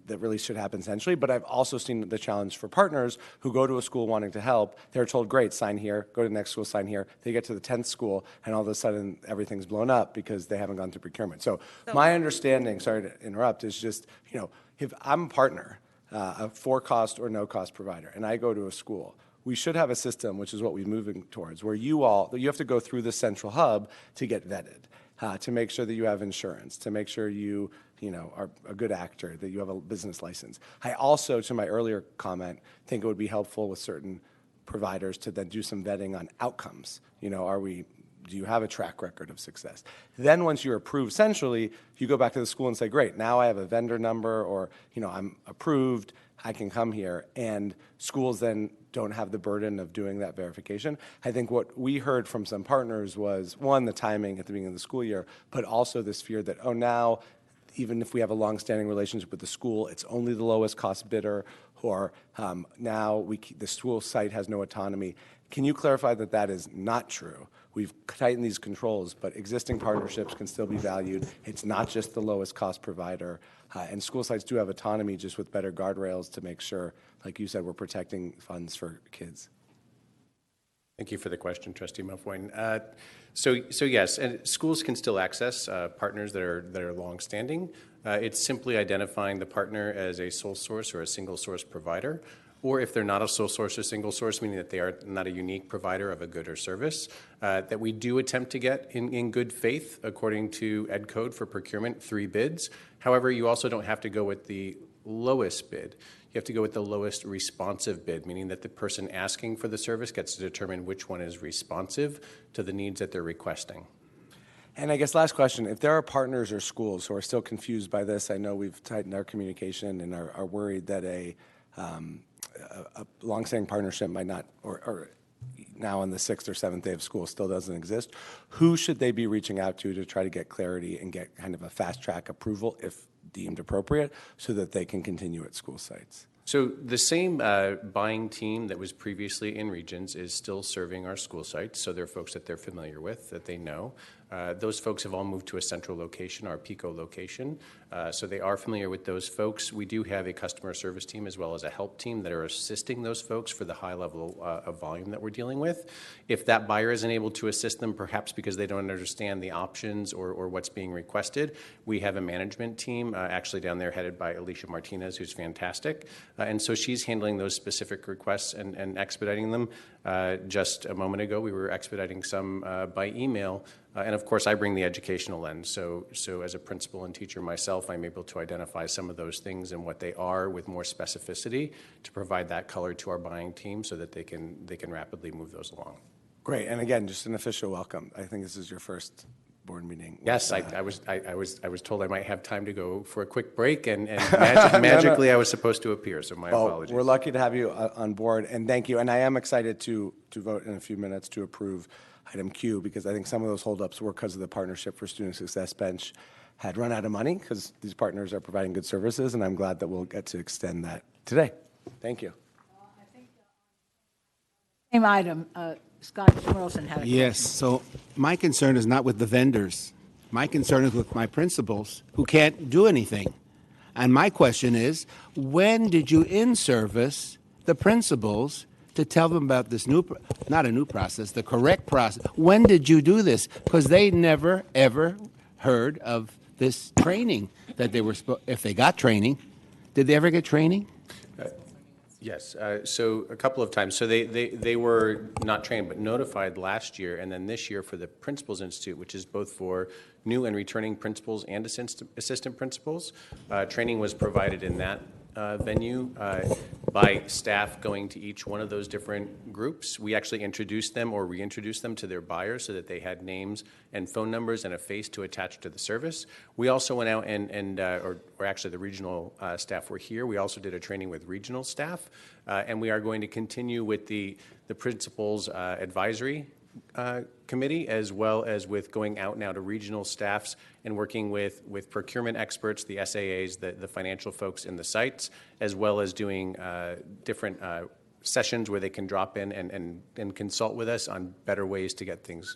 that really should happen centrally. But I've also seen the challenge for partners who go to a school wanting to help. They're told, great, sign here, go to the next school, sign here. They get to the 10th school, and all of a sudden everything's blown up because they haven't gone through procurement. So my understanding, sorry to interrupt, is just, if I'm a partner, a for-cost or no-cost provider, and I go to a school, we should have a system, which is what we're moving towards, where you have to go through the central hub to get vetted, to make sure that you have insurance, to make sure you are a good actor, that you have a business license. I also, to my earlier comment, think it would be helpful with certain providers to then do some vetting on outcomes. Do you have a track record of success? Then once you're approved centrally, you go back to the school and say, great, now I have a vendor number, or I'm approved, I can come here. And schools then don't have the burden of doing that verification. I think what we heard from some partners was, one, the timing at the beginning of the school year, but also this fear that, now, even if we have a long-standing relationship with the school, it's only the lowest cost bidder, or now the school site has no autonomy. Can you clarify that that is not true? We've tightened these controls, but existing partnerships can still be valued. It's not just the lowest cost provider. And school sites do have autonomy, just with better guardrails to make sure, like you said, we're protecting funds for kids. Thank you for the question, Trustee Mufwine. So yes, and schools can still access partners that are long-standing. It's simply identifying the partner as a sole source or a single source provider, or if they're not a sole source or single source, meaning that they are not a unique provider of a good or service, that we do attempt to get in good faith, according to Ed Code for procurement, 3 bids. However, you also don't have to go with the lowest bid. You have to go with the lowest responsive bid, meaning that the person asking for the service gets to determine which one is responsive to the needs that they're requesting. And I guess last question, if there are partners or schools who are still confused by this, I know we've tightened our communication and are worried that a long-standing partnership might not, or now on the 6th or 7th day of school still doesn't exist, who should they be reaching out to try to get clarity and get kind of a fast-track approval, if deemed appropriate, so that they can continue at school sites? So the same buying team that was previously in regions is still serving our school sites. So they're folks that they're familiar with, that they know. Those folks have all moved to a central location, our PICO location. So they are familiar with those folks. We do have a customer service team as well as a help team that are assisting those folks for the high level of volume that we're dealing with. If that buyer isn't able to assist them, perhaps because they don't understand the options or what's being requested, we have a management team actually down there headed by Alicia Martinez, who's fantastic. And so she's handling those specific requests and expediting them. Just a moment ago, we were expediting some by email And of course, I bring the educational lens. So as a principal and teacher myself, I'm able to identify some of those things and what they are with more specificity to provide that color to our buying team so that they can rapidly move those along. Great. And again, just an official welcome. I think this is your first board meeting. Yes, I was told I might have time to go for a quick break, and magically I was supposed to appear. So my apologies. We're lucky to have you on board, and thank you. And I am excited to vote in a few minutes to approve item Q, because I think some of those holdups were because of the Partnership for Student Success bench had run out of money, because these partners are providing good services, and I'm glad that we'll get to extend that today. Thank you. Same item, Scott Schmerelson had a question. Yes, so my concern is not with the vendors. My concern is with my principals who can't do anything. And my question is, when did you in-service the principals to tell them about this not a new process, the correct process? When did you do this? Because they never, ever heard of this training that they were if they got training. Did they ever get training? Yes, so a couple of times. So they were not trained, but notified last year, and then this year for the Principals Institute, which is both for new and returning principals and assistant principals. Training was provided in that venue by staff going to each one of those different groups. We actually introduced them or reintroduced them to their buyers so that they had names and phone numbers and a face to attach to the service. We also went out or actually the regional staff were here. We also did a training with regional staff, and we are going to continue with the principals advisory committee, as well as with going out now to regional staffs and working with procurement experts, the SAAs, the financial folks in the sites, as well as doing different sessions where they can drop in and consult with us on better ways to get things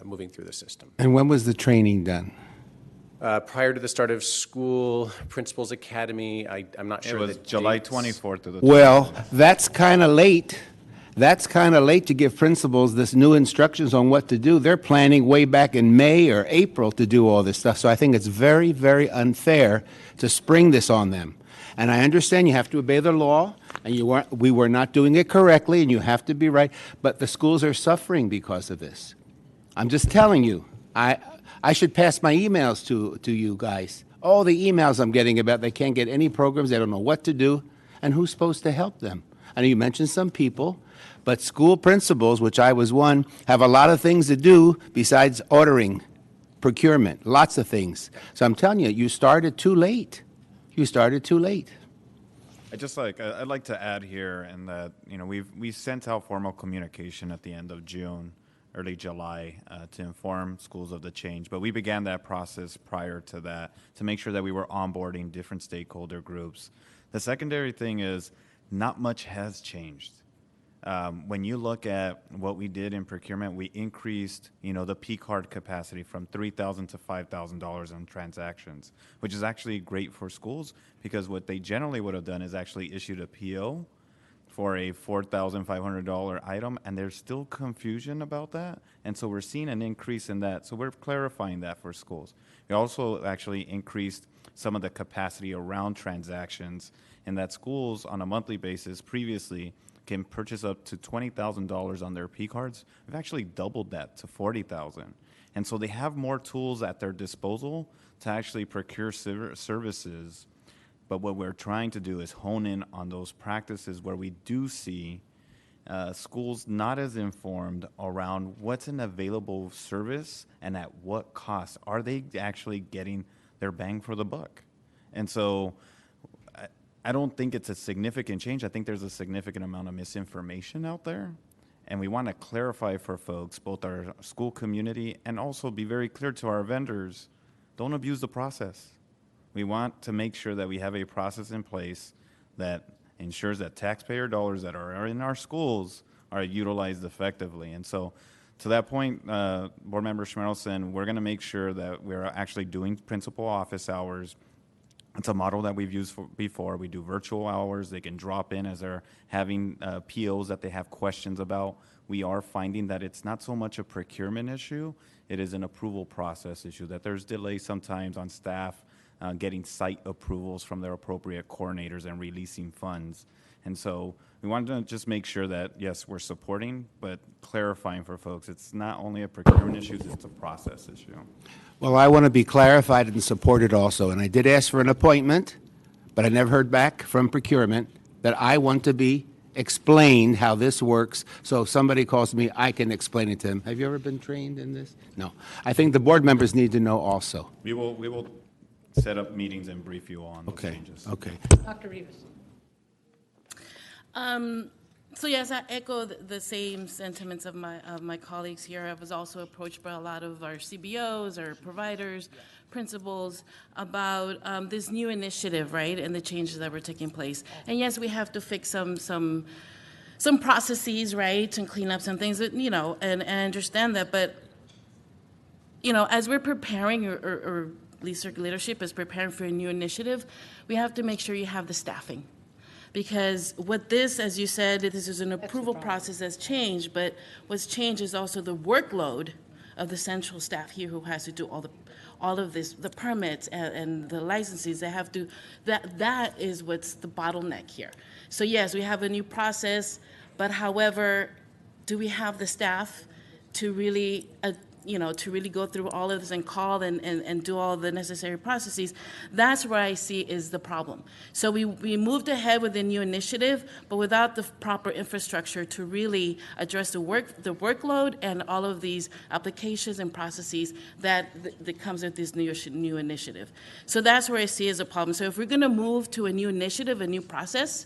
moving through the system. And when was the training done? Prior to the start of school, Principals Academy, I'm not sure. It was July 24th to the 20th. Well, that's kind of late. That's kind of late to give principals this new instructions on what to do. They're planning way back in May or April to do all this stuff. So I think it's very, very unfair to spring this on them. And I understand you have to obey the law, and we were not doing it correctly, and you have to be right. But the schools are suffering because of this. I'm just telling you. I should pass my emails to you guys. All the emails I'm getting about they can't get any programs, they don't know what to do, and who's supposed to help them? I know you mentioned some people. But school principals, which I was one, have a lot of things to do besides ordering, procurement, lots of things. So I'm telling you, you started too late. You started too late. I'd like to add here, in that we sent out formal communication at the end of June, early July, to inform schools of the change. But we began that process prior to that to make sure that we were onboarding different stakeholder groups. The secondary thing is not much has changed. When you look at what we did in procurement, we increased, the P card capacity from $3,000 to $5,000 on transactions, which is actually great for schools, because what they generally would have done is actually issued a PO for a $4,500 item, and there's still confusion about that. And so we're seeing an increase in that. So we're clarifying that for schools. We also actually increased some of the capacity around transactions, and that schools on a monthly basis previously can purchase up to $20,000 on their P cards. We've actually doubled that to $40,000. And so they have more tools at their disposal to actually procure services. But what we're trying to do is hone in on those practices where we do see schools not as informed around what's an available service and at what cost. Are they actually getting their bang for the buck? And so I don't think it's a significant change. I think there's a significant amount of misinformation out there. And we want to clarify for folks, both our school community, and also be very clear to our vendors, don't abuse the process. We want to make sure that we have a process in place that ensures that taxpayer dollars that are in our schools are utilized effectively. And so to that point, Board Member Schmerelson, we're going to make sure that we're actually doing principal office hours. It's a model that we've used before. We do virtual hours. They can drop in as they're having POs that they have questions about. We are finding that it's not so much a procurement issue. It is an approval process issue, that there's delays sometimes on staff getting site approvals from their appropriate coordinators and releasing funds. And so we wanted to just make sure that, yes, we're supporting, but clarifying for folks, it's not only a procurement issue, it's a process issue. Well, I want to be clarified and supported also, and I did ask for an appointment, but I never heard back from procurement that I want to be explained how this works, so if somebody calls me, I can explain it to them. Have you ever been trained in this? No. I think the board members need to know also. We will set up meetings and brief you all on those changes. Okay. Dr. Rivas. So yes, I echo the same sentiments of my colleagues here. I was also approached by a lot of our CBOs, our providers, principals about this new initiative, right, and the changes that were taking place. And yes, we have to fix some processes, right, and clean up some things that, you know, and I understand that. But, you know, as we're preparing, or at least our leadership is preparing for a new initiative, we have to make sure you have the staffing. Because what this, as you said, this is an approval process that's changed, but what's changed is also the workload of the central staff here who has to do all of this, the permits and the licenses. They have to, that is what's the bottleneck here. So yes, we have a new process, but however, do we have the staff to really, to really go through all of this and call and do all the necessary processes? That's where I see is the problem. So we moved ahead with the new initiative, but without the proper infrastructure to really address the workload and all of these applications and processes that comes with this new initiative. So that's where I see as a problem. So if we're going to move to a new initiative, a new process,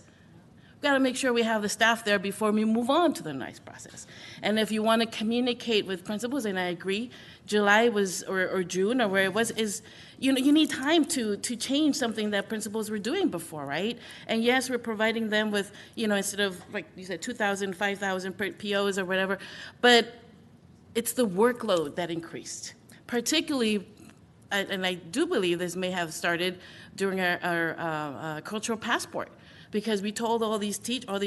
got to make sure we have the staff there before we move on to the next process. And if you want to communicate with principals, and I agree, July was, or June, or where it was, is, you need time to change something that principals were doing before, right? And yes, we're providing them with, instead of, like you said, 2,000, 5,000 POs or whatever, but it's the workload that increased. Particularly, and I do believe this may have started during our cultural passport, because we told all these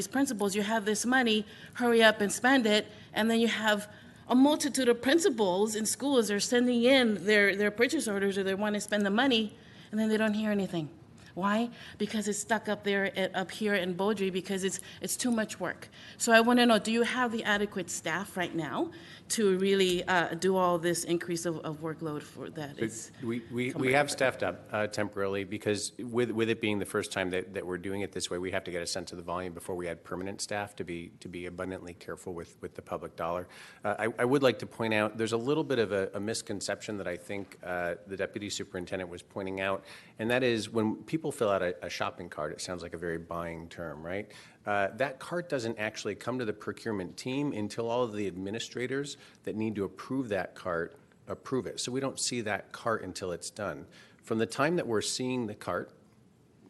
principals, you have this money, hurry up and spend it, and then you have a multitude of principals in schools are sending in their purchase orders, or they want to spend the money, and then they don't hear anything. Why? Because it's stuck up here in Beaudry, because it's too much work. So I want to know, do you have the adequate staff right now to really do all this increase of workload for that? We have staffed up temporarily, because with it being the first time that we're doing it this way, we have to get a sense of the volume before we add permanent staff to be abundantly careful with the public dollar. I would like to point out there's a little bit of a misconception that I think the deputy superintendent was pointing out, and that is when people fill out a shopping cart, it sounds like a very buying term, right? That cart doesn't actually come to the procurement team until all of the administrators that need to approve that cart approve it. So we don't see that cart until it's done. From the time that we're seeing the cart,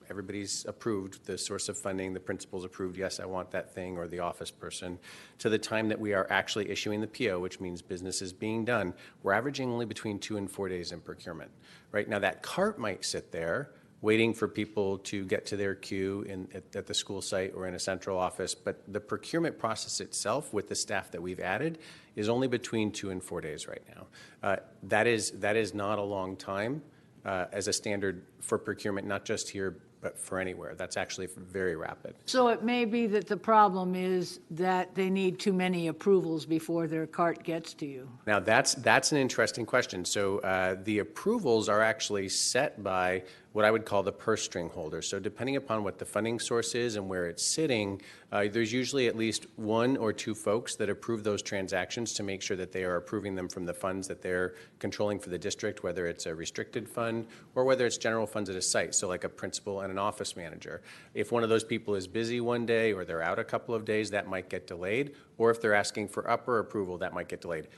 everybody's approved the source of funding, the principal's approved, yes, I want that thing, or the office person, to the time that we are actually issuing the PO, which means business is being done, we're averaging only between 2 and 4 days in procurement. Right now, that cart might sit there waiting for people to get to their queue at the school site or in a central office, but the procurement process itself with the staff that we've added is only between 2 and 4 days right now. That is not a long time as a standard for procurement, not just here, but for anywhere. That's actually very rapid. So it may be that the problem is that they need too many approvals before their cart gets to you. Now, that's an interesting question. So the approvals are actually set by what I would call the purse string holder. So depending upon what the funding source is and where it's sitting, there's usually at least 1 or 2 folks that approve those transactions to make sure that they are approving them from the funds that they're controlling for the district, whether it's a restricted fund or whether it's general funds at a site, so like a principal and an office manager. If one of those people is busy one day or they're out a couple of days, that might get delayed, or if they're asking for upper approval, that might get delayed.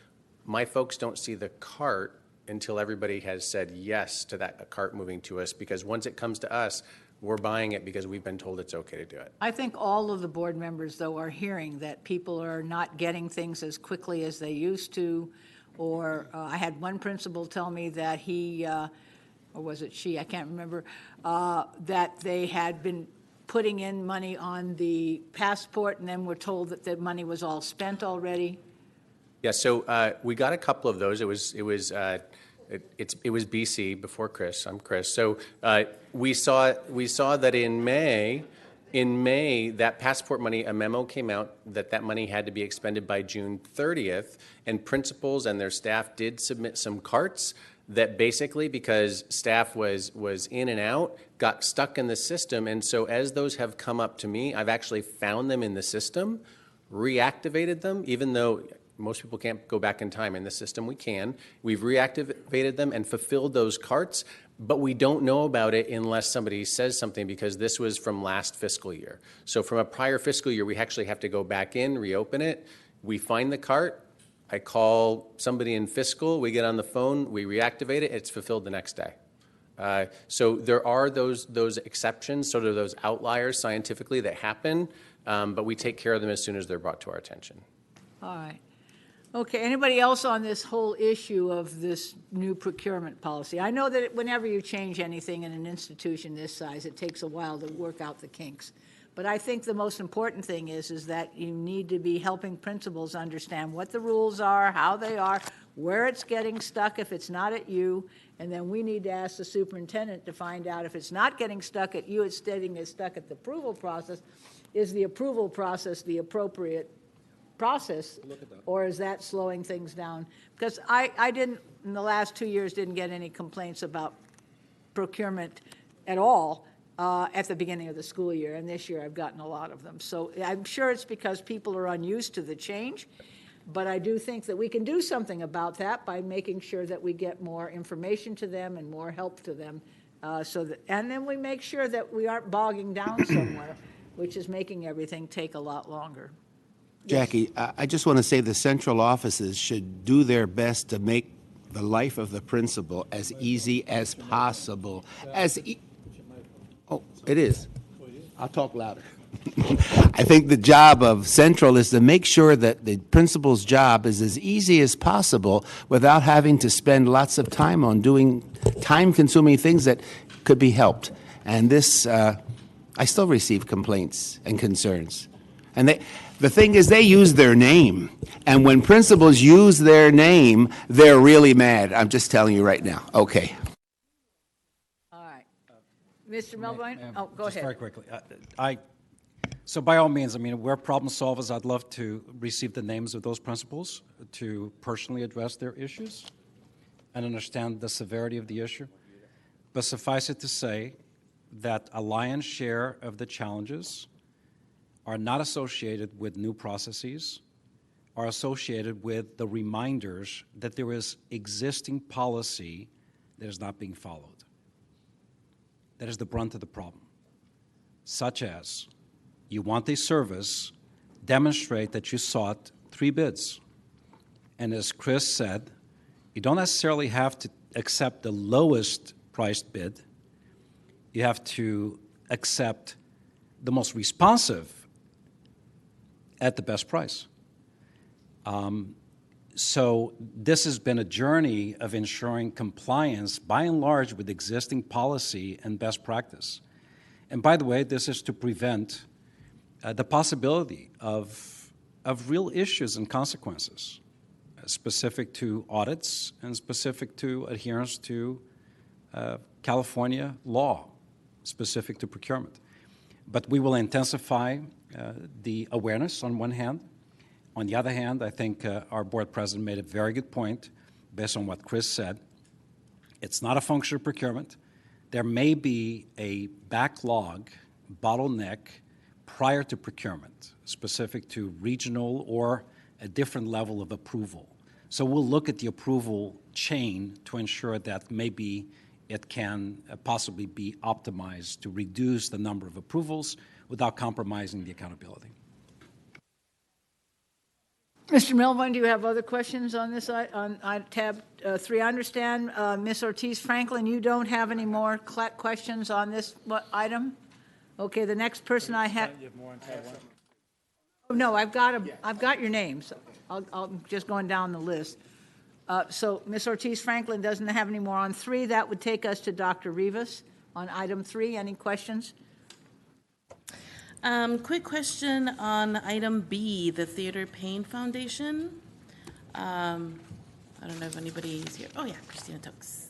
My folks don't see the cart until everybody has said yes to that cart moving to us, because once it comes to us, we're buying it because we've been told it's okay to do it. I think all of the board members, though, are hearing that people are not getting things as quickly as they used to, or I had one principal tell me that he, or was it she, I can't remember, that they had been putting in money on the passport and then were told that the money was all spent already. Yeah, so we got a couple of those. It was BC before Chris. I'm Chris. So we saw that in May, In May, that passport money, a memo came out that that money had to be expended by June 30th, and principals and their staff did submit some carts that basically, because staff was in and out, got stuck in the system. And so as those have come up to me, I've actually found them in the system, reactivated them, even though most people can't go back in time. In the system, we can. We've reactivated them and fulfilled those carts, but we don't know about it unless somebody says something, because this was from last fiscal year. So from a prior fiscal year, we actually have to go back in, reopen it. We find the cart. I call somebody in fiscal, we get on the phone, we reactivate it, it's fulfilled the next day. So there are those exceptions, sort of those outliers scientifically that happen, but we take care of them as soon as they're brought to our attention. All right. Okay, anybody else on this whole issue of this new procurement policy? I know that whenever you change anything in an institution this size, it takes a while to work out the kinks. But I think the most important thing is that you need to be helping principals understand what the rules are, how they are, where it's getting stuck if it's not at you, and then we need to ask the superintendent to find out if it's not getting stuck at you, it's getting stuck at the approval process. Is the approval process the appropriate process, or is that slowing things down? Because I didn't, in the last 2 years, didn't get any complaints about procurement at all at the beginning of the school year, and this year I've gotten a lot of them. So I'm sure it's because people are unused to the change, but I do think that we can do something about that by making sure that we get more information to them and more help to them, and then we make sure that we aren't bogging down somewhere, which is making everything take a lot longer. Jackie, I just want to say the central offices should do their best to make the life of the principal as easy as possible. Oh, it is. I'll talk louder. I think the job of Central is to make sure that the principal's job is as easy as possible without having to spend lots of time on doing time-consuming things that could be helped. And this, I still receive complaints and concerns. And the thing is, they use their name. And when principals use their name, they're really mad. I'm just telling you right now. Okay. Mr. Melvoin? Oh, go Just ahead. very quickly. So by all means, I mean, we're problem solvers. I'd love to receive the names of those principals to personally address their issues and understand the severity of the issue. But suffice it to say that a lion's share of the challenges are not associated with new processes, are associated with the reminders that there is existing policy that is not being followed. That is the brunt of the problem, such as you want a service, demonstrate that you sought 3 bids. And as Chris said, you don't necessarily have to accept the lowest priced bid. You have to accept the most responsive at the best price. So this has been a journey of ensuring compliance, by and large, with existing policy and best practice. And by the way, this is to prevent the possibility of real issues and consequences specific to audits and specific to adherence to California law specific to procurement. But we will intensify the awareness on one hand. On the other hand, I think our board president made a very good point based on what Chris said. It's not a function of procurement. There may be a backlog, bottleneck prior to procurement, specific to regional or a different level of approval. So we'll look at the approval chain to ensure that maybe it can possibly be optimized to reduce the number of approvals without compromising the accountability. Mr. Melvoin, do you have other questions on this on tab 3? I understand, Ms. Ortiz-Franklin, you don't have any more questions on this item? Okay, the next person I have. Oh, no, I've got your names. I'm just going down the list. So Ms. Ortiz-Franklin doesn't have any more on 3. That would take us to Dr. Rivas on item 3. Any questions? Quick question on item B, the Theater Pain Foundation. I don't know if anybody is here. Oh yeah, Christina Tokes.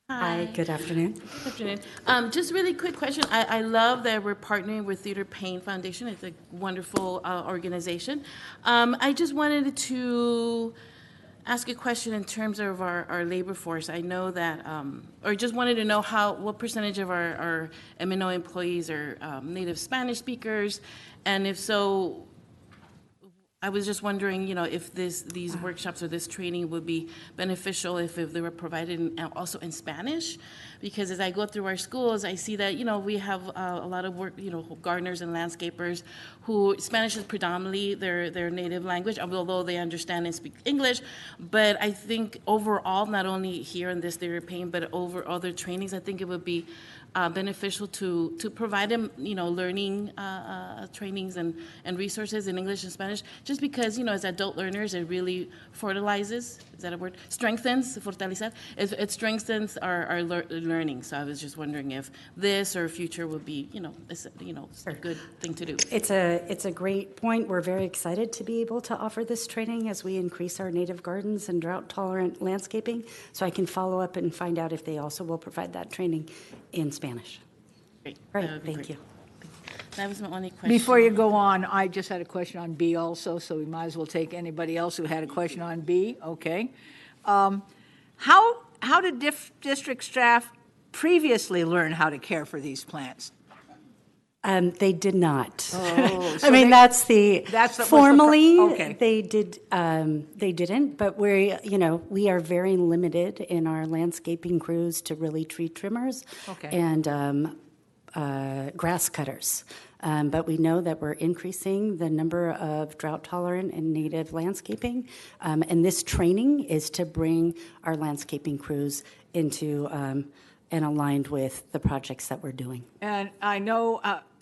Hi, good afternoon. Good afternoon. Just really quick question. I love that we're partnering with Theater Pain Foundation. It's a wonderful organization. I just wanted to ask a question in terms of our labor force. I know that, or just wanted to know what percentage of our MNO employees are native Spanish speakers, and if so, I was just wondering, if these workshops or this training would be beneficial if they were provided also in Spanish, because as I go through our schools, I see that, we have a lot of work, gardeners and landscapers who Spanish is predominantly their native language, although they understand and speak English. But I think overall, not only here in this Theater Pain, but over other trainings, I think it would be beneficial to provide them, learning trainings and resources in English and Spanish, just because, as adult learners, it really fertilizes, is that a word? Strengthens, fortalecer, it strengthens our learning. So I was just wondering if this or future would be, a good thing to do. It's a great point. We're very excited to be able to offer this training as we increase our native gardens and drought-tolerant landscaping. So I can follow up and find out if they also will provide that training in Spanish. Great. Right, thank you. That was my only question. Before you go on, I just had a question on B also, so we might as well take anybody else who had a question on B. Okay. How did district staff previously learn how to care for these plants? They did not. Oh, so I mean, that's the formally okay. They didn't, but we are very limited in our landscaping crews to really tree trimmers and grass cutters. But we know that we're increasing the number of drought-tolerant and native landscaping, and this training is to bring our landscaping crews into and aligned with the projects that we're doing. And I know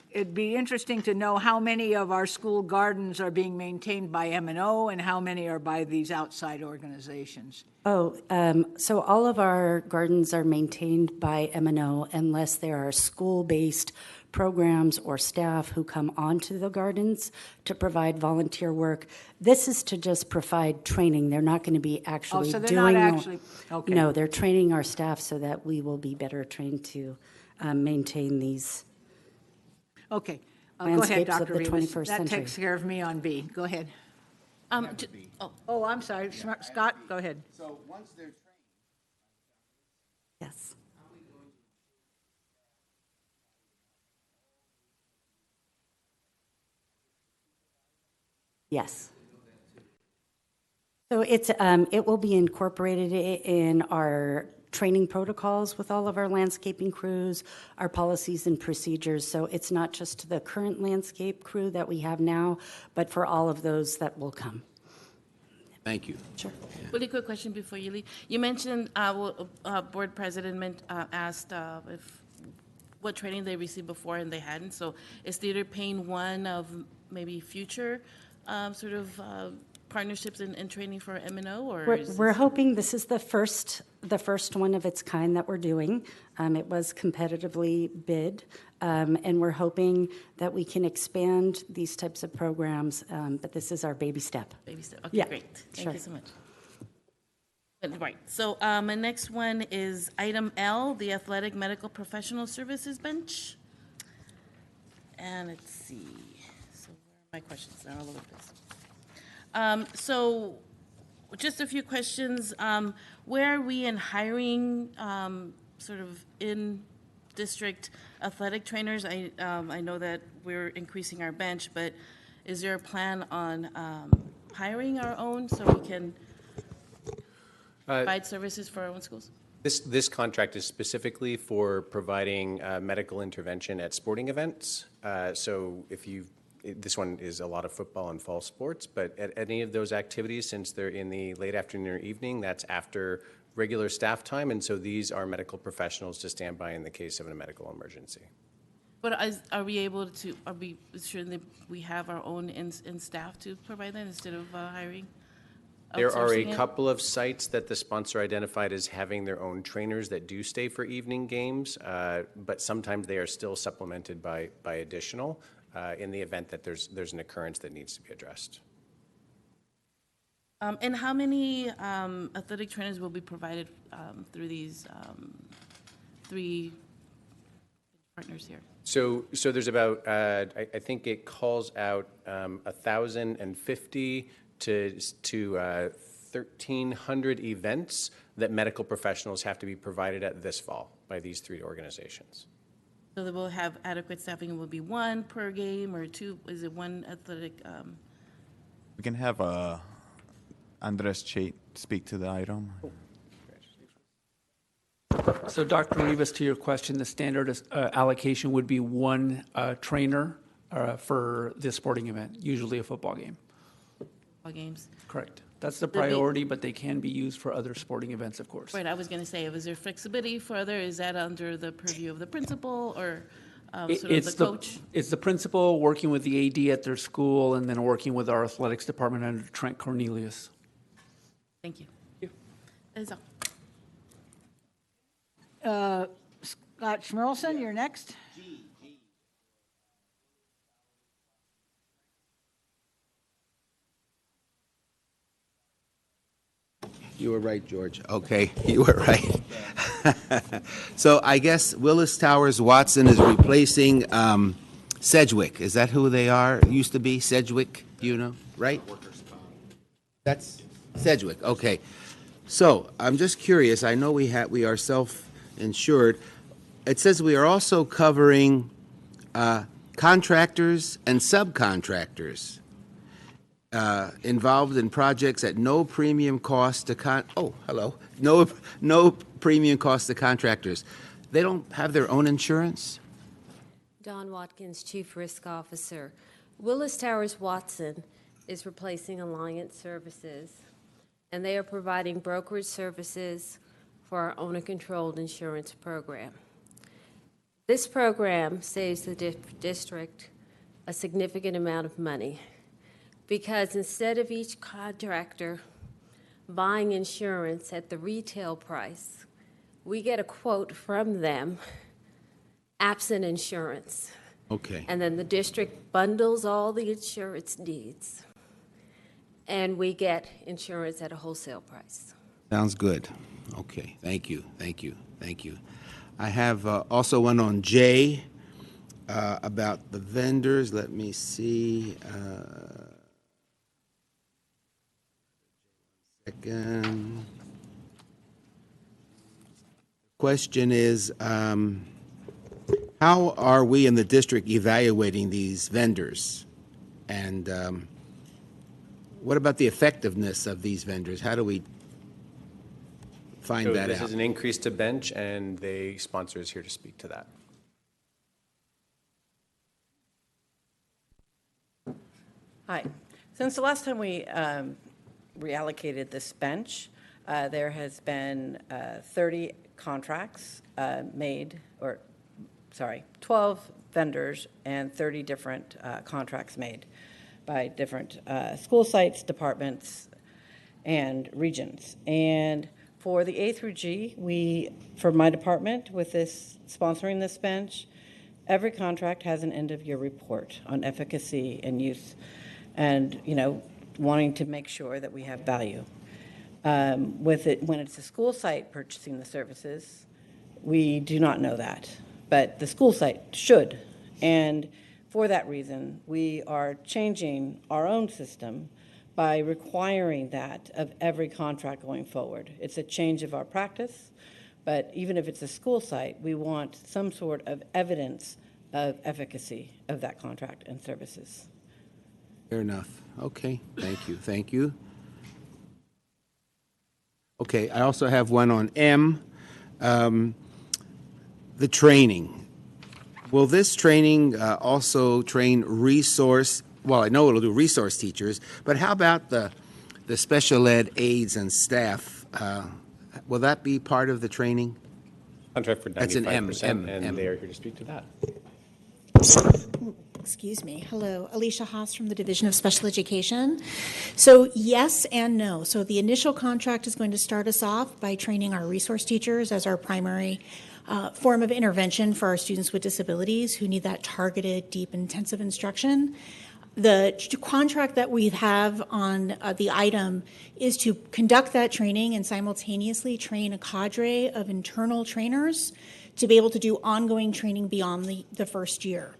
it'd be interesting to know how many of our school gardens are being maintained by M&O and how many are by these outside organizations. So all of our gardens are maintained by M&O unless there are school-based programs or staff who come onto the gardens to provide volunteer work. This is to just provide training. They're not going to be actually so they're doing not actually, okay. No, they're training our staff so that we will be better trained to maintain these Okay. Go landscapes ahead, of Dr. the Rivas. 21st That century. takes care of me on B. Go ahead. I'm sorry. Scott, go ahead. So once they're trained. Yes. Yes. So it will be incorporated in our training protocols with all of our landscaping crews, our policies and procedures. So it's not just the current landscape crew that we have now, but for all of those that will come. Thank you. Sure. Really quick question before you leave. You mentioned board president asked what training they received before and they hadn't. So is Theater Pain one of maybe future partnerships and training for M&O, or we're hoping this is the first one of its kind that we're doing. It was competitively bid, and we're hoping that we can expand these types of programs. But this is our baby step. Baby step. Okay, yeah. Great. Thank Sure. you so much. Right. So my next one is item L, the Athletic Medical Professional Services Bench. And let's see. So where are my questions? They're all over the place. So just a few questions. Where are we in hiring sort of in district athletic trainers? I know that we're increasing our bench, but is there a plan on hiring our own so we can provide services for our own schools? This contract is specifically for providing medical intervention at sporting events. So this one is a lot of football and fall sports, but at any of those activities, since they're in the late afternoon or evening, that's after regular staff time, and so these are medical professionals to stand by in the case of a medical emergency. But are we sure that we have our own in staff to provide that instead of hiring? There are a outsourcing it? couple of sites that the sponsor identified as having their own trainers that do stay for evening games, but sometimes they are still supplemented by additional in the event that there's an occurrence that needs to be addressed. And how many athletic trainers will be provided through these 3 partners here? So there's about, I think it calls out 1,050 to 1,300 events that medical professionals have to be provided at this fall by these 3 organizations. So they will have adequate staffing. It will be 1 per game or 2? Is it 1 athletic? We can have Andres Chait speak to the item. So, Dr. Rivas, to your question, the standard allocation would be 1 trainer for this sporting event, usually a football game. Football games. Correct. That's the priority, but they can be used for other sporting events, of course. Right, I was going to say, is there flexibility further? Is that under the purview of the principal or sort of the coach? It's the principal working with the AD at their school and then working with our athletics department under Trent Cornelius. Thank you. That is all. Scott Schmerelson, you're next. You were right, George. Okay, you were right. So I guess Willis Towers Watson is replacing Sedgwick. Is that who they are? It used to be Sedgwick, you know, right? That's Sedgwick. Okay. So I'm just curious. I know we are self-insured. It says we are also covering contractors and subcontractors involved in projects at no premium cost to no premium cost to contractors. They don't have their own insurance? Don Watkins, Chief Risk Officer. Willis Towers Watson is replacing Alliance Services, and they are providing brokerage services for our owner-controlled insurance program. This program saves the district a significant amount of money because instead of each contractor buying insurance at the retail price, we get a quote from them absent insurance. Okay. And then the district bundles all the insurance needs, and we get insurance at a wholesale price. Sounds good. Okay, thank you. I have also one on J about the vendors. Let me see. Second. Question is, how are we in the district evaluating these vendors? And what about the effectiveness of these vendors? How do we find that out? This is an increase to bench, and the sponsor is here to speak to that. Hi. Since the last time we reallocated this bench, there has been 30 contracts made, 12 vendors and 30 different contracts made by different school sites, departments, and regions. And for the A through G, for my department, with this sponsoring this bench, every contract has an end-of-year report on efficacy and use, and wanting to make sure that we have value. With it, when it's a school site purchasing the services, we do not know that, but the school site should. And for that reason, we are changing our own system by requiring that of every contract going forward. It's a change of our practice, but even if it's a school site, we want some sort of evidence of efficacy of that contract and services. Fair enough. Okay, thank you. Okay, I also have one on M, the training. Will this training also train I know it'll do resource teachers, but how about the special ed aides and staff? Will that be part of the training? Contract for 95%, That's an M. and they are here to speak to that. Excuse me. Hello, Alicia Haas from the Division of Special Education. So yes and no. So the initial contract is going to start us off by training our resource teachers as our primary form of intervention for our students with disabilities who need that targeted, deep, intensive instruction. contract that we have on the item is to conduct that training and simultaneously train a cadre of internal trainers to be able to do ongoing training beyond the first year.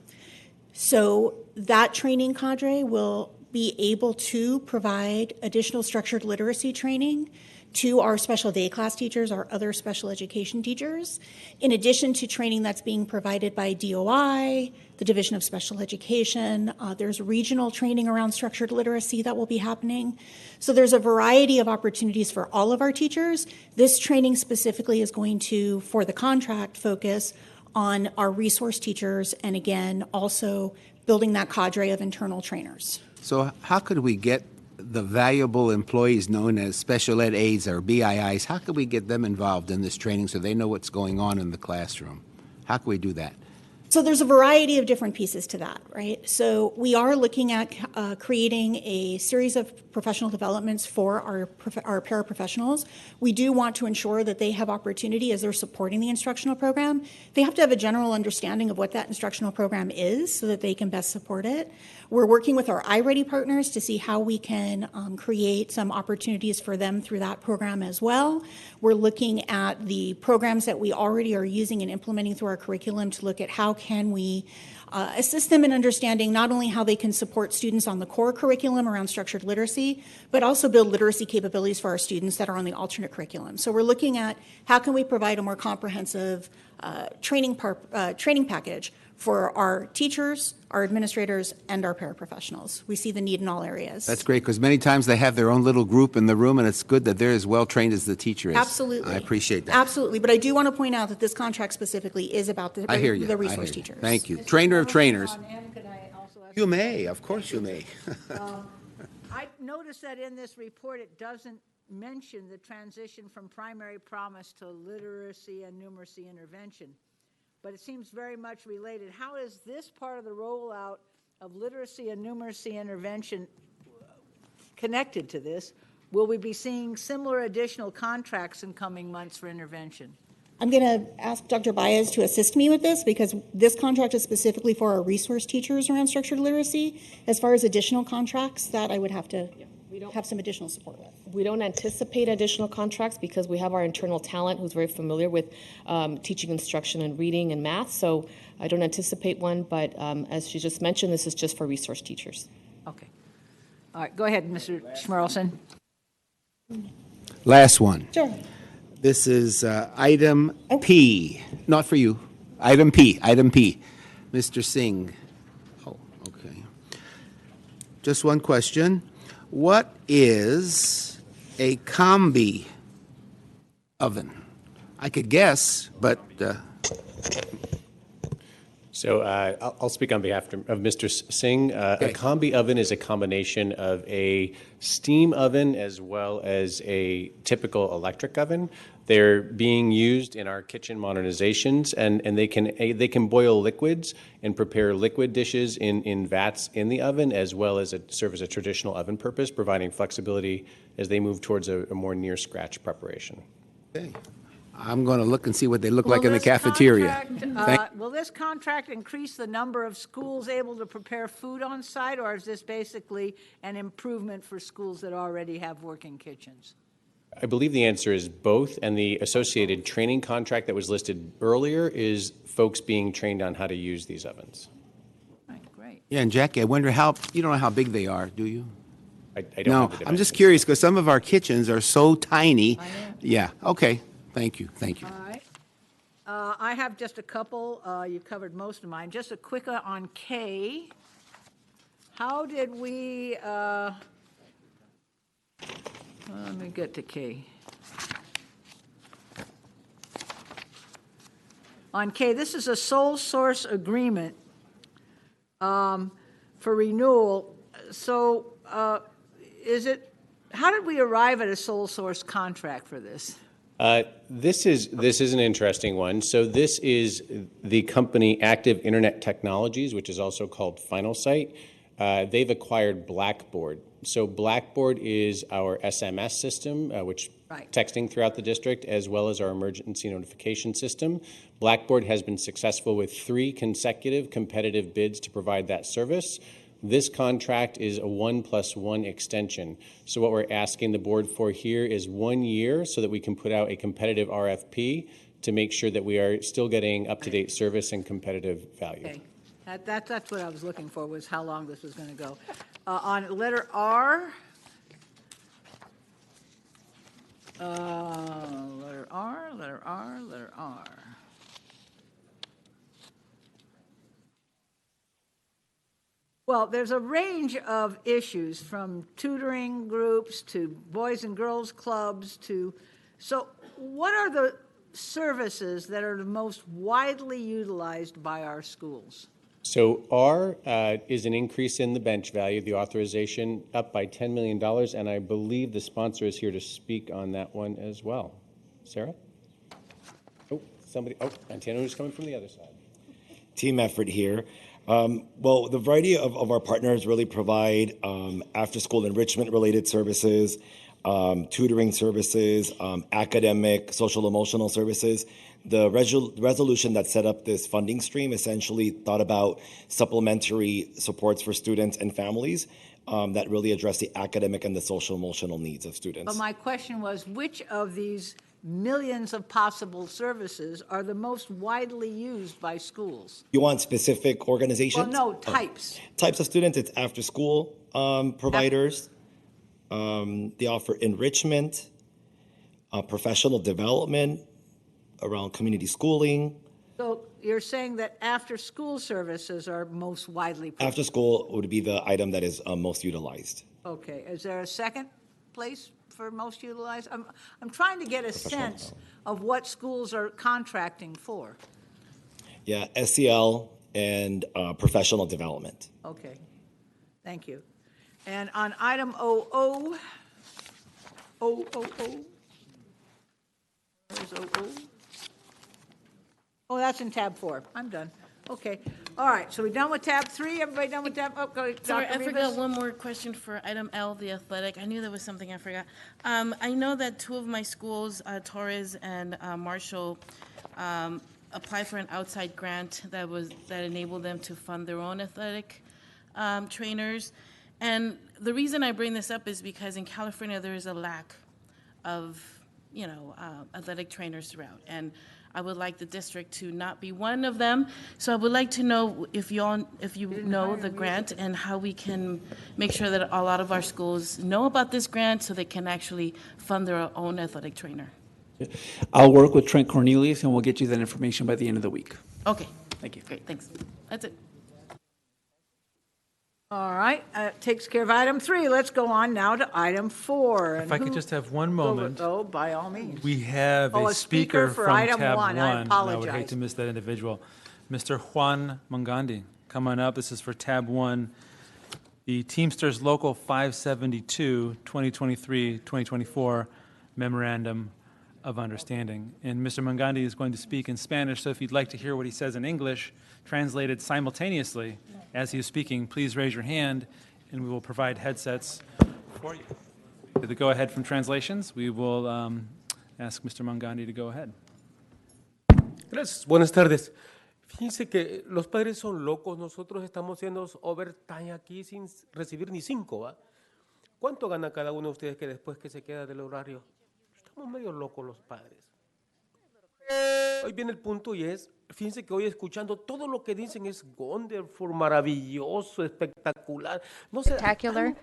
So that training cadre will be able to provide additional structured literacy training to our special day class teachers, our other special education teachers, in addition to training that's being provided by DOI, the Division of Special Education. There's regional training around structured literacy that will be happening. So there's a variety of opportunities for all of our teachers. This training specifically is going to, for the contract, focus on our resource teachers and, again, also building that cadre of internal trainers. So how could we get the valuable employees known as special ed aides or BIIs, how can we get them involved in this training so they know what's going on in the classroom? How can we do that? So there's a variety of different pieces to that, right? So we are looking at creating a series of professional developments for our paraprofessionals. We do want to ensure that they have opportunity as they're supporting the instructional program. They have to have a general understanding of what that instructional program is so that they can best support it. We're working with our iReady partners to see how we can create some opportunities for them through that program as well. We're looking at the programs that we already are using and implementing through our curriculum to look at how can we assist them in understanding not only how they can support students on the core curriculum around structured literacy, but also build literacy capabilities for our students that are on the alternate curriculum. So we're looking at how can we provide a more comprehensive training package for our teachers, our administrators, and our paraprofessionals. We see the need in all areas. That's great, because many times they have their own little group in the room, and it's good that they're as well trained as the teacher is. Absolutely. I appreciate that. Absolutely, but I do want to point out that this contract specifically is about the I hear you. resource teachers. Thank you. Trainer of trainers. You may, of course you may. I noticed that in this report it doesn't mention the transition from primary promise to literacy and numeracy intervention, but it seems very much related. How is this part of the rollout of literacy and numeracy intervention connected to this? Will we be seeing similar additional contracts in coming months for intervention? I'm going to ask Dr. Baez to assist me with this because this contract is specifically for our resource teachers around structured literacy. As far as additional contracts, that I would have to have some additional support with. We don't anticipate additional contracts because we have our internal talent who's very familiar with teaching instruction and reading and math. So I don't anticipate one, but as she just mentioned, this is just for resource teachers. Okay. All right, go ahead, Mr. Schmerelson. Last one. Sure. This is item P. Not for you. Item P. Item P. Mr. Singh. Oh, okay. Just one question. What is a combi oven? I could guess, but... So I'll speak on behalf of Mr. Singh. Okay. A combi oven is a combination of a steam oven as well as a typical electric oven. They're being used in our kitchen modernizations, and they can boil liquids and prepare liquid dishes in vats in the oven, as well as serve as a traditional oven purpose, providing flexibility as they move towards a more near-scratch preparation. Okay. I'm going to look and see what they look like in the cafeteria. Will this contract increase the number of schools able to prepare food on site, or is this basically an improvement for schools that already have working kitchens? I believe the answer is both, and the associated training contract that was listed earlier is folks being trained on how to use these ovens. Right, great. Yeah, and Jackie, I wonder you don't know how big they are, do you? I don't No, know the I'm just dimensions. curious because some of our kitchens are so tiny. Yeah, okay. Thank you, thank you. All right. I have just a couple. You covered most of mine. Just a quick on K. How did we, let me get to K. On K, this is a sole source agreement for renewal. So how did we arrive at a sole source contract for this? This is an interesting one. So this is the company Active Internet Technologies, which is also called Finalsite. They've acquired Blackboard. So Blackboard is our SMS system, which texting throughout the district, as well as our emergency notification system. Blackboard has been successful with 3 consecutive competitive bids to provide that service. This contract is a 1+1 extension. So what we're asking the board for here is 1 year so that we can put out a competitive RFP to make sure that we are still getting up-to-date service and competitive value. Okay, that's what I was looking for, was how long this was going to go. On letter R, letter R, letter R, letter R. Well, there's a range of issues, from tutoring groups to boys and girls clubs to, so what are the services that are the most widely utilized by our schools? So R is an increase in the bench value, the authorization up by $10 million, and I believe the sponsor is here to speak on that one as well. Sarah? Oh, somebody, Antonio's coming from the other side. Team effort here. Well, the variety of our partners really provide after-school enrichment-related services, tutoring services, academic, social-emotional services. The resolution that set up this funding stream essentially thought about supplementary supports for students and families that really address the academic and the social-emotional needs of students. But my question was, which of these millions of possible services are the most widely used by schools? You want specific organizations? Well, no, types. Types of students, it's after-school providers. They offer enrichment, professional development around community schooling. So you're saying that after-school services are most widely provided? After-school would be the item that is most utilized. Okay, is there a second place for most utilized? I'm trying to get a sense of what schools are contracting for. Yeah, SEL and professional development. Okay, thank you. And on item 00, where's 00? Oh, that's in tab 4. I'm done. Okay. All right. So we're done with tab 3. Everybody done with tab? Oh, go, Sorry, Dr. I Rivas? forgot one more question for item L, the athletic. I knew there was something I forgot. I know that two of my schools, Torres and Marshall, applied for an outside grant that enabled them to fund their own athletic trainers. And the reason I bring this up is because in California there is a lack of, athletic trainers throughout. And I would like the district to not be one of them. So I would like to know if you know the grant and how we can make sure that a lot of our schools know about this grant so they can actually fund their own athletic trainer. I'll work with Trent Cornelius, and we'll get you that information by the end of the week. Okay. Thank you. Great, thanks. That's it. All right. Takes care of item 3. Let's go on now to item 4. If I could just have one moment. Oh, by all means. We have a a speaker for from item tab 1. 1. I apologize. I would hate to miss that individual. Mr. Juan Mangandi, come on up. This is for tab 1. The Teamsters Local 572, 2023-2024 Memorandum of Understanding. And Mr. Mangandi is going to speak in Spanish, so if you'd like to hear what he says in English, translated simultaneously as he is speaking, please raise your hand, and we will provide headsets for you. To the go-ahead from translations, we will ask Mr. Mangandi to go ahead. Gracias. Buenas tardes. Fíjense que los padres son locos. Nosotros estamos haciendo overtime aquí sin recibir ni 5, ¿va? ¿Cuánto gana cada uno de ustedes que después que se queda del horario? Estamos medio locos los padres. Hoy viene el punto y es, fíjense que hoy escuchando todo lo que dicen es wonderful, maravilloso, espectacular. No sé, Spectacular.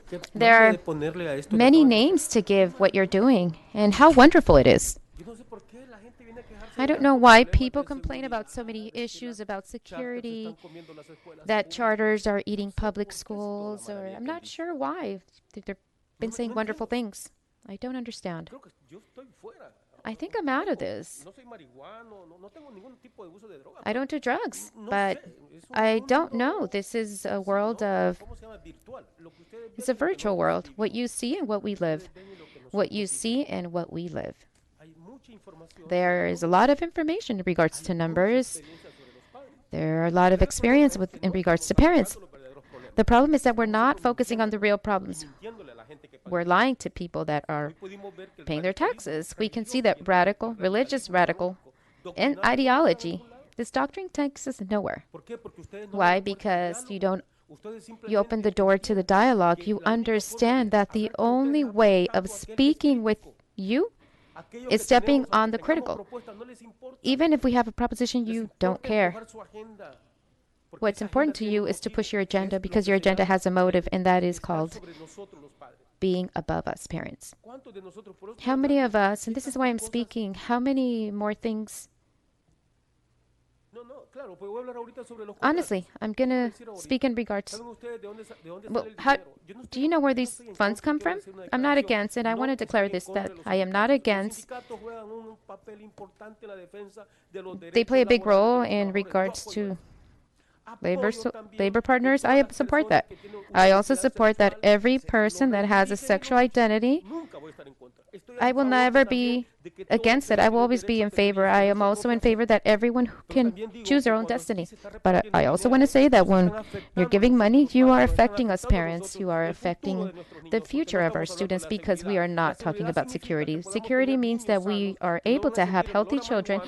que There are de ponerle a esto many names to give what you're doing and how wonderful it is. Yo no sé por qué la gente viene a quejarse I de don't know tantos why problemas people de complain seguridad. about so many issues about security, Están comiendo las escuelas that públicas. charters are eating public schools, or I'm not sure why. They've been saying wonderful things. I don't understand. Creo que yo estoy fuera. I think I'm out of this. No soy marihuano, no tengo ningún tipo de uso de droga. I don't do drugs, No but sé, es I un don't mundo, know. This is a world of, ¿cómo se llama? Virtual. Lo que ustedes it's a ven y lo que virtual nosotros world. vivimos. What you see and what we live. What you see and what we live. Hay mucha información There is a lot of information in regards to numbers. There are a lot of experience in regards to parents. The problem is that we're not focusing on the real problems. We're lying to people that are paying their taxes. We can see that religious radical ideology, this doctrine takes us nowhere. Why? Because you don't you open the door to the dialogue, you understand that the only way of speaking with you is stepping on the critical. Even if we have a proposition you don't care, what's important to you is to push your agenda because your agenda has a motive, and that is called being above us, parents. How many of us, and this is why I'm speaking, how many more things? Honestly, I'm going to speak in regards. Well, do you know where these funds come from? I'm not against it. I want to declare this, that I am not against. They play a big role in regards to labor partners. I support that. I also support that every person that has a sexual identity, I will never be against it. I will always be in favor. I am also in favor that everyone can choose their own destiny. But I also want to say that when you're giving money, you are affecting us parents. You are affecting the future of our students because we are not talking about security. Security means that we are able to have healthy children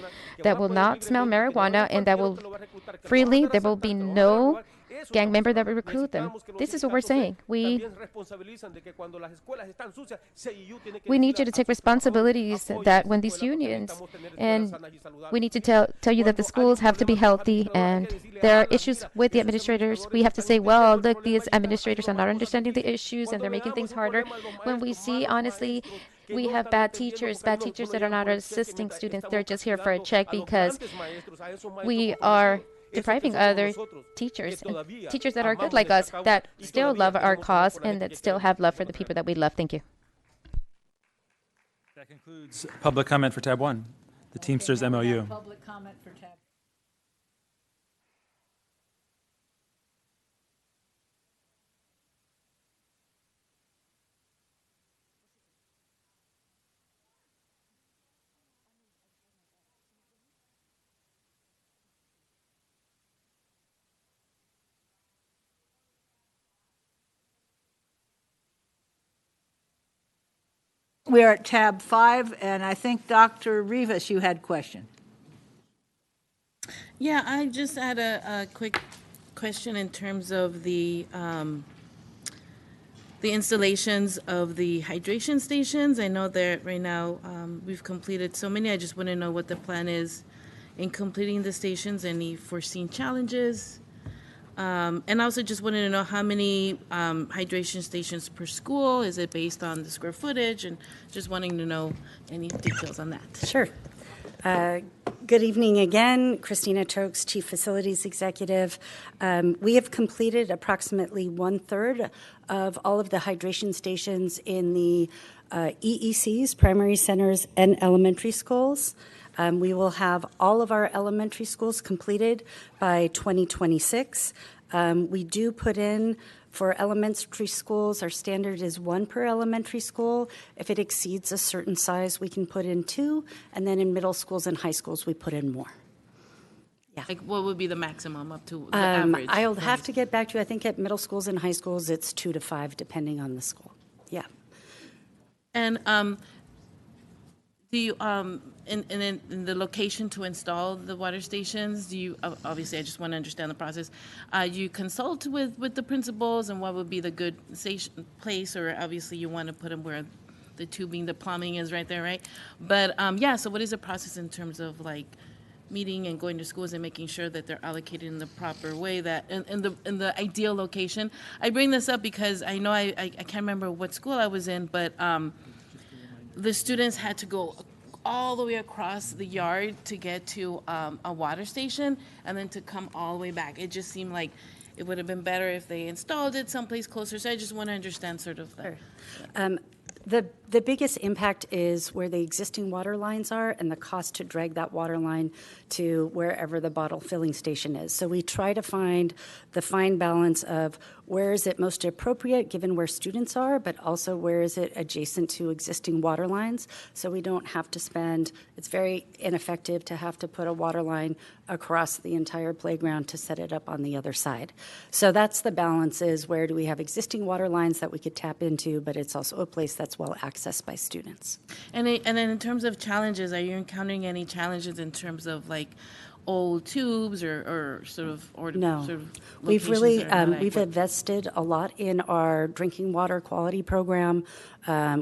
that will not smell marijuana and that will freely, there will be no gang member that will recruit them. This is what we're saying. We need you to take responsibilities that when these unions, and we need to tell you that the schools have to be healthy, and there are issues with the administrators. We have to say, well, look, these administrators are not understanding the issues and they're making things harder. When we see, honestly, we have bad teachers that are not assisting students. They're just here for a check because we are depriving other teachers, and teachers that are good like us, that still love our cause and that still have love for the people that we love. Thank you. That concludes public comment for tab 1, the Teamsters MOU. Public comment for tab. We are at tab 5, and I think Dr. Rivas, you had a question. Yeah, I just had a quick question in terms of the installations of the hydration stations. I know that right now we've completed so many. I just want to know what the plan is in completing the stations, any foreseen challenges. And I also just wanted to know how many hydration stations per school. Is it based on the square footage? And just wanting to know any details on that. Sure. Good evening again. Christina Tokes, Chief Facilities Executive. We have completed approximately 1/3 of all of the hydration stations in the EECs, primary centers, and elementary schools. We will have all of our elementary schools completed by 2026. We do put in, for elementary schools, our standard is 1 per elementary school. If it exceeds a certain size, we can put in 2, and then in middle schools and high schools, we put in more. Yeah. Like, what would be the maximum up to the average? I'll have to get back to you. I think at middle schools and high schools, it's 2 to 5, depending on the school. Yeah. And do you, in the location to install the water stations, do you, obviously I just want to understand the process, you consult with the principals and what would be the good place, or obviously you want to put them where the tubing, the plumbing is right there, right? But yeah, so what is the process in terms of like meeting and going to schools and making sure that they're allocated in the proper way, that in the ideal location? I bring this up because I know I can't remember what school I was in, but the students had to go all the way across the yard to get to a water station and then to come all the way back. It just seemed like it would have been better if they installed it someplace closer. So I just want to understand sort of that. Sure. The biggest impact is where the existing water lines are and the cost to drag that water line to wherever the bottle filling station is. So we try to find the fine balance of where is it most appropriate given where students are, but also where is it adjacent to existing water lines, so we don't have to spend, it's very ineffective to have to put a water line across the entire playground to set it up on the other side. So that's the balance, is where do we have existing water lines that we could tap into, but it's also a place that's well accessed by students. And then in terms of challenges, are you encountering any challenges in terms of like old tubes or sort of No. sort of We've locations really, that are not we've adequate? invested a lot in our drinking water quality program.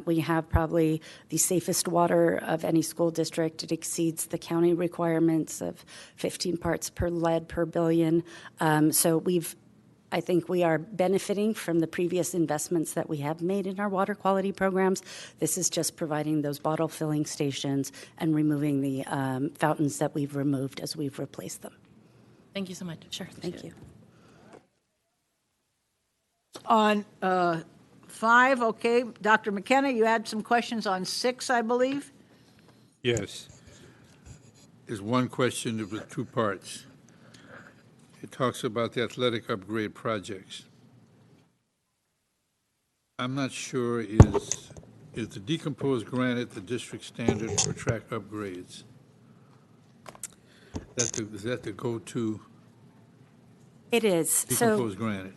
We have probably the safest water of any school district. It exceeds the county requirements of 15 parts per lead per billion. So I think we are benefiting from the previous investments that we have made in our water quality programs. This is just providing those bottle filling stations and removing the fountains that we've removed as we've replaced them. Thank you so much. Sure, thank you. On 5, okay, Dr. McKenna, you had some questions on 6, I believe? Yes. There's one question with 2 parts. It talks about the athletic upgrade projects. I'm not sure, is the decomposed granite the district standard for track upgrades? Is that the go-to? It is. Decomposed granite.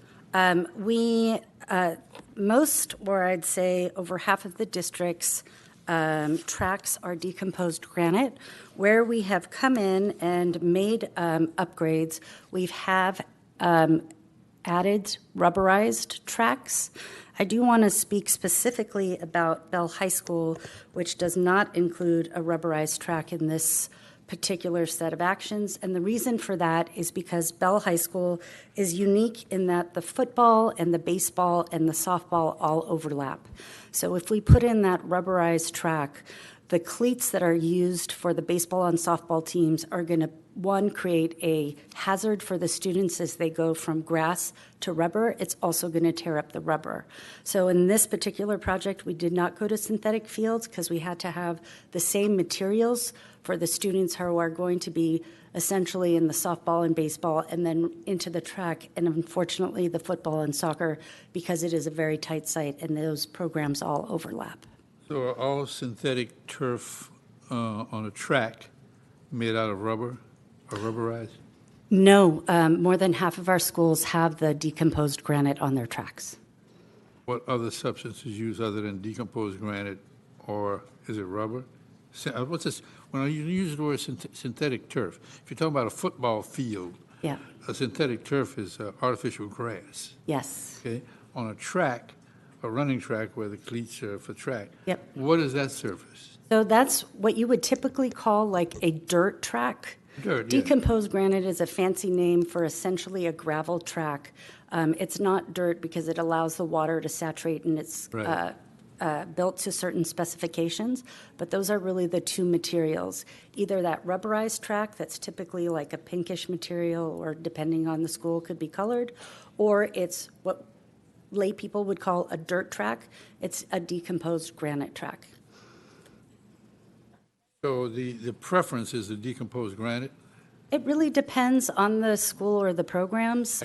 Most, or I'd say over half of the districts, tracks are decomposed granite. Where we have come in and made upgrades, we have added rubberized tracks. I do want to speak specifically about Bell High School, which does not include a rubberized track in this particular set of actions. And the reason for that is because Bell High School is unique in that the football and the baseball and the softball all overlap. So if we put in that rubberized track, the cleats that are used for the baseball and softball teams are going to, one, create a hazard for the students as they go from grass to rubber. It's also going to tear up the rubber. So in this particular project, we did not go to synthetic fields because we had to have the same materials for the students who are going to be essentially in the softball and baseball and then into the track, and unfortunately the football and soccer, because it is a very tight site and those programs all overlap. So are all synthetic turf on a track made out of rubber or rubberized? No, more than half of our schools have the decomposed granite on their tracks. What other substances used other than decomposed granite, or is it rubber? What's this? When you use the word synthetic turf, if you're talking about a football field, yeah, a synthetic turf is artificial grass. Yes. Okay. On a track, a running track where the cleats are for track. Yep. What is that surface? So that's what you would typically call like a dirt track. Dirt, Decomposed granite is a fancy name for essentially a gravel track. It's not dirt because it allows the water to saturate and it's right. Built to certain specifications, but those are really the two materials. Either that rubberized track that's typically like a pinkish material or depending on the school could be colored, or it's what lay people would call a dirt track. It's a decomposed granite track. So the preference is the decomposed granite? It really depends on the school or the programs.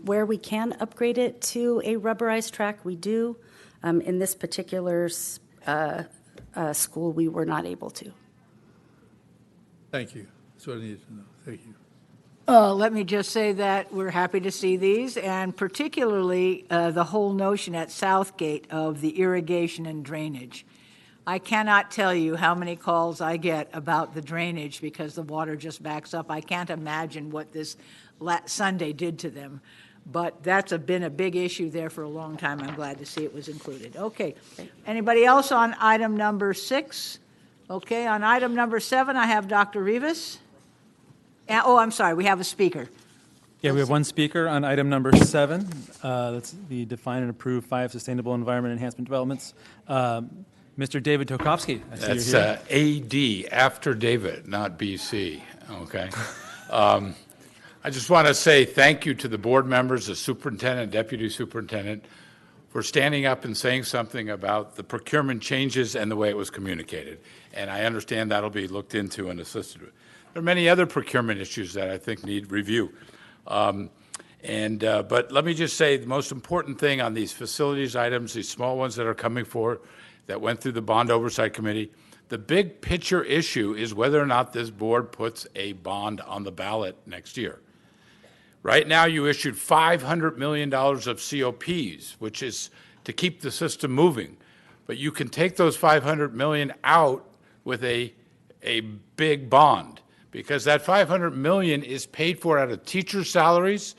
Where we can upgrade it to a rubberized track, we do. In this particular school, we were not able to. Thank you. That's what I needed to know. Thank you. Let me just say that we're happy to see these, and particularly the whole notion at Southgate of the irrigation and drainage. I cannot tell you how many calls I get about the drainage because the water just backs up. I can't imagine what this Sunday did to them. But that's been a big issue there for a long time. I'm glad to see it was included. Okay. Anybody else on item number 6? Okay. On item number 7, I have Dr. Rivas. Oh, I'm sorry. We have a speaker. Yeah, we have one speaker on item number 7. That's the define and approve 5 sustainable environment enhancement developments. Mr. David Tokovsky. That's AD, after David, not BC. Okay. I just want to say thank you to the board members, the superintendent, deputy superintendent, for standing up and saying something about the procurement changes and the way it was communicated. And I understand that'll be looked into and assisted with. There are many other procurement issues that I think need review. But let me just say the most important thing on these facilities items, these small ones that are coming forward that went through the Bond Oversight Committee, the big picture issue is whether or not this board puts a bond on the ballot next year. Right now, you issued $500 million of COPs, which is to keep the system moving. But you can take those $500 million out with a big bond. because that $500 million is paid for out of teachers' salaries,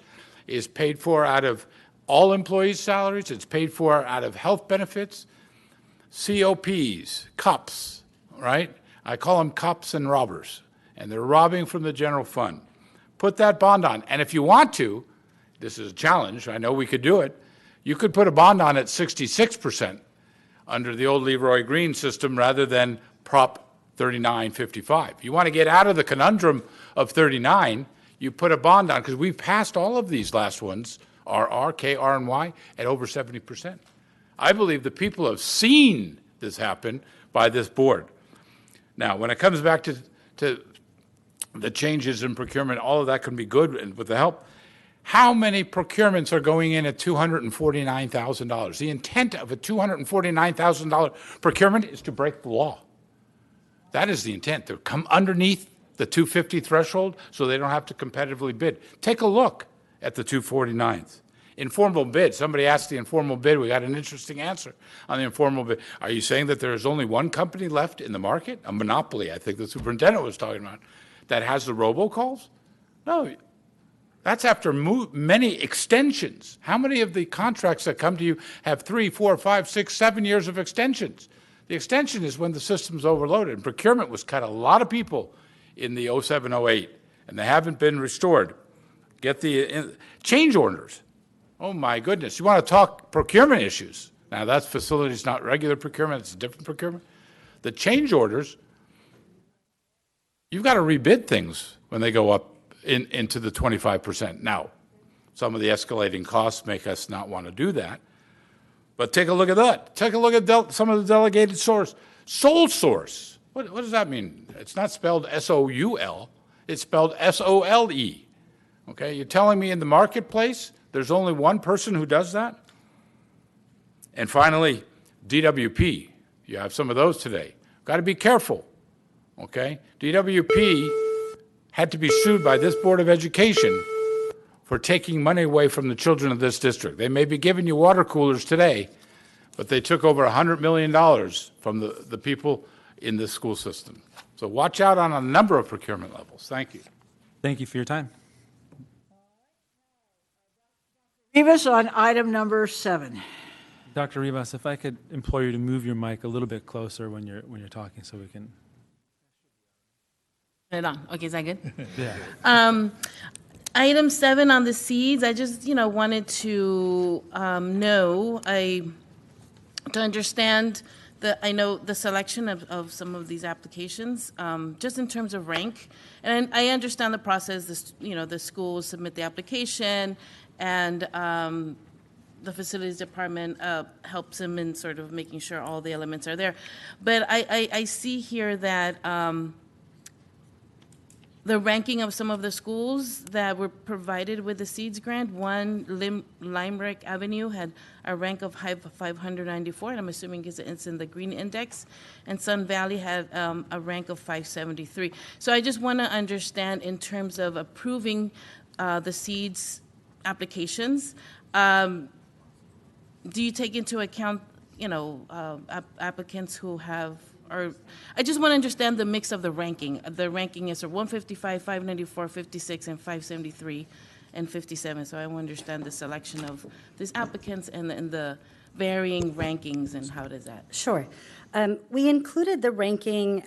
is paid for out of all employees' salaries, it's paid for out of health benefits, COPs, COPs, right? I call them cops and robbers, and they're robbing from the general fund. Put that bond on, and if you want to, this is a challenge, I know we could do it, you could put a bond on at 66% under the old Leroy Green system rather than Prop 3955. You want to get out of the conundrum of 39, you put a bond on, because we've passed all of these last ones, RR, KR, and Y, at over 70%. I believe the people have seen this happen by this board. Now, when it comes back to the changes in procurement, all of that can be good and with the help. How many procurements are going in at $249,000? The intent of a $249,000 procurement is to break the law. That is the intent, to come underneath the 250 threshold so they don't have to competitively bid. Take a look at the 249th. Informal bid, somebody asked the informal bid, we got an interesting answer on the informal bid. Are you saying that there is only one company left in the market, a monopoly, I think the superintendent was talking about, that has the robocalls? No, that's after many extensions. How many of the contracts that come to you have 3, 4, 5, 6, 7 years of extensions? The extension is when the system's overloaded. And procurement was cut a lot of people in the 07, 08, and they haven't been restored. Get the change orders. Oh my goodness, you want to talk procurement issues. Now that's facilities, not regular procurement, it's a different procurement. The change orders, you've got to rebid things when they go up into the 25%. Now, some of the escalating costs make us not want to do that. But take a look at that. Take a look at some of the delegated source. Sole source. What does that mean? It's not spelled S-O-U-L. It's spelled S-O-L-E. Okay, you're telling me in the marketplace there's only one person who does that? And finally, DWP. You have some of those today. Got to be careful. Okay? DWP had to be sued by this Board of Education for taking money away from the children of this district. They may be giving you water coolers today, but they took over $100 million from the people in the school system. So watch out on a number of procurement levels. Thank you. Thank you for your time. Rivas on item number 7. Dr. Rivas, if I could implore you to move your mic a little bit closer when you're talking so we can. Right on. Okay, is that good? Yeah. Item 7 on the seeds, I just, wanted to know, to understand I know the selection of some of these applications, just in terms of rank. And I understand the process, the schools submit the application and the facilities department helps them in sort of making sure all the elements are there. But I see here that the ranking of some of the schools that were provided with the SEEDS grant, one, Limerick Avenue, had a rank of 594, and I'm assuming it's in the Green Index, and Sun Valley had a rank of 573. So I just want to understand in terms of approving the SEEDS applications, do you take into account, applicants who have, or I just want to understand the mix of the ranking. The ranking is 155, 594, 56, and 573, and 57. So I want to understand the selection of these applicants and the varying rankings and how does that? Sure. We included the ranking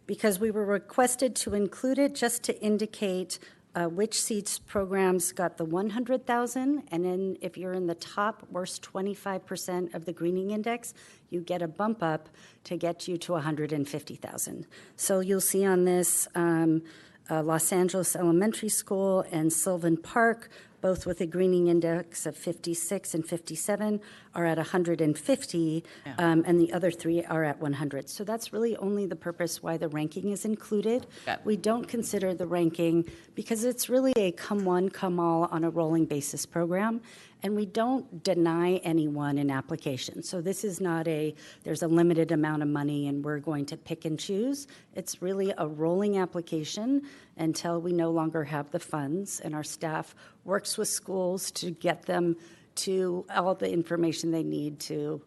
because we were requested to include it just to indicate which SEEDS programs got the 100,000, and then if you're in the top worst 25% of the greening index, you get a bump up to get you to 150,000. So you'll see on this Los Angeles Elementary School and Sylvan Park, both with a greening index of 56 and 57, are at 150, and the other three are at 100. So that's really only the purpose why the ranking is included. We don't consider the ranking because it's really a come one, come all on a rolling basis program, and we don't deny anyone an application. So this is not there's a limited amount of money and we're going to pick and choose. It's really a rolling application until we no longer have the funds, and our staff works with schools to get them to all the information they need to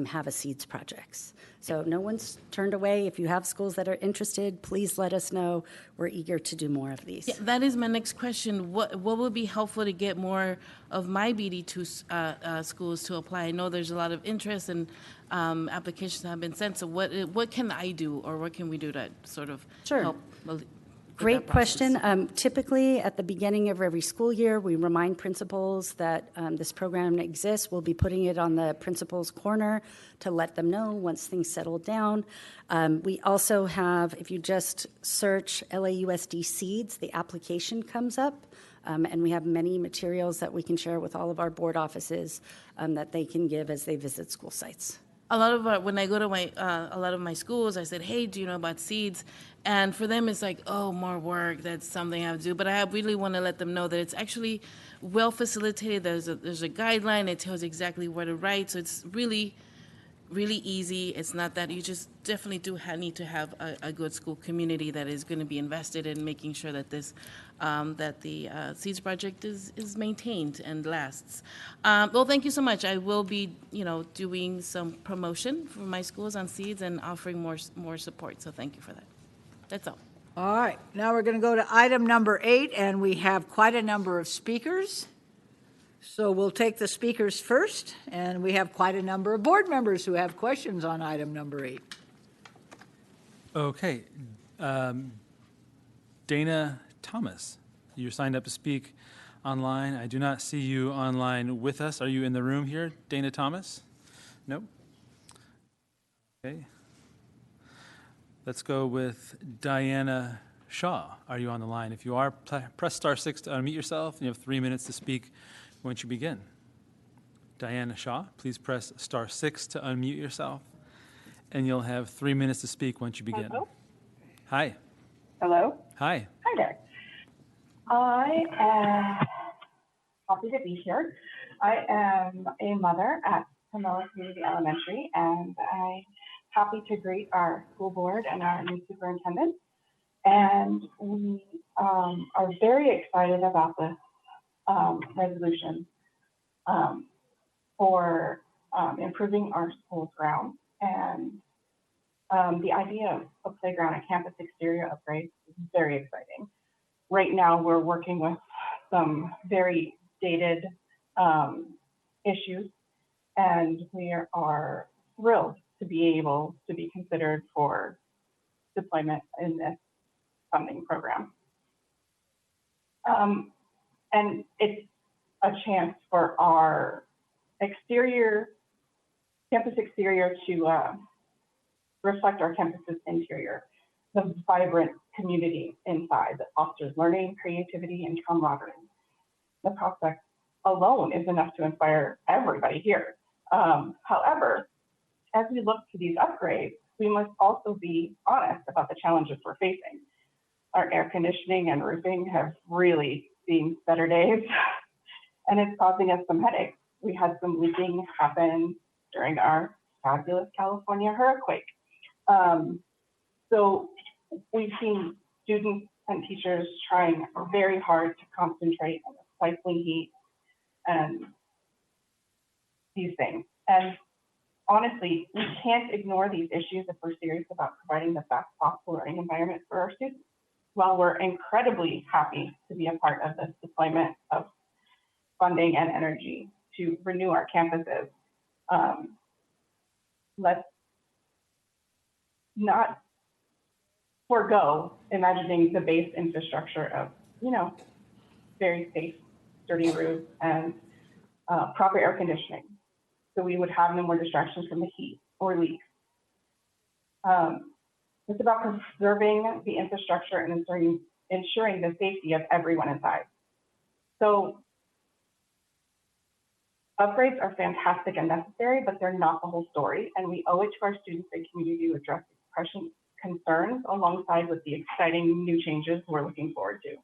have a seeds projects. So no one's turned away. If you have schools that are interested, please let us know. We're eager to do more of these. Yeah, that is my next question. What would be helpful to get more of my BD2 schools to apply? I know there's a lot of interest and applications have been sent. So what can I do, or what can we do to sort of help? Great question. Typically, at the beginning of every school year, we remind principals that this program exists. We'll be putting it on the principal's corner to let them know once things settle down. We also have, if you just search LAUSD Seeds, the application comes up, and we have many materials that we can share with all of our board offices that they can give as they visit school sites. A lot of when I go to a lot of my schools, I said, "Hey, do you know about seeds?" And for them, it's like, "Oh, more work. That's something I have to do." But I really want to let them know that it's actually well facilitated. There's a guideline. It tells exactly where to write. So it's really easy. It's not that you just definitely need to have a good school community that is going to be invested in making sure that this that the Seeds project is maintained and lasts. Well, thank you so much. I will be doing some promotion for my schools on Seeds and offering more support. So thank you for that. That's all. All right, now we're going to go to item number 8, and we have quite a number of speakers. So we'll take the speakers first, and we have quite a number of board members who have questions on item number 8. Okay. Dana Thomas, you're signed up to speak online. I do not see you online with us. Are you in the room here, Dana Thomas? Nope. Okay. Let's go with Diana Shaw. Are you on the line? If you are, press star 6 to unmute yourself, and you have 3 minutes to speak once you begin. Diana Shaw, please press star 6 to unmute yourself, and you'll have 3 minutes to speak once you begin. Hello? Hi. Hello? Hi. Hi there. I am happy to be here. I am a mother at Pomona Community Elementary, and I'm happy to greet our school board and our new superintendent. And we are very excited about this resolution for improving our school's grounds. And the idea of a playground and campus exterior upgrades is very exciting. Right now, we're working with some very dated issues, and we are thrilled to be able to be considered for deployment in this funding program. And it's a chance for our campus exterior to reflect our campus's interior, the vibrant community inside that fosters learning, creativity, and camaraderie. The prospect alone is enough to inspire everybody here. However, as we look to these upgrades, we must also be honest about the challenges we're facing. Our air conditioning and roofing have really seen better days, and it's causing us some headaches. We had some leaking happen during our fabulous California hurricane. So we've seen students and teachers trying very hard to concentrate on the stifling heat and these things. And honestly, we can't ignore these issues if we're serious about providing the best possible learning environment for our students. While we're incredibly happy to be a part of this deployment of funding and energy to renew our campuses, let's not forego imagining the base infrastructure of, very safe, sturdy roofs and proper air conditioning, so we would have no more distractions from the heat or leaks. It's about preserving the infrastructure and ensuring the safety of everyone inside. So upgrades are fantastic and necessary, but they're not the whole story, and we owe it to our students and community to address these concerns alongside with the exciting new changes we're looking forward to.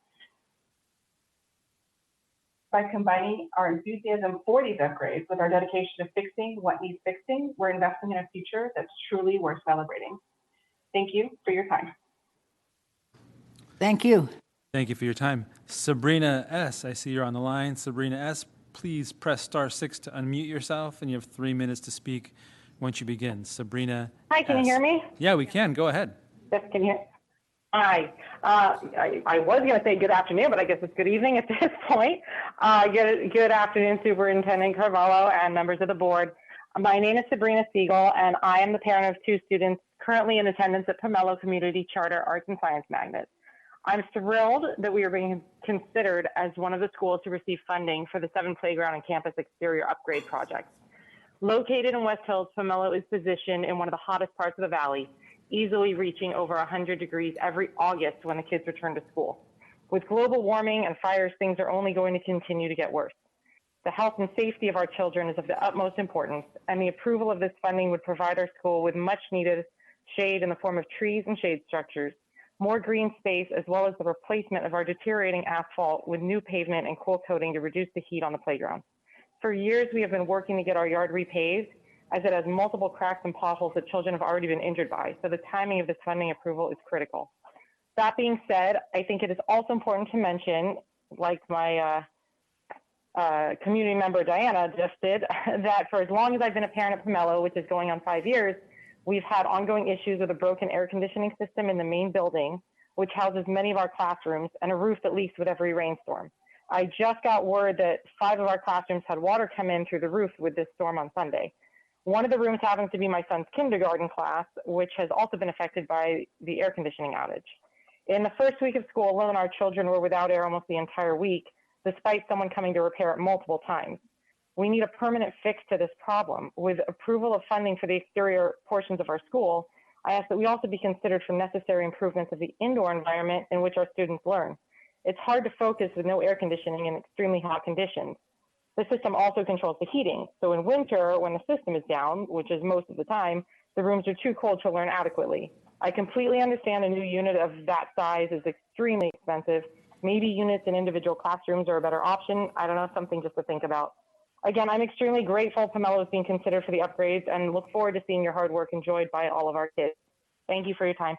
By combining our enthusiasm for these upgrades with our dedication to fixing what needs fixing, we're investing in a future that's truly worth celebrating. Thank you for your time. Thank you. Thank you for your time. Sabrina S., I see you're on the line. Sabrina S., please press star 6 to unmute yourself, and you have 3 minutes to speak once you begin. Sabrina. Hi, can you S. hear me? Yeah, we can. Go ahead. Yes, can you hear? Hi. I was going to say good afternoon, but I guess it's good evening at this point. Good afternoon, Superintendent Carvalho and members of the board. My name is Sabrina Siegel, and I am the parent of 2 students currently in attendance at Pomelo Community Charter Arts and Science Magnet. I'm thrilled that we are being considered as one of the schools to receive funding for the 7 playground and campus exterior upgrade projects. Located in West Hills, Pomelo is positioned in one of the hottest parts of the valley, easily reaching over 100 degrees every August when the kids return to school. With global warming and fires, things are only going to continue to get worse. The health and safety of our children is of the utmost importance, and the approval of this funding would provide our school with much needed shade in the form of trees and shade structures, more green space, as well as the replacement of our deteriorating asphalt with new pavement and cool coating to reduce the heat on the playground. For years, we have been working to get our yard repaved, as it has multiple cracks and potholes that children have already been injured by, so the timing of this funding approval is critical. That being said, I think it is also important to mention, like my community member Diana just did, that for as long as I've been a parent at Pomelo, which is going on 5 years, we've had ongoing issues with a broken air conditioning system in the main building, which houses many of our classrooms, and a roof that leaks with every rainstorm. I just got word that 5 of our classrooms had water come in through the roof with this storm on Sunday. One of the rooms happens to be my son's kindergarten class, which has also been affected by the air conditioning outage. In the first week of school alone, our children were without air almost the entire week, despite someone coming to repair it multiple times. We need a permanent fix to this problem. With approval of funding for the exterior portions of our school, I ask that we also be considered for necessary improvements of the indoor environment in which our students learn. It's hard to focus with no air conditioning in extremely hot conditions. The system also controls the heating. So in winter, when the system is down, which is most of the time, the rooms are too cold to learn adequately. I completely understand a new unit of that size is extremely expensive. Maybe units in individual classrooms are a better option. I don't know, something just to think about. Again, I'm extremely grateful Pomelo is being considered for the upgrades and look forward to seeing your hard work enjoyed by all of our kids. Thank you for your time.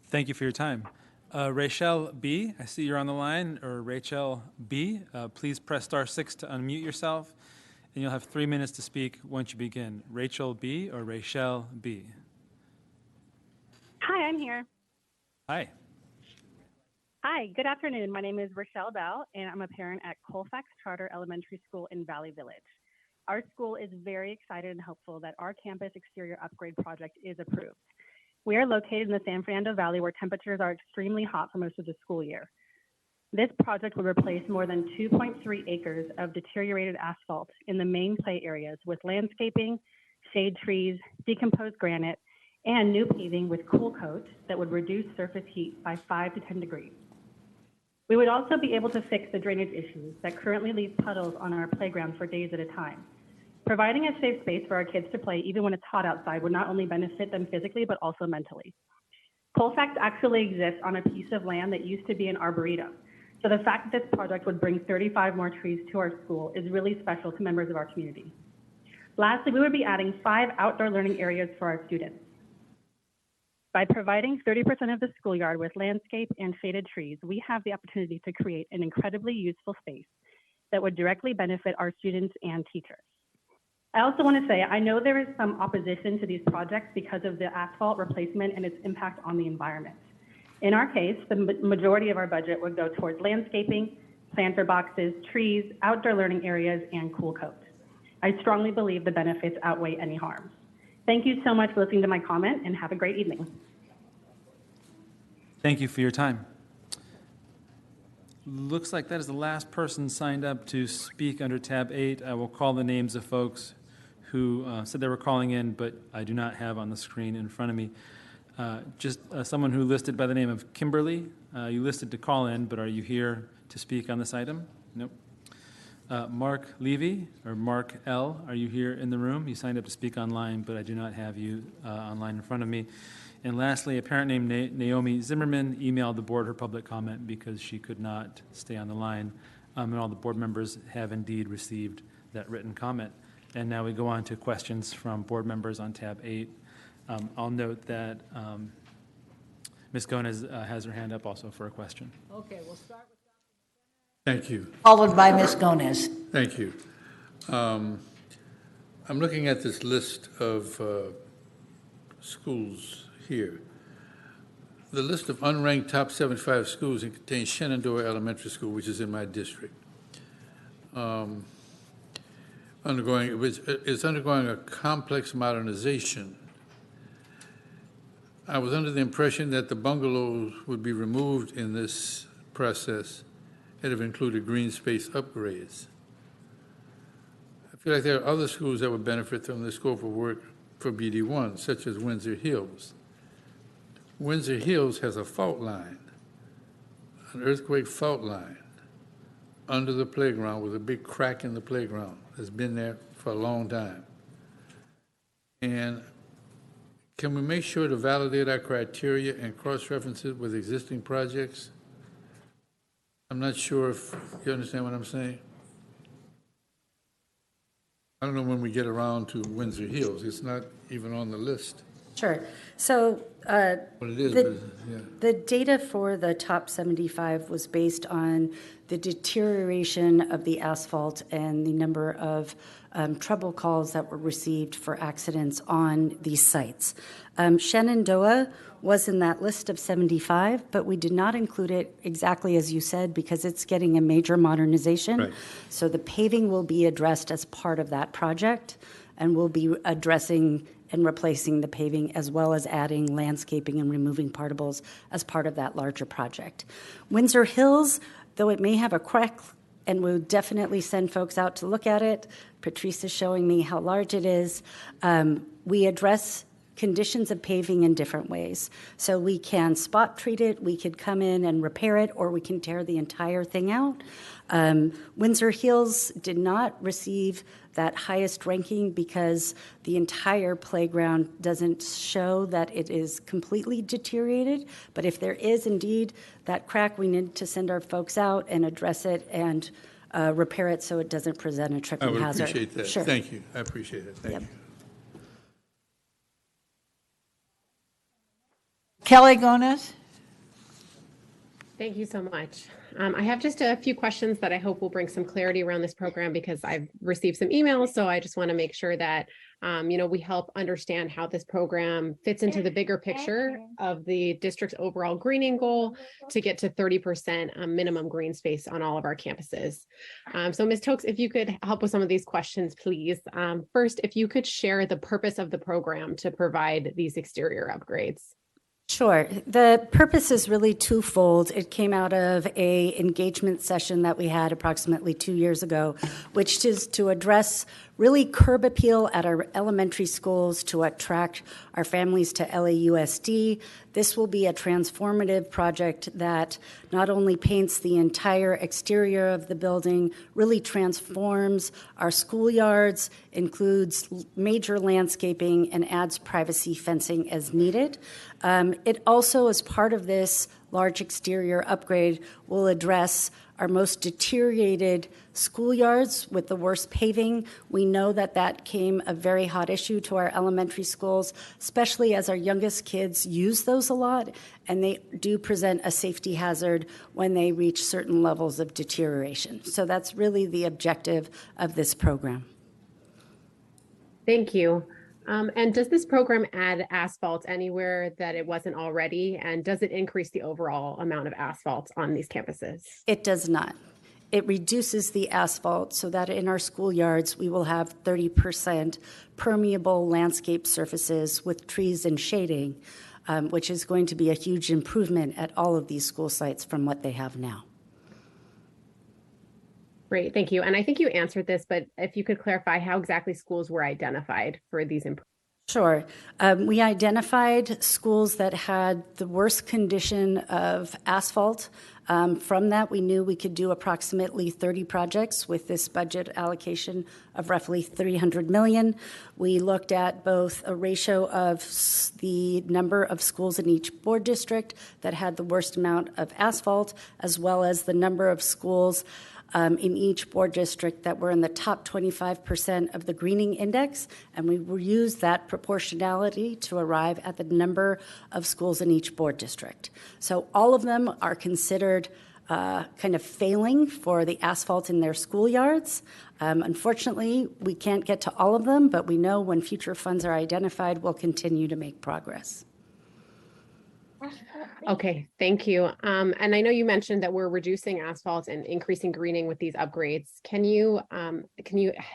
Thank you for your time. Rachel B., I see you're on the line, or Rachel B. Please press *6 to unmute yourself, and you'll have 3 minutes to speak once you begin. Rachel B. or Rachel B.? Hi, I'm here. Hi. Hi, good afternoon. My name is Rochelle Bell, and I'm a parent at Colfax Charter Elementary School in Valley Village. Our school is very excited and hopeful that our campus exterior upgrade project is approved. We are located in the San Fernando Valley, where temperatures are extremely hot for most of the school year. This project would replace more than 2.3 acres of deteriorated asphalt in the main play areas with landscaping, shade trees, decomposed granite, and new paving with cool coat that would reduce surface heat by 5 to 10 degrees. We would also be able to fix the drainage issues that currently leave puddles on our playground for days at a time. Providing a safe space for our kids to play even when it's hot outside would not only benefit them physically, but also mentally. Colfax actually exists on a piece of land that used to be an arboretum. So the fact that this project would bring 35 more trees to our school is really special to members of our community. Lastly, we would be adding 5 outdoor learning areas for our students. By providing 30% of the schoolyard with landscape and shaded trees, we have the opportunity to create an incredibly useful space that would directly benefit our students and teachers. I also want to say, I know there is some opposition to these projects because of the asphalt replacement and its impact on the environment. In our case, the majority of our budget would go towards landscaping, planter boxes, trees, outdoor learning areas, and cool coat. I strongly believe the benefits outweigh any harms. Thank you so much for listening to my comment, and have a great evening. Thank you for your time. Looks like that is the last person signed up to speak under tab 8. I will call the names of folks who said they were calling in, but I do not have on the screen in front of me. Someone who listed by the name of Kimberly. You listed to call in, but are you here to speak on this item? Nope. Mark Levy, or Mark L., are you here in the room? You signed up to speak online, but I do not have you online in front of me. And lastly, a parent named Naomi Zimmerman emailed the board her public comment because she could not stay on the line. And all the board members have indeed received that written comment. And now we go on to questions from board members on tab 8. I'll note that Ms. Gomez has her hand up also for a question. Okay, we'll start with Thank you. followed by Ms. Gomez. Thank you. I'm looking at this list of schools here. The list of unranked top 75 schools, it contains Shenandoah Elementary School, which is in my district. It's undergoing a complex modernization. I was under the impression that the bungalows would be removed in this process and have included green space upgrades. I feel like there are other schools that would benefit from the scope of work for BD1, such as Windsor Hills. Windsor Hills has a fault line, an earthquake fault line, under the playground with a big crack in the playground that's been there for a long time. And can we make sure to validate our criteria and cross-reference it with existing projects? I'm not sure if you understand what I'm saying. I don't know when we get around to Windsor Hills. It's not even on the list. Sure. So What it is, but yeah. the data for the top 75 was based on the deterioration of the asphalt and the number of trouble calls that were received for accidents on these sites. Shenandoah was in that list of 75, but we did not include it exactly as you said because it's getting a major modernization. Right. So the paving will be addressed as part of that project, and we'll be addressing and replacing the paving as well as adding landscaping and removing particles as part of that larger project. Windsor Hills, though it may have a crack, and we'll definitely send folks out to look at it. Patrice is showing me how large it is. We address conditions of paving in different ways. So we can spot treat it, we could come in and repair it, or we can tear the entire thing out. Windsor Hills did not receive that highest ranking because the entire playground doesn't show that it is completely deteriorated. But if there is indeed that crack, we need to send our folks out and address it and repair it so it doesn't present a tripping hazard. I would appreciate that. Sure. Thank you. I appreciate it. Thank you. Kelly Gomez? Thank you so much. I have just a few questions that I hope will bring some clarity around this program because I've received some emails. So I just want to make sure that, we help understand how this program fits into the bigger picture of the district's overall greening goal to get to 30% minimum green space on all of our campuses. So Ms. Tokes, if you could help with some of these questions, please. First, if you could share the purpose of the program to provide these exterior upgrades. Sure. The purpose is really twofold. It came out of an engagement session that we had approximately 2 years ago, which is to address really curb appeal at our elementary schools to attract our families to LAUSD. This will be a transformative project that not only paints the entire exterior of the building, really transforms our schoolyards, includes major landscaping, and adds privacy fencing as needed. It also, as part of this large exterior upgrade, will address our most deteriorated schoolyards with the worst paving. We know that that came a very hot issue to our elementary schools, especially as our youngest kids use those a lot, and they do present a safety hazard when they reach certain levels of deterioration. So that's really the objective of this program. Thank you. And does this program add asphalt anywhere that it wasn't already? And does it increase the overall amount of asphalt on these campuses? It does not. It reduces the asphalt so that in our schoolyards we will have 30% permeable landscape surfaces with trees and shading, which is going to be a huge improvement at all of these school sites from what they have now. Great, thank you. And I think you answered this, but if you could clarify how exactly schools were identified for these improvements. Sure. We identified schools that had the worst condition of asphalt. From that, we knew we could do approximately 30 projects with this budget allocation of roughly $300 million. We looked at both a ratio of the number of schools in each board district that had the worst amount of asphalt, as well as the number of schools in each board district that were in the top 25% of the greening index, and we will use that proportionality to arrive at the number of schools in each board district. So all of them are considered kind of failing for the asphalt in their schoolyards. Unfortunately, we can't get to all of them, but we know when future funds are identified, we'll continue to make progress. Okay, thank you. And I know you mentioned that we're reducing asphalt and increasing greening with these upgrades. Can you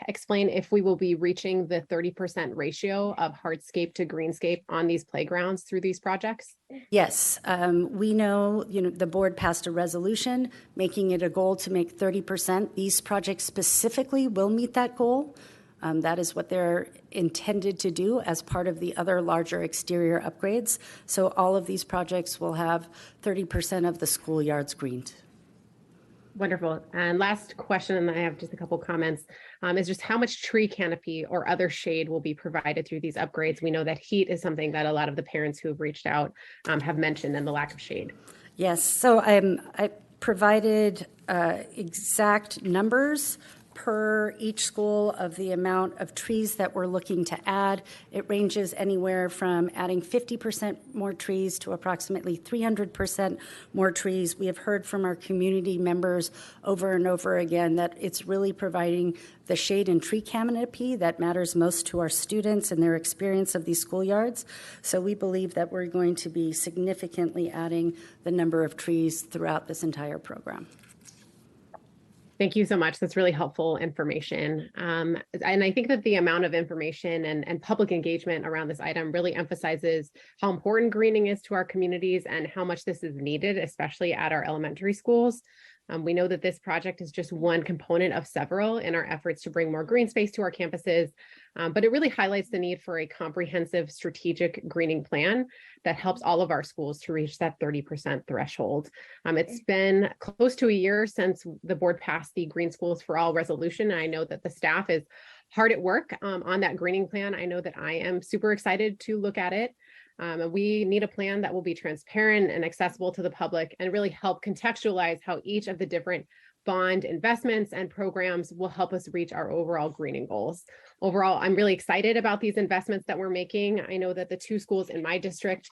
explain if we will be reaching the 30% ratio of hardscape to greenscape on these playgrounds through these projects? Yes, we know, the board passed a resolution making it a goal to make 30%. These projects specifically will meet that goal. That is what they're intended to do as part of the other larger exterior upgrades. So all of these projects will have 30% of the schoolyards greened. Wonderful. And last question, and I have just a couple comments, is just how much tree canopy or other shade will be provided through these upgrades? We know that heat is something that a lot of the parents who have reached out have mentioned, and the lack of shade. Yes, so I provided exact numbers per each school of the amount of trees that we're looking to add. It ranges anywhere from adding 50% more trees to approximately 300% more trees. We have heard from our community members over and over again that it's really providing the shade and tree canopy that matters most to our students and their experience of these schoolyards. So we believe that we're going to be significantly adding the number of trees throughout this entire program. Thank you so much. That's really helpful information. And I think that the amount of information and public engagement around this item really emphasizes how important greening is to our communities and how much this is needed, especially at our elementary schools. We know that this project is just one component of several in our efforts to bring more green space to our campuses, but it really highlights the need for a comprehensive strategic greening plan that helps all of our schools to reach that 30% threshold. It's been close to a year since the board passed the Green Schools for All resolution, and I know that the staff is hard at work on that greening plan. I know that I am super excited to look at it. We need a plan that will be transparent and accessible to the public and really help contextualize how each of the different bond investments and programs will help us reach our overall greening goals. Overall, I'm really excited about these investments that we're making. I know that the two schools in my district,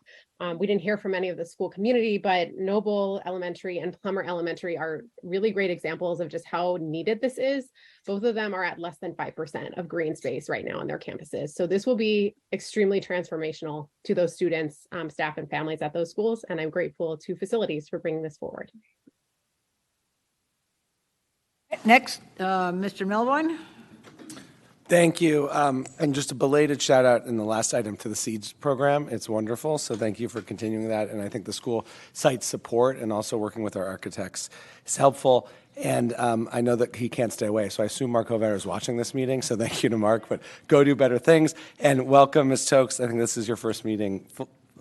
we didn't hear from any of the school community, but Noble Elementary and Plummer Elementary are really great examples of just how needed this is. Both of them are at less than 5% of green space right now on their campuses. So this will be extremely transformational to those students, staff, and families at those schools. And I'm grateful to facilities for bringing this forward. Next, Mr. Melvoin. Thank you. And just a belated shout out in the last item to the SEEDS program. It's wonderful. So thank you for continuing that. And I think the school site support and also working with our architects is helpful. And I know that he can't stay away. So I assume Mark Hover is watching this meeting. So thank you to Mark, but go do better things. And welcome, Ms. Tokes. I think this is your first meeting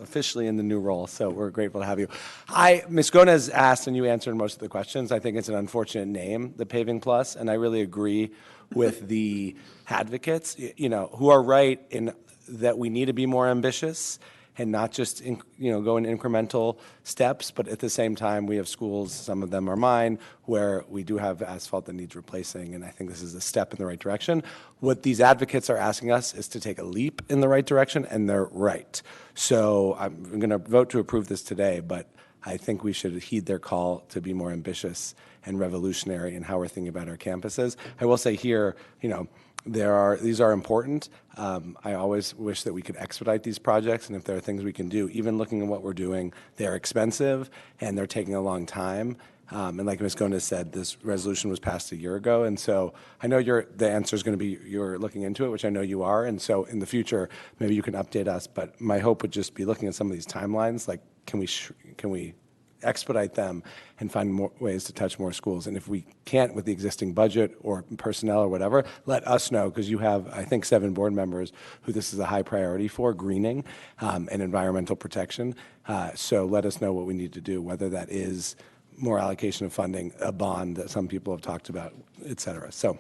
officially in the new role, so we're grateful to have you. Ms. Gomez asked, and you answered most of the questions. I think it's an unfortunate name, the Paving Plus, and I really agree with the advocates, who are right in that we need to be more ambitious and not just go in incremental steps, but at the same time, we have schools, some of them are mine, where we do have asphalt that needs replacing, and I think this is a step in the right direction. What these advocates are asking us is to take a leap in the right direction, and they're right. So I'm going to vote to approve this today, but I think we should heed their call to be more ambitious and revolutionary in how we're thinking about our campuses. I will say here, these are important. I always wish that we could expedite these projects, and if there are things we can do, even looking at what we're doing, they're expensive and they're taking a long time. And like Ms. Gomez said, this resolution was passed a year ago, and so I know the answer is going to be you're looking into it, which I know you are, and so in the future, maybe you can update us, but my hope would just be looking at some of these timelines, like can we expedite them and find more ways to touch more schools. And if we can't with the existing budget or personnel or whatever, let us know, because you have, I think, 7 board members who this is a high priority for, greening and environmental protection. So let us know what we need to do, whether that is more allocation of funding, a bond that some people have talked about, et cetera. So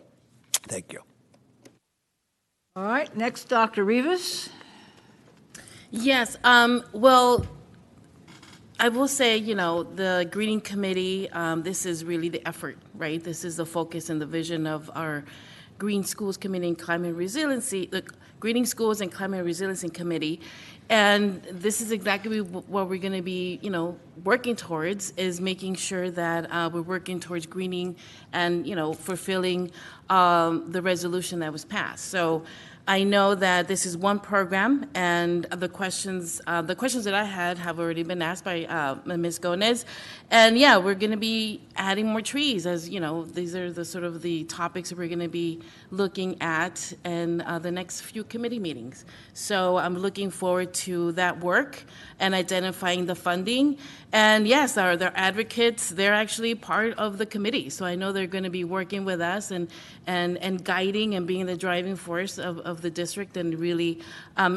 thank you. All right, next, Dr. Rivas. Yes, well, I will say, the greening committee, this is really the effort, right? This is the focus and the vision of our Green Schools Committee and Climate Resiliency, the Greening Schools and Climate Resiliency Committee. And this is exactly what we're going to be, working towards, is making sure that we're working towards greening and, fulfilling the resolution that was passed. So I know that this is one program, and the questions that I had have already been asked by Ms. Gomez. And yeah, we're going to be adding more trees, as these are the sort of the topics that we're going to be looking at in the next few committee meetings. So I'm looking forward to that work and identifying the funding. And yes, they're advocates. They're actually part of the committee. So I know they're going to be working with us and guiding and being the driving force of the district, and really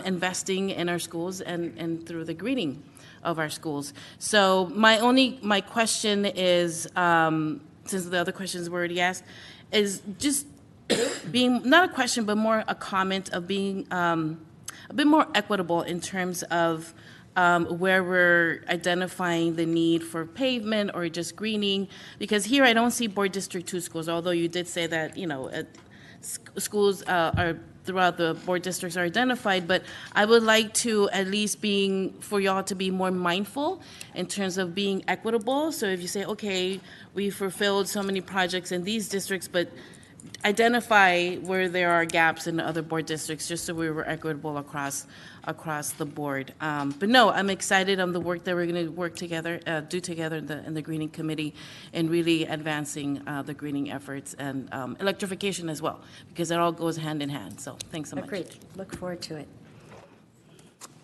investing in our schools and through the greening of our schools. So my question is, since the other questions were already asked, is just being, not a question, but more a comment of being a bit more equitable in terms of where we're identifying the need for pavement or just greening, because here I don't see Board District 2 schools, although you did say that, schools are throughout the board districts are identified, but I would like to at least for y'all to be more mindful in terms of being equitable. So if you say, okay, we fulfilled so many projects in these districts, but identify where there are gaps in the other board districts, just so we were equitable across the board. But no, I'm excited on the work that we're going to do together in the greening committee, and really advancing the greening efforts and electrification as well, because it all goes hand in hand. So thanks so much. Agreed. Look forward to it.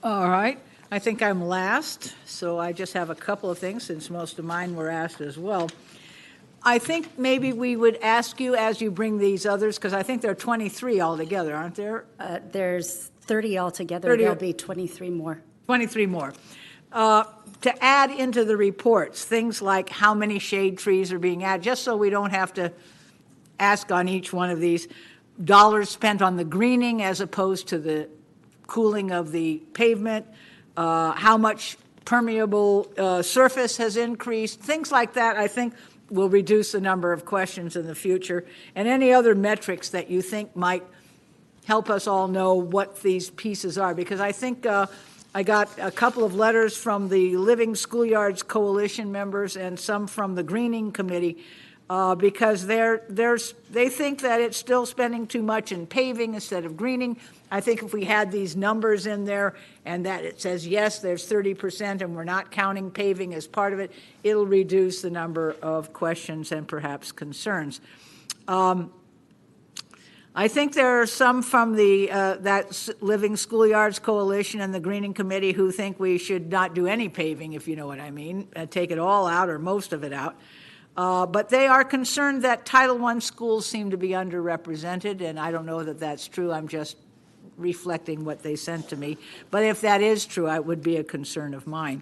All right. I think I'm last, so I just have a couple of things, since most of mine were asked as well. I think maybe we would ask you, as you bring these others, because I think there are 23 altogether, aren't there? There's 30 altogether. 30. There'll be 23 more. 23 more. To add into the reports, things like how many shade trees are being added, just so we don't have to ask on each one of these. Dollars spent on the greening as opposed to the cooling of the pavement. How much permeable surface has increased. Things like that, I think, will reduce the number of questions in the future, and any other metrics that you think might help us all know what these pieces are, because I think I got a couple of letters from the Living Schoolyards Coalition members and some from the Greening Committee, because they think that it's still spending too much in paving instead of greening. I think if we had these numbers in there, and that it says, yes, there's 30% and we're not counting paving as part of it, it'll reduce the number of questions and perhaps concerns. I think there are some from that Living Schoolyards Coalition and the Greening Committee who think we should not do any paving, if you know what I mean, take it all out or most of it out. But they are concerned that Title I schools seem to be underrepresented, and I don't know that that's true. I'm just reflecting what they sent to me. But if that is true, it would be a concern of mine.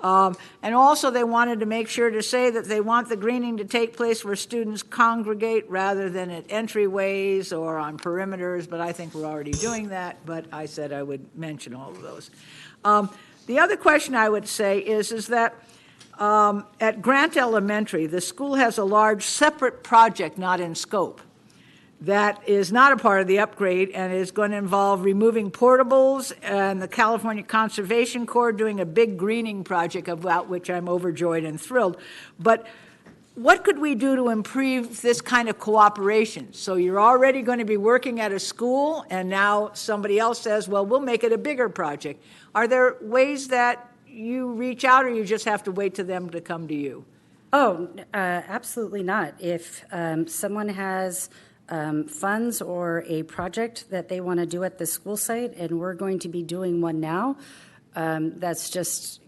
And also they wanted to make sure to say that they want the greening to take place where students congregate rather than at entryways or on perimeters, but I think we're already doing that, but I said I would mention all of those. The other question I would say is that at Grant Elementary, the school has a large separate project not in scope that is not a part of the upgrade and is going to involve removing portables, and the California Conservation Corps doing a big greening project about which I'm overjoyed and thrilled. But what could we do to improve this kind of cooperation? So you're already going to be working at a school, and now somebody else says, well, we'll make it a bigger project. Are there ways that you reach out, or you just have to wait for them to come to you? Oh, absolutely not. If someone has funds or a project that they want to do at the school site, and we're going to be doing one now, that's just,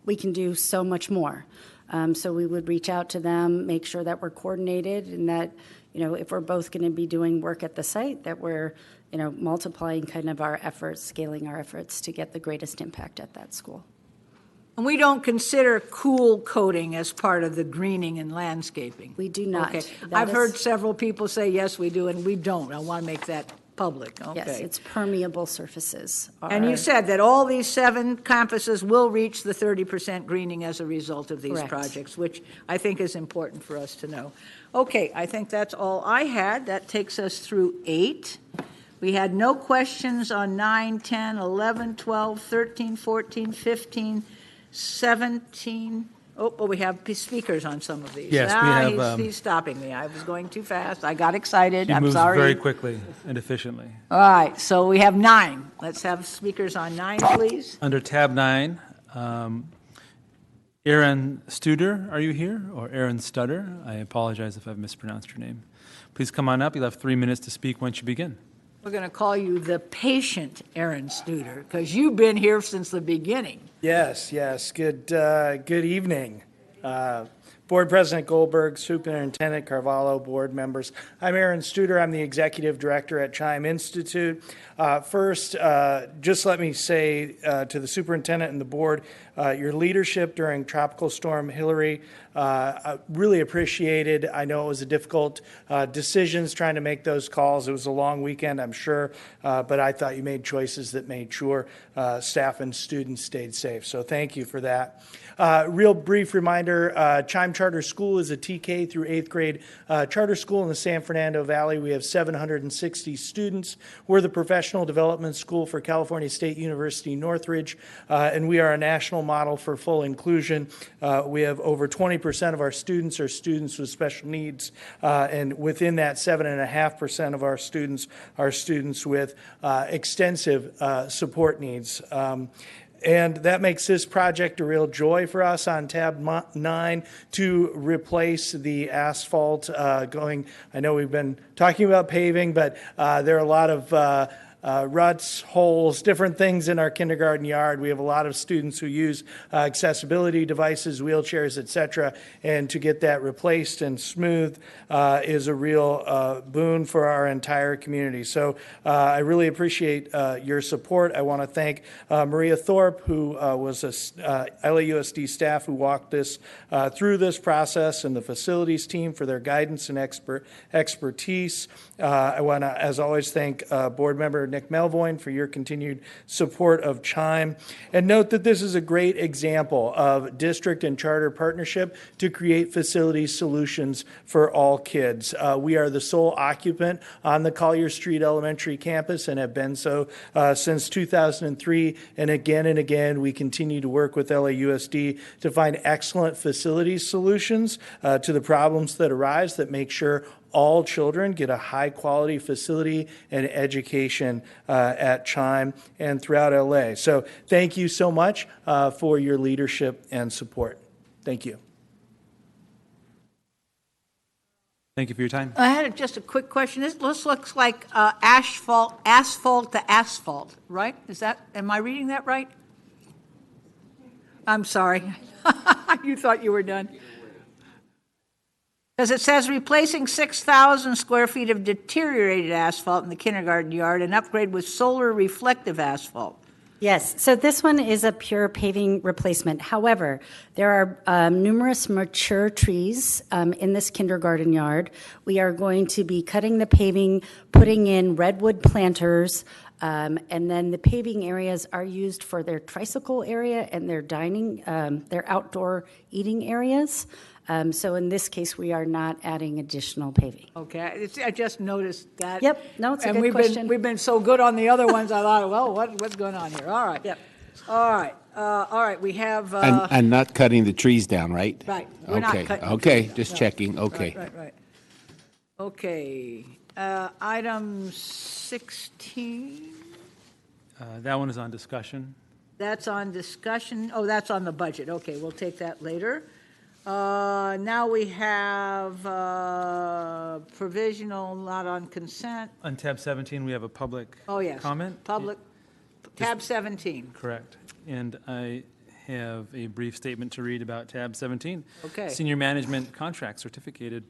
we can do so much more. So we would reach out to them, make sure that we're coordinated, and that, if we're both going to be doing work at the site, that we're, multiplying kind of our efforts, scaling our efforts to get the greatest impact at that school. And we don't consider cool coating as part of the greening and landscaping? We do not. Okay. I've heard several people say, yes, we do, and we don't. I want to make that public. Okay. Yes, it's permeable surfaces. And you said that all these 7 campuses will reach the 30% greening as a result of these Correct. projects, which I think is important for us to know. Okay, I think that's all I had. That takes us through 8. We had no questions on 9, 10, 11, 12, 13, 14, 15, 17. Oh, but we have speakers on some of these. Yes, we have, He's stopping me. I was going too fast. I got excited. She I'm moves sorry. very quickly and efficiently. All right, so we have 9. Let's have speakers on 9, please. Under tab 9, Aaron Studer, are you here? Or Aaron Stutter? I apologize if I've mispronounced your name. Please come on up. You'll have 3 minutes to speak once you begin. We're going to call you the patient Aaron Studer because you've been here since the beginning. Yes. Good evening. Board President Goldberg, Superintendent Carvalho, board members. I'm Aaron Studer. I'm the Executive Director at Chime Institute. First, just let me say to the superintendent and the board, your leadership during Tropical Storm Hillary, I really appreciated. I know it was a difficult decisions trying to make those calls. It was a long weekend, I'm sure, but I thought you made choices that made sure staff and students stayed safe. So thank you for that. Real brief reminder, Chime Charter School is a TK through 8th grade charter school in the San Fernando Valley. We have 760 students. We're the professional development school for California State University Northridge, and we are a national model for full inclusion. We have over 20% of our students are students with special needs, and within that 7.5% of our students are students with extensive support needs. And that makes this project a real joy for us on tab 9 to replace the asphalt going. I know we've been talking about paving, but there are a lot of ruts, holes, different things in our kindergarten yard. We have a lot of students who use accessibility devices, wheelchairs, etc. And to get that replaced and smooth is a real boon for our entire community. So I really appreciate your support. I want to thank Maria Thorpe, who was a LAUSD staff who walked us through this process, and the facilities team for their guidance and expertise. I want to, as always, thank board member Nick Melvoin for your continued support of Chime. And note that this is a great example of district and charter partnership to create facility solutions for all kids. We are the sole occupant on the Collier Street Elementary campus and have been so since 2003. And again, we continue to work with LAUSD to find excellent facility solutions to the problems that arise that make sure all children get a high-quality facility and education at Chime and throughout LA. So thank you so much for your leadership and support. Thank you. Thank you for your time. I had just a quick question. This looks like asphalt to asphalt, right? Am I reading that right? I'm sorry. You thought you were done. Because it says replacing 6,000 square feet of deteriorated asphalt in the kindergarten yard and upgrade with solar reflective asphalt. Yes, so this one is a pure paving replacement. However, there are numerous mature trees in this kindergarten yard. We are going to be cutting the paving, putting in redwood planters, and then the paving areas are used for their tricycle area and their dining, their outdoor eating areas. So in this case, we are not adding additional paving. Okay, I just noticed that. Yep, no, it's a and good question. We've been so good on the other ones, I thought, well, what's going on here? All right. Yep. All right, we have. And not cutting the trees down, right? Right, we're not Okay, cutting. okay, just checking, okay. Right. Okay, item 16, That one is on discussion. that's on discussion. Oh, that's on the budget. Okay, we'll take that later. Now we have provisional, not on consent. On tab 17, we have a public Oh, yes. comment. Public, tab 17. Correct. And I have a brief statement to read about tab 17. Okay. Senior management contract certificated.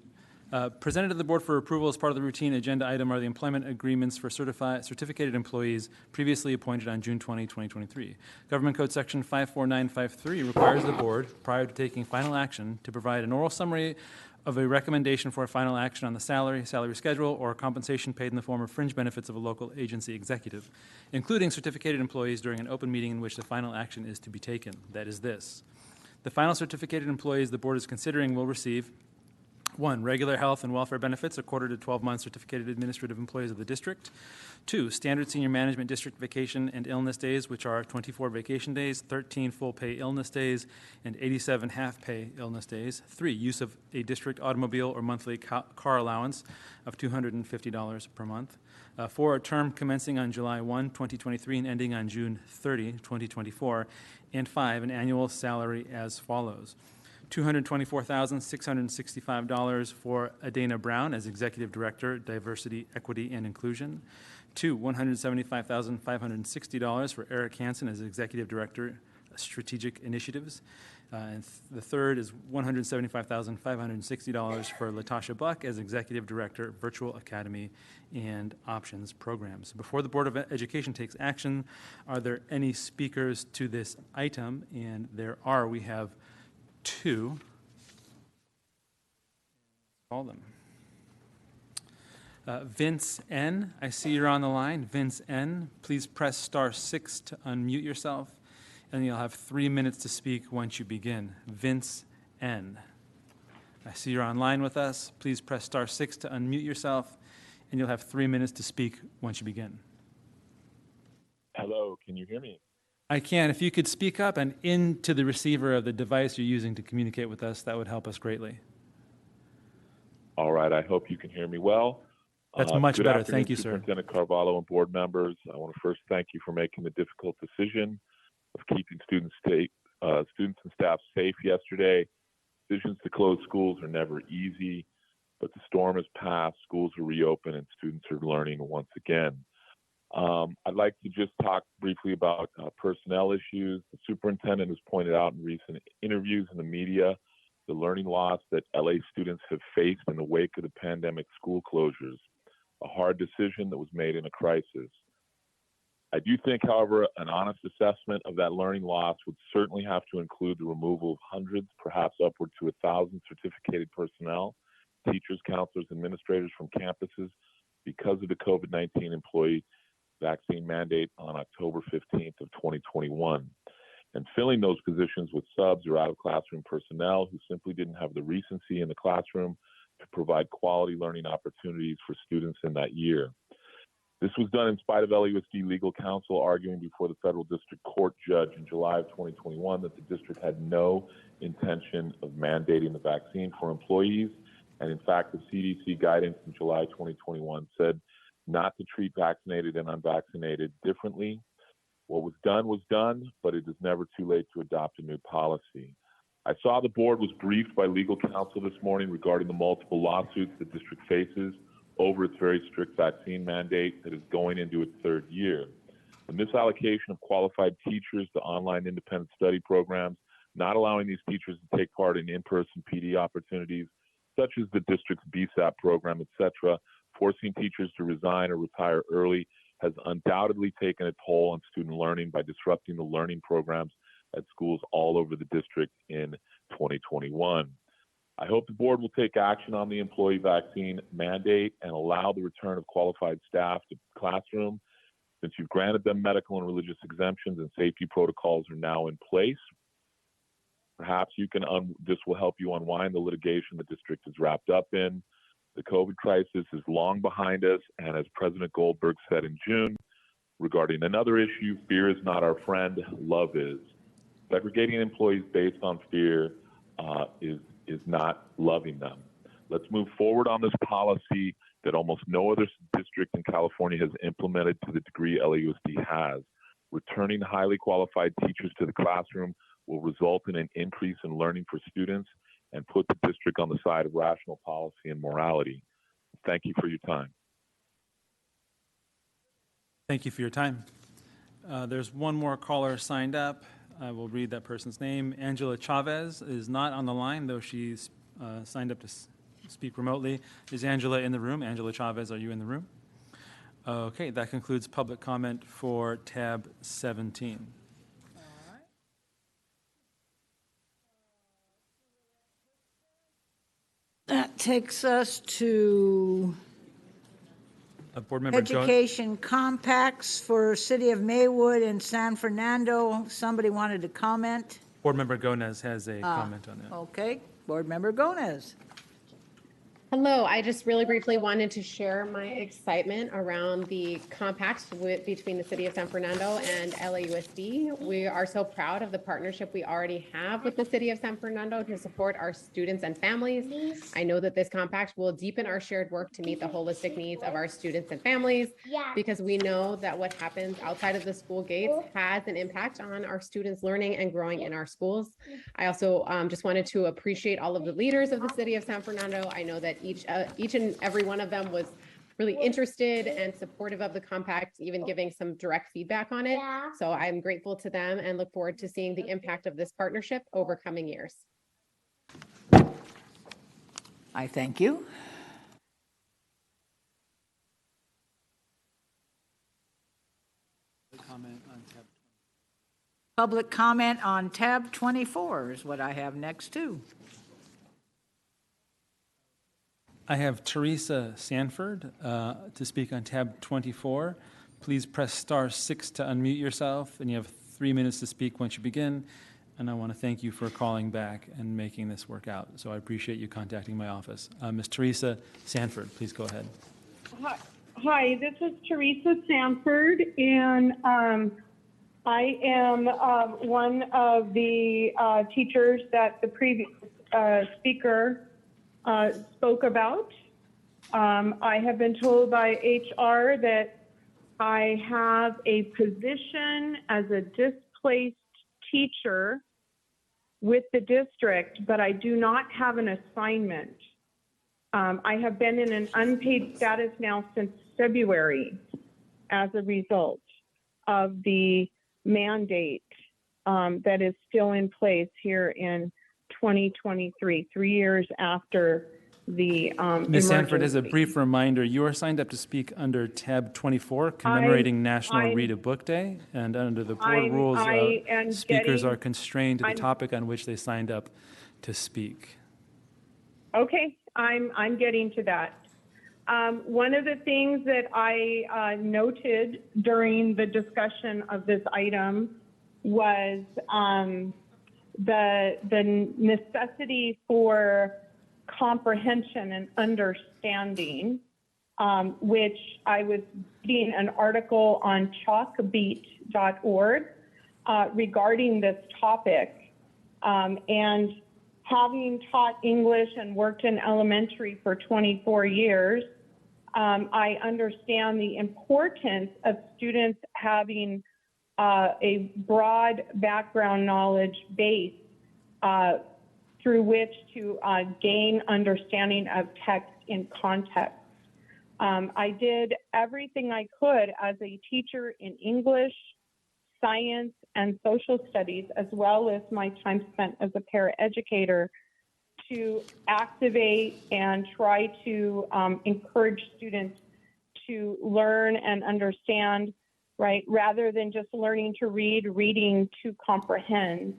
Presented to the board for approval as part of the routine agenda item are the employment agreements for certificated employees previously appointed on June 20, 2023. Government Code Section 54953 requires the board, prior to taking final action, to provide an oral summary of a recommendation for a final action on the salary schedule, or compensation paid in the form of fringe benefits of a local agency executive, including certificated employees during an open meeting in which the final action is to be taken. That is this. The final certificated employees the board is considering will receive 1, regular health and welfare benefits, a quarter to 12-month certificated administrative employees of the district. 2, standard senior management district vacation and illness days, which are 24 vacation days, 13 full pay illness days, and 87 half pay illness days. 3, use of a district automobile or monthly car allowance of $250 per month. 4, a term commencing on July 1, 2023 and ending on June 30, 2024. And 5, an annual salary as follows. $224,665 for Adana Brown as Executive Director, Diversity, Equity, and Inclusion. 2, $175,560 for Eric Hansen as Executive Director, Strategic Initiatives. And the third is $175,560 for Latasha Buck as Executive Director, Virtual Academy and Options Programs. Before the Board of Education takes action, are there any speakers to this item? And there are. We have 2. Call them. Vince N., I see you're on the line. Vince N., please press *6 to unmute yourself, and you'll have 3 minutes to speak once you begin. Vince N., I see you're online with us. Please press *6 to unmute yourself, and you'll have 3 minutes to speak once you begin. Hello, can you hear me? I can. If you could speak up and into the receiver of the device you're using to communicate with us, that would help us greatly. All right, I hope you can hear me well. That's much Good better. afternoon, Thank you, sir. Superintendent Carvalho and board members. I want to first thank you for making the difficult decision of keeping students and staff safe yesterday. Decisions to close schools are never easy, but the storm has passed, schools are reopened, and students are learning once again. I'd like to just talk briefly about personnel issues. The superintendent has pointed out in recent interviews in the media the learning loss that LA students have faced in the wake of the pandemic school closures, a hard decision that was made in a crisis. I do think, however, an honest assessment of that learning loss would certainly have to include the removal of hundreds, perhaps upward to 1,000 certificated personnel, teachers, counselors, administrators from campuses because of the COVID-19 employee vaccine mandate on October 15th of 2021, and filling those positions with subs or out-of-classroom personnel who simply didn't have the recency in the classroom to provide quality learning opportunities for students in that year. This was done in spite of LAUSD legal counsel arguing before the federal district court judge in July of 2021 that the district had no intention of mandating the vaccine for employees. And in fact, the CDC guidance in July 2021 said not to treat vaccinated and unvaccinated differently. What was done, but it is never too late to adopt a new policy. I saw the board was briefed by legal counsel this morning regarding the multiple lawsuits the district faces over its very strict vaccine mandate that is going into its 3rd year. The misallocation of qualified teachers to online independent study programs, not allowing these teachers to take part in in-person PD opportunities, such as the district's BSAP program, etc., forcing teachers to resign or retire early, has undoubtedly taken a toll on student learning by disrupting the learning programs at schools all over the district in 2021. I hope the board will take action on the employee vaccine mandate and allow the return of qualified staff to the classroom. Since you've granted them medical and religious exemptions and safety protocols are now in place, perhaps you can this will help you unwind the litigation the district is wrapped up in. The COVID crisis is long behind us, and as President Goldberg said in June, regarding another issue, fear is not our friend, love is. Segregating employees based on fear is not loving them. Let's move forward on this policy that almost no other district in California has implemented to the degree LAUSD has. Returning highly qualified teachers to the classroom will result in an increase in learning for students and put the district on the side of rational policy and morality. Thank you for your time. Thank you for your time. There's one more caller signed up. I will read that person's name. Angela Chavez is not on the line, though she's signed up to speak remotely. Is Angela in the room? Angela Chavez, are you in the room? Okay, that concludes public comment for tab 17. That takes us to Board Member education compacts for City of Maywood and San Fernando. Somebody wanted to comment. Board Member Gomez has a comment on that. Okay, Board Member Gomez. Hello, I just really briefly wanted to share my excitement around the compact between the City of San Fernando and LAUSD. We are so proud of the partnership we already have with the City of San Fernando to support our students and families. I know that this compact will deepen our shared work to meet the holistic needs of our students and families, because we know that what happens outside of the school gates has an impact on our students learning and growing in our schools. I also just wanted to appreciate all of the leaders of the City of San Fernando. I know that each and every one of them was really interested and supportive of the compact, even giving some direct feedback on it. So I'm grateful to them and look forward to seeing the impact of this partnership over coming years. I thank you. Public comment on tab 24 is what I have next too. I have Teresa Sanford to speak on tab 24. Please press *6 to unmute yourself, and you have 3 minutes to speak once you begin. And I want to thank you for calling back and making this work out. So I appreciate you contacting my office. Ms. Teresa Sanford, please go ahead. Hi, this is Teresa Sanford, and I am one of the teachers that the previous speaker spoke about. I have been told by HR that I have a position as a displaced teacher with the district, but I do not have an assignment. I have been in an unpaid status now since February as a result of the mandate that is still in place here in 2023, 3 years after the Ms. Sanford, as a emergency. brief reminder, you are signed up to speak under tab 24, commemorating National Read a Book Day, and under the board rules, speakers are constrained to the topic on which they signed up to speak. Okay, I'm getting to that. One of the things that I noted during the discussion of this item was the necessity for comprehension and understanding, which I was reading an article on chalkbeat.org regarding this topic. And having taught English and worked in elementary for 24 years, I understand the importance of students having a broad background knowledge base through which to gain understanding of text in context. I did everything I could as a teacher in English, science, and social studies, as well as my time spent as a paraeducator, to activate and try to encourage students to learn and understand, right, rather than just learning to read, reading to comprehend.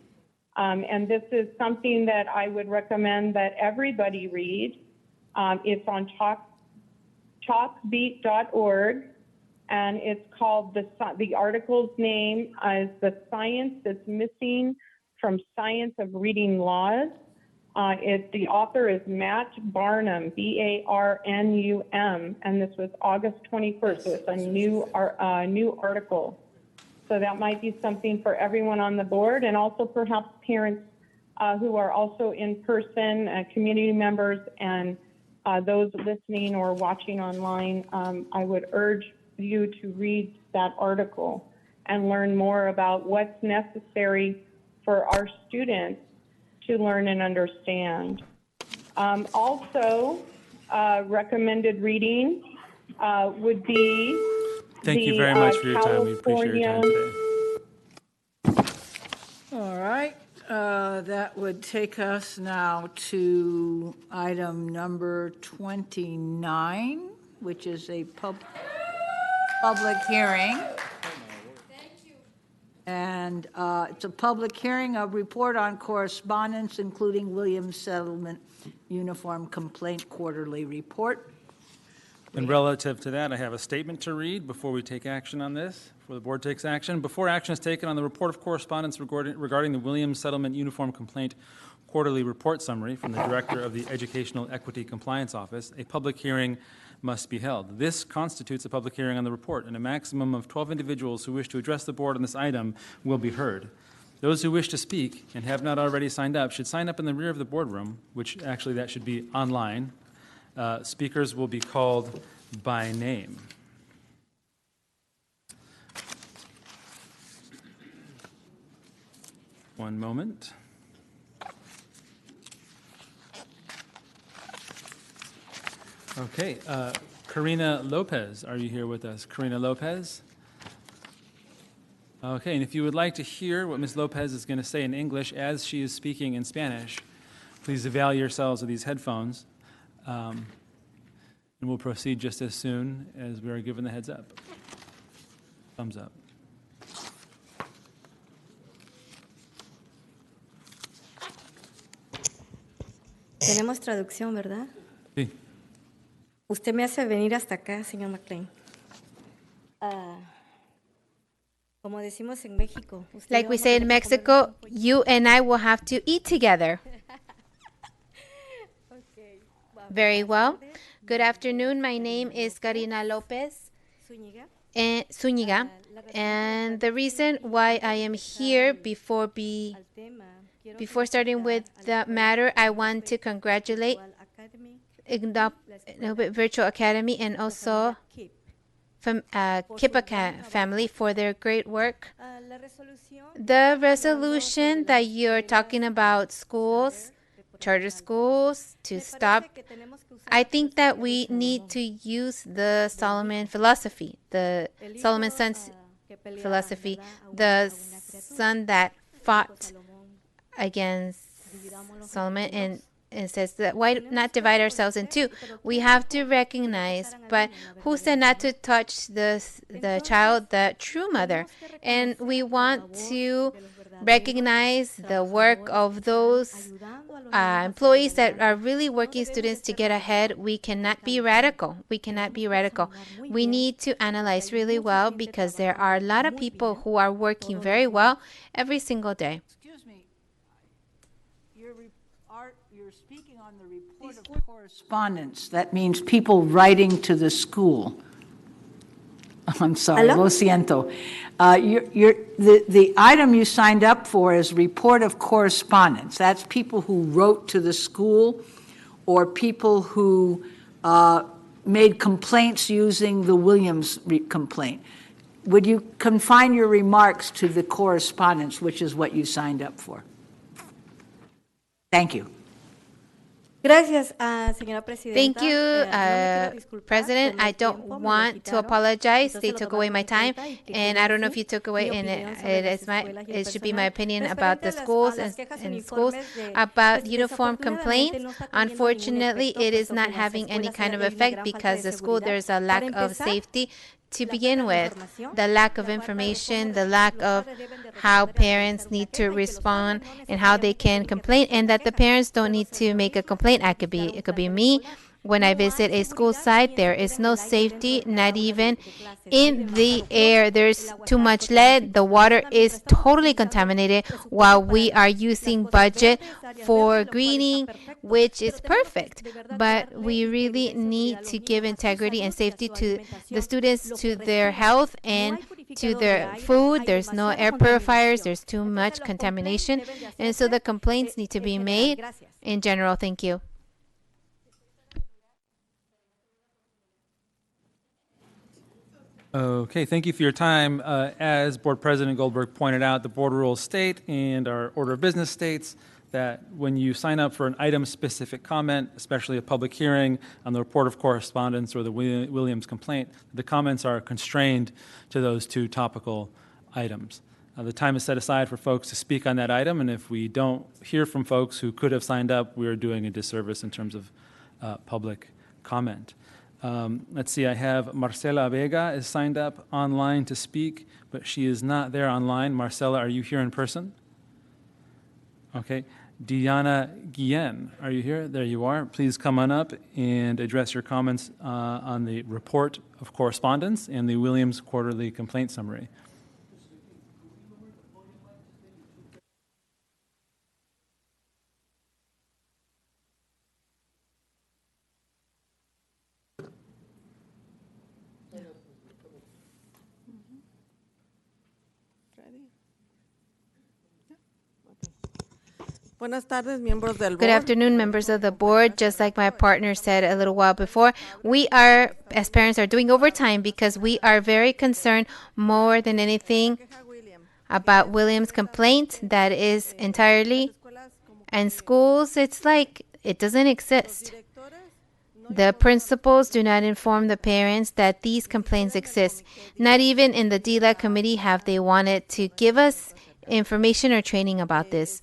And this is something that I would recommend that everybody read. It's on chalkbeat.org, and it's called, the article's name is The Science That's Missing from Science of Reading Laws. The author is Matt Barnum, B-A-R-N-U-M, and this was August 21st, so it's a new article. So that might be something for everyone on the board, and also perhaps parents who are also in person, community members, and those listening or watching online. I would urge you to read that article and learn more about what's necessary for our students to learn and understand. Also, recommended reading would be Thank you very much for your time. We appreciate your time today. All right, that would take us now to item number 29, which is a public hearing. And it's a public hearing of report on correspondence, including Williams Settlement Uniform Complaint Quarterly Report. And relative to that, I have a statement to read before we take action on this, before the board takes action. Before action is taken on the report of correspondence regarding the Williams Settlement Uniform Complaint quarterly report summary from the Director of the Educational Equity Compliance Office, a public hearing must be held. This constitutes a public hearing on the report, and a maximum of 12 individuals who wish to address the board on this item will be heard. Those who wish to speak and have not already signed up should sign up in the rear of the boardroom, which actually that should be online. Speakers will be called by name. One moment. Okay, Karina Lopez, are you here with us? Karina Lopez? Okay, and if you would like to hear what Ms. Lopez is going to say in English as she is speaking in Spanish, please avail yourselves of these headphones, and we'll proceed just as soon as we are given the heads up. Thumbs up. Tenemos traducción, ¿verdad? Sí. Usted me hace venir hasta acá, señor McLean. Como decimos en México. Like we say in Mexico, you and I will have to eat together. Very well. Good afternoon. My name is Karina Lopez Zúñiga. And the reason why I am here before starting with the matter, I want to congratulate Virtual Academy and also from KIPA family for their great work. The resolution that you're talking about schools, charter schools, to stop, I think that we need to use the Solomon philosophy, the Solomon son's philosophy, the son that fought against Solomon, and says that why not divide ourselves in two? We have to recognize, but who said not to touch the child, the true mother? And we want to recognize the work of those employees that are really working students to get ahead. We cannot be radical. We cannot be radical. We need to analyze really well, because there are a lot of people who are working very well every single day. You're speaking on the report of correspondence. That means people writing to the school. I'm sorry, Hello? lo siento. The item you signed up for is report of correspondence. That's people who wrote to the school or people who made complaints using the Williams complaint. Would you confine your remarks to the correspondence, which is what you signed up for? Thank you. Gracias, señora Presidenta. Thank you, President. I don't want to apologize. They took away my time, and I don't know if you took away. And it should be my opinion about the schools and schools about uniform complaints. Unfortunately, it is not having any kind of effect because the school there's a lack of safety. To begin with, the lack of information, the lack of how parents need to respond and how they can complain, and that the parents don't need to make a complaint. It could be me. When I visit a school site, there is no safety, not even in the air. There's too much lead. The water is totally contaminated while we are using budget for greening, which is perfect. But we really need to give integrity and safety to the students, to their health and to their food. There's no air purifiers. There's too much contamination. And so the complaints need to be made in general. Thank you. Okay, thank you for your time. As Board President Goldberg pointed out, the board rules state and our order of business states that when you sign up for an item-specific comment, especially a public hearing on the report of correspondence or the Williams complaint, the comments are constrained to those two topical items. The time is set aside for folks to speak on that item, and if we don't hear from folks who could have signed up, we are doing a disservice in terms of public comment. Let's see, I have Marcela Vega is signed up online to speak, but she is not there online. Marcela, are you here in person? Okay. Diana Guillen, are you here? There you are. Please come on up and address your comments on the report of correspondence and the Williams quarterly complaint summary. Buenas tardes, miembros del Good board. afternoon, members of the board. Just like my partner said a little while before, we are, as parents, are doing overtime because we are very concerned more than anything about William's complaint that is entirely, and schools, it's like it doesn't exist. The principals do not inform the parents that these complaints exist. Not even in the DLAC committee have they wanted to give us information or training about this.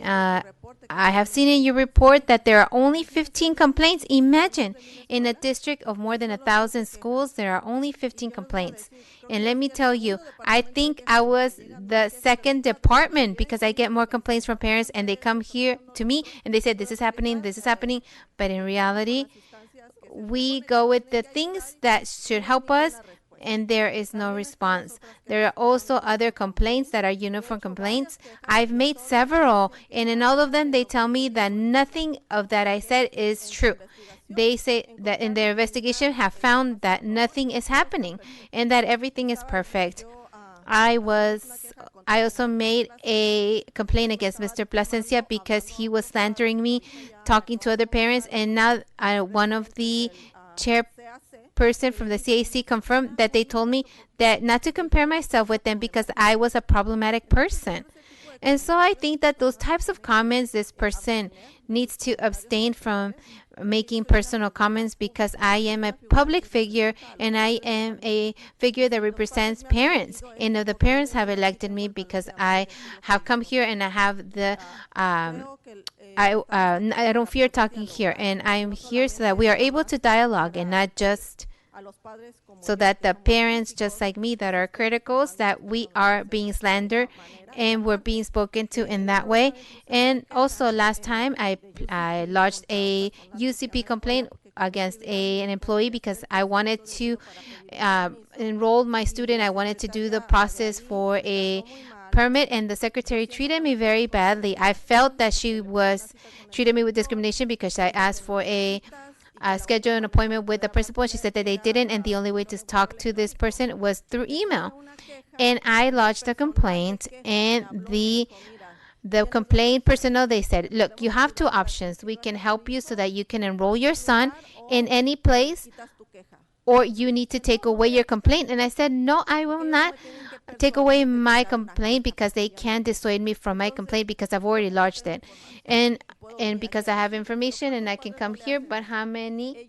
I have seen in your report that there are only 15 complaints. Imagine, in a district of more than 1,000 schools, there are only 15 complaints. And let me tell you, I think I was the second department because I get more complaints from parents and they come here to me and they say, this is happening. But in reality, we go with the things that should help us, and there is no response. There are also other complaints that are uniform complaints. I've made several, and in all of them, they tell me that nothing of that I said is true. They say that in their investigation have found that nothing is happening and that everything is perfect. I also made a complaint against Mr. Plasencia because he was slandering me, talking to other parents, and now one of the chairperson from the CAC confirmed that they told me that not to compare myself with them because I was a problematic person. And so I think that those types of comments, this person needs to abstain from making personal comments because I am a public figure and I am a figure that represents parents. And the parents have elected me because I have come here and I have the, I don't fear talking here. And I'm here so that we are able to dialogue and not just so that the parents, just like me, that are criticals, that we are being slandered and we're being spoken to in that way. And also last time I lodged a UCP complaint against an employee because I wanted to enroll my student. I wanted to do the process for a permit, and the secretary treated me very badly. I felt that she was treating me with discrimination because I asked for a schedule an appointment with the principal, and she said that they didn't, and the only way to talk to this person was through email. And I lodged a complaint, and the complaint personnel, they said, look, you have two options. We can help you so that you can enroll your son in any place, or you need to take away your complaint. And I said, no, I will not take away my complaint because they can't dissuade me from my complaint because I've already lodged it. And because I have information and I can come here, but how many?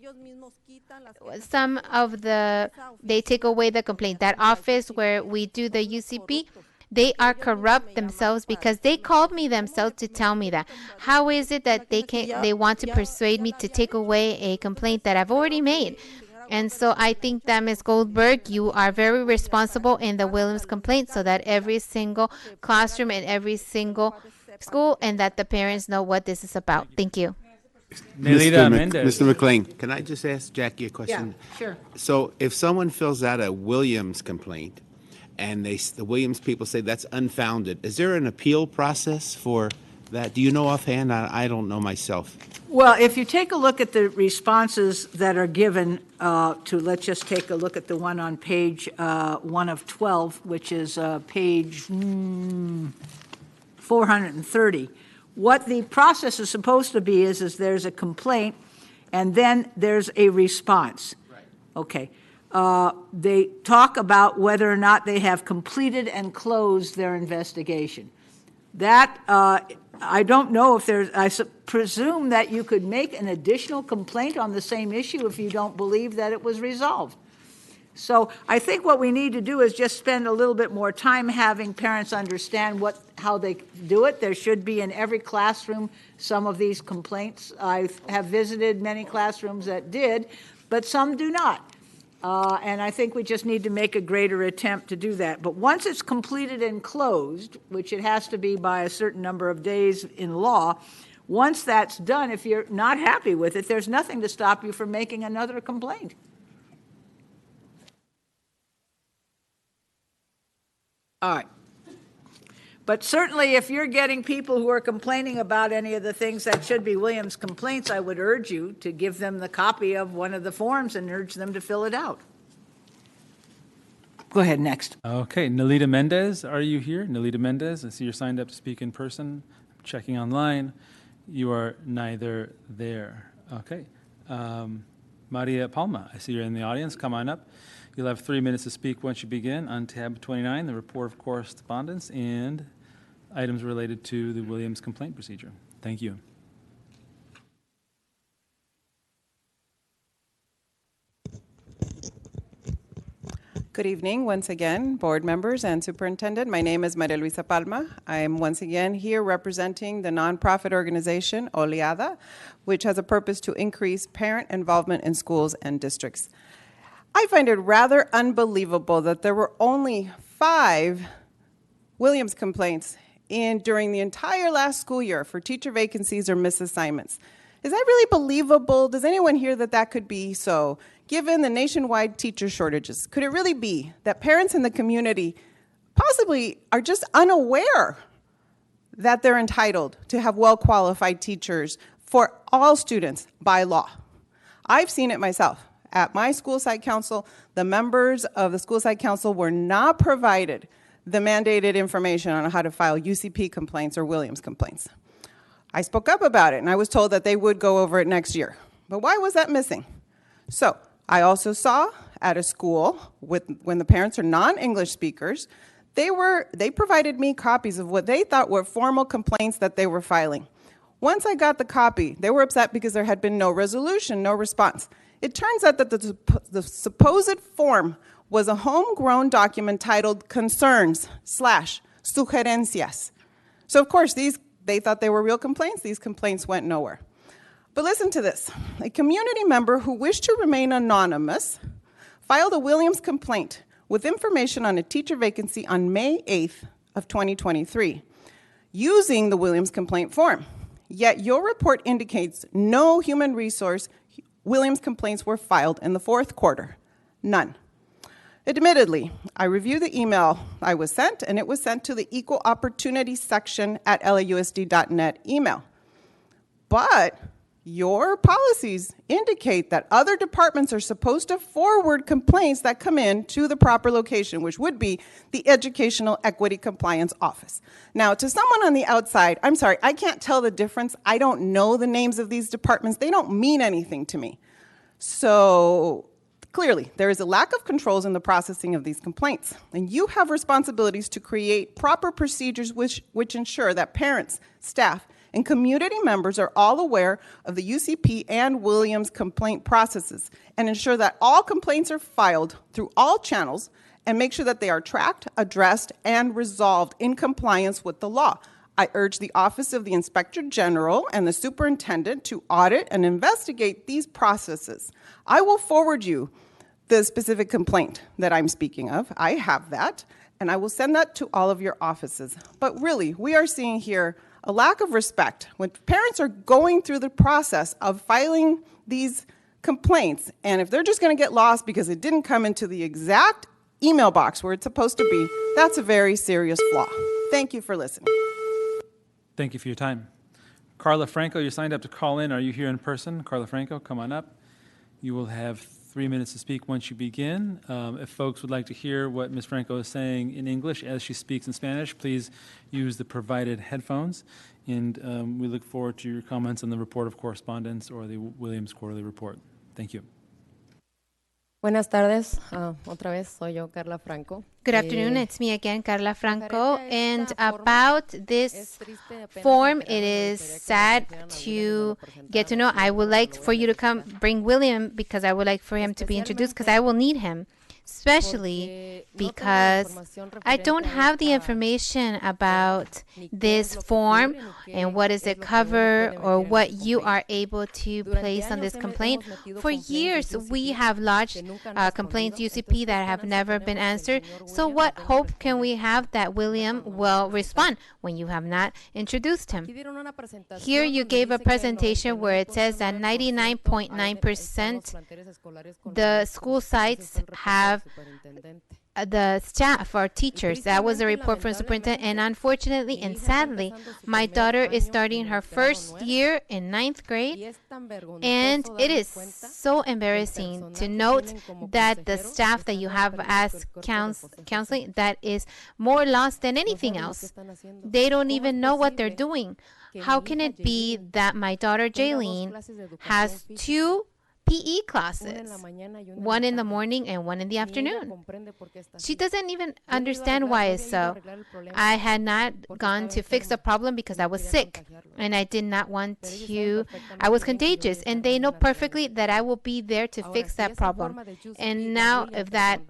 Some of they take away the complaint. That office where we do the UCP, they are corrupt themselves because they called me themselves to tell me that. How is it that they want to persuade me to take away a complaint that I've already made? And so I think that Ms. Goldberg, you are very responsible in the Williams complaint so that every single classroom and every single school and that the parents know what this is about. Thank you. Mr. McLean, can I just ask Jackie a question? Yeah, sure. So if someone fills out a Williams complaint and the Williams people say that's unfounded, is there an appeal process for that? Do you know offhand? I don't know myself. Well, if you take a look at the responses that are given let's just take a look at the one on page 1 of 12, which is page 430. What the process is supposed to be is there's a complaint and then there's a response. Right. Okay. They talk about whether or not they have completed and closed their investigation. That, I don't know if I presume that you could make an additional complaint on the same issue if you don't believe that it was resolved. So I think what we need to do is just spend a little bit more time having parents understand how they do it. There should be in every classroom some of these complaints. I have visited many classrooms that did, but some do not. And I think we just need to make a greater attempt to do that. But once it's completed and closed, which it has to be by a certain number of days in law, once that's done, if you're not happy with it, there's nothing to stop you from making another complaint. All right. But certainly if you're getting people who are complaining about any of the things that should be Williams complaints, I would urge you to give them the copy of one of the forms and urge them to fill it out. Go ahead, next. Okay, Nalita Mendez, are you here? Nalita Mendez, I see you're signed up to speak in person. checking online. You are neither there. Okay. Maria Palma, I see you're in the audience. Come on up. You'll have 3 minutes to speak once you begin on tab 29, the report of correspondence and items related to the Williams complaint procedure. Thank you. Good evening once again, board members and superintendent. My name is Maria Luisa Palma. I am once again here representing the nonprofit organization Oleada, which has a purpose to increase parent involvement in schools and districts. I find it rather unbelievable that there were only 5 Williams complaints during the entire last school year for teacher vacancies or misassignments. Is that really believable? Does anyone hear that that could be so? Given the nationwide teacher shortages, could it really be that parents in the community possibly are just unaware that they're entitled to have well-qualified teachers for all students by law? I've seen it myself. At my school site council, the members of the school site council were not provided the mandated information on how to file UCP complaints or Williams complaints. I spoke up about it, and I was told that they would go over it next year. But why was that missing? So I also saw at a school when the parents are non-English speakers, they provided me copies of what they thought were formal complaints that they were filing. Once I got the copy, they were upset because there had been no resolution, no response. It turns out that the supposed form was a homegrown document titled Concerns/Sugerencias. So of course, they thought they were real complaints. These complaints went nowhere. But listen to this. A community member who wished to remain anonymous filed a Williams complaint with information on a teacher vacancy on May 8th of 2023 using the Williams complaint form. Yet your report indicates no human resource Williams complaints were filed in the 4th quarter. None. Admittedly, I reviewed the email I was sent, and it was sent to the Equal Opportunity section at lausd.net email. But your policies indicate that other departments are supposed to forward complaints that come in to the proper location, which would be the Educational Equity Compliance Office. Now, to someone on the outside, I'm sorry, I can't tell the difference. I don't know the names of these departments. They don't mean anything to me. So clearly, there is a lack of controls in the processing of these complaints, and you have responsibilities to create proper procedures which ensure that parents, staff, and community members are all aware of the UCP and Williams complaint processes and ensure that all complaints are filed through all channels and make sure that they are tracked, addressed, and resolved in compliance with the law. I urge the Office of the Inspector General and the Superintendent to audit and investigate these processes. I will forward you the specific complaint that I'm speaking of. I have that, and I will send that to all of your offices. But really, we are seeing here a lack of respect when parents are going through the process of filing these complaints, and if they're just going to get lost because it didn't come into the exact email box where it's supposed to be, that's a very serious flaw. Thank you for listening. Thank you for your time. Carla Franco, you're signed up to call in. Are you here in person? Carla Franco, come on up. You will have 3 minutes to speak once you begin. If folks would like to hear what Ms. Franco is saying in English as she speaks in Spanish, please use the provided headphones. And we look forward to your comments on the report of correspondence or the Williams Quarterly Report. Thank you. Buenas tardes, otra vez soy yo, Carla Franco. Good afternoon, it's me again, Carla Franco, and about this form, it is sad to get to know. I would like for you to come bring William because I would like for him to be introduced because I will need him, especially because I don't have the information about this form and what does it cover or what you are able to place on this complaint. For years, we have lodged complaints UCP that have never been answered. So what hope can we have that William will respond when you have not introduced him? Here you gave a presentation where it says that 99.9% the school sites have the staff or teachers. That was a report from the superintendent, and unfortunately and sadly, my daughter is starting her first year in 9th grade, and it is so embarrassing to note that the staff that you have as counseling that is more lost than anything else. They don't even know what they're doing. How can it be that my daughter Jaylene has 2 PE classes, one in the morning and one in the afternoon? She doesn't even understand why it's so. I had not gone to fix the problem because I was sick and I did not want to, I was contagious, and they know perfectly that I will be there to fix that problem. And now if that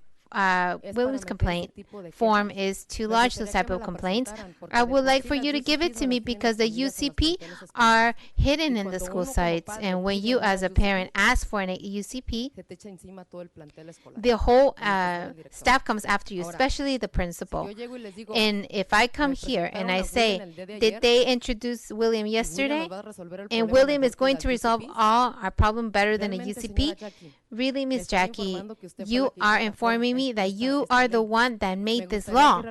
Williams complaint form is too large, those type of complaints, I would like for you to give it to me, because the UCP are hidden in the school sites, and when you as a parent ask for an UCP, the whole staff comes after you, especially the principal. And if I come here and I say, did they introduce William yesterday, and William is going to resolve all our problem better than a UCP, really, Miss Jackie, you are informing me that you are the one that made this law.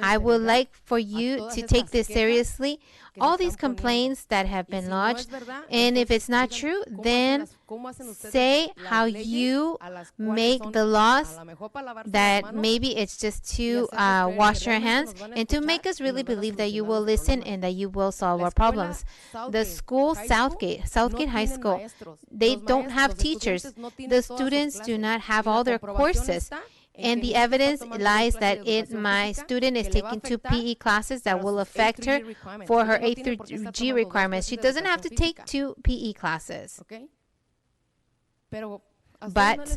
I would like for you to take this seriously, all these complaints that have been lodged, and if it's not true, then say how you make the laws, that maybe it's just to wash your hands, and to make us really believe that you will listen and that you will solve our problems. The school, Southgate High School, they don't have teachers. The students do not have all their courses. And the evidence lies that my student is taking 2 PE classes that will affect her for her A through G requirements. She doesn't have to take 2 PE classes. But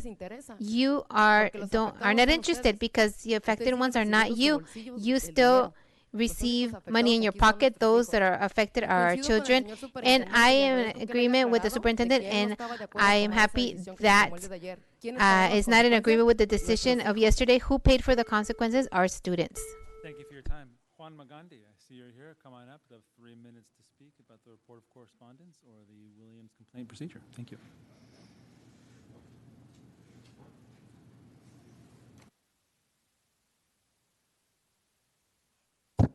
you are not interested, because the affected ones are not you. You still receive money in your pocket. Those that are affected are our children. And I am in agreement with the superintendent, and I am happy that is not in agreement with the decision of yesterday. Who paid for the consequences? Our students. Thank you for your time. Juan Magandi, I see you're here. Come on up. You have 3 minutes to speak about the report of correspondence or the Williams complaint procedure. Thank you.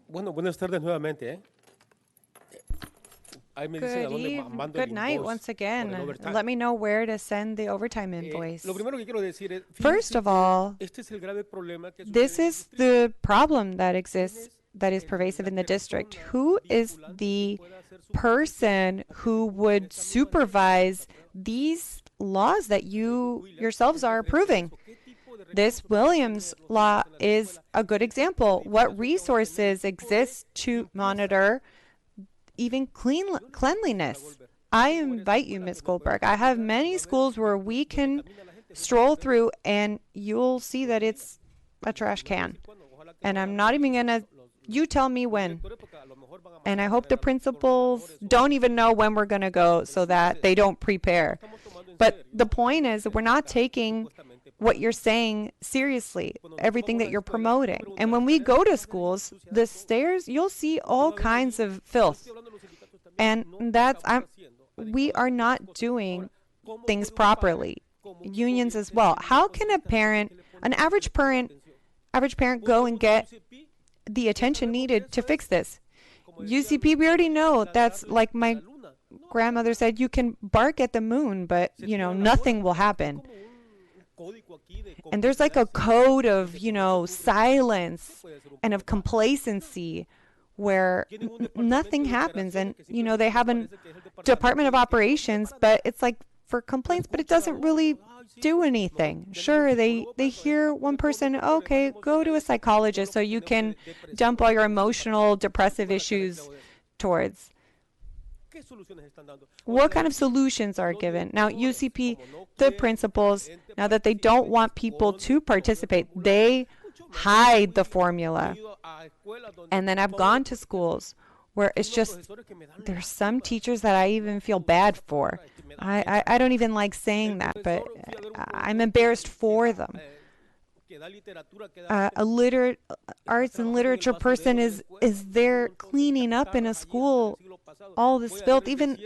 Bueno, buenas tardes nuevamente. Good night once again. Let me know where to send the overtime invoice. First of all, this is the problem that exists, that is pervasive in the district. Who is the person who would supervise these laws that you yourselves are approving? This Williams law is a good example. What resources exist to monitor even cleanliness? I invite you, Ms. Goldberg. I have many schools where we can stroll through and you'll see that it's a trash can. And I'm not even going to, you tell me when. And I hope the principals don't even know when we're going to go so that they don't prepare. But the point is that we're not taking what you're saying seriously, everything that you're promoting. And when we go to schools, the stairs, you'll see all kinds of filth. And we are not doing things properly. Unions as well. How can an average parent go and get the attention needed to fix this? UCP, we already know that's like my grandmother said, you can bark at the moon, but nothing will happen. And there's like a code of, silence and of complacency where nothing happens. And, they have a Department of Operations, but it's like for complaints, but it doesn't really do anything. Sure, they hear one person, okay, go to a psychologist so you can dump all your emotional, depressive issues towards. What kind of solutions are given? Now, UCP, the principals, now that they don't want people to participate, they hide the formula. And then I've gone to schools where it's just, there's some teachers that I even feel bad for. I don't even like saying that, but I'm embarrassed for them. Arts and literature person is there cleaning up in a school all this filth. Even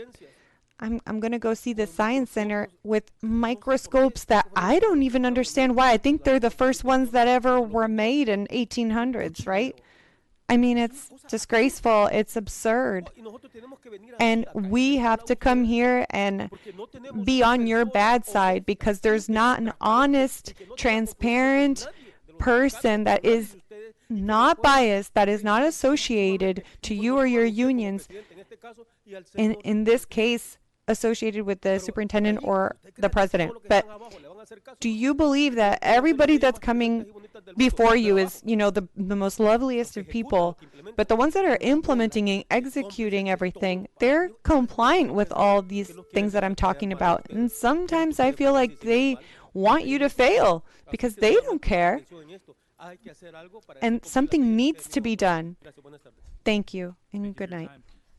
I'm going to go see the science center with microscopes that I don't even understand why. I think they're the first ones that ever were made in 1800s, right? I mean, it's disgraceful. It's absurd. And we have to come here and be on your bad side because there's not an honest, transparent person that is not biased, that is not associated to you or your unions, in this case, associated with the superintendent or the president. But do you believe that everybody that's coming before you is, the most loveliest of people, but the ones that are implementing and executing everything, they're compliant with all these things that I'm talking about. And sometimes I feel like they want you to fail because they don't care. And something needs to be done. Thank you, and good night.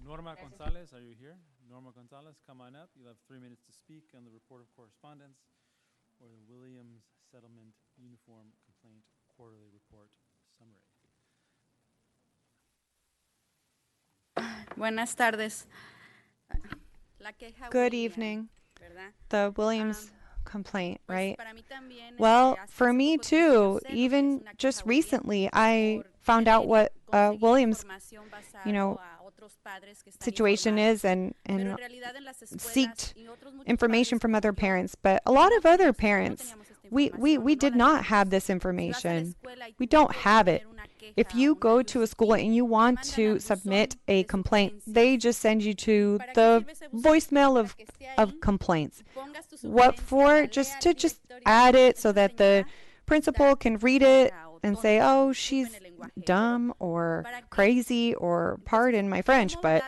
Norma Gonzalez, are you here? Norma Gonzalez, come on up. You'll have 3 minutes to speak on the report of correspondence or the Williams Settlement Uniform Complaint Quarterly Report Summary. Buenas tardes. Good evening. The Williams complaint, right? Well, for me too, even just recently, I found out what Williams, situation is and seeked information from other parents. But a lot of other parents, we did not have this information. We don't have it. If you go to a school and you want to submit a complaint, they just send you to the voicemail of complaints. What for? Just to add it so that the principal can read it and say, oh, she's dumb or crazy, or pardon my French, but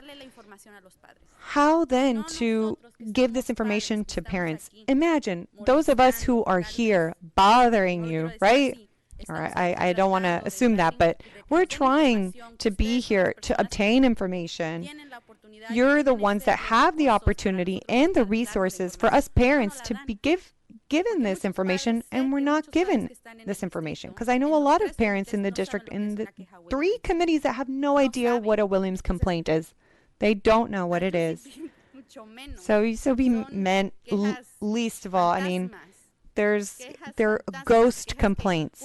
how then to give this information to parents? Imagine those of us who are here bothering you, right? All right, I don't want to assume that, but we're trying to be here to obtain information. You're the ones that have the opportunity and the resources for us parents to be given this information, and we're not given this information. Because I know a lot of parents in the district, in the 3 committees, that have no idea what a Williams complaint is. They don't know what it is. So be meant, least of all, I mean, there are ghost complaints.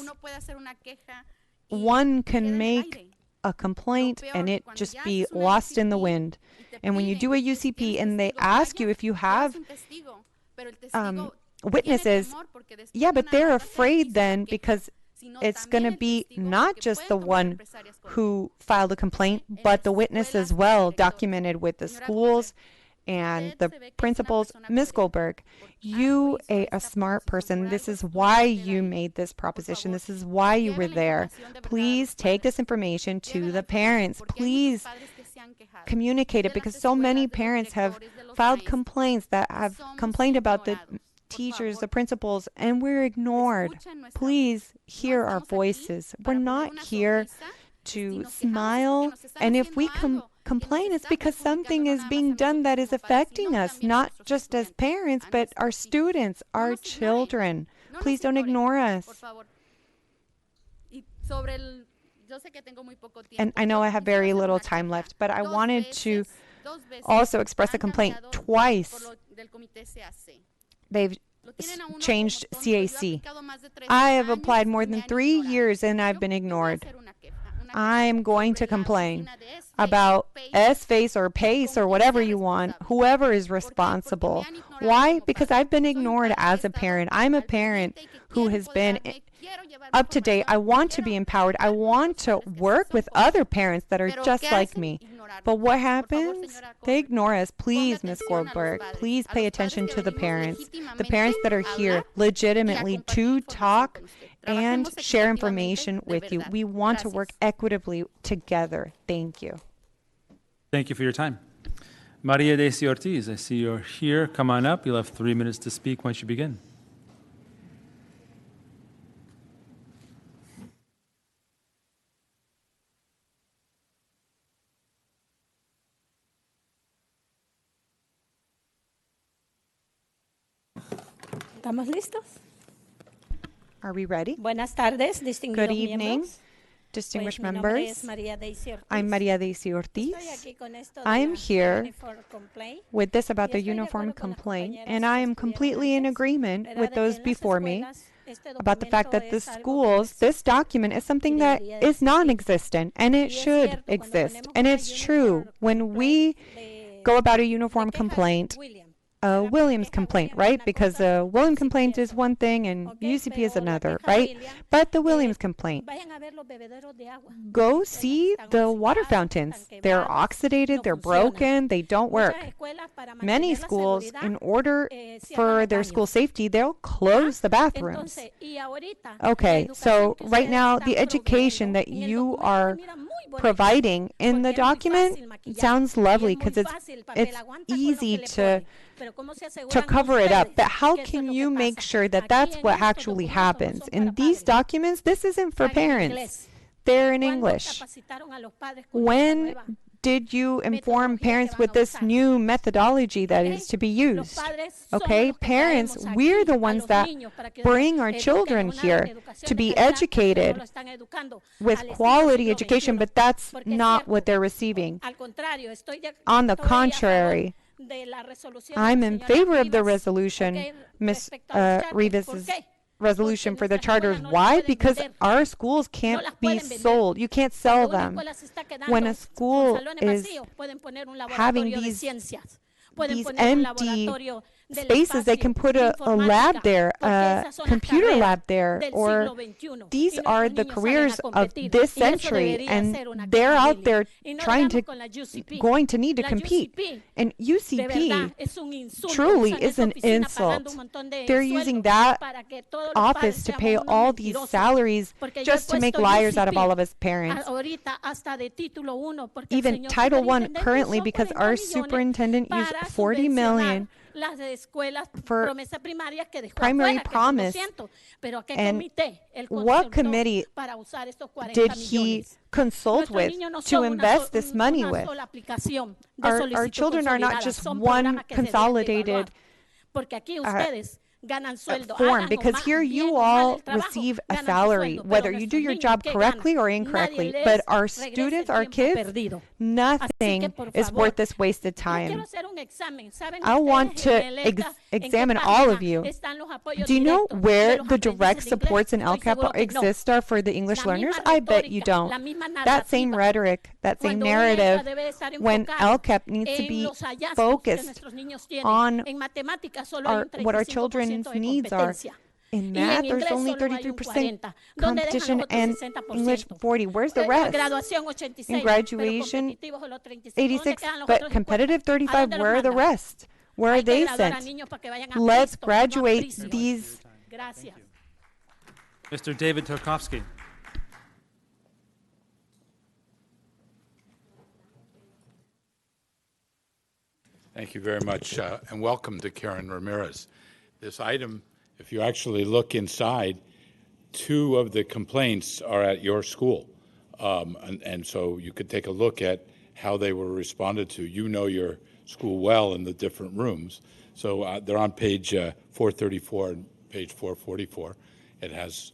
One can make a complaint and it just be lost in the wind. And when you do a UCP and they ask you if you have witnesses, yeah, but they're afraid then because it's going to be not just the one who filed a complaint, but the witness as well, documented with the schools and the principals. Ms. Goldberg, you, a smart person, this is why you made this proposition. This is why you were there. Please take this information to the parents. Please communicate it, because so many parents have filed complaints that have complained about the teachers, the principals, and we're ignored. Please hear our voices. We're not here to smile, and if we complain, it's because something is being done that is affecting us, not just as parents, but our students, our children. Please don't ignore us. And I know I have very little time left, but I wanted to also express a complaint twice. They've changed CAC. I have applied more than 3 years and I've been ignored. I'm going to complain about S-Face or PACE or whatever you want, whoever is responsible. Why? Because I've been ignored as a parent. I'm a parent who has been up to date. I want to be empowered. I want to work with other parents that are just like me. But what happens? They ignore us. Please, Ms. Goldberg, please pay attention to the parents that are here legitimately to talk and share information with you. We want to work equitably together. Thank you. Thank you for your time. Maria Daisy Ortiz, I see you're here. Come on up. You'll have 3 minutes to speak once you begin. ¿Estamos listos? Are we ready? Buenas tardes, distinguidos Good evening, miembros. distinguished Mi nombre members. es María Daisy Ortiz. I'm Maria Daisy Ortiz. Estoy aquí con esto de I am la here uniform complaint. with this about the Y estoy de uniform acuerdo con las complaint, compañeras and que I am estuvieron completely in antes, agreement ¿verdad? with De que those en las before me escuelas este about the fact that documento the es algo que schools, this document is something that is non-existent, and it Y es should cierto, cuando exist. ponemos And una it's true, uniform when we de go about a uniform complaint William, a Williams complaint, right? Because a Williams complaint is one thing and UCP is another, right? But the Williams complaint, go see the water fountains. They're oxidated, they're broken, they don't work. Many schools, in order for their school safety, they'll close the bathrooms. Okay, so right now, the education that you are providing in the document sounds lovely because it's easy to cover it up. But how can you make sure that that's what actually happens? In these documents, this isn't for parents. They're in English. When did you inform parents with this new methodology that is to be used? Okay, parents, we're the ones that bring our children here to be educated with quality education, but that's not what they're receiving. On the contrary, I'm in favor of the resolution, Ms. Rivas' resolution for the charters. Why? Because our schools can't be sold. You can't sell them. When a school is having these empty spaces, they can put a lab there, a computer lab there, or these are the careers of this century, and they're out there going to need to compete. And UCP truly is an insult. They're using that office to pay all these salaries just to make liars out of all of us parents. Even Title I currently, because our superintendent used $40 million for primary promise. And what committee did he consult with to invest this money with? Our children are not just one consolidated form, because here you all receive a salary, whether you do your job correctly or incorrectly. But our students, our kids, nothing is worth this wasted time. I want to examine all of you. Do you know where the direct supports in LCAP exist are for the English learners? I bet you don't. That same rhetoric, that same narrative, when LCAP needs to be focused on what our children's needs are. In math, there's only 33% competition, and English 40%. Where's the rest? In graduation, 86%, but competitive 35%. Where are the rest? Where are they sent? Let's graduate these. Mr. David Tarkovsky. Thank you very much, and welcome to Karen Ramirez. This item, if you actually look inside, 2 of the complaints are at your school. And so you could take a look at how they were responded to. You know your school well in the different rooms. So they're on page 434 and page 444. It has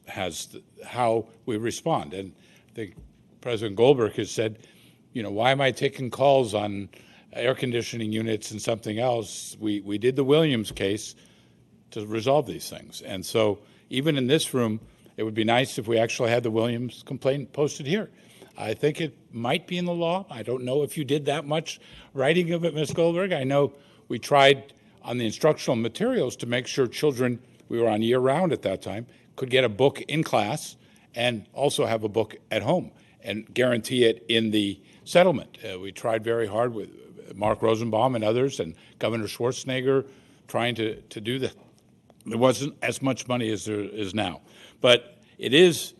how we respond. And I think President Goldberg has said, you know, why am I taking calls on air conditioning units and something else? We did the Williams case to resolve these things. And so even in this room, it would be nice if we actually had the Williams complaint posted here. I think it might be in the law. I don't know if you did that much writing of it, Ms. Goldberg. I know we tried on the instructional materials to make sure children, we were on year-round at that time, could get a book in class and also have a book at home and guarantee it in the settlement. We tried very hard with Mark Rosenbaum and others, and Governor Schwarzenegger trying to do that. There wasn't as much money as there is now. But it is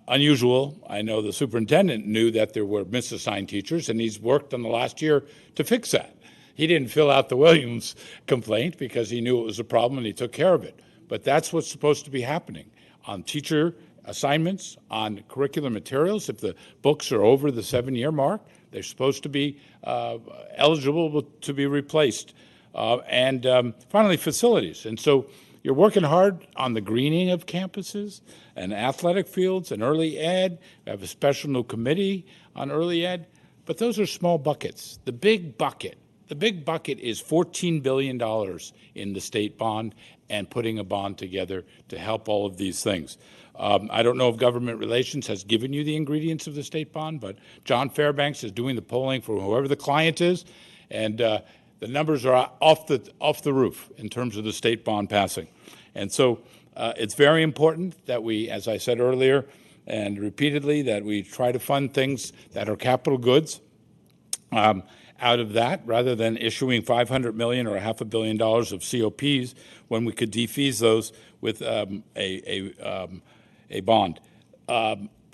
unusual. I know the superintendent knew that there were misassigned teachers, and he's worked on the last year to fix that. He didn't fill out the Williams complaint because he knew it was a problem and he took care of it. But that's what's supposed to be happening on teacher assignments, on curricular materials. If the books are over the 7-year mark, they're supposed to be eligible to be replaced. And finally, facilities. And so you're working hard on the greening of campuses and athletic fields and early ed. We have a special new committee on early ed. But those are small buckets. The big bucket is $14 billion in the state bond and putting a bond together to help all of these things. I don't know if government relations has given you the ingredients of the state bond, but John Fairbanks is doing the polling for whoever the client is, and the numbers are off the roof in terms of the state bond passing. And so it's very important that we, as I said earlier and repeatedly, that we try to fund things that are capital goods out of that, rather than issuing $500 million or $500 million of COPs when we could defease those with a bond.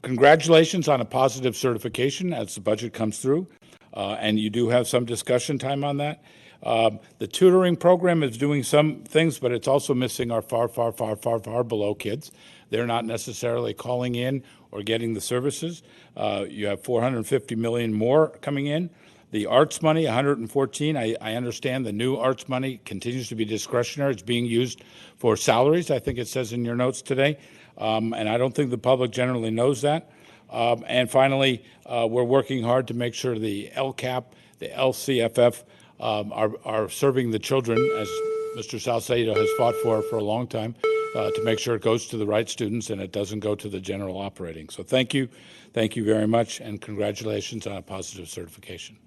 Congratulations on a positive certification as the budget comes through, and you do have some discussion time on that. The tutoring program is doing some things, but it's also missing our far below kids. They're not necessarily calling in or getting the services. You have $450 million more coming in. The arts money, 114, I understand the new arts money continues to be discretionary. It's being used for salaries, I think it says in your notes today, and I don't think the public generally knows that. And finally, we're working hard to make sure the LCAP, the LCFF are serving the children, as Mr. Salcedo has fought for a long time, to make sure it goes to the right students and it doesn't go to the general operating. So thank you very much, and congratulations on a positive certification.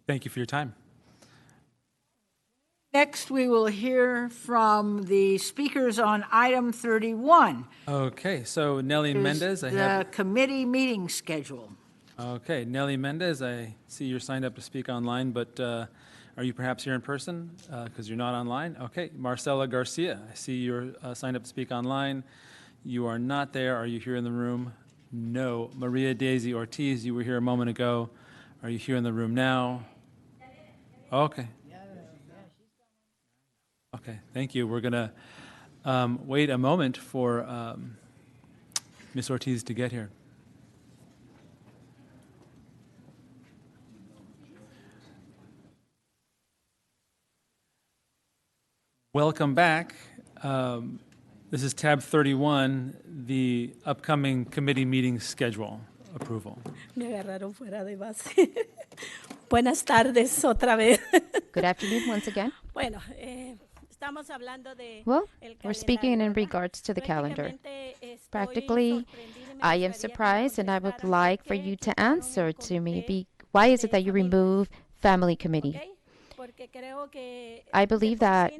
Thank you for your time. Next, we will hear from the speakers on item 31. Okay, so Nelly Mendez, I have the committee meeting schedule. Okay, Nelly Mendez, I see you're signed up to speak online, but are you perhaps here in person? Because you're not online. Okay, Marcela Garcia, I see you're signed up to speak online. You are not there. Are you here in the room? No. Maria Daisy Ortiz, you were here a moment ago. Are you here in the room now? Okay. Okay, thank you. We're going to wait a moment for Ms. Ortiz to get here. Welcome back. This is tab 31, the upcoming committee meeting schedule approval. Me agarraron fuera de base. Buenas tardes otra vez. Good afternoon once again. Bueno, estamos hablando de well, we're speaking in regards to the calendar. Practically, I am surprised, and I would like for you to answer to me. Why is it that you remove family committee? I believe that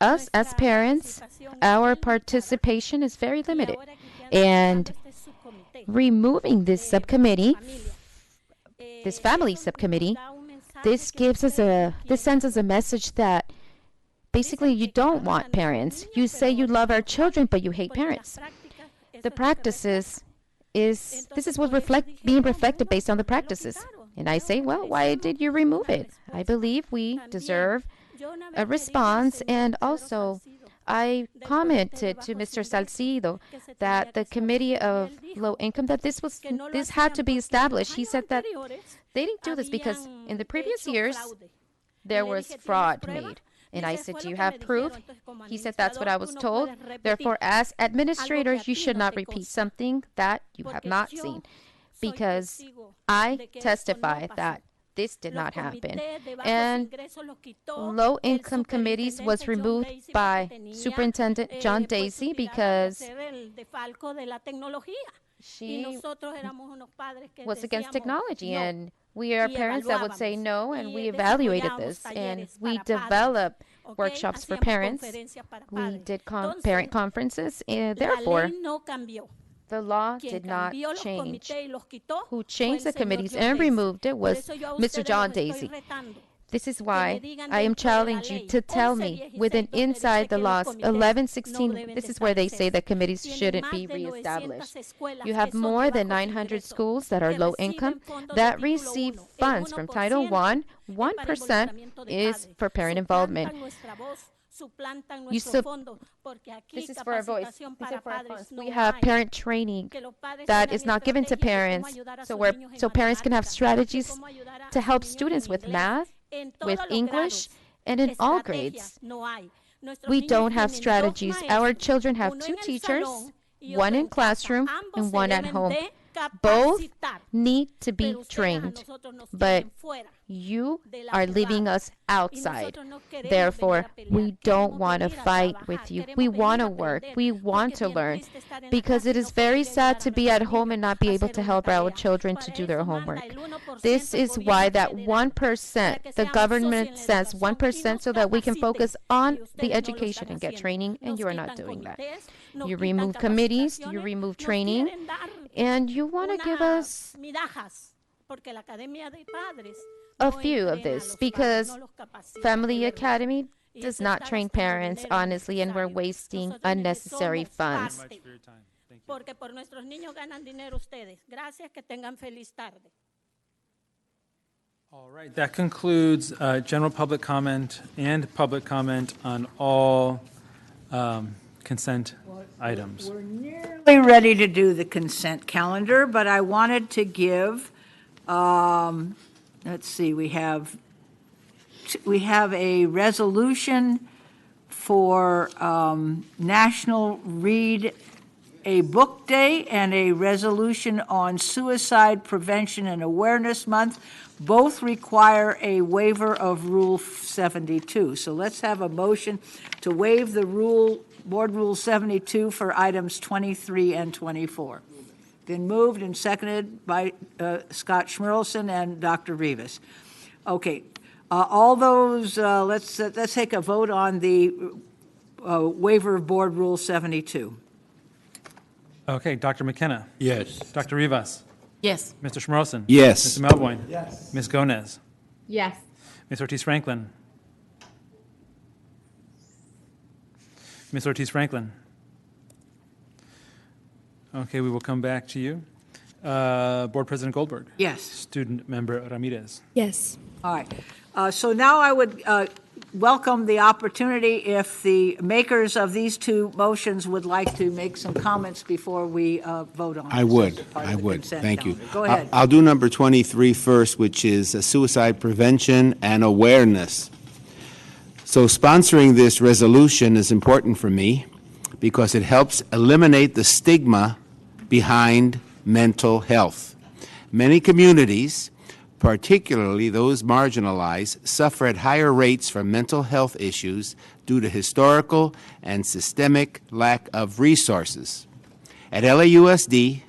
us as parents, our participation is very limited. And removing this subcommittee, this family subcommittee, this sends us a message that basically you don't want parents. You say you love our children, but you hate parents. The practices this is what's being reflected based on the practices. And I say, well, why did you remove it? I believe we deserve a response. And also, I commented to Mr. Salcido that the Committee of Low Income, that this had to be established. He said that they didn't do this because in the previous years, there was fraud made. And I said, do you have proof? He said, that's what I was told. Therefore, as administrators, you should not repeat something that you have not seen, because I testify that this did not happen. And low-income committees was removed by Superintendent John Daisy because she was against technology, and we are parents that would say no, and we evaluated this, and we developed workshops for parents. We did parent conferences, and therefore, the law did not change. Who changed the committees and removed it was Mr. John Daisy. This is why I am challenging you to tell me within inside the laws 1116, this is where they say that committees shouldn't be reestablished. You have more than 900 schools that are low income that receive funds from Title I. 1% is for parent involvement. This is for our voice. These are for our funds. We have parent training that is not given to parents, so parents can have strategies to help students with math, with English, and in all grades. We don't have strategies. Our children have two teachers, one in classroom and one at home. Both need to be trained, but you are leaving us outside. Therefore, we don't want to fight with you. We want to work. We want to learn, because it is very sad to be at home and not be able to help our children to do their homework. This is why that 1%, the government says 1%, so that we can focus on the education and get training, and you are not doing that. You remove committees, you remove training, and you want to give us a few of this, because Family Academy does not train parents honestly, and we're wasting unnecessary funds. All right, that concludes general public comment and public comment on all consent items. We're nearly ready to do the consent calendar, but I wanted to give, let's see, we have a resolution for National Read a Book Day and a resolution on Suicide Prevention and Awareness Month. Both require a waiver of Rule 72. So let's have a motion to waive the Board Rule 72 for items 23 and 24. Been moved and seconded by Scott Schmerlson and Dr. Rivas. Okay, all those, let's take a vote on the waiver of Board Rule 72. Okay, Dr. McKenna. Yes. Dr. Rivas. Yes. Mr. Schmerlson. Yes. Mr. Melvoin. Yes. Ms. Gomez. Yes. Ms. Ortiz-Franklin. Ms. Ortiz-Franklin. Okay, we will come back to you. Board President Goldberg. Yes. Student Member Ramirez. Yes. All right. So now I would welcome the opportunity if the makers of these two motions would like to make some comments before we vote on it. I would. Thank you. Go ahead. I'll do number 23 first, which is suicide prevention and awareness. So sponsoring this resolution is important for me because it helps eliminate the stigma behind mental health. Many communities, particularly those marginalized, suffer at higher rates from mental health issues due to historical and systemic lack of resources. At LAUSD,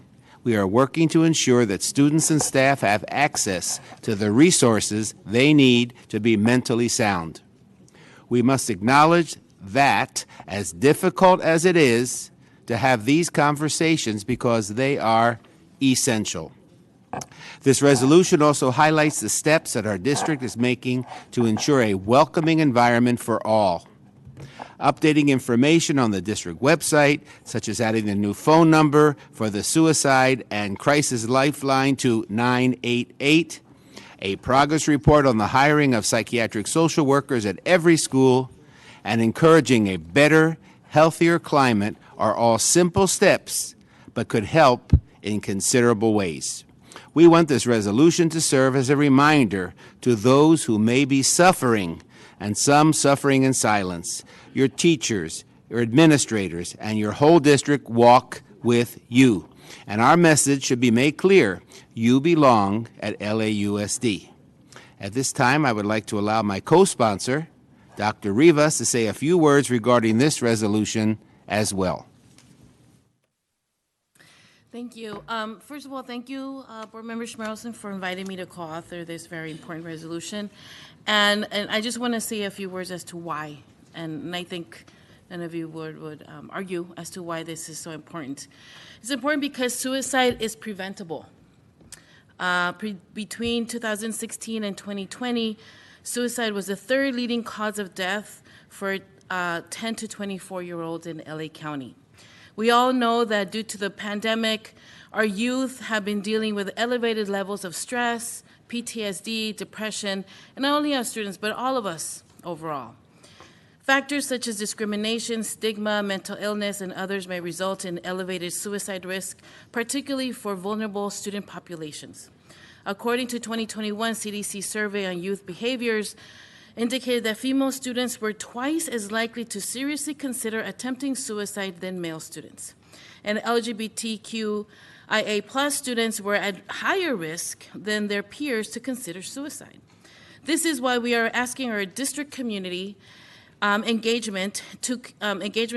we are working to ensure that students and staff have access to the resources they need to be mentally sound. We must acknowledge that, as difficult as it is to have these conversations, because they are essential. This resolution also highlights the steps that our district is making to ensure a welcoming environment for all. Updating information on the district website, such as adding a new phone number for the Suicide and Crisis Lifeline to 988, a progress report on the hiring of psychiatric social workers at every school, and encouraging a better, healthier climate are all simple steps, but could help in considerable ways. We want this resolution to serve as a reminder to those who may be suffering, and some suffering in silence. Your teachers, your administrators, and your whole district walk with you. And our message should be made clear. You belong at LAUSD. At this time, I would like to allow my co-sponsor, Dr. Rivas, to say a few words regarding this resolution as well. Thank you. First of all, thank you, Board Member Schmerlson, for inviting me to co-author this very important resolution. And I just want to say a few words as to why. And I think none of you would argue as to why this is so important. It's important because suicide is preventable. Between 2016 and 2020, suicide was the third leading cause of death for 10 to 24-year-olds in LA County. We all know that due to the pandemic, our youth have been dealing with elevated levels of stress, PTSD, depression, and not only our students, but all of us overall. Factors such as discrimination, stigma, mental illness, and others may result in elevated suicide risk, particularly for vulnerable student populations. According to 2021 CDC survey on youth behaviors, indicated that female students were twice as likely to seriously consider attempting suicide than male students. And LGBTQ IA plus students were at higher risk than their peers to consider suicide. This is why we are asking our district community engagement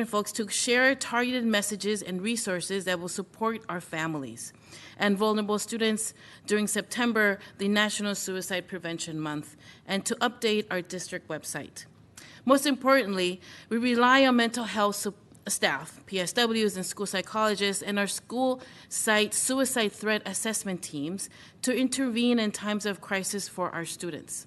folks to share targeted messages and resources that will support our families and vulnerable students during September, the National Suicide Prevention Month, and to update our district website. Most importantly, we rely on mental health staff, PSWs and school psychologists, and our school site suicide threat assessment teams to intervene in times of crisis for our students.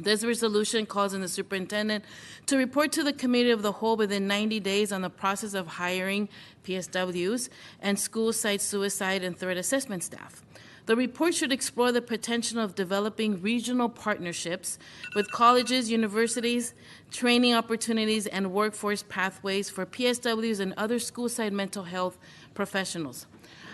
This resolution calls on the superintendent to report to the committee of the whole within 90 days on the process of hiring PSWs and school site suicide and threat assessment staff. The report should explore the potential of developing regional partnerships with colleges, universities, training opportunities, and workforce pathways for PSWs and other school site mental health professionals.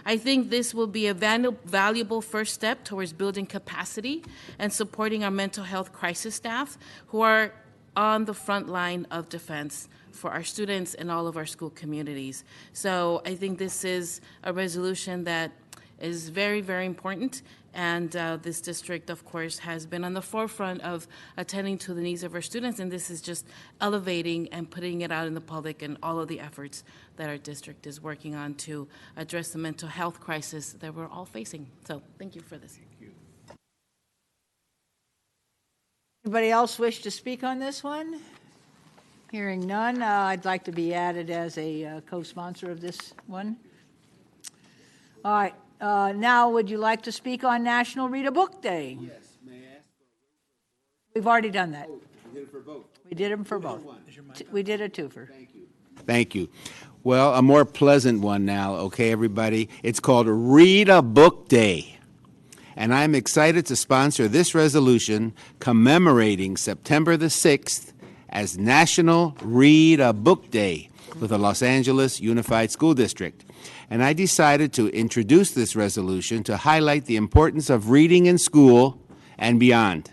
I think this will be a valuable first step towards building capacity and supporting our mental health crisis staff who are on the front line of defense for our students and all of our school communities. So I think this is a resolution that is very, very important. And this district, of course, has been on the forefront of attending to the needs of our students. And this is just elevating and putting it out in the public and all of the efforts that our district is working on to address the mental health crisis that we're all facing. So thank you for this. Anybody else wish to speak on this one? Hearing none, I'd like to be added as a co-sponsor of this one. All right. Now, would you like to speak on National Read a Book Day? Yes, may I ask? We've already done that. Oh, we did it for both. We did them for both. We did a twofer. Thank you. Thank you. Well, a more pleasant one now, okay, everybody? It's called Read a Book Day. And I'm excited to sponsor this resolution commemorating September the 6th as National Read a Book Day with the Los Angeles Unified School District. And I decided to introduce this resolution to highlight the importance of reading in school and beyond.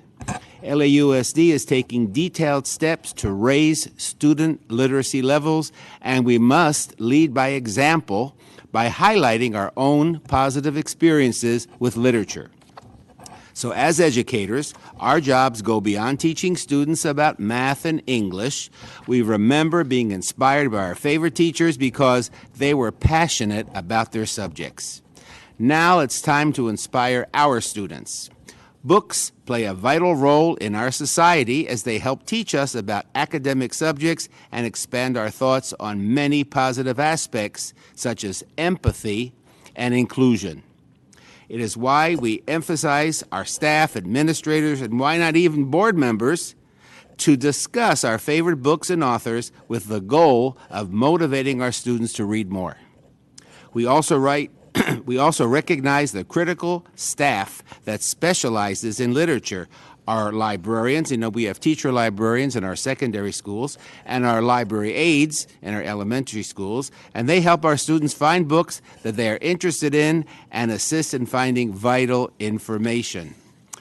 LAUSD is taking detailed steps to raise student literacy levels, and we must lead by example by highlighting our own positive experiences with literature. So as educators, our jobs go beyond teaching students about math and English. We remember being inspired by our favorite teachers because they were passionate about their subjects. Now it's time to inspire our students. Books play a vital role in our society as they help teach us about academic subjects and expand our thoughts on many positive aspects such as empathy and inclusion. It is why we emphasize our staff, administrators, and why not even board members to discuss our favorite books and authors with the goal of motivating our students to read more. We also recognize the critical staff that specializes in literature. Our librarians, we have teacher librarians in our secondary schools, and our library aides in our elementary schools, and they help our students find books that they are interested in and assist in finding vital information.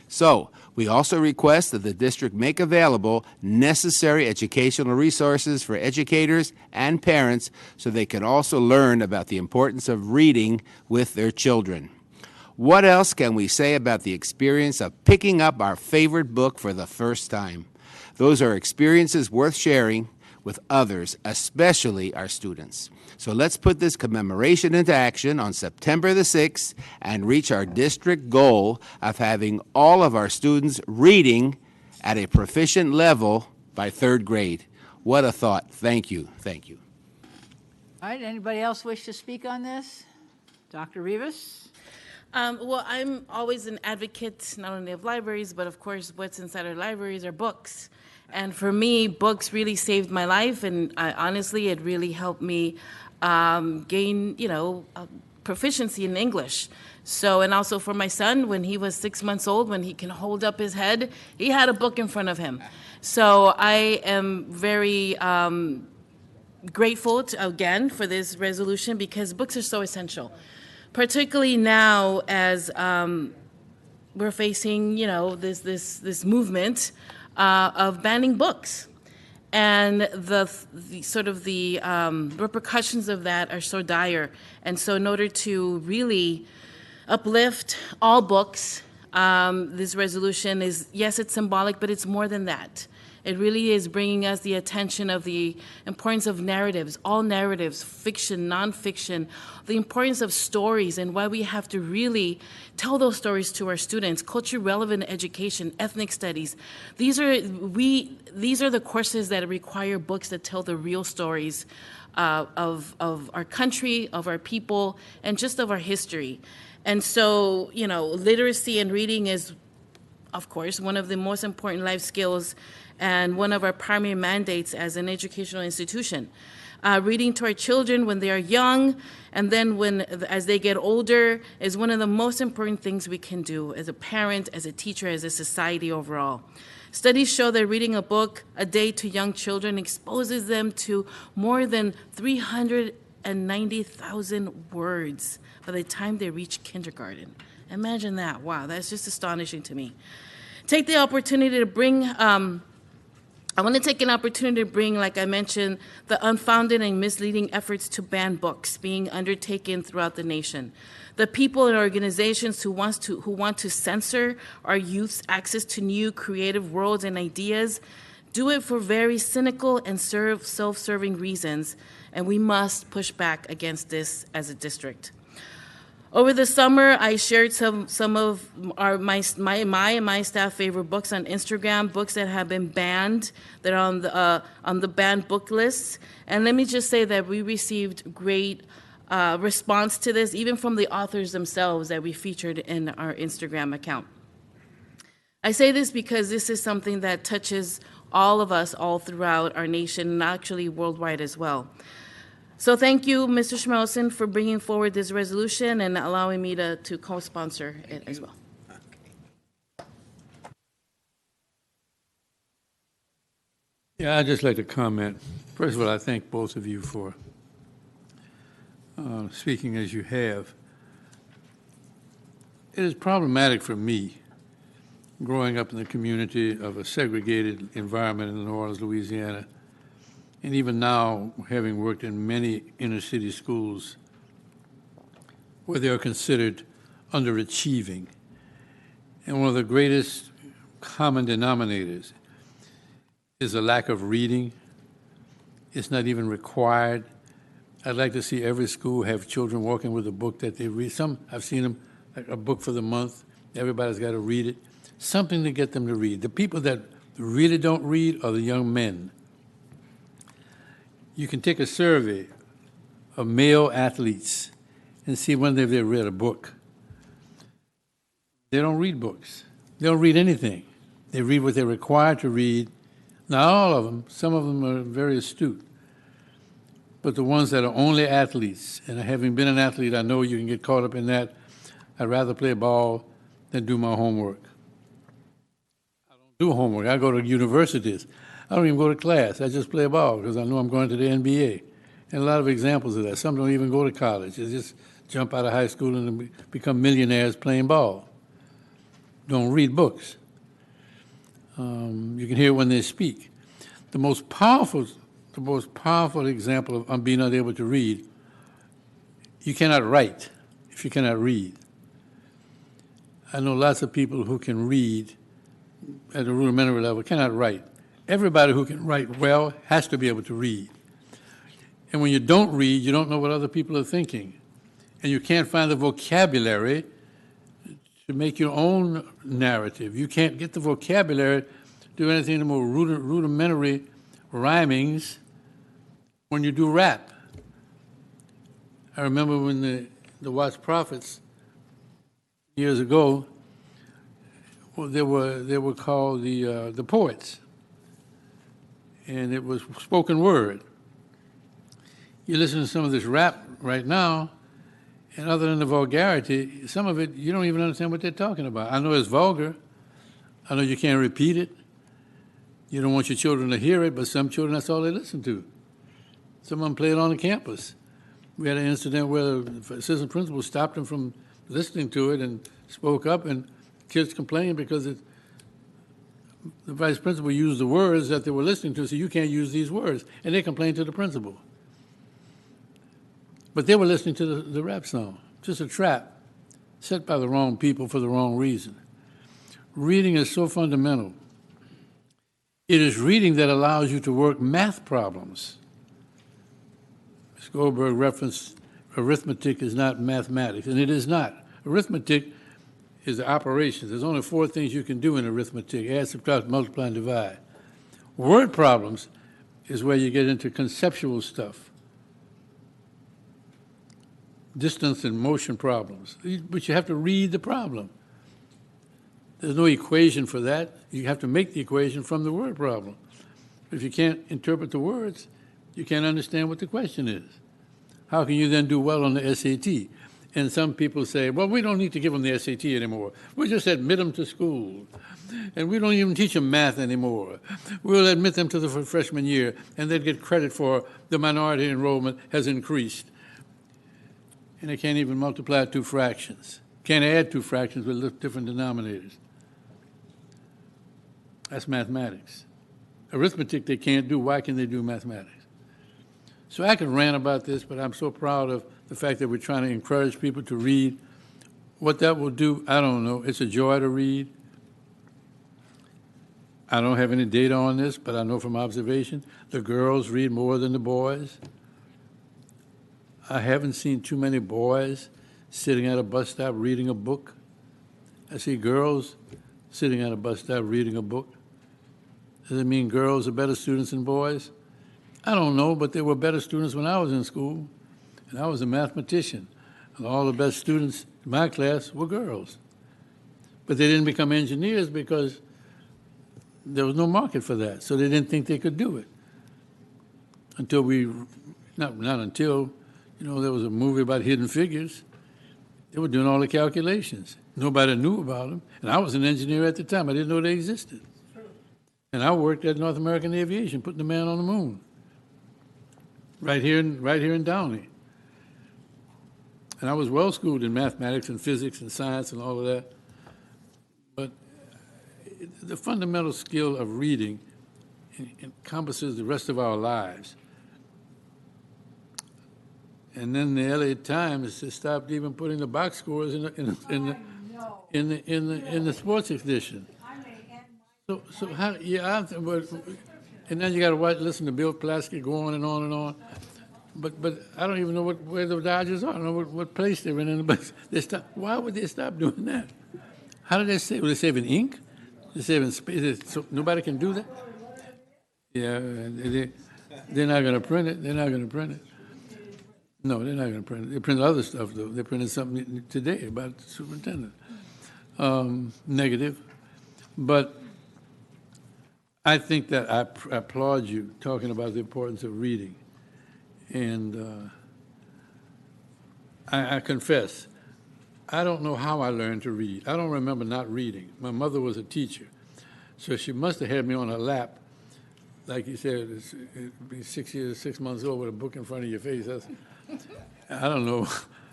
So, we also request that the district make available necessary educational resources for educators and parents so they can also learn about the importance of reading with their children. What else can we say about the experience of picking up our favorite book for the first time? Those are experiences worth sharing with others, especially our students. So let's put this commemoration into action on September the 6th and reach our district goal of having all of our students reading at a proficient level by 3rd grade. What a thought. Thank you. Thank you. All right. Anybody else wish to speak on this? Dr. Rivas? Well, I'm always an advocate not only of libraries, but of course what's inside our libraries are books. And for me, books really saved my life, and honestly, it really helped me gain, proficiency in English. So, and also for my son, when he was 6 months old, when he can hold up his head, he had a book in front of him. So I am very grateful, again, for this resolution because books are so essential. Particularly now as we're facing, this movement of banning books. and the sort of the repercussions of that are so dire. And so in order to really uplift all books, this resolution is, yes, it's symbolic, but it's more than that. It really is bringing us the attention of the importance of narratives, all narratives, fiction, nonfiction, the importance of stories and why we have to really tell those stories to our students, culture relevant education, ethnic studies. These are the courses that require books that tell the real stories of our country, of our people, and just of our history. And so, you know, literacy and reading is, of course, one of the most important life skills and one of our primary mandates as an educational institution. Reading to our children when they are young, and then as they get older, is one of the most important things we can do as a parent, as a teacher, as a society overall. Studies show that reading a book a day to young children exposes them to more than 390,000 words by the time they reach kindergarten. Imagine that. Wow, that's just astonishing to me. Take the opportunity to bring, I want to take an opportunity to bring, like I mentioned, the unfounded and misleading efforts to ban books being undertaken throughout the nation. The people and organizations who want to censor our youth's access to new creative worlds and ideas do it for very cynical and self-serving reasons, and we must push back against this as a district. Over the summer, I shared some of my and my staff favorite books on Instagram, books that have been banned, that are on the banned book list. And let me just say that we received great response to this, even from the authors themselves that we featured in our Instagram account. I say this because this is something that touches all of us all throughout our nation, and actually worldwide as well. So thank you, Mr. Schmelson, for bringing forward this resolution and allowing me to co-sponsor it as well. Yeah, I'd just like to comment. First of all, I thank both of you for speaking as you have. It is problematic for me, growing up in the community of a segregated environment in New Orleans, Louisiana, and even now, having worked in many inner-city schools where they are considered underachieving. And one of the greatest common denominators is a lack of reading. It's not even required. I'd like to see every school have children walking with a book that they read. Some, I've seen them, like a book for the month. Everybody's got to read it. Something to get them to read. The people that really don't read are the young men. You can take a survey of male athletes and see when they've read a book. They don't read books. They don't read anything. They read what they're required to read. Not all of them. Some of them are very astute. But the ones that are only athletes, and having been an athlete, I know you can get caught up in that. I'd rather play ball than do my homework. I don't do homework. I go to universities. I don't even go to class. I just play ball because I know I'm going to the NBA. And a lot of examples of that. Some don't even go to college. They just jump out of high school and become millionaires playing ball. Don't read books. You can hear when they speak. The most powerful example of being unable to read, you cannot write if you cannot read. I know lots of people who can read at a rudimentary level, cannot write. Everybody who can write well has to be able to read. And when you don't read, you don't know what other people are thinking. And you can't find the vocabulary to make your own narrative. You can't get the vocabulary to do anything the more rudimentary rhymings when you do rap. I remember when the Watts Prophets years ago, well, they were called the Poets. And it was spoken word. You listen to some of this rap right now, and other than the vulgarity, some of it, you don't even understand what they're talking about. I know it's vulgar. I know you can't repeat it. You don't want your children to hear it, but some children, that's all they listen to. Some of them play it on the campus. We had an incident where the assistant principal stopped them from listening to it and spoke up, and kids complained because the vice principal used the words that they were listening to, so you can't use these words. And they complained to the principal. But they were listening to the rap song. Just a trap set by the wrong people for the wrong reason. Reading is so fundamental. It is reading that allows you to work math problems. Ms. Goldberg referenced arithmetic is not mathematics, and it is not. Arithmetic is the operations. There's only 4 things you can do in arithmetic: add, subtract, multiply, and divide. Word problems is where you get into conceptual stuff. Distance and motion problems. But you have to read the problem. There's no equation for that. You have to make the equation from the word problem. If you can't interpret the words, you can't understand what the question is. How can you then do well on the SAT? And some people say, well, we don't need to give them the SAT anymore. We just admit them to school. And we don't even teach them math anymore. We'll admit them to the freshman year, and they'd get credit for the minority enrollment has increased. And they can't even multiply 2 fractions. Can't add 2 fractions with different denominators. That's mathematics. Arithmetic they can't do. Why can they do mathematics? So I could rant about this, but I'm so proud of the fact that we're trying to encourage people to read. What that will do, I don't know. It's a joy to read. I don't have any data on this, but I know from observation, the girls read more than the boys. I haven't seen too many boys sitting at a bus stop reading a book. I see girls sitting at a bus stop reading a book. Does it mean girls are better students than boys? I don't know, but they were better students when I was in school, and I was a mathematician. And all the best students in my class were girls. But they didn't become engineers because there was no market for that, so they didn't think they could do it. Until not until, there was a movie about Hidden Figures. They were doing all the calculations. Nobody knew about them, and I was an engineer at the time. I didn't know they existed. And I worked at North American Aviation, putting the man on the moon, right here in Downey. And I was well schooled in mathematics and physics and science and all of that. But the fundamental skill of reading encompasses the rest of our lives. And then the LA Times has stopped even putting the box scores in the sports edition. So how? Yeah, and then you got to listen to Bill Plaskett go on and on and on. But I don't even know where the Dodgers are. I don't know what place they're in. But why would they stop doing that? How did they save? Were they saving ink? They're saving space. So nobody can do that. Yeah, they're not going to print it. They're not going to print it. No, they're not going to print it. They print other stuff though. They printed something today about the superintendent. Negative, but I think that I applaud you talking about the importance of reading. And I confess, I don't know how I learned to read. I don't remember not reading. My mother was a teacher, so she must have had me on her lap. Like you said, it'd be 6 months old with a book in front of your face. I don't know.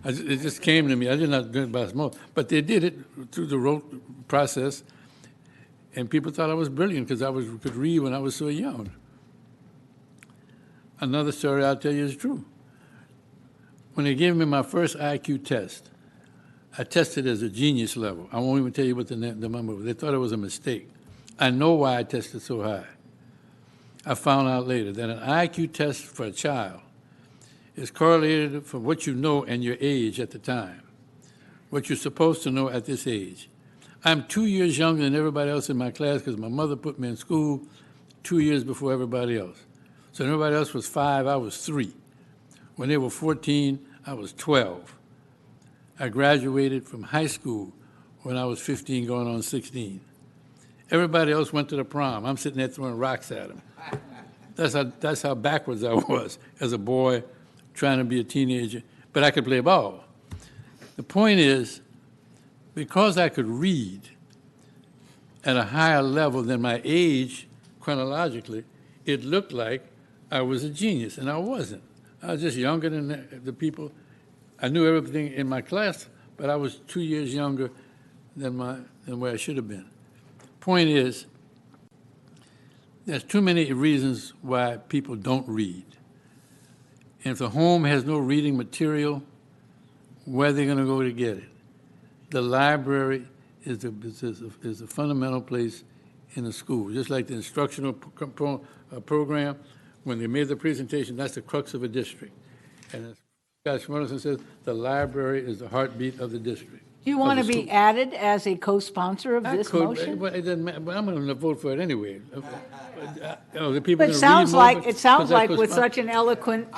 It just came to me. I did not do it by smoke. But they did it through the rote process. And people thought I was brilliant because I could read when I was so young. Another story I'll tell you is true. When they gave me my first IQ test, I tested as a genius level. I won't even tell you what the number was. They thought it was a mistake. I know why I tested so high. I found out later that an IQ test for a child is correlated for what you know and your age at the time, what you're supposed to know at this age. I'm 2 years younger than everybody else in my class because my mother put me in school 2 years before everybody else. So everybody else was 5, I was 3. When they were 14, I was 12. I graduated from high school when I was 15, going on 16. Everybody else went to the prom. I'm sitting there throwing rocks at them. That's how backwards I was as a boy trying to be a teenager, but I could play ball. The point is, because I could read at a higher level than my age chronologically, it looked like I was a genius, and I wasn't. I was just younger than the people. I knew everything in my class, but I was 2 years younger than where I should have been. Point is, there's too many reasons why people don't read. And if the home has no reading material, where are they going to go to get it? The library is a fundamental place in the school. Just like the instructional program, when they made the presentation, that's the crux of a district. And as Scott Schmerson says, the library is the heartbeat of the district. Do you want to be added as a co-sponsor of this motion? But it doesn't matter, but I'm going to vote for it anyway. The people But it sounds like with such an eloquent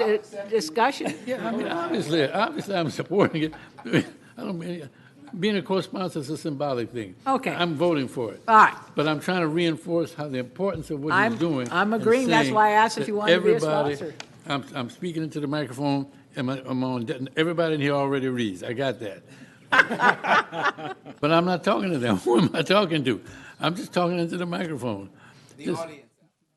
discussion. Yeah, I mean, obviously I'm supporting it. I don't mean, being a co-sponsor is a symbolic thing. Okay. I'm voting for it. All right. But I'm trying to reinforce how the importance of what he's doing. I'm agreeing. That's why I asked if you wanted to be a sponsor. I'm speaking into the microphone, and everybody in here already reads. I got that. But I'm not talking to them. Who am I talking to? I'm just talking into the microphone. Just audience.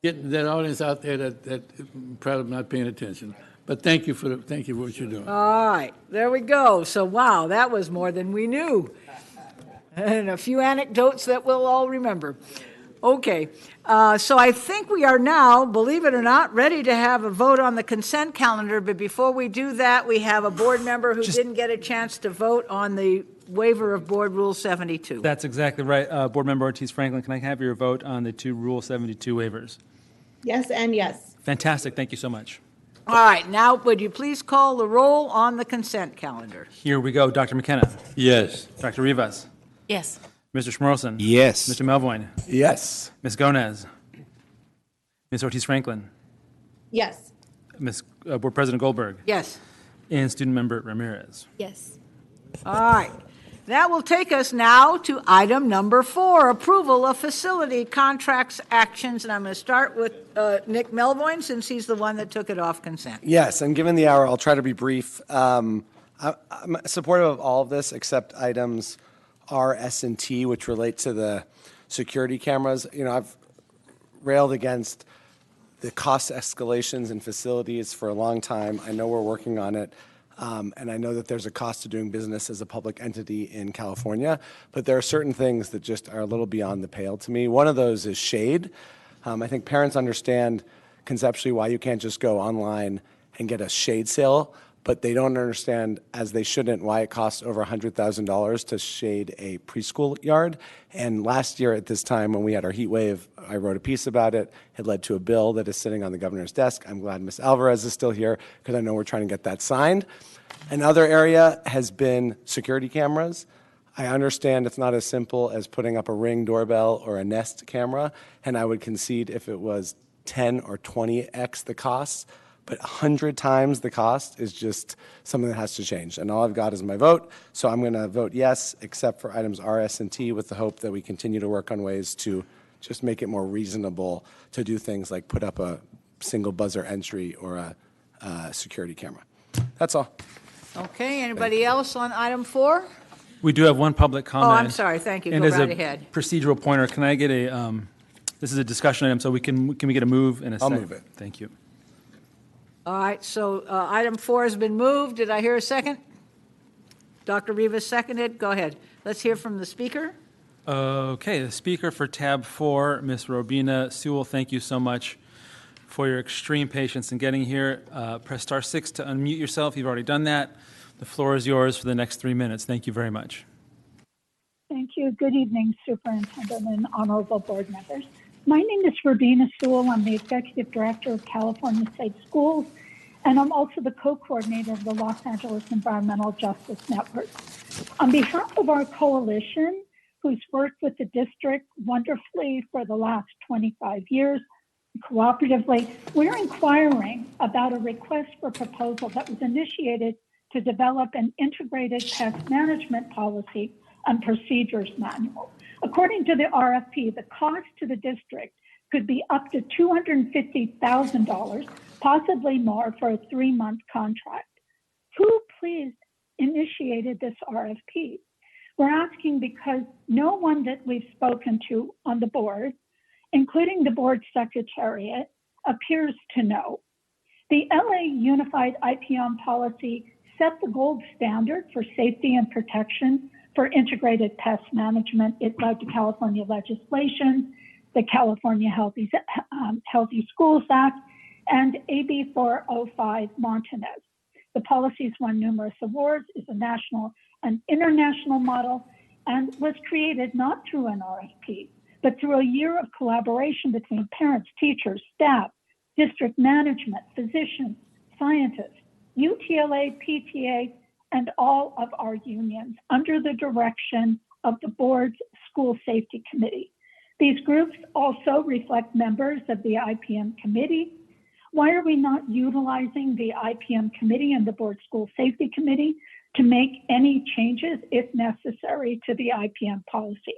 Getting that audience out there that probably not paying attention. But thank you for what you're doing. All right, there we go. So wow, that was more than we knew, and a few anecdotes that we'll all remember. Okay, so I think we are now, believe it or not, ready to have a vote on the consent calendar. But before we do that, we have a board member who didn't get a chance to vote on the waiver of Board Rule 72. That's exactly right. Board Member Ortiz-Franklin, can I have your vote on the two Rule 72 waivers? Yes and yes. Fantastic. Thank you so much. All right, now would you please call the roll on the consent calendar? Here we go. Dr. McKenna. Yes. Dr. Rivas. Yes. Mr. Schmerson. Yes. Mr. Melvoin. Yes. Ms. Gomez. Ms. Ortiz-Franklin. Yes. Ms. Board President Goldberg. Yes. And Student Member Ramirez. Yes. All right. That will take us now to item number 4, approval of facility contracts actions. And I'm going to start with Nick Melvoin, since he's the one that took it off consent. Yes, and given the hour, I'll try to be brief. I'm supportive of all of this except items R, S, and T, which relate to the security cameras. You know, I've railed against the cost escalations in facilities for a long time. I know we're working on it. And I know that there's a cost to doing business as a public entity in California, but there are certain things that just are a little beyond the pale to me. One of those is shade. I think parents understand conceptually why you can't just go online and get a shade sale, but they don't understand, as they shouldn't, why it costs over $100,000 to shade a preschool yard. And last year at this time, when we had our heat wave, I wrote a piece about it. It led to a bill that is sitting on the governor's desk. I'm glad Ms. Alvarez is still here because I know we're trying to get that signed. Another area has been security cameras. I understand it's not as simple as putting up a Ring doorbell or a Nest camera, and I would concede if it was 10 or 20x the cost, but 100 times the cost is just something that has to change. And all I've got is my vote, so I'm going to vote yes, except for items R, S, and T, with the hope that we continue to work on ways to just make it more reasonable to do things like put up a single buzzer entry or a security camera. That's all. Okay, anybody else on item 4? We do have one public comment. Oh, I'm sorry. Thank you. And Go as right a ahead. procedural pointer, can I get a, this is a discussion item, so can we get a move and a second? I'll move it. Thank you. All right, so item 4 has been moved. Did I hear a second? Dr. Rivas seconded. Go ahead. Let's hear from the speaker. Okay, the speaker for tab 4, Ms. Robina Sewell, thank you so much for your extreme patience in getting here. Press star 6 to unmute yourself. You've already done that. The floor is yours for the next 3 minutes. Thank you very much. Thank you. Good evening, Superintendent and honorable board members. My name is Robina Sewell. I'm the Executive Director of California State Schools, and I'm also the co-coordinator of the Los Angeles Environmental Justice Network. On behalf of our coalition, who's worked with the district wonderfully for the last 25 years, cooperatively, we're inquiring about a request for proposal that was initiated to develop an integrated pest management policy and procedures manual. According to the RFP, the cost to the district could be up to $250,000, possibly more, for a 3-month contract. Who, please, initiated this RFP? We're asking because no one that we've spoken to on the board, including the board secretariat, appears to know. The LA Unified IPM policy set the gold standard for safety and protection for integrated pest management. It led to California legislation the California Healthy Schools Act, and AB 405 Montanez. The policies won numerous awards, is a national and international model, and was created not through an RFP, but through a year of collaboration between parents, teachers, staff, district management, physicians, scientists, UTLA, PTA, and all of our unions under the direction of the board's School Safety Committee. These groups also reflect members of the IPM committee. Why are we not utilizing the IPM committee and the board School Safety Committee to make any changes, if necessary, to the IPM policy?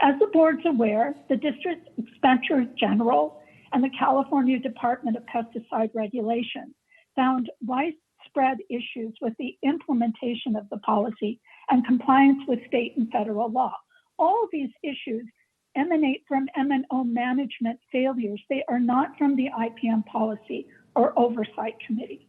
As the board's aware, the District Inspector General and the California Department of Pesticide Regulation found widespread issues with the implementation of the policy and compliance with state and federal law. All of these issues emanate from M&O management failures. They are not from the IPM policy or oversight committee.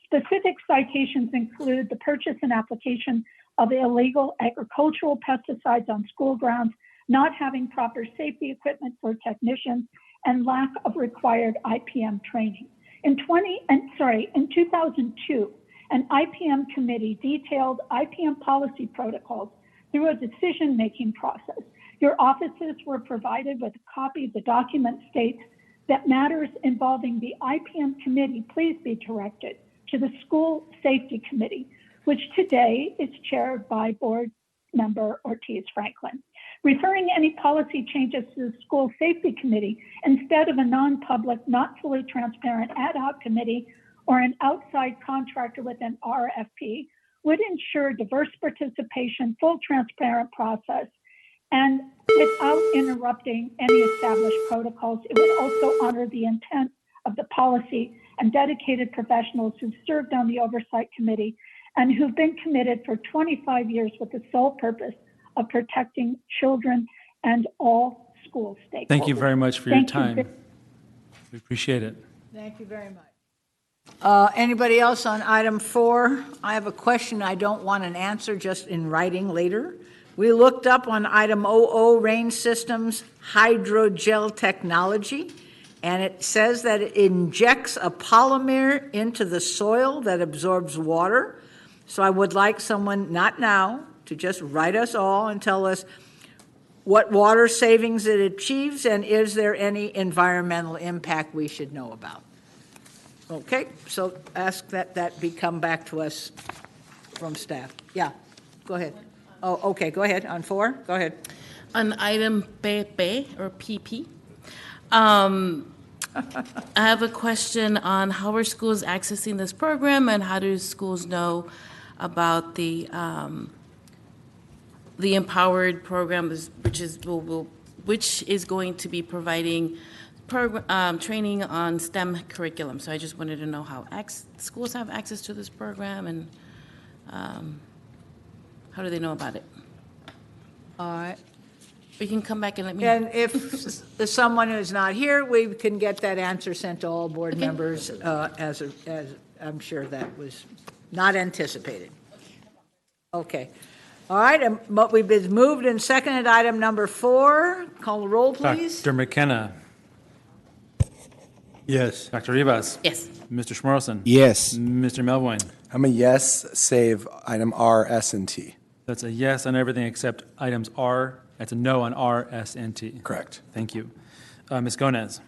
Specific citations include the purchase and application of illegal agricultural pesticides on school grounds, not having proper safety equipment for technicians, and lack of required IPM training. In 2002, an IPM committee detailed IPM policy protocols through a decision-making process. Your offices were provided with a copy. The document states that matters involving the IPM committee, please be directed to the School Safety Committee, which today is chaired by board member Ortiz Franklin. Referring any policy changes to the School Safety Committee instead of a non-public, not fully transparent ad hoc committee or an outside contractor with an RFP would ensure diverse participation, full transparent process, and without interrupting any established protocols. It would also honor the intent of the policy and dedicated professionals who've served on the Oversight Committee and who've been committed for 25 years with the sole purpose of protecting children and all school stakeholders. Thank you very much for your time. We appreciate it. Thank you very much. Anybody else on item 4? I have a question. I don't want an answer, just in writing later. We looked up on item 00, Rain Systems Hydrogel Technology, and it says that it injects a polymer into the soil that absorbs water. So I would like someone, not now, to just write us all and tell us what water savings it achieves, and is there any environmental impact we should know about? Okay, so ask that come back to us from staff. Yeah, go ahead. Oh, okay, go ahead. On 4, go ahead. On item PP or PP, I have a question on how are schools accessing this program, and how do schools know about the Empowered program, which is going to be providing training on STEM curriculum. So I just wanted to know how schools have access to this program, and how do they know about it? All right. We can come back and let me know. And if someone is not here, we can get that answer sent to all board members, as I'm sure that was not anticipated. Okay. All right, but we've been moved and seconded item number 4. Call the roll, please. Dr. McKenna. Yes. Dr. Rivas. Yes. Mr. Schmorlson. Yes. Mr. Melvoin. I'm a yes, save item R, S, and T. That's a yes on everything except items R. That's a no on R, S, and T. Correct. Thank you. Ms. Gomez.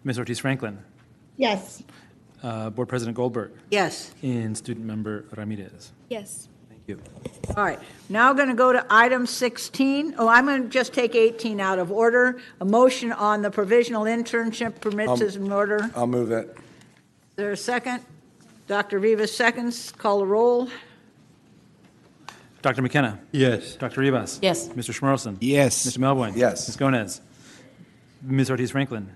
Ms. Ortiz-Franklin. Yes. Board President Goldberg. Yes. And Student Member Ramirez. Yes. Thank you. All right, now going to go to item 16. Oh, I'm going to just take 18 out of order. A motion on the provisional internship permits is in order. I'll move it. Is there a second? Dr. Rivas seconds. Call the roll. Dr. McKenna. Yes. Dr. Rivas. Yes. Mr. Schmorlson. Yes. Mr. Melvoin. Yes. Ms. Gomez. Ms. Ortiz-Franklin.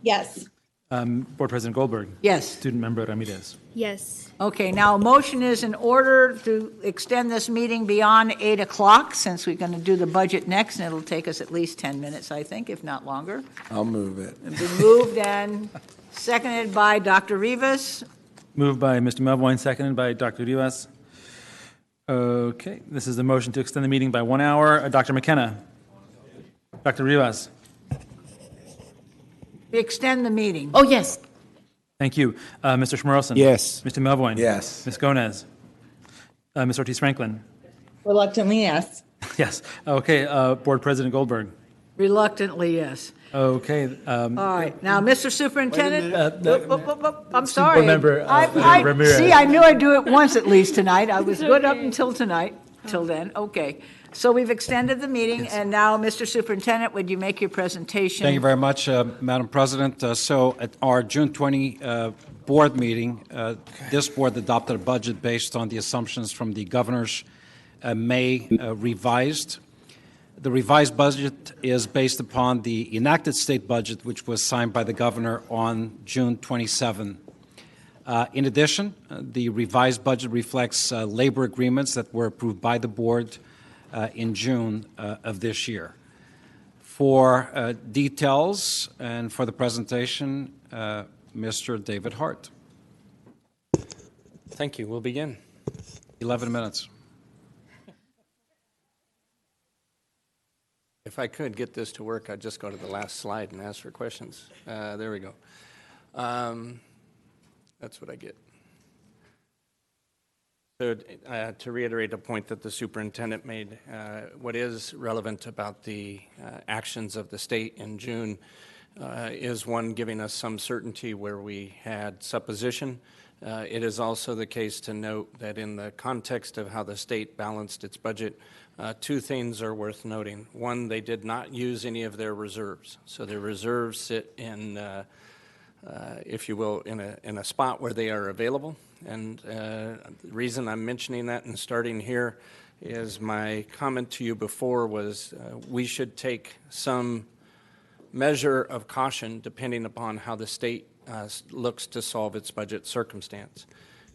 Yes. Board President Goldberg. Yes. Student Member Ramirez. Yes. Okay, now a motion is in order to extend this meeting beyond 8 o'clock, since we're going to do the budget next, and it'll take us at least 10 minutes, I think, if not longer. I'll move it. It's been moved and seconded by Dr. Rivas. Moved by Mr. Melvoin, seconded by Dr. Rivas. Okay, this is the motion to extend the meeting by 1 hour. Dr. McKenna. Dr. Rivas. We extend the meeting. Oh, yes. Thank you. Mr. Schmerelson. Yes. Mr. Melvoin. Yes. Ms. Gomez. Ms. Ortiz-Franklin. Reluctantly, yes. Yes. Okay. Board President Goldberg. Reluctantly, yes. Okay. All right. Now, Mr. Superintendent. I'm Student sorry. Board Member Ramirez. See, I knew I'd do it once at least tonight. I was good up until tonight, till then. Okay. So we've extended the meeting, and now, Mr. Superintendent, would you make your presentation? Thank you very much, Madam President. So at our June 20 board meeting, this board adopted a budget based on the assumptions from the governor's May revised. The revised budget is based upon the enacted state budget, which was signed by the governor on June 27. In addition, the revised budget reflects labor agreements that were approved by the board in June of this year. For details and for the presentation, Mr. David Hart. Thank you. We'll begin. 11 minutes. If I could get this to work, I'd just go to the last slide and ask for questions. There we go. That's what I get. So to reiterate a point that the superintendent made, what is relevant about the actions of the state in June is one giving us some certainty where we had supposition. It is also the case to note that in the context of how the state balanced its budget, two things are worth noting. One, they did not use any of their reserves. So their reserves sit in, if you will, in a spot where they are available. And the reason I'm mentioning that and starting here is my comment to you before was we should take some measure of caution depending upon how the state looks to solve its budget circumstance.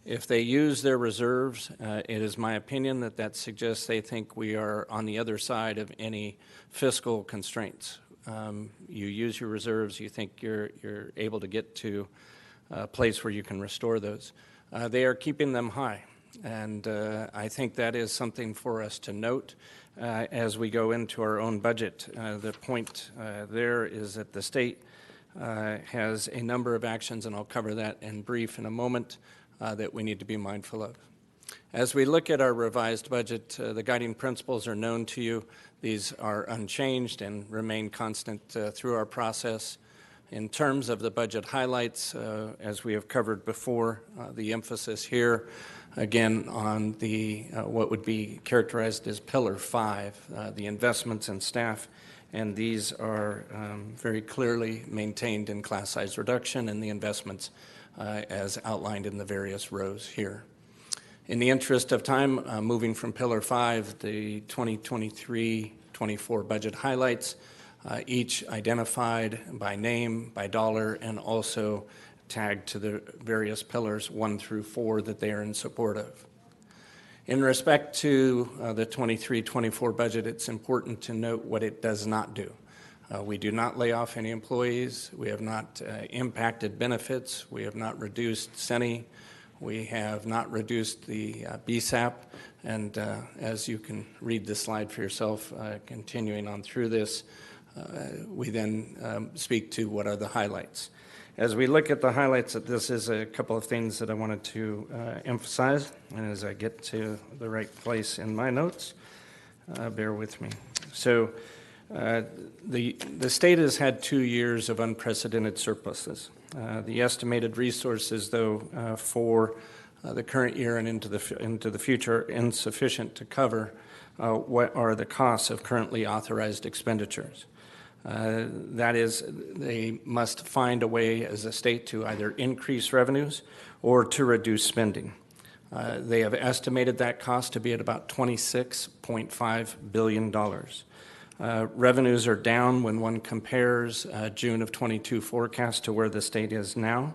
If they use their reserves, it is my opinion that that suggests they think we are on the other side of any fiscal constraints. You use your reserves, you think you're able to get to a place where you can restore those. They are keeping them high, and I think that is something for us to note as we go into our own budget. The point there is that the state has a number of actions, and I'll cover that in brief in a moment, that we need to be mindful of. As we look at our revised budget, the guiding principles are known to you. These are unchanged and remain constant through our process. In terms of the budget highlights, as we have covered before, the emphasis here, again, on the what would be characterized as Pillar 5, the investments in staff, and these are very clearly maintained in class size reduction and the investments as outlined in the various rows here. In the interest of time, moving from Pillar 5, the 2023-24 budget highlights, each identified by name, by dollar, and also tagged to the various pillars 1 through 4 that they are in support of. In respect to the 23-24 budget, it's important to note what it does not do. We do not lay off any employees. We have not impacted benefits. We have not reduced CENI. We have not reduced the BSAP. And as you can read the slide for yourself, continuing on through this, we then speak to what are the highlights. As we look at the highlights, this is a couple of things that I wanted to emphasize. And as I get to the right place in my notes, bear with me. So the state has had 2 years of unprecedented surpluses. The estimated resources, though, for the current year and into the future are insufficient to cover what are the costs of currently authorized expenditures. That is, they must find a way as a state to either increase revenues or to reduce spending. They have estimated that cost to be at about $26.5 billion. Revenues are down when one compares June of 22 forecast to where the state is now.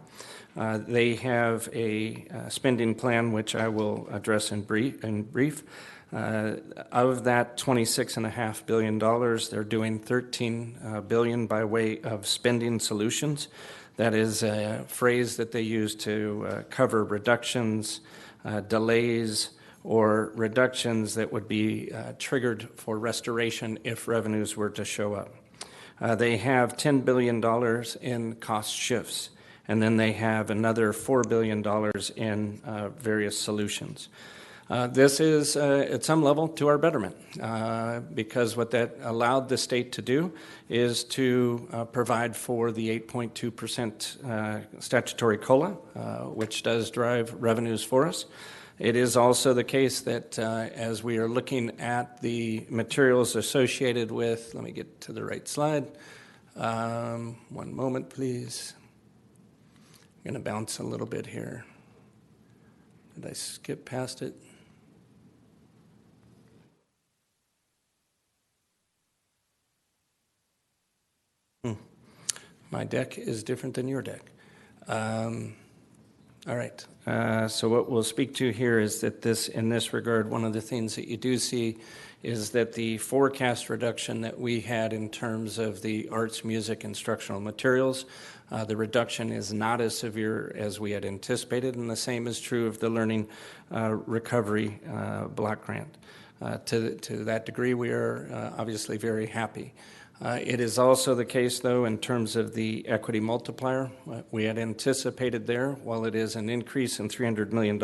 They have a spending plan, which I will address in brief. Of that $26.5 billion, they're doing $13 billion by way of spending solutions. That is a phrase that they use to cover reductions, delays, or reductions that would be triggered for restoration if revenues were to show up. They have $10 billion in cost shifts, and then they have another $4 billion in various solutions. This is, at some level, to our betterment, because what that allowed the state to do is to provide for the 8.2% statutory COLA, which does drive revenues for us. It is also the case that as we are looking at the materials associated with, let me get to the right slide. One moment, please. I'm going to bounce a little bit here. Did I skip past it? My deck is different than your deck. All right. So what we'll speak to here is that in this regard, one of the things that you do see is that the forecast reduction that we had in terms of the arts, music, instructional materials, the reduction is not as severe as we had anticipated, and the same is true of the Learning Recovery Block Grant. To that degree, we are obviously very happy. It is also the case, though, in terms of the equity multiplier. We had anticipated there, while it is an increase in $300 million,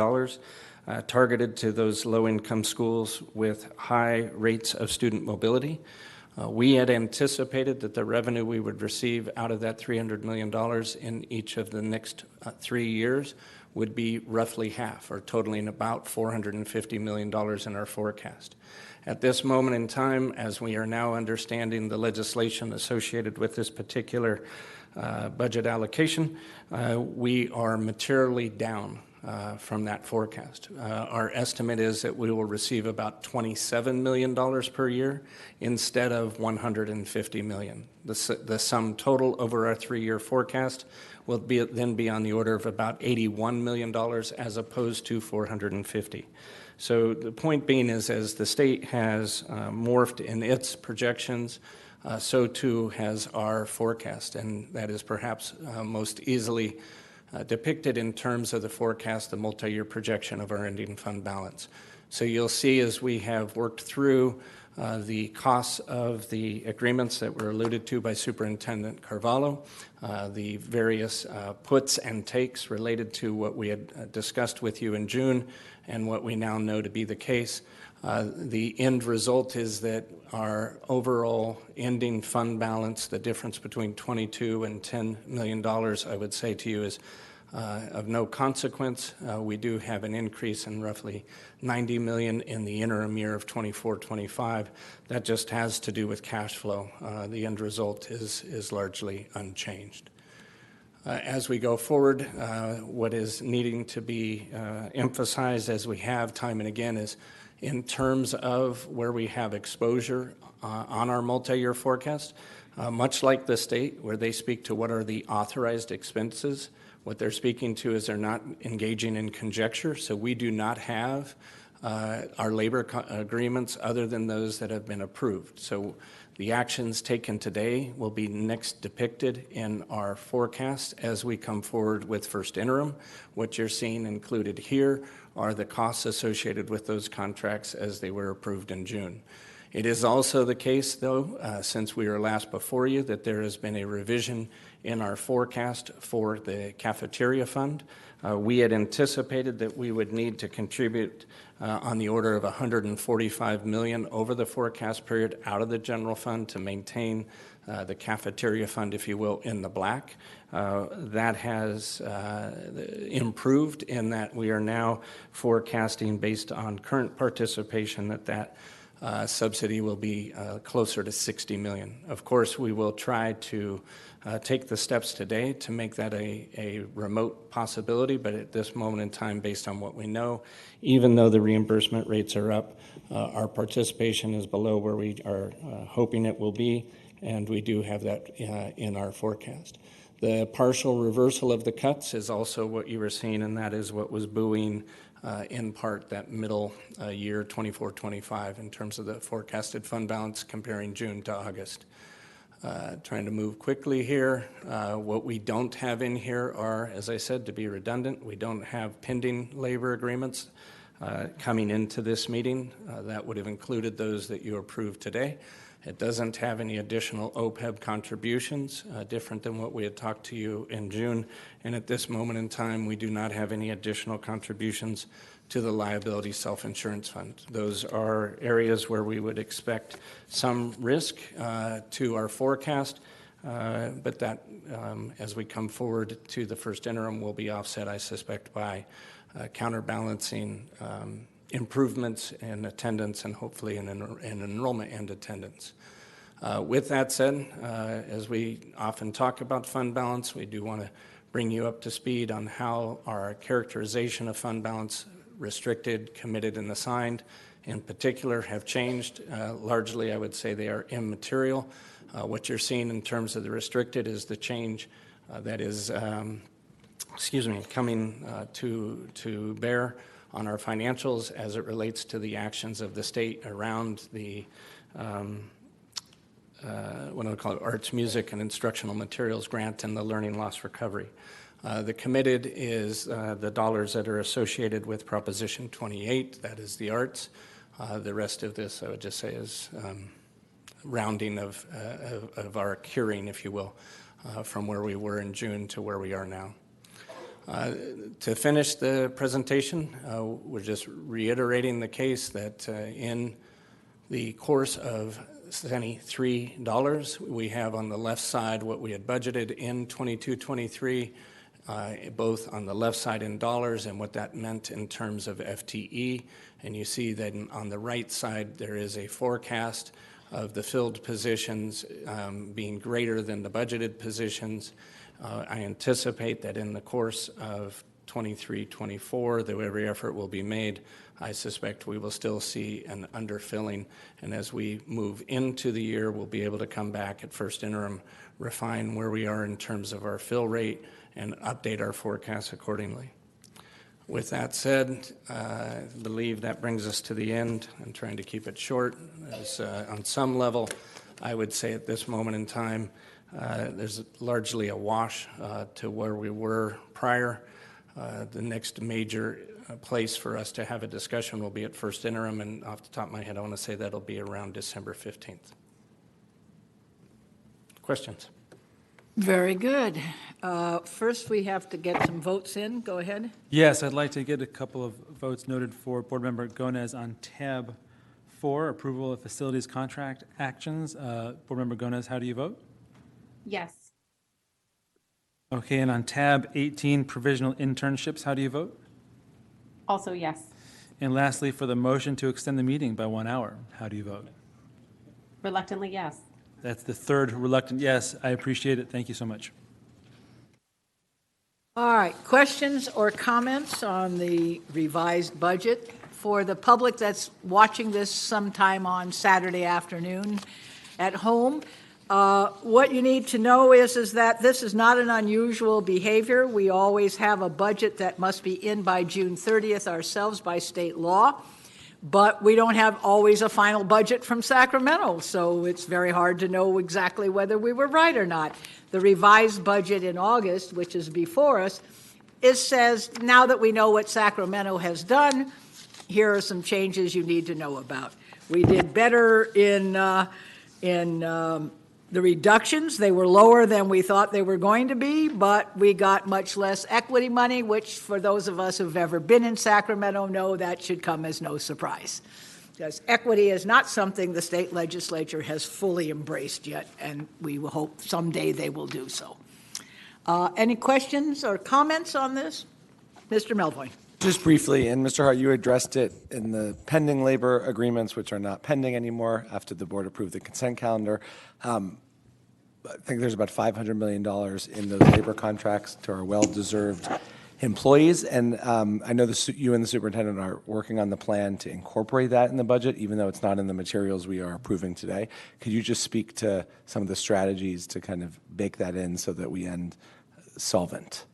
targeted to those low-income schools with high rates of student mobility. We had anticipated that the revenue we would receive out of that $300 million in each of the next 3 years would be roughly half, or totaling about $450 million in our forecast. At this moment in time, as we are now understanding the legislation associated with this particular budget allocation, we are materially down from that forecast. Our estimate is that we will receive about $27 million per year instead of $150 million. The sum total over our 3-year forecast will then be on the order of about $81 million as opposed to $450. So the point being is, as the state has morphed in its projections, so too has our forecast, and that is perhaps most easily depicted in terms of the forecast, the multi-year projection of our ending fund balance. So you'll see as we have worked through the costs of the agreements that were alluded to by Superintendent Carvalho, the various puts and takes related to what we had discussed with you in June and what we now know to be the case. The end result is that our overall ending fund balance, the difference between $22 and $10 million, I would say to you, is of no consequence. We do have an increase in roughly $90 million in the interim year of 24-25. That just has to do with cash flow. The end result is largely unchanged. As we go forward, what is needing to be emphasized, as we have time and again, is in terms of where we have exposure on our multi-year forecast, much like the state, where they speak to what are the authorized expenses, what they're speaking to is they're not engaging in conjecture, so we do not have our labor agreements other than those that have been approved. So the actions taken today will be next depicted in our forecast as we come forward with first interim. What you're seeing included here are the costs associated with those contracts as they were approved in June. It is also the case, though, since we were last before you, that there has been a revision in our forecast for the cafeteria fund. We had anticipated that we would need to contribute on the order of $145 million over the forecast period out of the general fund to maintain the cafeteria fund, if you will, in the black. That has improved in that we are now forecasting, based on current participation, that subsidy will be closer to $60 million. Of course, we will try to take the steps today to make that a remote possibility, but at this moment in time, based on what we know, even though the reimbursement rates are up, our participation is below where we are hoping it will be, and we do have that in our forecast. The partial reversal of the cuts is also what you were seeing, and that is what was buoying in part that middle year 24-25 in terms of the forecasted fund balance comparing June to August. Trying to move quickly here. What we don't have in here are, as I said, to be redundant, we don't have pending labor agreements coming into this meeting. That would have included those that you approved today. It doesn't have any additional OPEB contributions, different than what we had talked to you in June. And at this moment in time, we do not have any additional contributions to the liability self-insurance fund. Those are areas where we would expect some risk to our forecast, but that as we come forward to the first interim will be offset, I suspect, by counterbalancing improvements in attendance and hopefully in enrollment and attendance. With that said, as we often talk about fund balance, we do want to bring you up to speed on how our characterization of fund balance, restricted, committed, and assigned, in particular, have changed. Largely, I would say they are immaterial. What you're seeing in terms of the restricted is the change that is, coming to bear on our financials as it relates to the actions of the state around the what I call it, arts, music, and instructional materials grant and the learning loss recovery. The committed is the dollars that are associated with Proposition 28, that is the arts. The rest of this, I would just say, is rounding of our curing, if you will, from where we were in June to where we are now. To finish the presentation, we're just reiterating the case that in the course of $3, we have on the left side what we had budgeted in 22-23, both on the left side in dollars and what that meant in terms of FTE. And you see that on the right side there is a forecast of the filled positions being greater than the budgeted positions. I anticipate that in the course of 23-24, though every effort will be made, I suspect we will still see an underfilling. And as we move into the year, we'll be able to come back at first interim, refine where we are in terms of our fill rate, and update our forecasts accordingly. With that said, I believe that brings us to the end. I'm trying to keep it short. As, on some level, I would say at this moment in time, there's largely a wash to where we were prior. The next major place for us to have a discussion will be at first interim, and off the top of my head, I want to say that'll be around December 15th. Questions? Very good. First, we have to get some votes in. Go ahead. Yes, I'd like to get a couple of votes noted for Board Member Gomez on tab 4, approval of facilities contract actions. Board Member Gomez, how do you vote? Yes. Okay, and on tab 18, provisional internships, how do you vote? Also yes. And lastly, for the motion to extend the meeting by 1 hour, how do you vote? Reluctantly yes. That's the third reluctant yes. I appreciate it. Thank you so much. All right, questions or comments on the revised budget? For the public that's watching this sometime on Saturday afternoon at home, what you need to know is that this is not an unusual behavior. We always have a budget that must be in by June 30th ourselves by state law, but we don't have always a final budget from Sacramento, so it's very hard to know exactly whether we were right or not. The revised budget in August, which is before us, it says, now that we know what Sacramento has done, here are some changes you need to know about. We did better in the reductions. They were lower than we thought they were going to be, but we got much less equity money, which for those of us who've ever been in Sacramento know that should come as no surprise. Because equity is not something the state legislature has fully embraced yet, and we will hope someday they will do so. Any questions or comments on this? Mr. Melvoin. Just briefly, and Mr. Hart, you addressed it in the pending labor agreements, which are not pending anymore after the board approved the consent calendar. I think there's about $500 million in those labor contracts to our well-deserved employees, and I know you and the superintendent are working on the plan to incorporate that in the budget, even though it's not in the materials we are approving today. Could you just speak to some of the strategies to kind of bake that in so that we end solvent?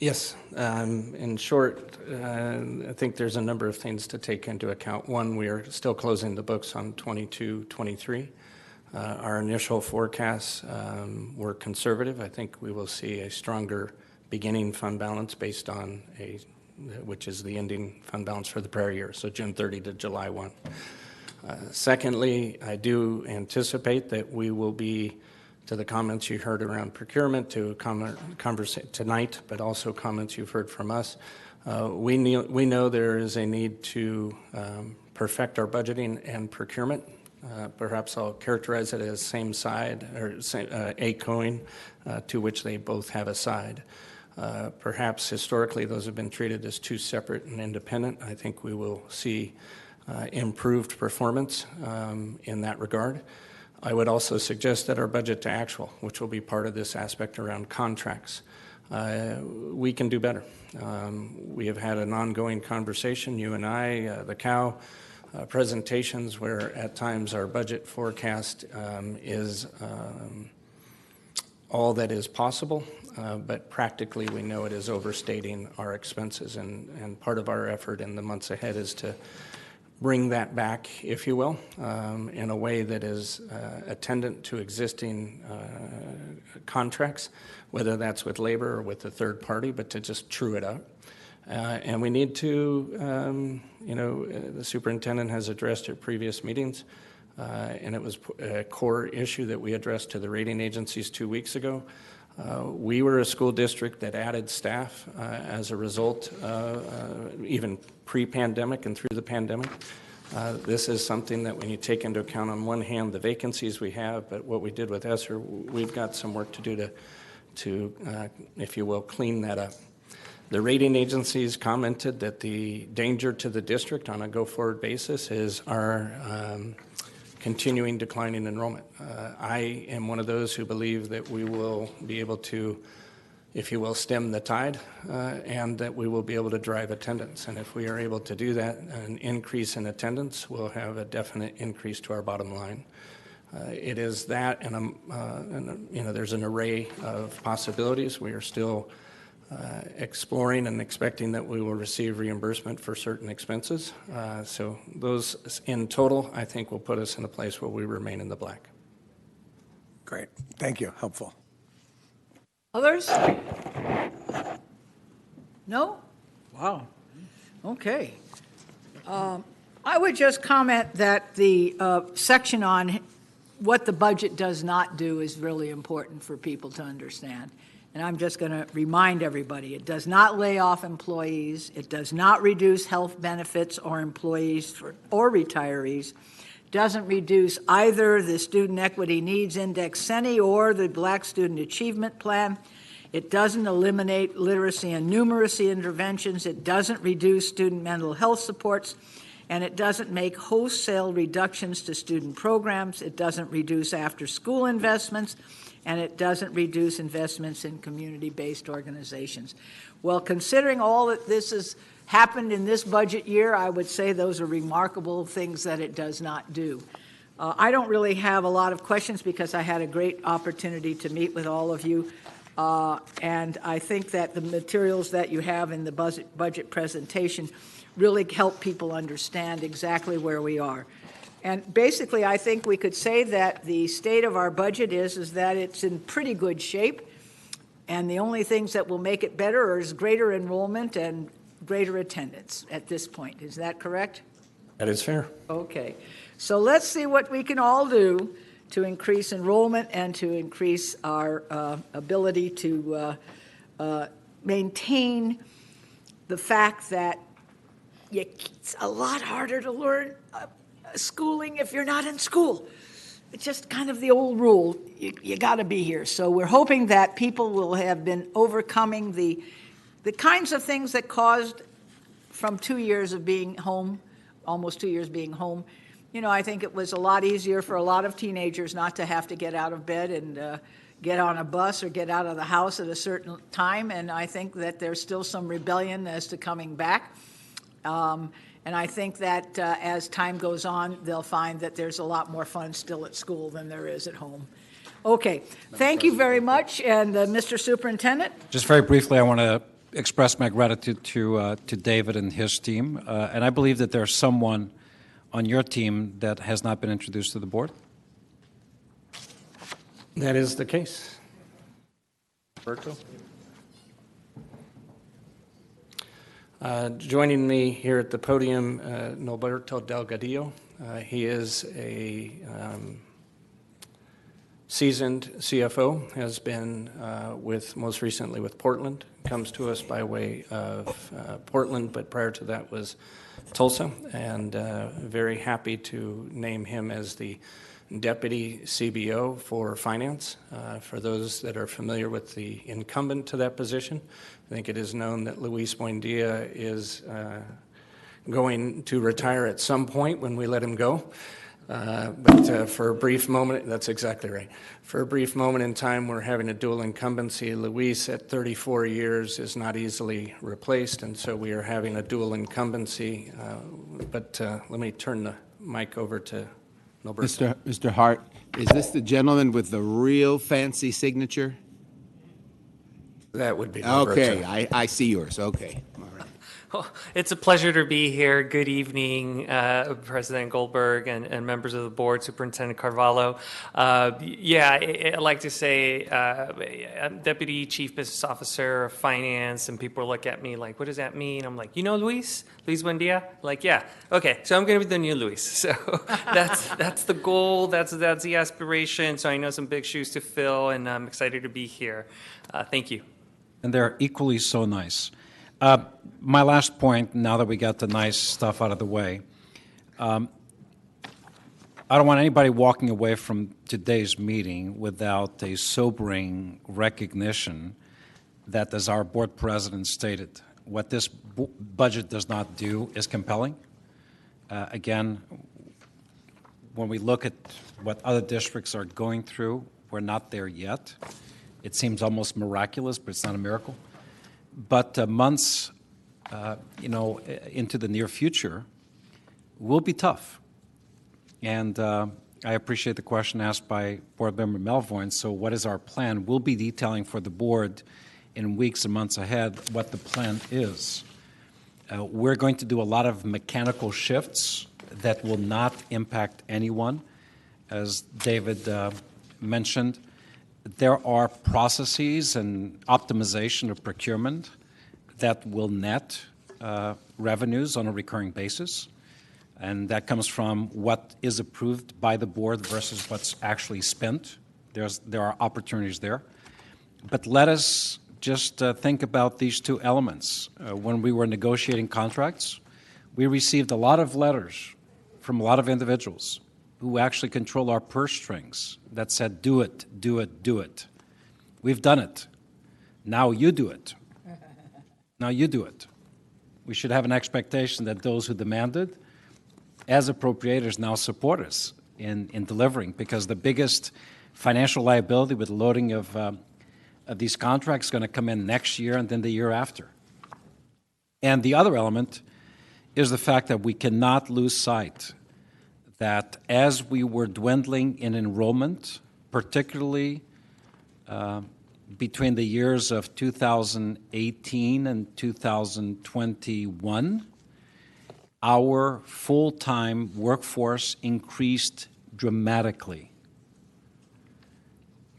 Yes. In short, I think there's a number of things to take into account. One, we are still closing the books on 22-23. Our initial forecasts were conservative. I think we will see a stronger beginning fund balance based on which is the ending fund balance for the prior year, so June 30 to July 1. Secondly, I do anticipate that we will be, to the comments you heard around procurement, to conversation tonight, but also comments you've heard from us, we know there is a need to perfect our budgeting and procurement. Perhaps I'll characterize it as same side, or a coin to which they both have a side. Perhaps historically those have been treated as two separate and independent. I think we will see improved performance in that regard. I would also suggest that our budget to actual, which will be part of this aspect around contracts, we can do better. We have had an ongoing conversation, you and I, the COW, presentations where at times our budget forecast is all that is possible, but practically we know it is overstating our expenses, and part of our effort in the months ahead is to bring that back, if you will, in a way that is attendant to existing contracts, whether that's with labor or with a third party, but to just true it up. And we need to, the superintendent has addressed at previous meetings, and it was a core issue that we addressed to the rating agencies 2 weeks ago. We were a school district that added staff as a result, even pre-pandemic and through the pandemic. This is something that when you take into account, on one hand, the vacancies we have, but what we did with ESSER, we've got some work to do to if you will, clean that up. The rating agencies commented that the danger to the district on a go-forward basis is our continuing declining enrollment. I am one of those who believe that we will be able to, if you will, stem the tide, and that we will be able to drive attendance. And if we are able to do that, an increase in attendance will have a definite increase to our bottom line. It is that, and there's an array of possibilities. We are still exploring and expecting that we will receive reimbursement for certain expenses. So those in total, I think, will put us in a place where we remain in the black. Great. Thank you. Helpful. Others? No? Wow. Okay. I would just comment that the section on what the budget does not do is really important for people to understand. And I'm just going to remind everybody, it does not lay off employees, it does not reduce health benefits or employees or retirees, doesn't reduce either the Student Equity Needs Index CENI or the Black Student Achievement Plan. It doesn't eliminate literacy and numeracy interventions, it doesn't reduce student mental health supports, and it doesn't make wholesale reductions to student programs, it doesn't reduce after-school investments, and it doesn't reduce investments in community-based organizations. Well, considering all that this has happened in this budget year, I would say those are remarkable things that it does not do. I don't really have a lot of questions because I had a great opportunity to meet with all of you, and I think that the materials that you have in the budget presentation really help people understand exactly where we are. And basically, I think we could say that the state of our budget is that it's in pretty good shape, and the only things that will make it better is greater enrollment and greater attendance at this point. Is that correct? That is fair. Okay. So let's see what we can all do to increase enrollment and to increase our ability to maintain the fact that it's a lot harder to learn schooling if you're not in school. It's just kind of the old rule. You got to be here. So we're hoping that people will have been overcoming the kinds of things that caused from 2 years of being home, almost 2 years being home. I think it was a lot easier for a lot of teenagers not to have to get out of bed and get on a bus or get out of the house at a certain time. And I think that there's still some rebellion as to coming back. And I think that as time goes on, they'll find that there's a lot more fun still at school than there is at home. Okay, thank you very much. And Mr. Superintendent? Just very briefly, I want to express my gratitude to David and his team. And I believe that there's someone on your team that has not been introduced to the board. That is the case. Roberto? Joining me here at the podium, Norberto Delgadillo. He is a seasoned CFO, has been most recently with Portland, comes to us by way of Portland, but prior to that was Tulsa, and very happy to name him as the Deputy CBO for Finance. For those that are familiar with the incumbent to that position, I think it is known that Luis Buendia is going to retire at some point when we let him go. But for a brief moment, that's exactly right. For a brief moment in time, we're having a dual incumbency. Luis, at 34 years, is not easily replaced, and so we are having a dual incumbency. But let me turn the mic over to Norberto. Mr. Hart, is this the gentleman with the real fancy signature? That would be Norberto. Okay, I see yours. Okay. All right. Well, it's a pleasure to be here. Good evening, President Goldberg and members of the board, Superintendent Carvalho. I'd like to say I'm Deputy Chief Business Officer of Finance, and people look at me like, what does that mean? I'm like, you know Luis Buendia? Like, yeah. Okay, so I'm going to be the new Luis. So that's the goal, that's the aspiration. So I know some big shoes to fill, and I'm excited to be here. Thank you. And they're equally so nice. My last point, now that we got the nice stuff out of the way, I don't want anybody walking away from today's meeting without a sobering recognition that, as our board president stated, what this budget does not do is compelling. Again, when we look at what other districts are going through, we're not there yet. It seems almost miraculous, but it's not a miracle. But months, into the near future will be tough. And I appreciate the question asked by Board Member Melvoin. So what is our plan? We'll be detailing for the board in weeks and months ahead what the plan is. We're going to do a lot of mechanical shifts that will not impact anyone. As David mentioned, there are processes and optimization of procurement that will net revenues on a recurring basis. And that comes from what is approved by the board versus what's actually spent. There are opportunities there. But let us just think about these two elements. When we were negotiating contracts, we received a lot of letters from a lot of individuals who actually control our purse strings that said, do it, do it, do it. We've done it. Now you do it. Now you do it. We should have an expectation that those who demanded, as appropriators, now support us in delivering, because the biggest financial liability with loading of these contracts is going to come in next year and then the year after. And the other element is the fact that we cannot lose sight that as we were dwindling in enrollment, particularly between the years of 2018 and 2021, our full-time workforce increased dramatically.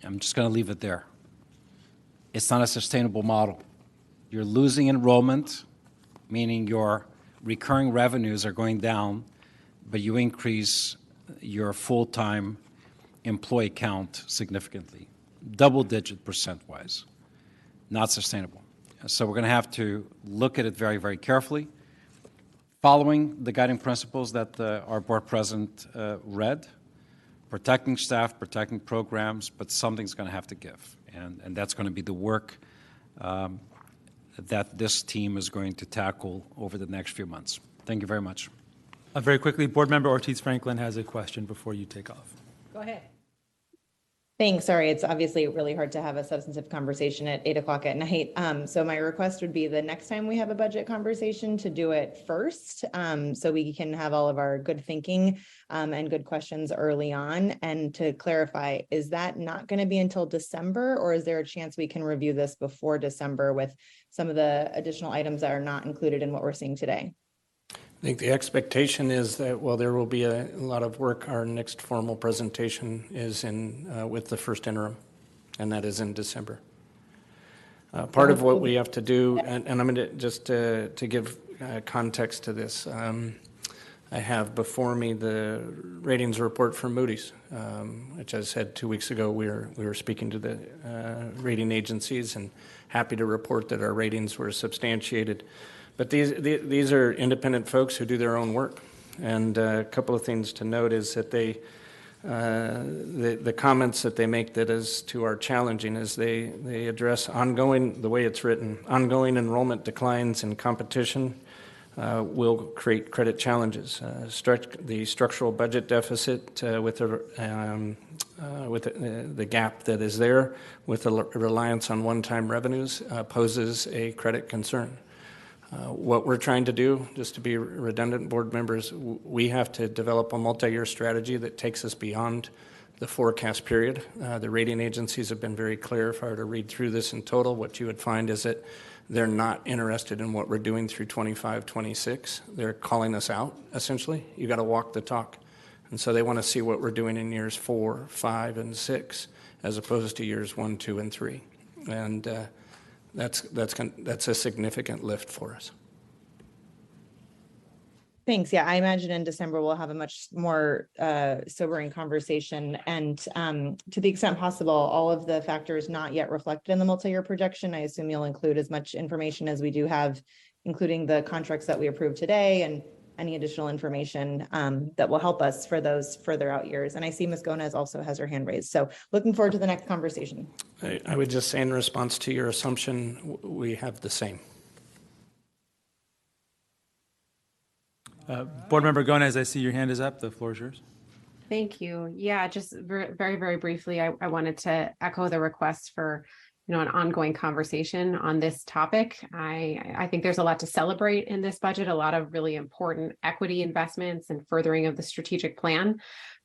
I'm just going to leave it there. It's not a sustainable model. You're losing enrollment, meaning your recurring revenues are going down, but you increase your full-time employee count significantly, double-digit percent-wise. Not sustainable. So we're going to have to look at it very, very carefully, following the guiding principles that our board president read, protecting staff, protecting programs, but something's going to have to give. And that's going to be the work that this team is going to tackle over the next few months. Thank you very much. Very quickly, Board Member Ortiz-Franklin has a question before you take off. Go ahead. Thanks. Sorry, it's obviously really hard to have a substantive conversation at 8 o'clock at night. So my request would be the next time we have a budget conversation to do it first, so we can have all of our good thinking and good questions early on. And to clarify, is that not going to be until December, or is there a chance we can review this before December with some of the additional items that are not included in what we're seeing today? I think the expectation is that, well, there will be a lot of work. Our next formal presentation is with the first interim, and that is in December. Part of what we have to do, and I'm going to just to give context to this, I have before me the ratings report from Moody's, which I said 2 weeks ago we were speaking to the rating agencies and happy to report that our ratings were substantiated. But these are independent folks who do their own work. And a couple of things to note is that the comments that they make that is to our challenging is they address ongoing, the way it's written, ongoing enrollment declines and competition will create credit challenges. The structural budget deficit with the gap that is there with the reliance on one-time revenues poses a credit concern. What we're trying to do, just to be redundant, board members, we have to develop a multi-year strategy that takes us beyond the forecast period. The rating agencies have been very clear. If I were to read through this in total, what you would find is that they're not interested in what we're doing through 25, 26. They're calling us out, essentially. You got to walk the talk. And so they want to see what we're doing in years 4, 5, and 6, as opposed to years 1, 2, and 3. And that's a significant lift for us. Thanks. Yeah, I imagine in December we'll have a much more sobering conversation. And to the extent possible, all of the factors not yet reflected in the multi-year projection, I assume you'll include as much information as we do have, including the contracts that we approved today and any additional information that will help us for those further out years. And I see Ms. Gomez also has her hand raised. So looking forward to the next conversation. I would just say in response to your assumption, we have the same. Board Member Gomez, I see your hand is up. The floor is yours. Thank you. Yeah, just very, very briefly, I wanted to echo the request for an ongoing conversation on this topic. I think there's a lot to celebrate in this budget, a lot of really important equity investments and furthering of the strategic plan.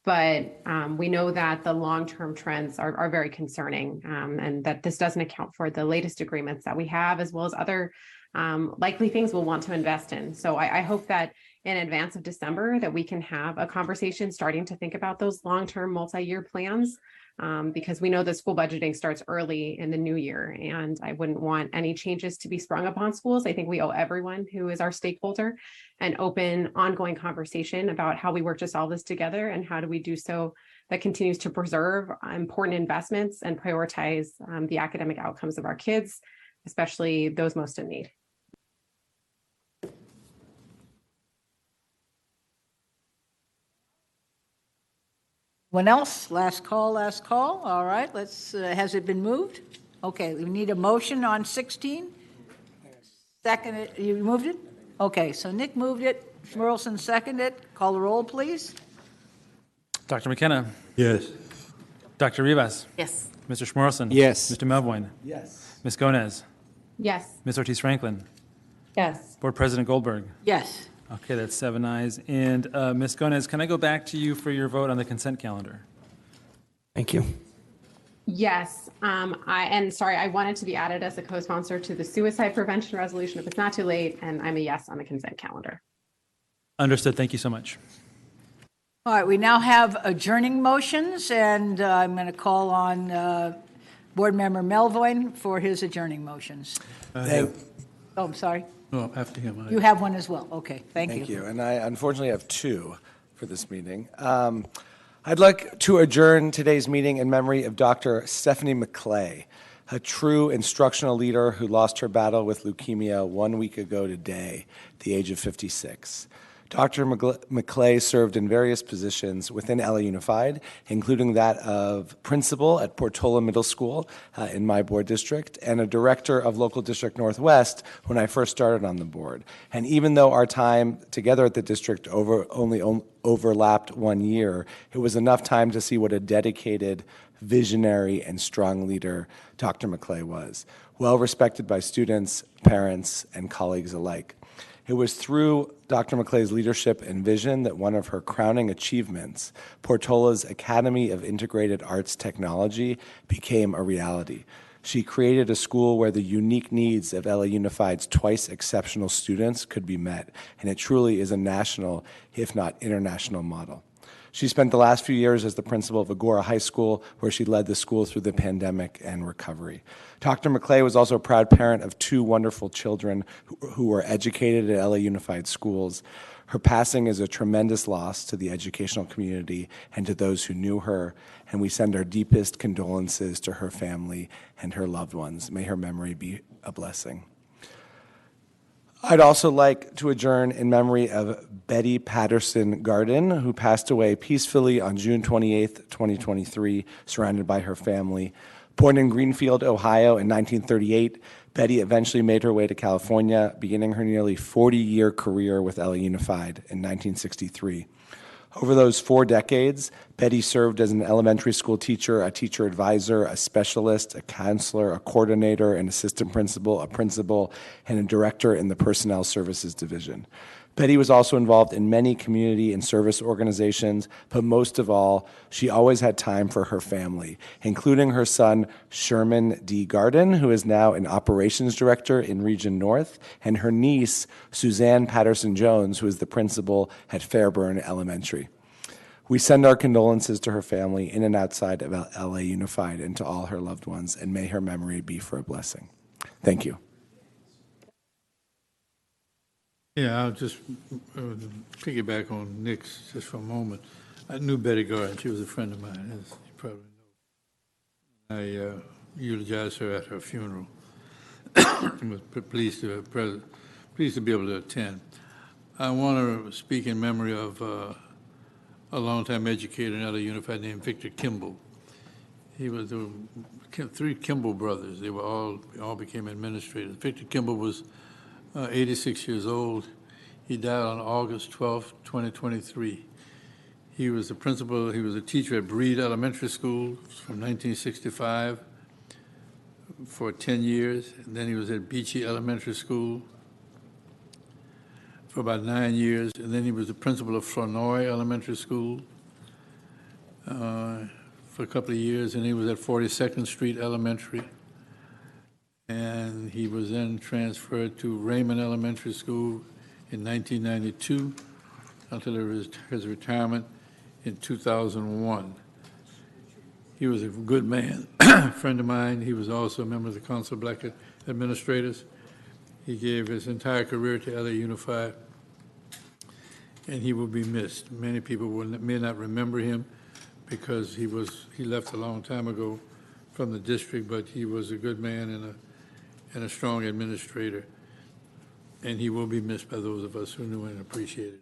But we know that the long-term trends are very concerning, and that this doesn't account for the latest agreements that we have, as well as other likely things we'll want to invest in. So I hope that in advance of December that we can have a conversation starting to think about those long-term multi-year plans, because we know that school budgeting starts early in the new year, and I wouldn't want any changes to be sprung upon schools. I think we owe everyone who is our stakeholder an open, ongoing conversation about how we work to solve this together and how do we do so that continues to preserve important investments and prioritize the academic outcomes of our kids, especially those most in need. Anyone else? Last call. All right, has it been moved? Okay, we need a motion on 16. Second, you moved it? Okay, so Nick moved it, Schmerelson seconded it. Call the roll, please. Dr. McKenna. Yes. Dr. Rivas. Yes. Mr. Schmerelson. Yes. Mr. Melvoin. Yes. Ms. Gomez. Yes. Ms. Ortiz-Franklin. Yes. Board President Goldberg. Yes. Okay, that's 7 ayes. And Ms. Gomez, can I go back to you for your vote on the consent calendar? Thank you. Yes, I wanted to be added as a co-sponsor to the suicide prevention resolution if it's not too late, and I'm a yes on the consent calendar. Understood. Thank you so much. All right, we now have adjourning motions, and I'm going to call on Board Member Melvoin for his adjourning motions. Oh, I'm sorry. No, after him. You have one as well. Okay, thank you. Thank you. And I unfortunately have two for this meeting. I'd like to adjourn today's meeting in memory of Dr. Stephanie McClay, a true instructional leader who lost her battle with leukemia 1 week ago today, at the age of 56. Dr. McClay served in various positions within LA Unified, including that of principal at Portola Middle School in my board district, and a director of Local District Northwest when I first started on the board. And even though our time together at the district only overlapped 1 year, it was enough time to see what a dedicated, visionary, and strong leader Dr. McClay was, well respected by students, parents, and colleagues alike. It was through Dr. McClay's leadership and vision that one of her crowning achievements, Portola's Academy of Integrated Arts Technology, became a reality. She created a school where the unique needs of LA Unified's twice exceptional students could be met, and it truly is a national, if not international, model. She spent the last few years as the principal of Agora High School, where she led the school through the pandemic and recovery. Dr. McClay was also a proud parent of 2 wonderful children who were educated at LA Unified Schools. Her passing is a tremendous loss to the educational community and to those who knew her, and we send our deepest condolences to her family and her loved ones. May her memory be a blessing. I'd also like to adjourn in memory of Betty Patterson Garden, who passed away peacefully on June 28, 2023, surrounded by her family. Born in Greenfield, Ohio in 1938, Betty eventually made her way to California, beginning her nearly 40-year career with LA Unified in 1963. Over those 4 decades, Betty served as an elementary school teacher, a teacher advisor, a specialist, a counselor, a coordinator, an assistant principal, a principal, and a director in the Personnel Services Division. Betty was also involved in many community and service organizations, but most of all, she always had time for her family, including her son, Sherman D. Garden, who is now an operations director in Region North, and her niece, Suzanne Patterson Jones, who is the principal at Fairburn Elementary. We send our condolences to her family in and outside of LA Unified and to all her loved ones, and may her memory be for a blessing. Thank you. Yeah, I'll just piggyback on Nick's just for a moment. I knew Betty Garden. She was a friend of mine, as you probably know. I eulogized her at her funeral. I was pleased to be able to attend. I want to speak in memory of a longtime educator in LA Unified named Victor Kimball. There were 3 Kimball brothers. They all became administrators. Victor Kimball was 86 years old. He died on August 12, 2023. He was a principal, he was a teacher at Breed Elementary School from 1965 for 10 years. And then he was at Beachy Elementary School for about 9 years. And then he was the principal of Flournoy Elementary School for a couple of years. And he was at 42nd Street Elementary. And he was then transferred to Raymond Elementary School in 1992 until his retirement in 2001. He was a good man, a friend of mine. He was also a member of the Council of Black Administrators. He gave his entire career to LA Unified, and he will be missed. Many people may not remember him because he left a long time ago from the district, but he was a good man and a strong administrator, and he will be missed by those of us who knew and appreciated him.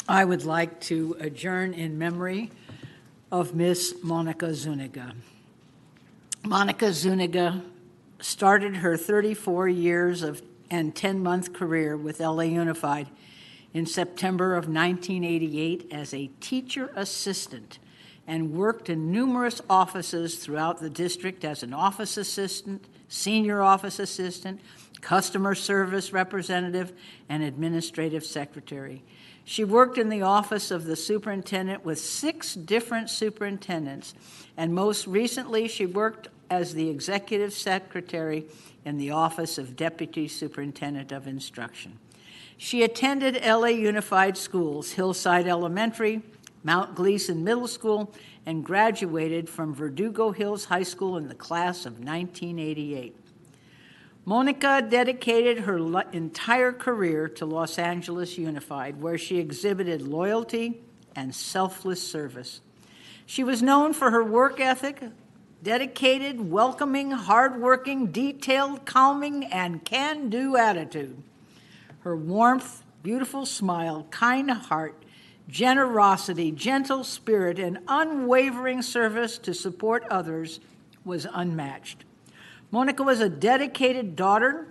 I would like to adjourn in memory of Miss Monica Zuniga. Monica Zuniga started her 34 years and 10-month career with LA Unified in September of 1988 as a teacher assistant and worked in numerous offices throughout the district as an office assistant, senior office assistant, customer service representative, and administrative secretary. She worked in the office of the superintendent with 6 different superintendents, and most recently she worked as the executive secretary in the office of Deputy Superintendent of Instruction. She attended LA Unified Schools, Hillside Elementary, Mount Gleason Middle School, and graduated from Verdugo Hills High School in the class of 1988. Monica dedicated her entire career to Los Angeles Unified, where she exhibited loyalty and selfless service. She was known for her work ethic, dedicated, welcoming, hardworking, detailed, calming, and can-do attitude. Her warmth, beautiful smile, kind heart, generosity, gentle spirit, and unwavering service to support others was unmatched. Monica was a dedicated daughter,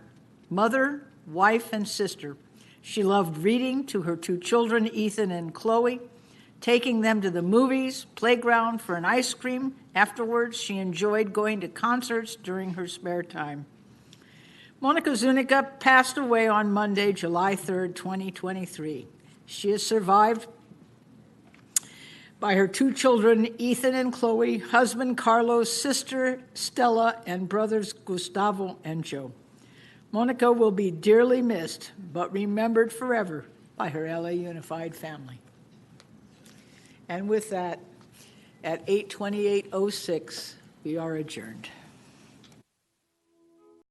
mother, wife, and sister. She loved reading to her 2 children, Ethan and Chloe, taking them to the movies, playground for an ice cream. Afterwards, she enjoyed going to concerts during her spare time. Monica Zuniga passed away on Monday, July 3rd, 2023. She is survived by her 2 children, Ethan and Chloe, husband Carlos, sister Stella, and brothers Gustavo and Joe. Monica will be dearly missed, but remembered forever by her LA Unified family. And with that, at 8:28:06, we are adjourned.